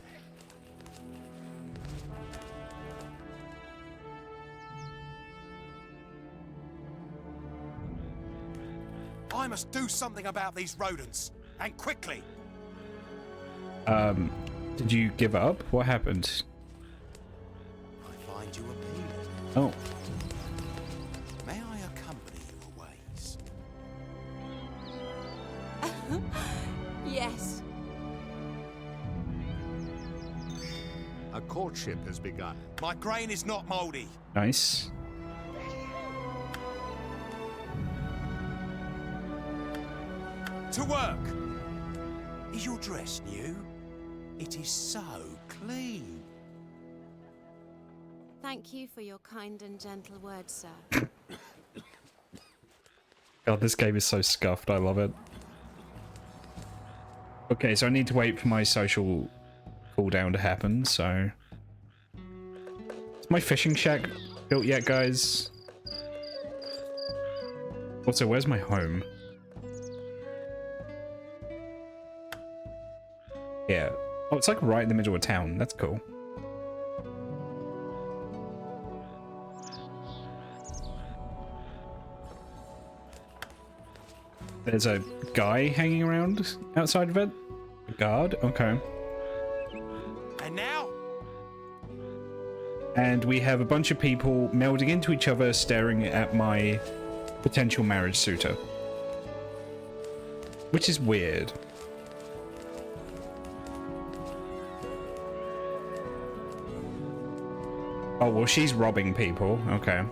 I must do something about these rodents, and quickly. Did you give up? What happened? I find you appealing. Oh. May I accompany you a ways? Yes. A courtship has begun. My grain is not mouldy. Nice. To work. Is your dress new? It is so clean. Thank you for your kind and gentle words, sir. God, this game is so scuffed. I love it. Okay, so I need to wait for my social cooldown to happen, so... Is my fishing shack built yet, guys? Also, where's my home? Yeah. Oh, it's like right in the middle of town. That's cool. There's a guy hanging around outside of it? A guard? Okay. And now? And we have a bunch of people melding into each other, staring at my potential marriage suitor. Which is weird. Oh, well, she's robbing people. Okay.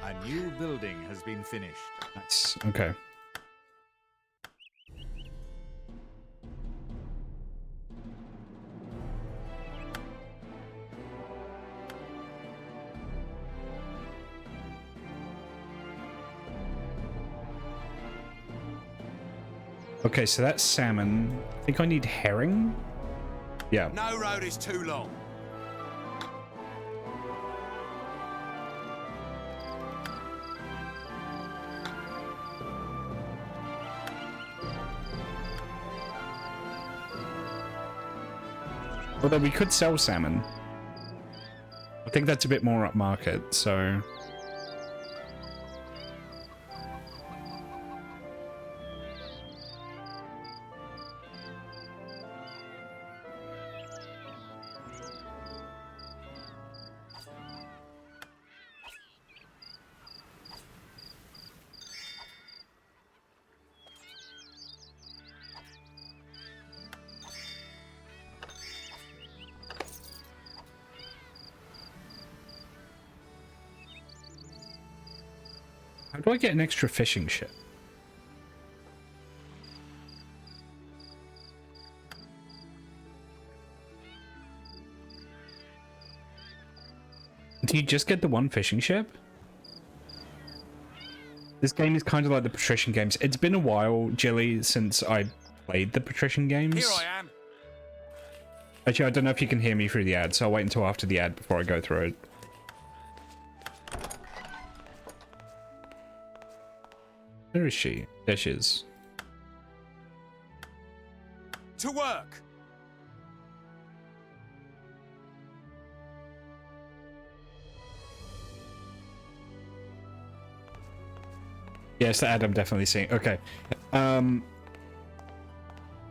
A new building has been finished. Nice. Okay. Okay, so that's salmon. I think I need herring. Yeah. No road is too long. Although we could sell salmon. I think that's a bit more upmarket, so... How do I get an extra fishing ship? Do you just get the one fishing ship? This game is kind of like the patrician games. It's been a while, Jilly, since I played the patrician games. Here I am. Actually, I don't know if you can hear me through the ad, so I'll wait until after the ad before I go through it. Where is she? There she is. To work. Yes, the ad I'm definitely seeing. Okay. Yeah,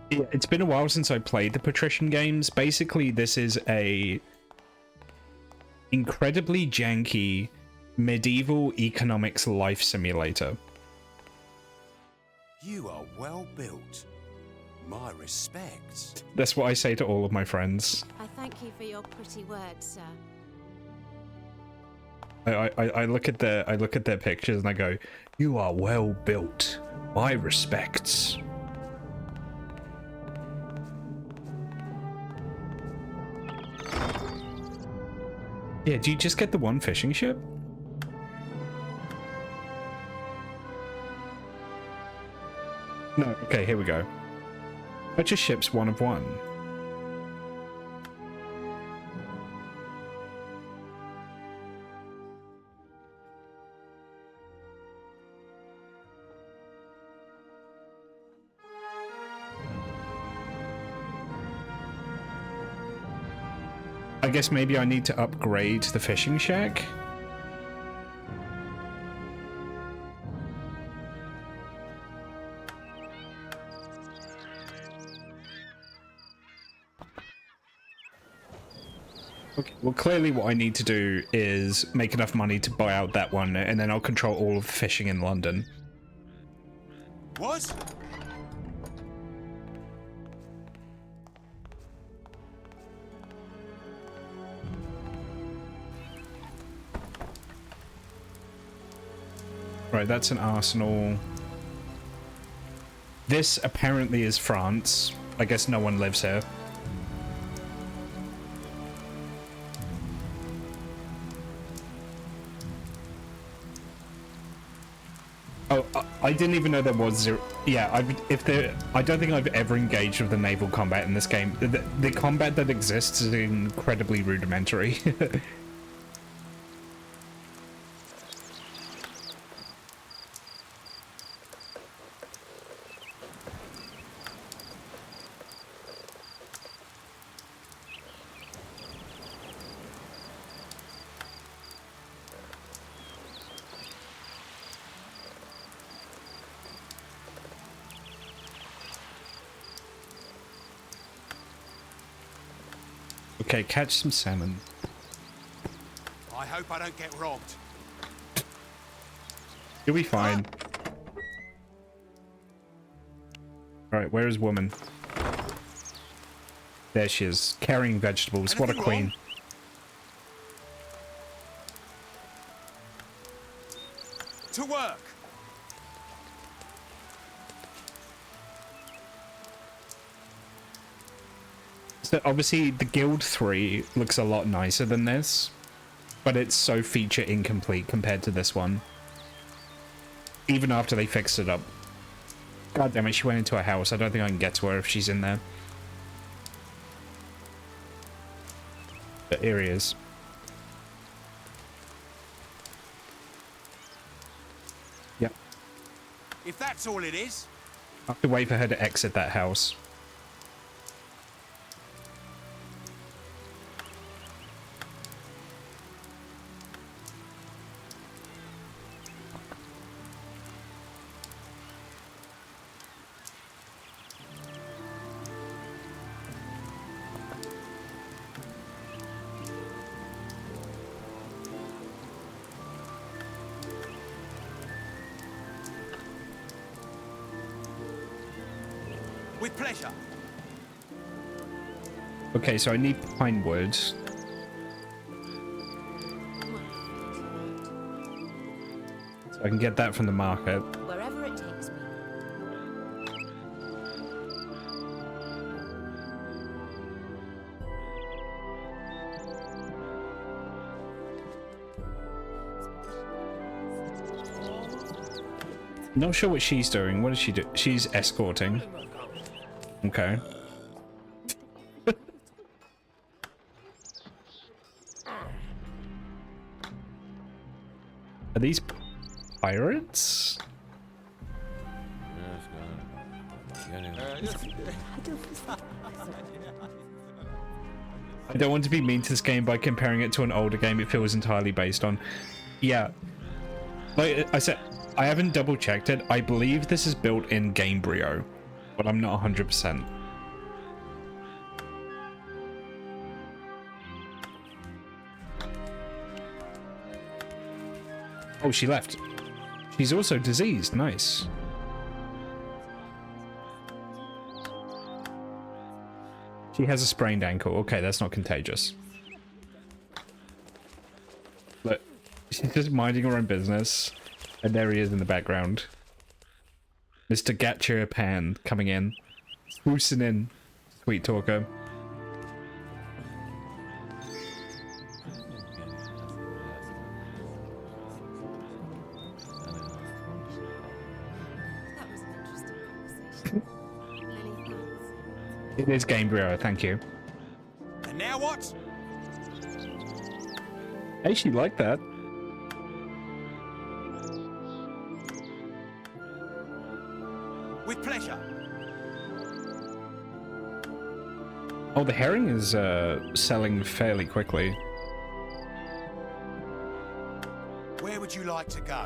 it's been a while since I played the patrician games. Basically, this is a incredibly janky medieval economics life simulator. You are well built. My respects. That's what I say to all of my friends. I thank you for your pretty words, sir. I look at their pictures and I go, "You are well built. My respects." Yeah, do you just get the one fishing ship? No, okay, here we go. Purchase ships 1 of 1. I guess maybe I need to upgrade the fishing shack. Okay, well, clearly what I need to do is make enough money to buy out that one, and then I'll control all of the fishing in London. What? Right, that's an arsenal. This apparently is France. I guess no one lives here. Oh, I didn't even know there was zero. Yeah, I don't think I've ever engaged with the naval combat in this game. The combat that exists is incredibly rudimentary. Okay, catch some salmon. I hope I don't get robbed. You'll be fine. Alright, where is woman? There she is, carrying vegetables. What a queen. To work. So obviously the Guild 3 looks a lot nicer than this, but it's so feature incomplete compared to this one. Even after they fixed it up. God damn it, she went into a house. I don't think I can get to her if she's in there. But here he is. Yep. If that's all it is. I have to wait for her to exit that house. With pleasure. Okay, so I need pine wood. So I can get that from the market. Wherever it takes me. Not sure what she's doing. What does she do? She's escorting. Okay. Are these pirates? I don't want to be mean to this game by comparing it to an older game it feels entirely based on. Yeah. Like I said, I haven't double checked it. I believe this is built in Gamebryo, but I'm not 100%. Oh, she left. She's also diseased. Nice. She has a sprained ankle. Okay, that's not contagious. Look, she's just minding her own business. And there he is in the background. Mr. Gatcher Pan coming in. Swoosing in. Sweet talker. It is Gamebryo, thank you. And now what? Hey, she liked that. With pleasure. Oh, the herring is selling fairly quickly. Where would you like to go?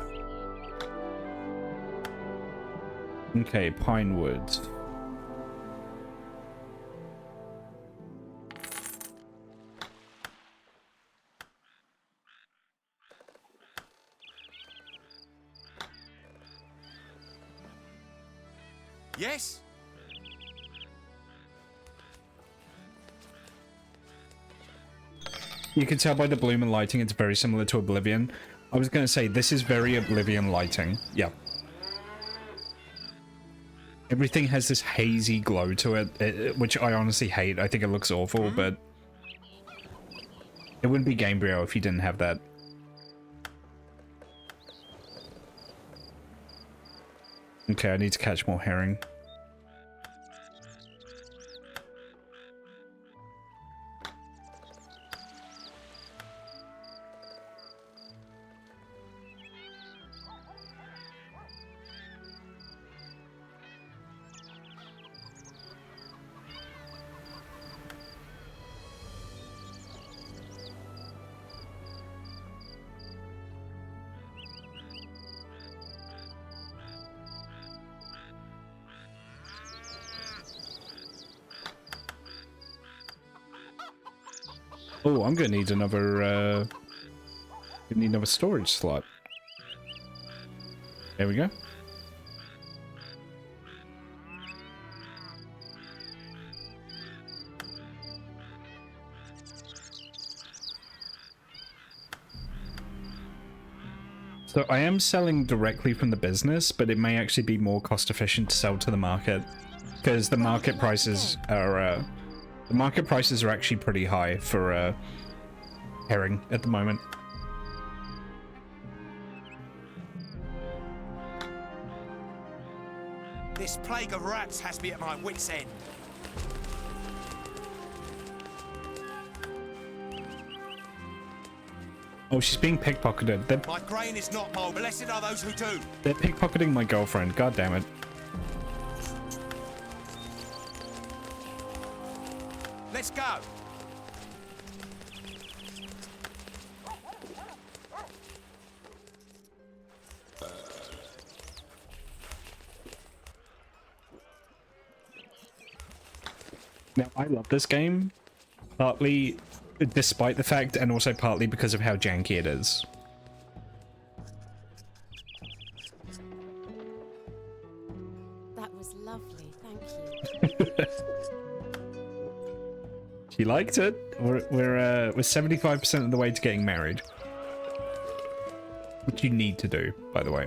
Okay, pine woods. Yes? You can tell by the bloom and lighting it's very similar to Oblivion. I was going to say, this is very Oblivion lighting. Yeah. Everything has this hazy glow to it, which I honestly hate. I think it looks awful, but it wouldn't be Gamebryo if you didn't have that. Okay, I need to catch more herring. Oh, I'm gonna need another storage slot. There we go. So I am selling directly from the business, but it may actually be more cost efficient to sell to the market because the market prices are actually pretty high for herring at the moment. This plague of rats has me at my wit's end. Oh, she's being pickpocketed. My grain is not mold. Blessed are those who do. They're pickpocketing my girlfriend. God damn it. Let's go. Now, I love this game, partly despite the fact, and also partly because of how janky it is. That was lovely, thank you. She liked it. We're 75% of the way to getting married, which you need to do, by the way.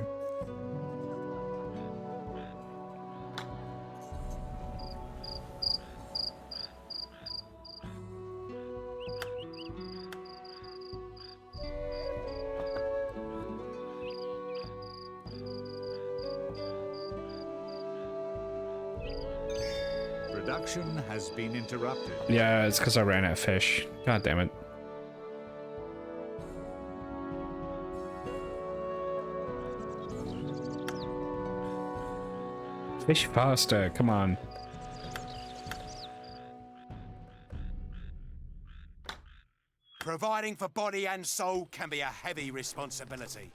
Production has been interrupted. Yeah, it's because I ran out of fish. God damn it. Fish faster, come on. Providing for body and soul can be a heavy responsibility.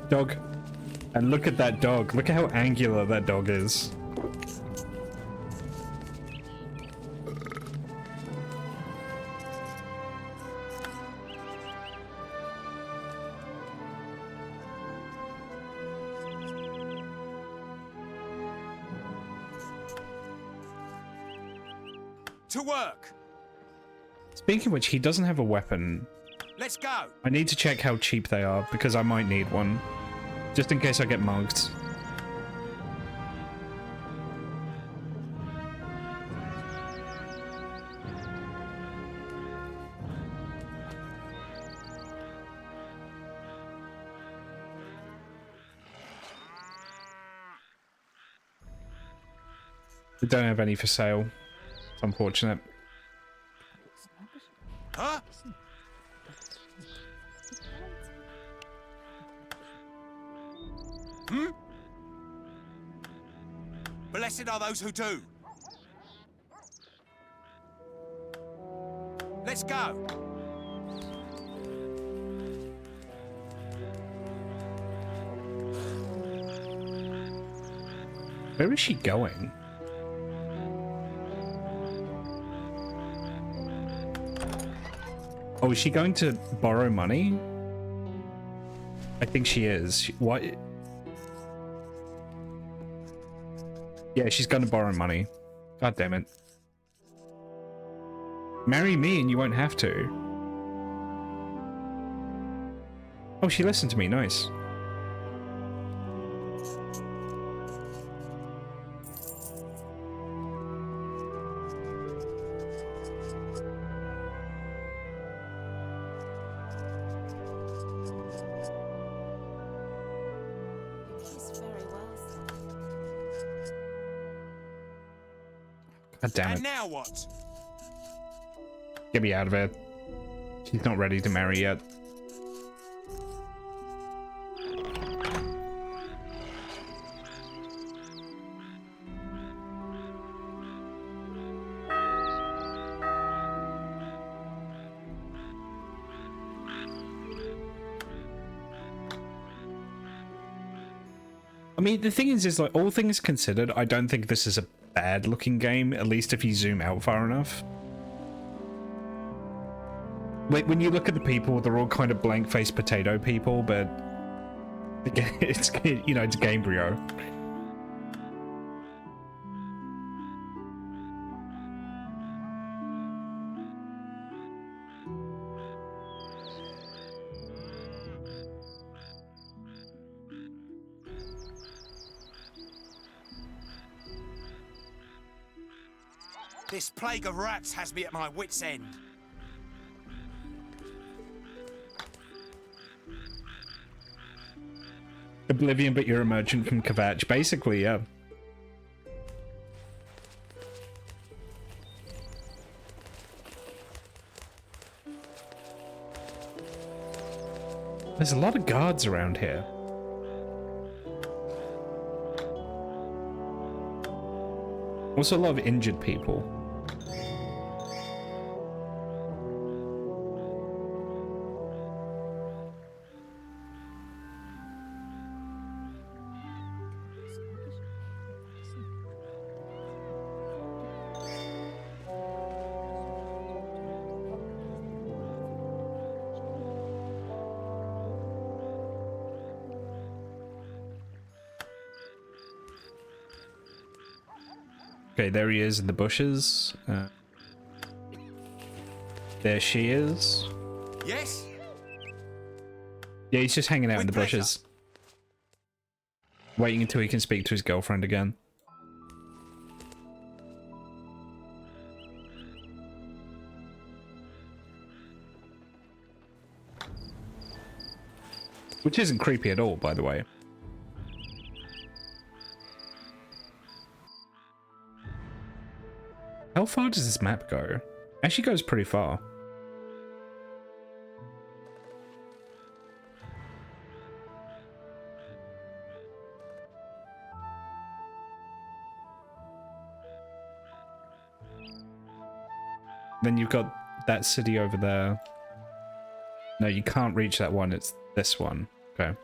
Dog. And look at that dog. Look at how angular that dog is. To work. Speaking of which, he doesn't have a weapon. Let's go. I need to check how cheap they are, because I might need one. Just in case I get mugged. I don't have any for sale. It's unfortunate. Huh? Hmm? Blessed are those who do. Let's go. Where is she going? Oh, is she going to borrow money? I think she is. What? Yeah, she's going to borrow money. God damn it. Marry me and you won't have to. Oh, she listened to me. Nice. God damn it. And now what? Get me out of here. She's not ready to marry yet. I mean, the thing is like, all things considered, I don't think this is a bad looking game, at least if you zoom out far enough. Like, when you look at the people, they're all kind of blank-faced potato people, but it's, you know, it's Gamebryo. This plague of rats has me at my wit's end. Oblivion, but you're a merchant from Kvatch. Basically, yeah. There's a lot of guards around here. Also a lot of injured people. Okay, there he is in the bushes. There she is. Yes? Yeah, he's just hanging out in the bushes. Waiting until he can speak to his girlfriend again. Which isn't creepy at all, by the way. How far does this map go? Actually goes pretty far. Then you've got that city over there. No, you can't reach that one. It's this one. Okay.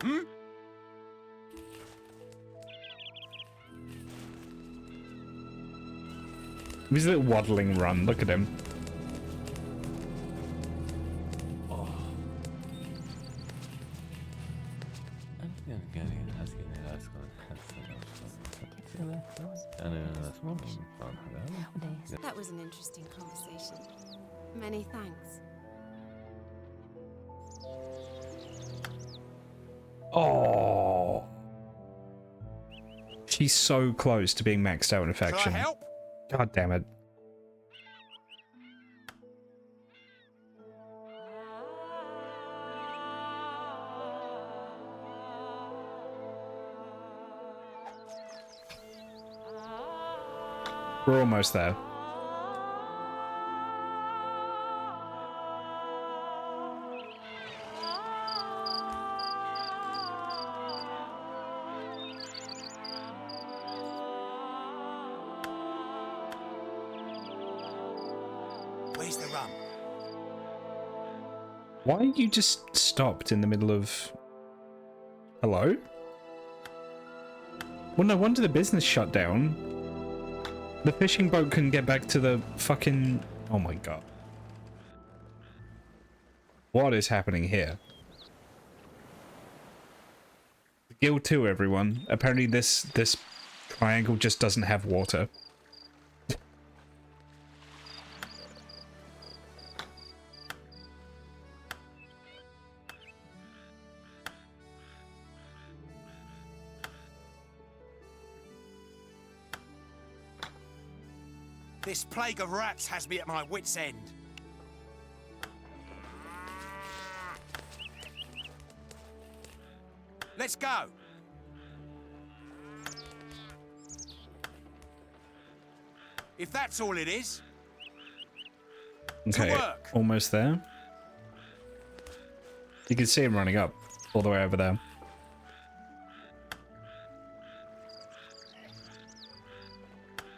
Hmm? His little waddling run. Look at him. That was an interesting conversation. Many thanks. Oh. She's so close to being maxed out in affection. Can I help? God damn it. We're almost there. Where's the rum? Why you just stopped in the middle of... Hello? Well, no wonder the business shut down. The fishing boat couldn't get back to the fucking... Oh my god. What is happening here? Guild 2, everyone. Apparently this triangle just doesn't have water. This plague of rats has me at my wit's end. Let's go. If that's all it is. Okay, almost there. You can see him running up all the way over there.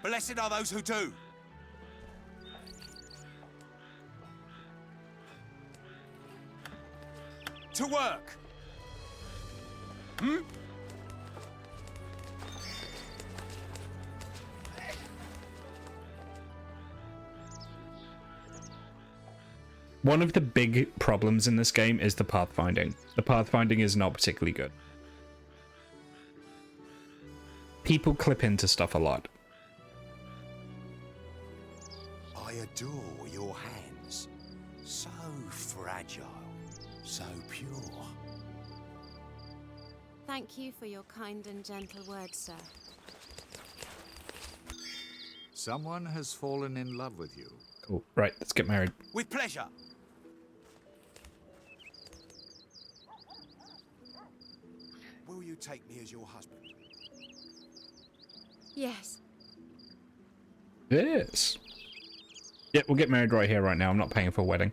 Blessed are those who do. To work. Hmm? One of the big problems in this game is the pathfinding. The pathfinding is not particularly good. People clip into stuff a lot. I adore your hands. So fragile. So pure. Thank you for your kind and gentle words, sir. Someone has fallen in love with you. Cool. Right, let's get married. With pleasure. Will you take me as your husband? Yes. Yes. Yeah, we'll get married right here, right now. I'm not paying for a wedding.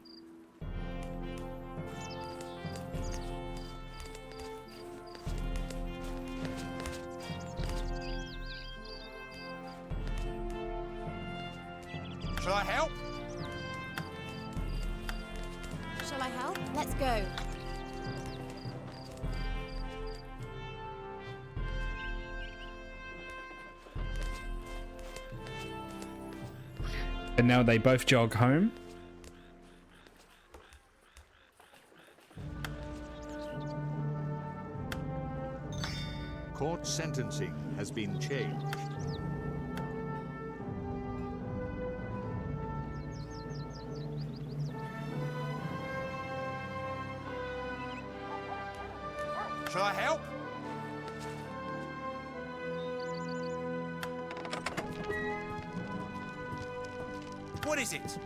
Shall I help? Shall I help? Let's go. And now they both jog home. Court sentencing has been changed. Shall I help? What is it?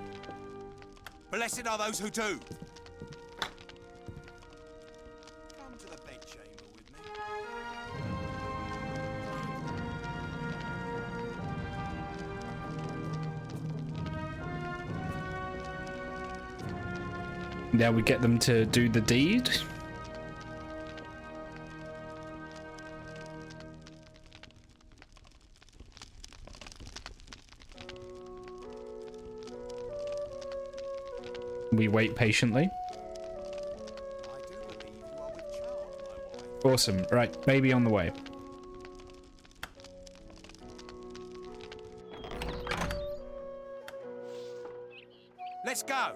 Blessed are those who do. Come to the bedchamber with me. Now we get them to do the deed. We wait patiently. Awesome. Right, baby on the way. Let's go.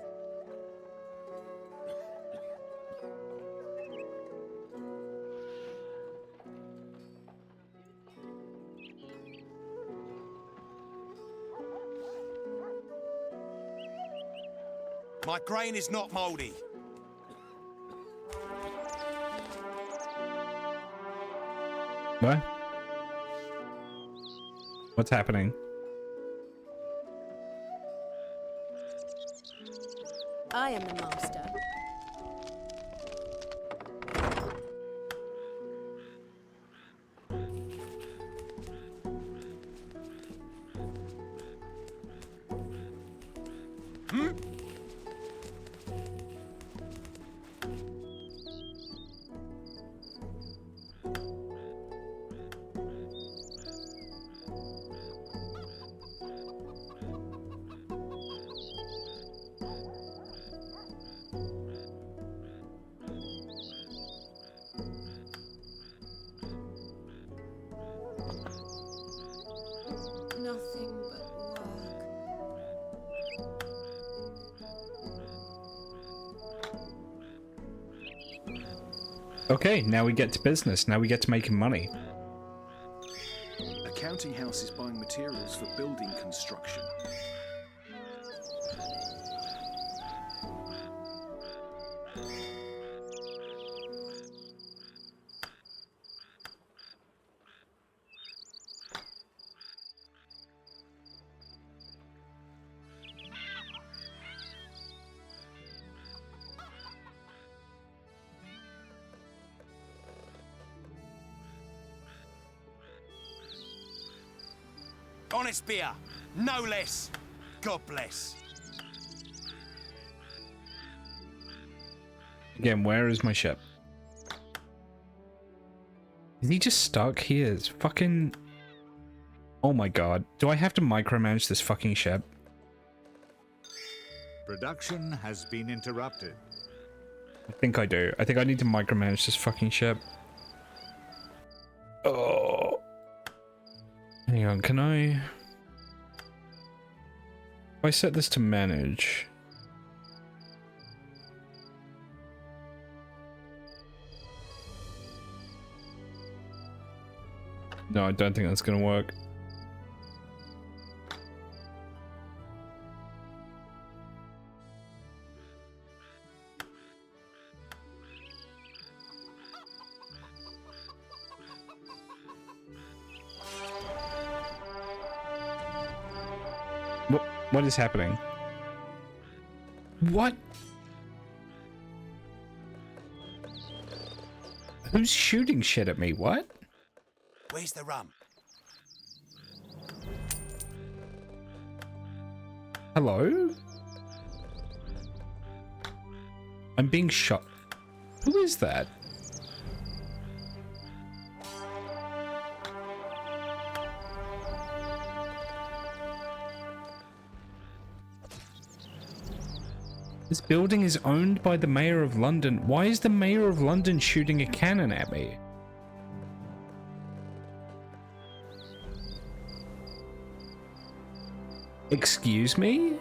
My grain is not mouldy. What? What's happening? I am the master. Nothing but work. Okay, now we get to business. Now we get to making money. A counting house is buying materials for building construction. Honest beer, no less. God bless. Again, where is my ship? Is he just stuck here? It's fucking... Oh my god. Do I have to micromanage this fucking ship? Production has been interrupted. I think I do. I think I need to micromanage this fucking ship. Oh. Hang on, can I... If I set this to manage... No, I don't think that's gonna work. What is happening? What? Who's shooting shit at me? What? Where's the rum? Hello? I'm being shot. Who is that? This building is owned by the Mayor of London. Why is the Mayor of London shooting a cannon at me? Excuse me?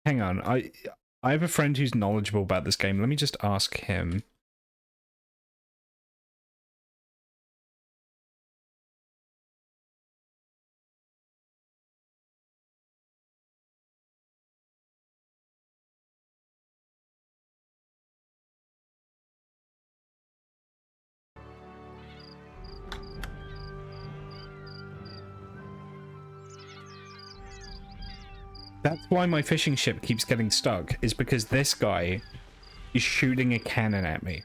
Hang on, I have a friend who's knowledgeable about this game. Let me just ask him. That's why my fishing ship keeps getting stuck, is because this guy is shooting a cannon at me.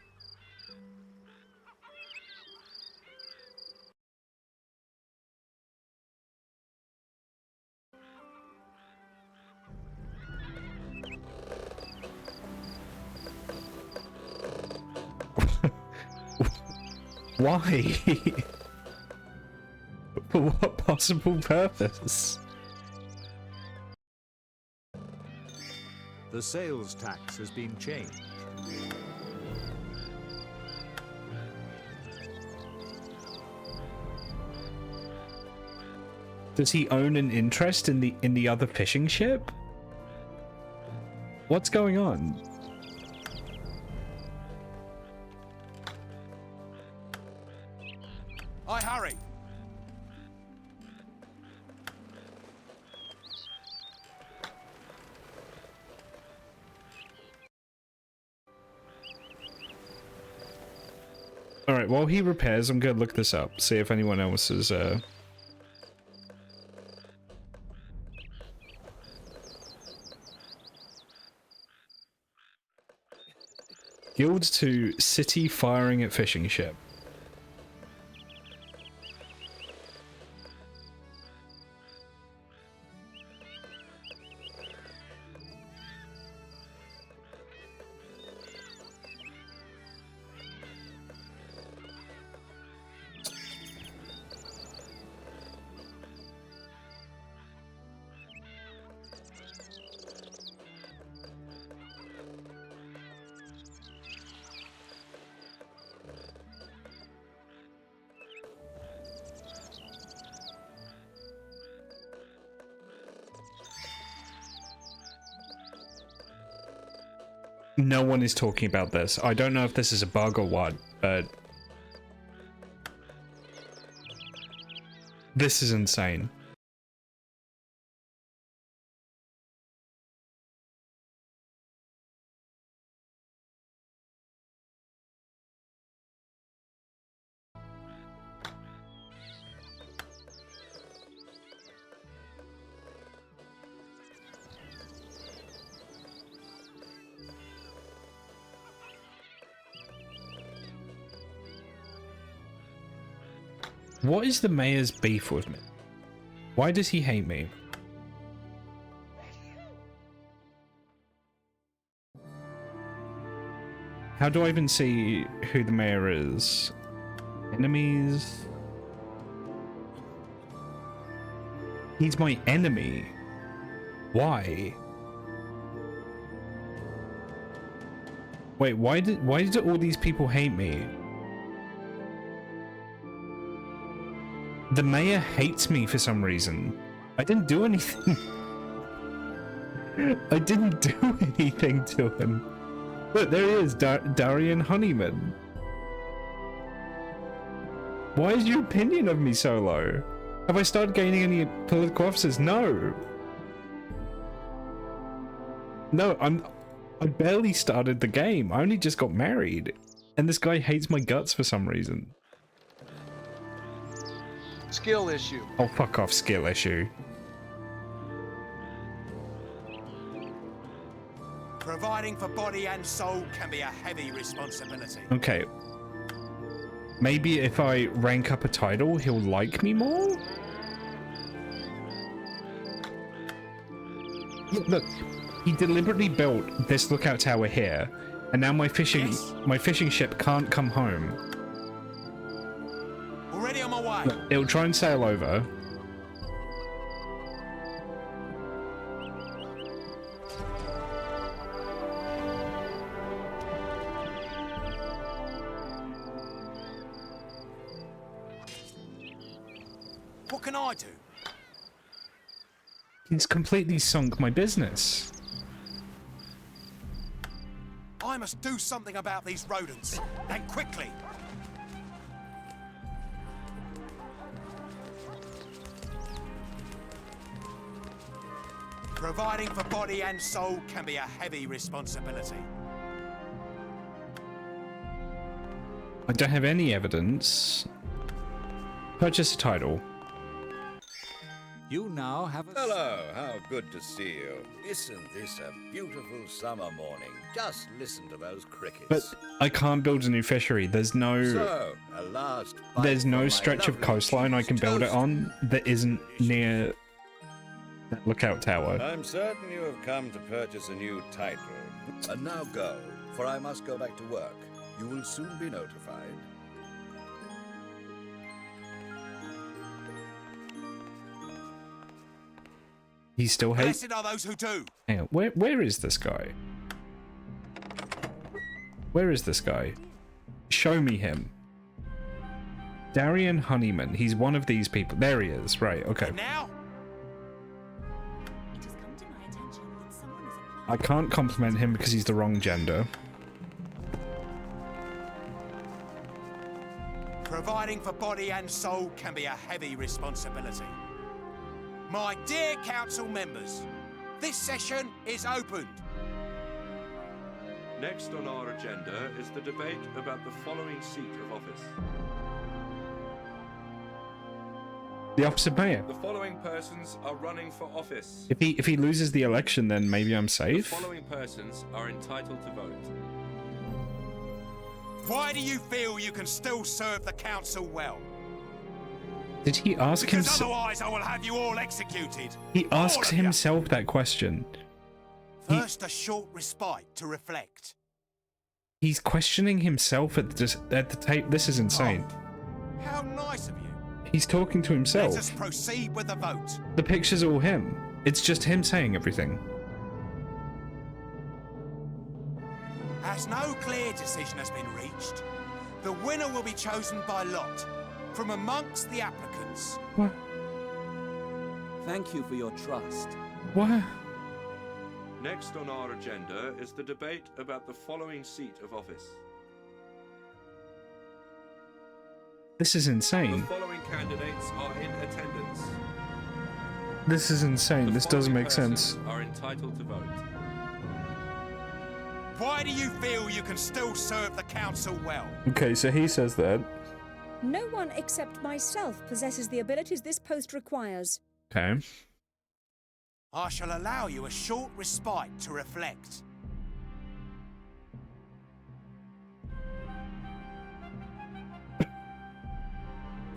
Why? For what possible purpose? The sales tax has been changed. Does he own an interest in the other fishing ship? What's going on? I hurry. Alright, while he repairs, I'm gonna look this up, see if anyone else is, Guild to City firing at fishing ship. No one is talking about this. I don't know if this is a bug or what, but this is insane. What is the mayor's beef with me? Why does he hate me? How do I even see who the mayor is? Enemies? He's my enemy. Why? Wait, why did all these people hate me? The mayor hates me for some reason. I didn't do anything. I didn't do anything to him. Look, there he is, Darian Honeyman. Why is your opinion of me so low? Have I started gaining any political offices? No. No, I barely started the game. I only just got married. And this guy hates my guts for some reason. Skill issue. Oh, fuck off, skill issue. Providing for body and soul can be a heavy responsibility. Okay. Maybe if I rank up a title, he'll like me more? Yeah, look, he deliberately built this lookout tower here, and now my fishing ship can't come home. Already on my way. Look, it'll try and sail over. What can I do? It's completely sunk my business. I must do something about these rodents, and quickly. Providing for body and soul can be a heavy responsibility. I don't have any evidence. Purchase a title. You now have a... Hello, how good to see you. Isn't this a beautiful summer morning? Just listen to those crickets. But I can't build a new fishery. There's no... So, a last bite There's no from my stretch of lovely coastline I can build it on that isn't near that lookout tower. I'm certain you have come to purchase a new title. And now go, for I must go back to work. You will soon be notified. He still hates... Blessed are those who do. Hang on, where is this guy? Where is this guy? Show me him. Darian Honeyman. He's one of these people. There he is. Right, okay. Now? I can't compliment him because he's the wrong gender. Providing for body and soul can be a heavy responsibility. My dear council members, this session is opened. Next on our agenda is the debate about the following seat of office. The opposite mayor. The following persons are running for office. If he loses the election, then maybe I'm safe. The following persons are entitled to vote. Why do you feel you can still serve the council well? Did he ask Because himself? otherwise I will have you all executed. He asks himself that question. First, a short respite to reflect. He's questioning himself at the tape. This is insane. How nice of you. He's talking to himself. Let us proceed with the vote. The picture's all him. It's just him saying everything. As no clear decision has been reached, the winner will be chosen by lot from amongst the applicants. What? Thank you for your trust. What? Next on our agenda is the debate about the following seat of office. This is insane. The following candidates are in attendance. This is insane. This doesn't make Persons sense. are entitled to vote. Why do you feel you can still serve the council well? Okay, so he says that. No one except myself possesses the abilities this post requires. Okay. I shall allow you a short respite to reflect.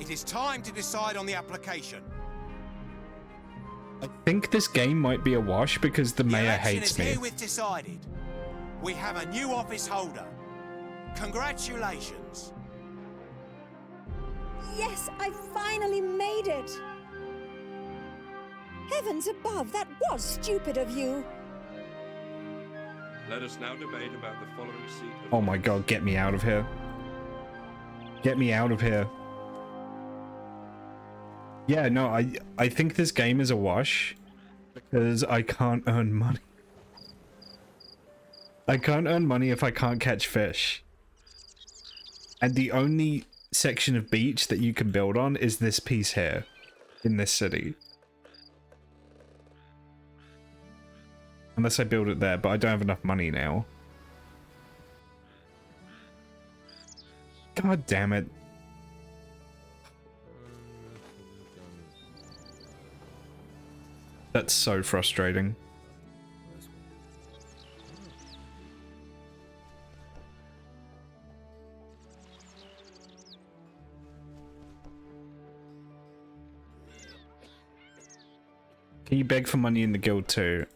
It is time to decide on the application. I think this game might be a wash because the mayor Election hates is me. herewith decided. We have a new office holder. Congratulations. Yes, I finally made it! Heavens above, that was stupid of you! Let us now debate about the following seat of Oh my god, get me out of here. Get me out of here. Yeah, no, I think this game is a wash because I can't earn money. I can't earn money if I can't catch fish. And the only section of beach that you can build on is this piece here in this city. Unless I build it there, but I don't have enough money now. God damn it. That's so frustrating. Can you beg for money in the guild too?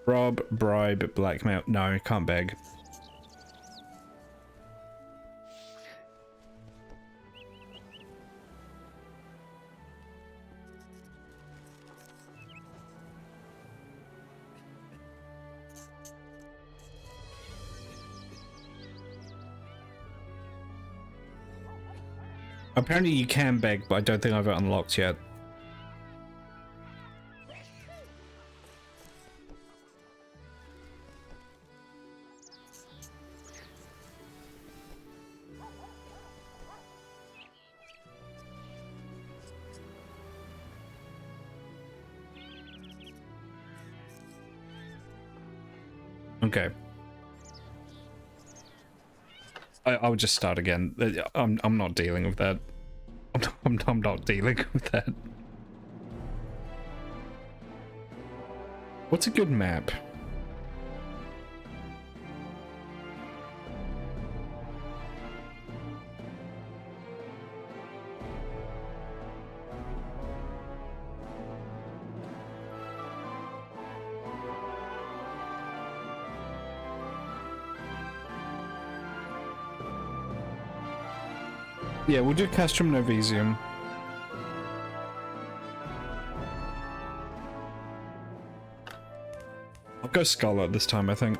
Rob, bribe, blackmail. No, can't beg. Apparently you can beg, but I don't think I've it unlocked yet. Okay. I'll just start again. I'm not dealing with that. I'm not dealing with that. What's a good map? Yeah, we'll do Castrum Novisium. I'll go Scholar this time, I think.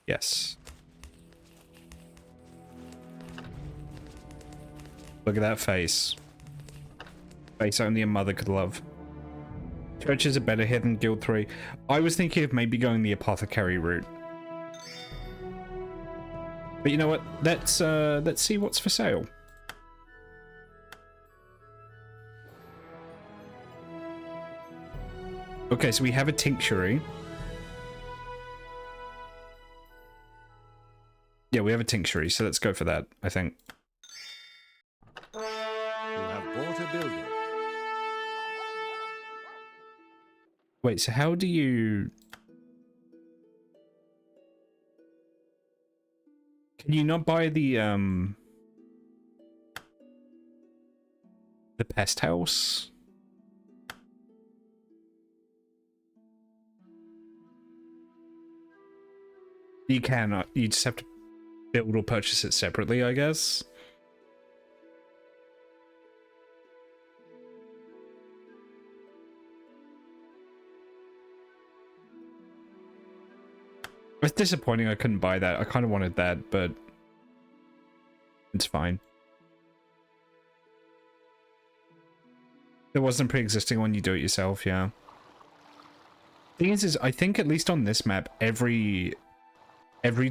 Yes. Look at that face. Face only a mother could love. Churches are better here than Guild 3. I was thinking of maybe going the apothecary route. But you know what? Let's see what's for sale. Okay, so we have a tinctuary. Yeah, we have a tinctuary, so let's go for that, I think. You have bought a building. Wait, so how do you... Can you not buy the pest house? You cannot. You just have to build or purchase it separately, I guess. It's disappointing I couldn't buy that. I kind of wanted that, but it's fine. There wasn't a pre-existing one, you do it yourself, yeah. Thing is I think at least on this map, every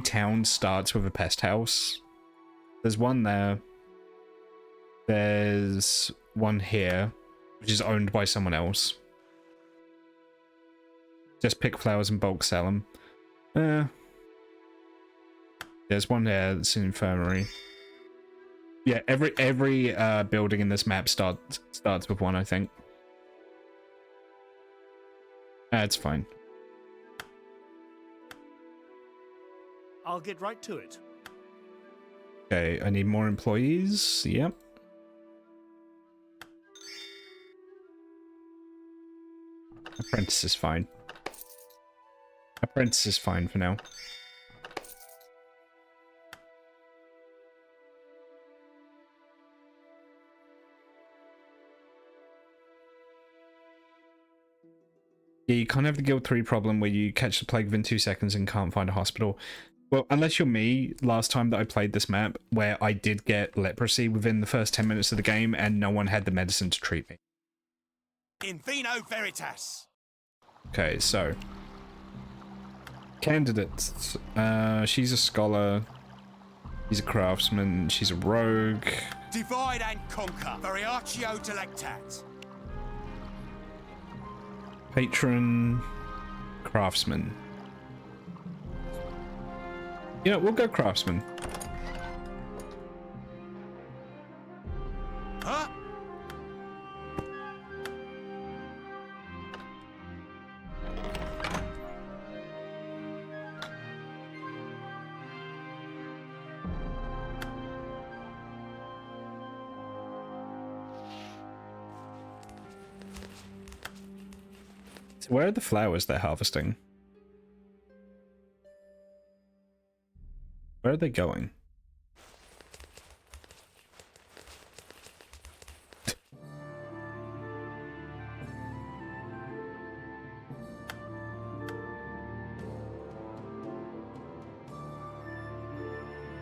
town starts with a pest house. There's one there. There's one here, which is owned by someone else. Just pick flowers and bulk sell them. There's one there that's an infirmary. Yeah, every building in this map starts with one, I think. It's fine. I'll get right to it. Okay, I need more employees. Yep. Apprentice is fine. Apprentice is fine for now. Yeah, you can't have the Guild 3 problem where you catch the plague within 2 seconds and can't find a hospital. Well, unless you're me, last time that I played this map, where I did get leprosy within the first 10 minutes of the game and no one had the medicine to treat me. In Vino Veritas. Okay, so... Candidates. She's a scholar. He's a craftsman. She's a rogue. Divide and conquer. Variatio delectat. Patron. Craftsman. You know, we'll go craftsman. Where are the flowers they're harvesting? Where are they going?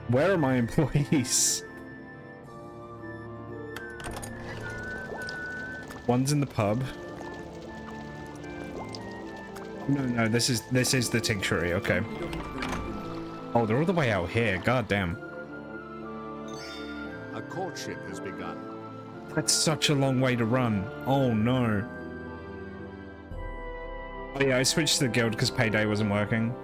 Where are my employees? One's in the pub. No, this is the tinctuary, okay. Oh, they're all the way out here, god damn. A courtship has begun. That's such a long way to run. Oh no. Oh yeah, I switched to the guild because Payday wasn't working.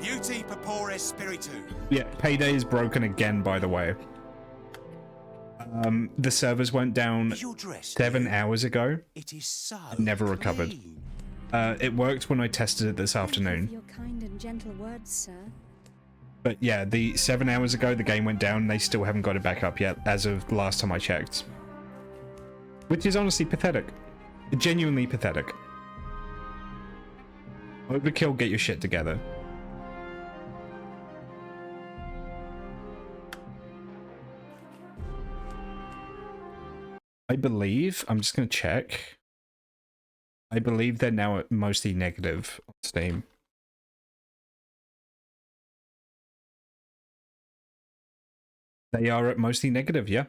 Beauty purpore spiritu. Yeah, Payday is broken again, by the way. The servers went down 7 hours ago. It is so Never recovered. It worked when I tested it this afternoon. Your kind and gentle words, sir. But yeah, the 7 hours ago the game went down and they still haven't got it back up yet, as of the last time I checked. Which is honestly pathetic. Genuinely pathetic. Overkill, get your shit together. I believe, I'm just going to check. I believe they're now at mostly negative on Steam. They are at mostly negative, yeah.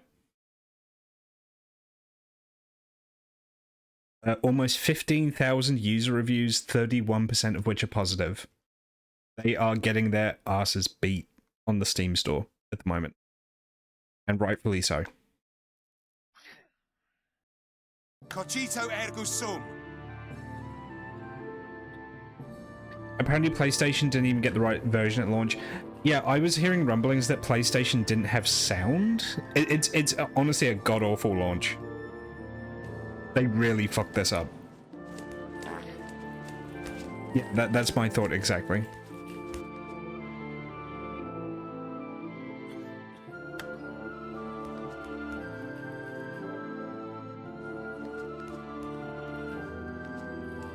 Almost 15,000 user reviews, 31% of which are positive. They are getting their asses beat on the Steam store at the moment. And rightfully so. Cogito ergo sum. Apparently PlayStation didn't even get the right version at launch. Yeah, I was hearing rumblings that PlayStation didn't have sound. It's honestly a god-awful launch. They really fucked this up. Yeah, that's my thought exactly.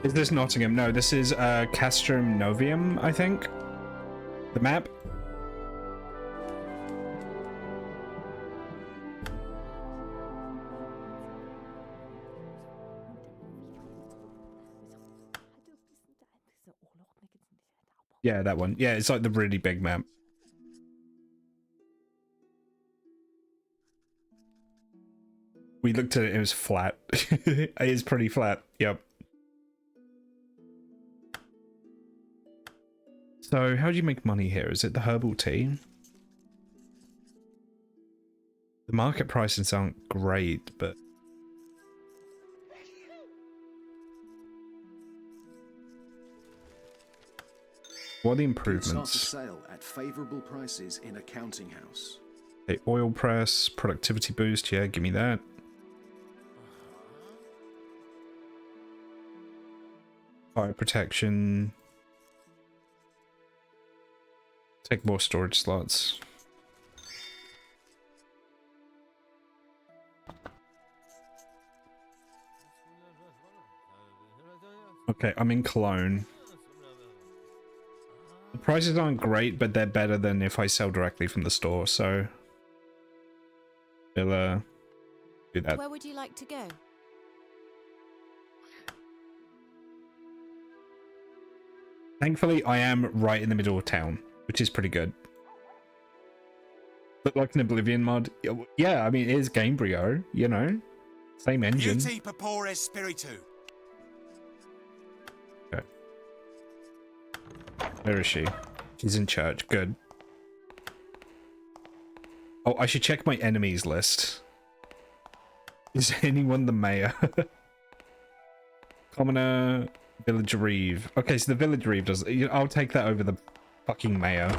Is this Nottingham? No, this is Castrum Novium, I think. The map. Yeah, that one. Yeah, it's like the really big map. We looked at it, it was flat. It is pretty flat, yep. So, how do you make money here? Is it the herbal tea? The market prices aren't great, but... What are the improvements? Start the sale at favourable prices in a counting house. Okay, oil press, productivity boost, yeah, give me that. Fire protection. Take more storage slots. Okay, I'm in Cologne. The prices aren't great, but they're better than if I sell directly from the store, so we'll do that. Where would you like to go? Thankfully, I am right in the middle of town, which is pretty good. Look like an Oblivion mod. Yeah, I mean, it is Gamebryo, you know? Same engine. Beauty purpore spiritu. Okay. Where is she? She's in church. Good. Oh, I should check my enemies list. Is anyone the mayor? Commoner, village reeve. Okay, so the village reeve does... I'll take that over the fucking mayor.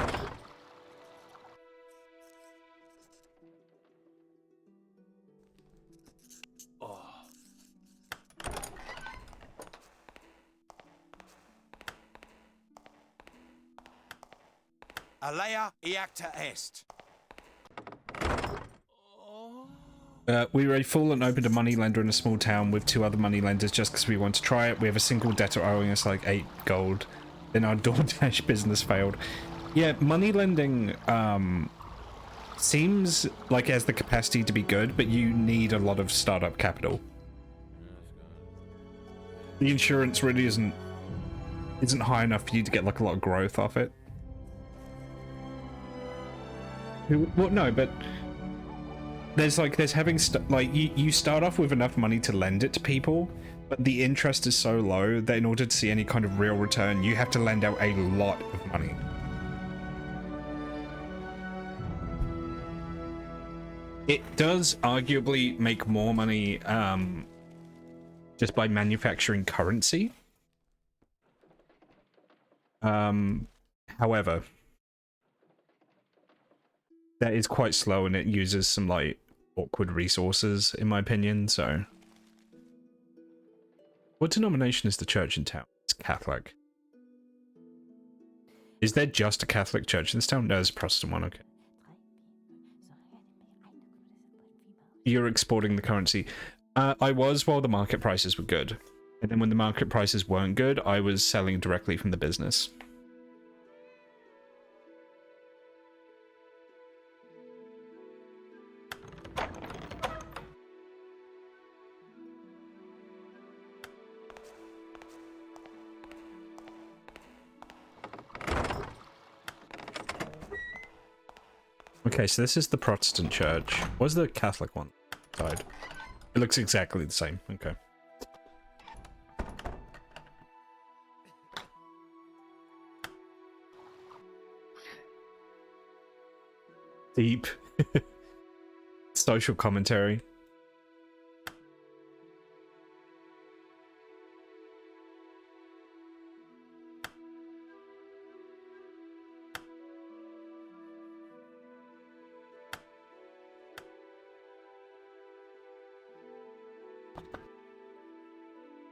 Alea iacta est. We were a full and opened a money lender in a small town with 2 other money lenders just because we want to try it. We have a single debtor owing us like 8 gold. Then our DoorDash business failed. Yeah, money lending seems like it has the capacity to be good, but you need a lot of startup capital. The insurance really isn't high enough for you to get like a lot of growth off it. Well, no, but there's having you start off with enough money to lend it to people, but the interest is so low that in order to see any kind of real return, you have to lend out a lot of money. It does arguably make more money just by manufacturing currency. However, that is quite slow and it uses some like awkward resources in my opinion. So what denomination is the church in town? It's Catholic. Is there just a Catholic church in this town? No, there's a Protestant one. Okay. You're exporting the currency. I was while the market prices were good. And then when the market prices weren't good, I was selling directly from the business. Okay, so this is the Protestant church. What's the Catholic one side? It looks exactly the same. Okay. Deep. Social commentary.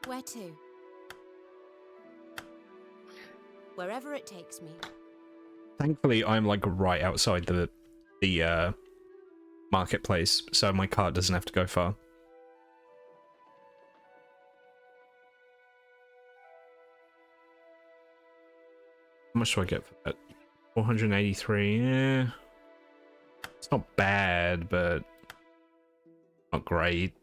Where to? Wherever it takes me. Thankfully, I'm like right outside the marketplace, so my cart doesn't have to go far. How much do I get for that? 483. Yeah, it's not bad, but not great.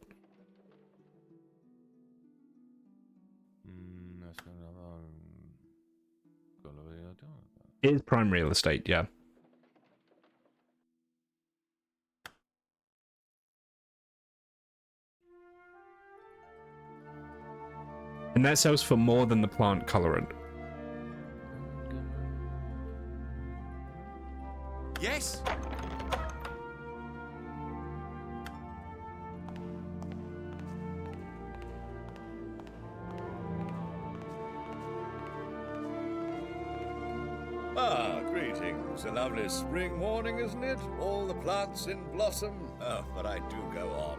It is prime real estate, yeah. And that sells for more than the plant colorant. Yes? Ah, greetings. A lovely spring morning, isn't it? All the plants in blossom. Oh, but I do go on.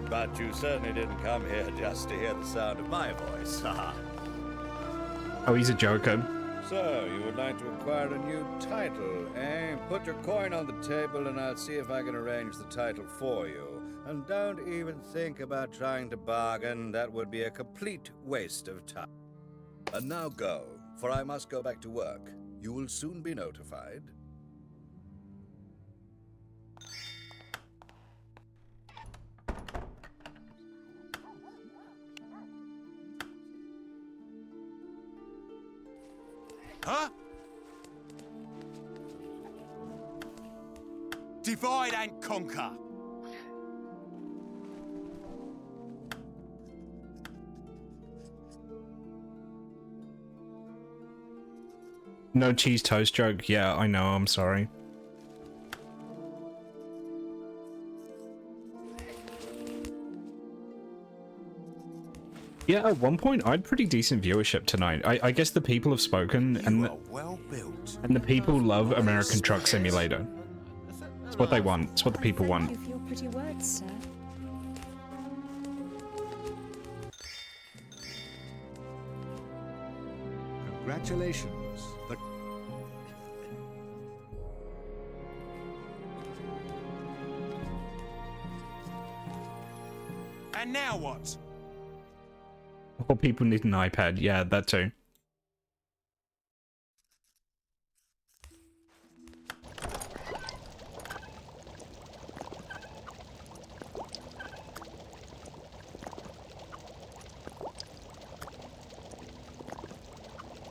But you certainly didn't come here just to hear the sound of my voice. Haha. Oh, he's a joker. So, you would like to acquire a new title, eh? Put your coin on the table and I'll see if I can arrange the title for you. And don't even think about trying to bargain. That would be a complete waste of time. And now go, for I must go back to work. You will soon be notified. Huh? Divide and conquer. No cheese toast joke. Yeah, I know. I'm sorry. Yeah, at one point I had pretty decent viewership tonight. I guess the people have spoken, and the people love American Truck Simulator. It's what they want. It's what the people want. Thank you for your pretty words, sir. Congratulations. And now what? Or people need an iPad. Yeah, that too.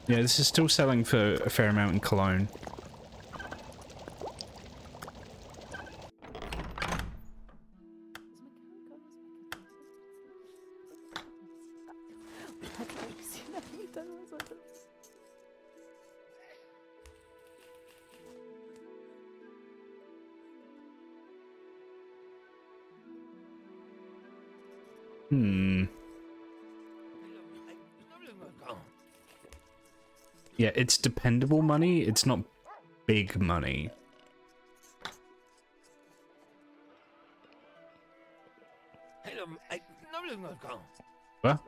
Yeah, this is still selling for a fair amount in Cologne. Yeah, it's dependable money. It's not big money. What?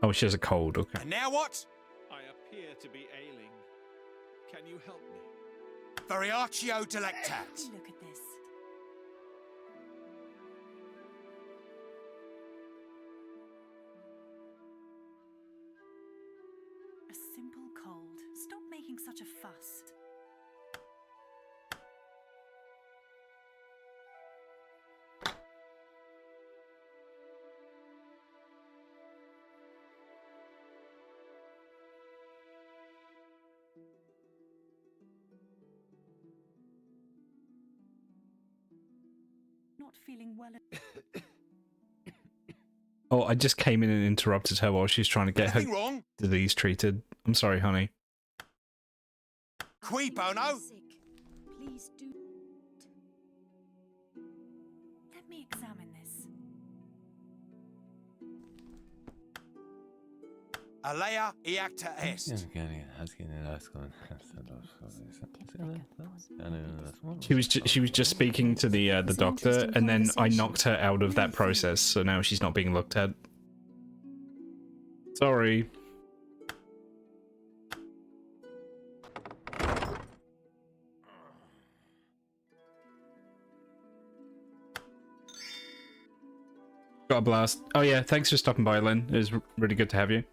Oh, she has a cold. Okay. And now what? I appear to be ailing. Can you help me? Variatio delectat. Look at this. A simple cold. Stop making such a fuss. Not feeling well. Oh, I just came in and interrupted her while she's trying to get her disease treated. I'm sorry, honey. Qui bono? Please do. Let me examine this. Alea iacta est. She was just speaking to the doctor, and then I knocked her out of that process, so now she's not being looked at. Sorry. Got a blast. Oh yeah, thanks for stopping by, Lynn. It was really good to have you.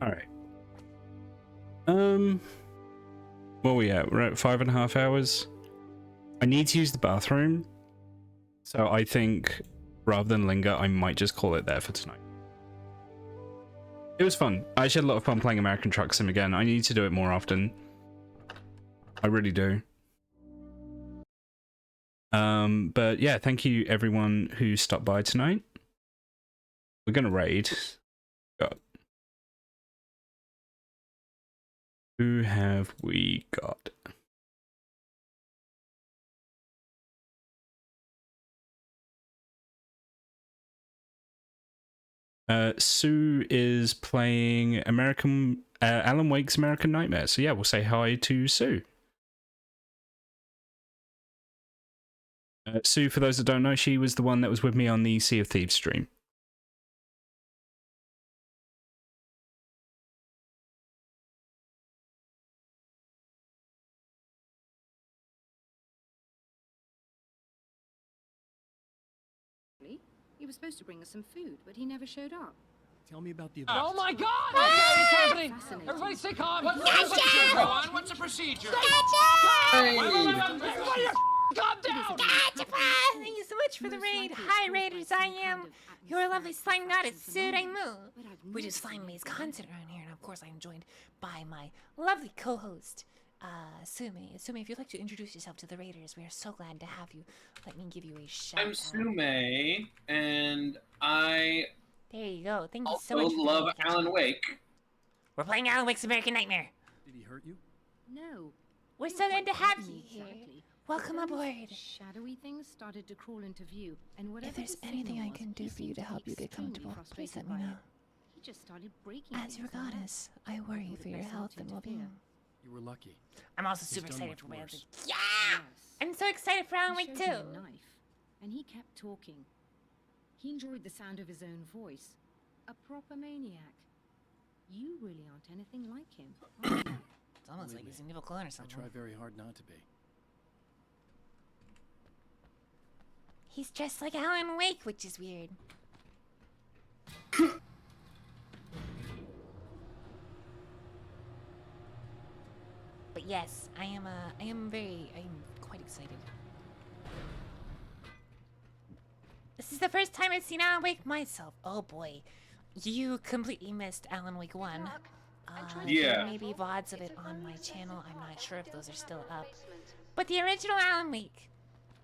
All right. Where are we at? We're at 5.5 hours. I need to use the bathroom, so I think rather than linger, I might just call it there for tonight. It was fun. I actually had a lot of fun playing American Truck Sim again. I need to do it more often. I really do. But yeah, thank you everyone who stopped by tonight. We're gonna raid. Got. Who have we got? Sue is playing Alan Wake's American Nightmare. So yeah, we'll say hi to Sue. Sue, for those that don't know, she was the one that was with me on the Sea of Thieves stream. He was supposed to bring us some food, but he never showed up. Tell me about the event. Oh my God! What's happening? Everybody stay calm. What's the procedure? What's the procedure? Gotcha! Everybody, Calm down! Thank you so much for the raid. Hi, Raiders. I am your lovely slime goddess, Suraimu. We just slime maze content around here, and of course, I'm joined by my lovely co-host, Sume. Sume, if you'd like to introduce yourself to the Raiders, we are so glad to have you. Let me give you a shout. I'm Sume, and I. There you go. Thank you so also much. For love Alan Wake. We're playing Alan Wake's American Nightmare. Did he hurt you? No. We're so glad to have you here. Exactly. Welcome aboard. Shadowy things started to crawl into view, and whatever If there's the anything signal I can was, do he for you seemed to be help you get extremely comfortable, please frustrated let me by know. it. He just started breaking As your things and goddess, I worry for your health and well-being. You were lucky. I'm also He's super done excited much for my worse. Yeah! I'm so excited for Alan Wake He showed too. me a knife, and he kept talking. He enjoyed the sound of his own voice. A proper maniac. You really aren't anything like him. are you? It's almost like he's an evil clone or something. I try very hard not to be. He's dressed like Alan Wake, which is weird. But yes, I am quite excited. This is the first time I've seen Alan Wake myself. Oh boy. You completely missed Alan Wake 1. Yeah. There may be VODs of it on my channel. I'm not sure if those are still up. But the original Alan Wake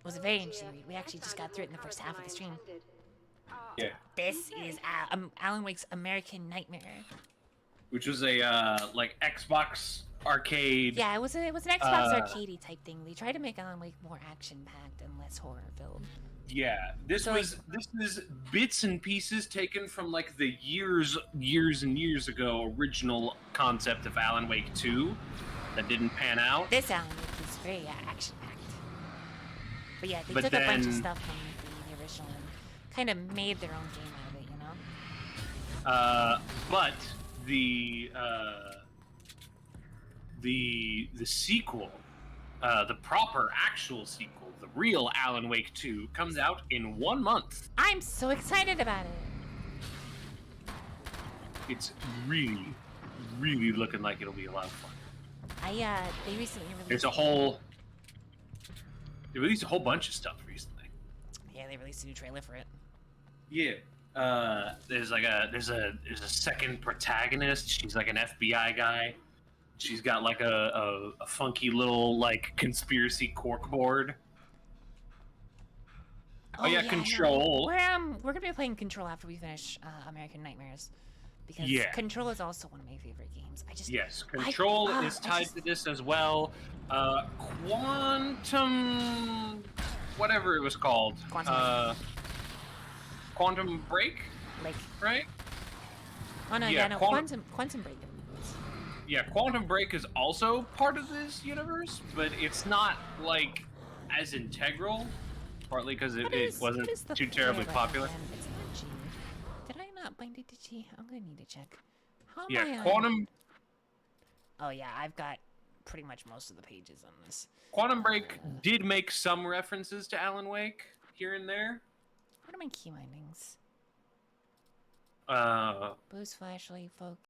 was a very interesting read. We actually just got through it in the first half of the stream. Yeah. This is Alan Wake's American Nightmare. Which was a like Xbox arcade. Yeah, it was an Xbox arcadey type thing. They tried to make Alan Wake more action-packed and less horror-filled. Yeah, this is bits and pieces taken from like the years and years ago original concept of Alan Wake 2 that didn't pan out. This Alan Wake is very action-packed. But yeah, they took a bunch of stuff from the original and kind of made their own game out of it, you know? But the sequel, the proper actual sequel, the real Alan Wake 2, comes out in 1 month. I'm so excited about it. It's really, really looking like it'll be a lot of fun. They recently released... They released a whole bunch of stuff recently. Yeah, they released a new trailer for it. Yeah. There's a second protagonist. She's like an FBI guy. She's got like a funky little like conspiracy corkboard. Oh yeah, Control. We're gonna be playing Control after we finish American Nightmares, because Control is also one of my favorite games. Control is tied to this as well. Quantum, whatever it was called. Quantum Break. Right? Oh no, yeah, no, Quantum Break. Yeah, Quantum Break is also part of this universe, but it's not like as integral. Partly because it wasn't too terribly popular. It's not G. Did I not bind it to G? I'm gonna need to check. How yeah, am I Quantum. Oh yeah, I've got pretty much most of the pages on this. Quantum Break did make some references to Alan Wake here and there. What are my key bindings? Uh. Boost, flashlight, focus.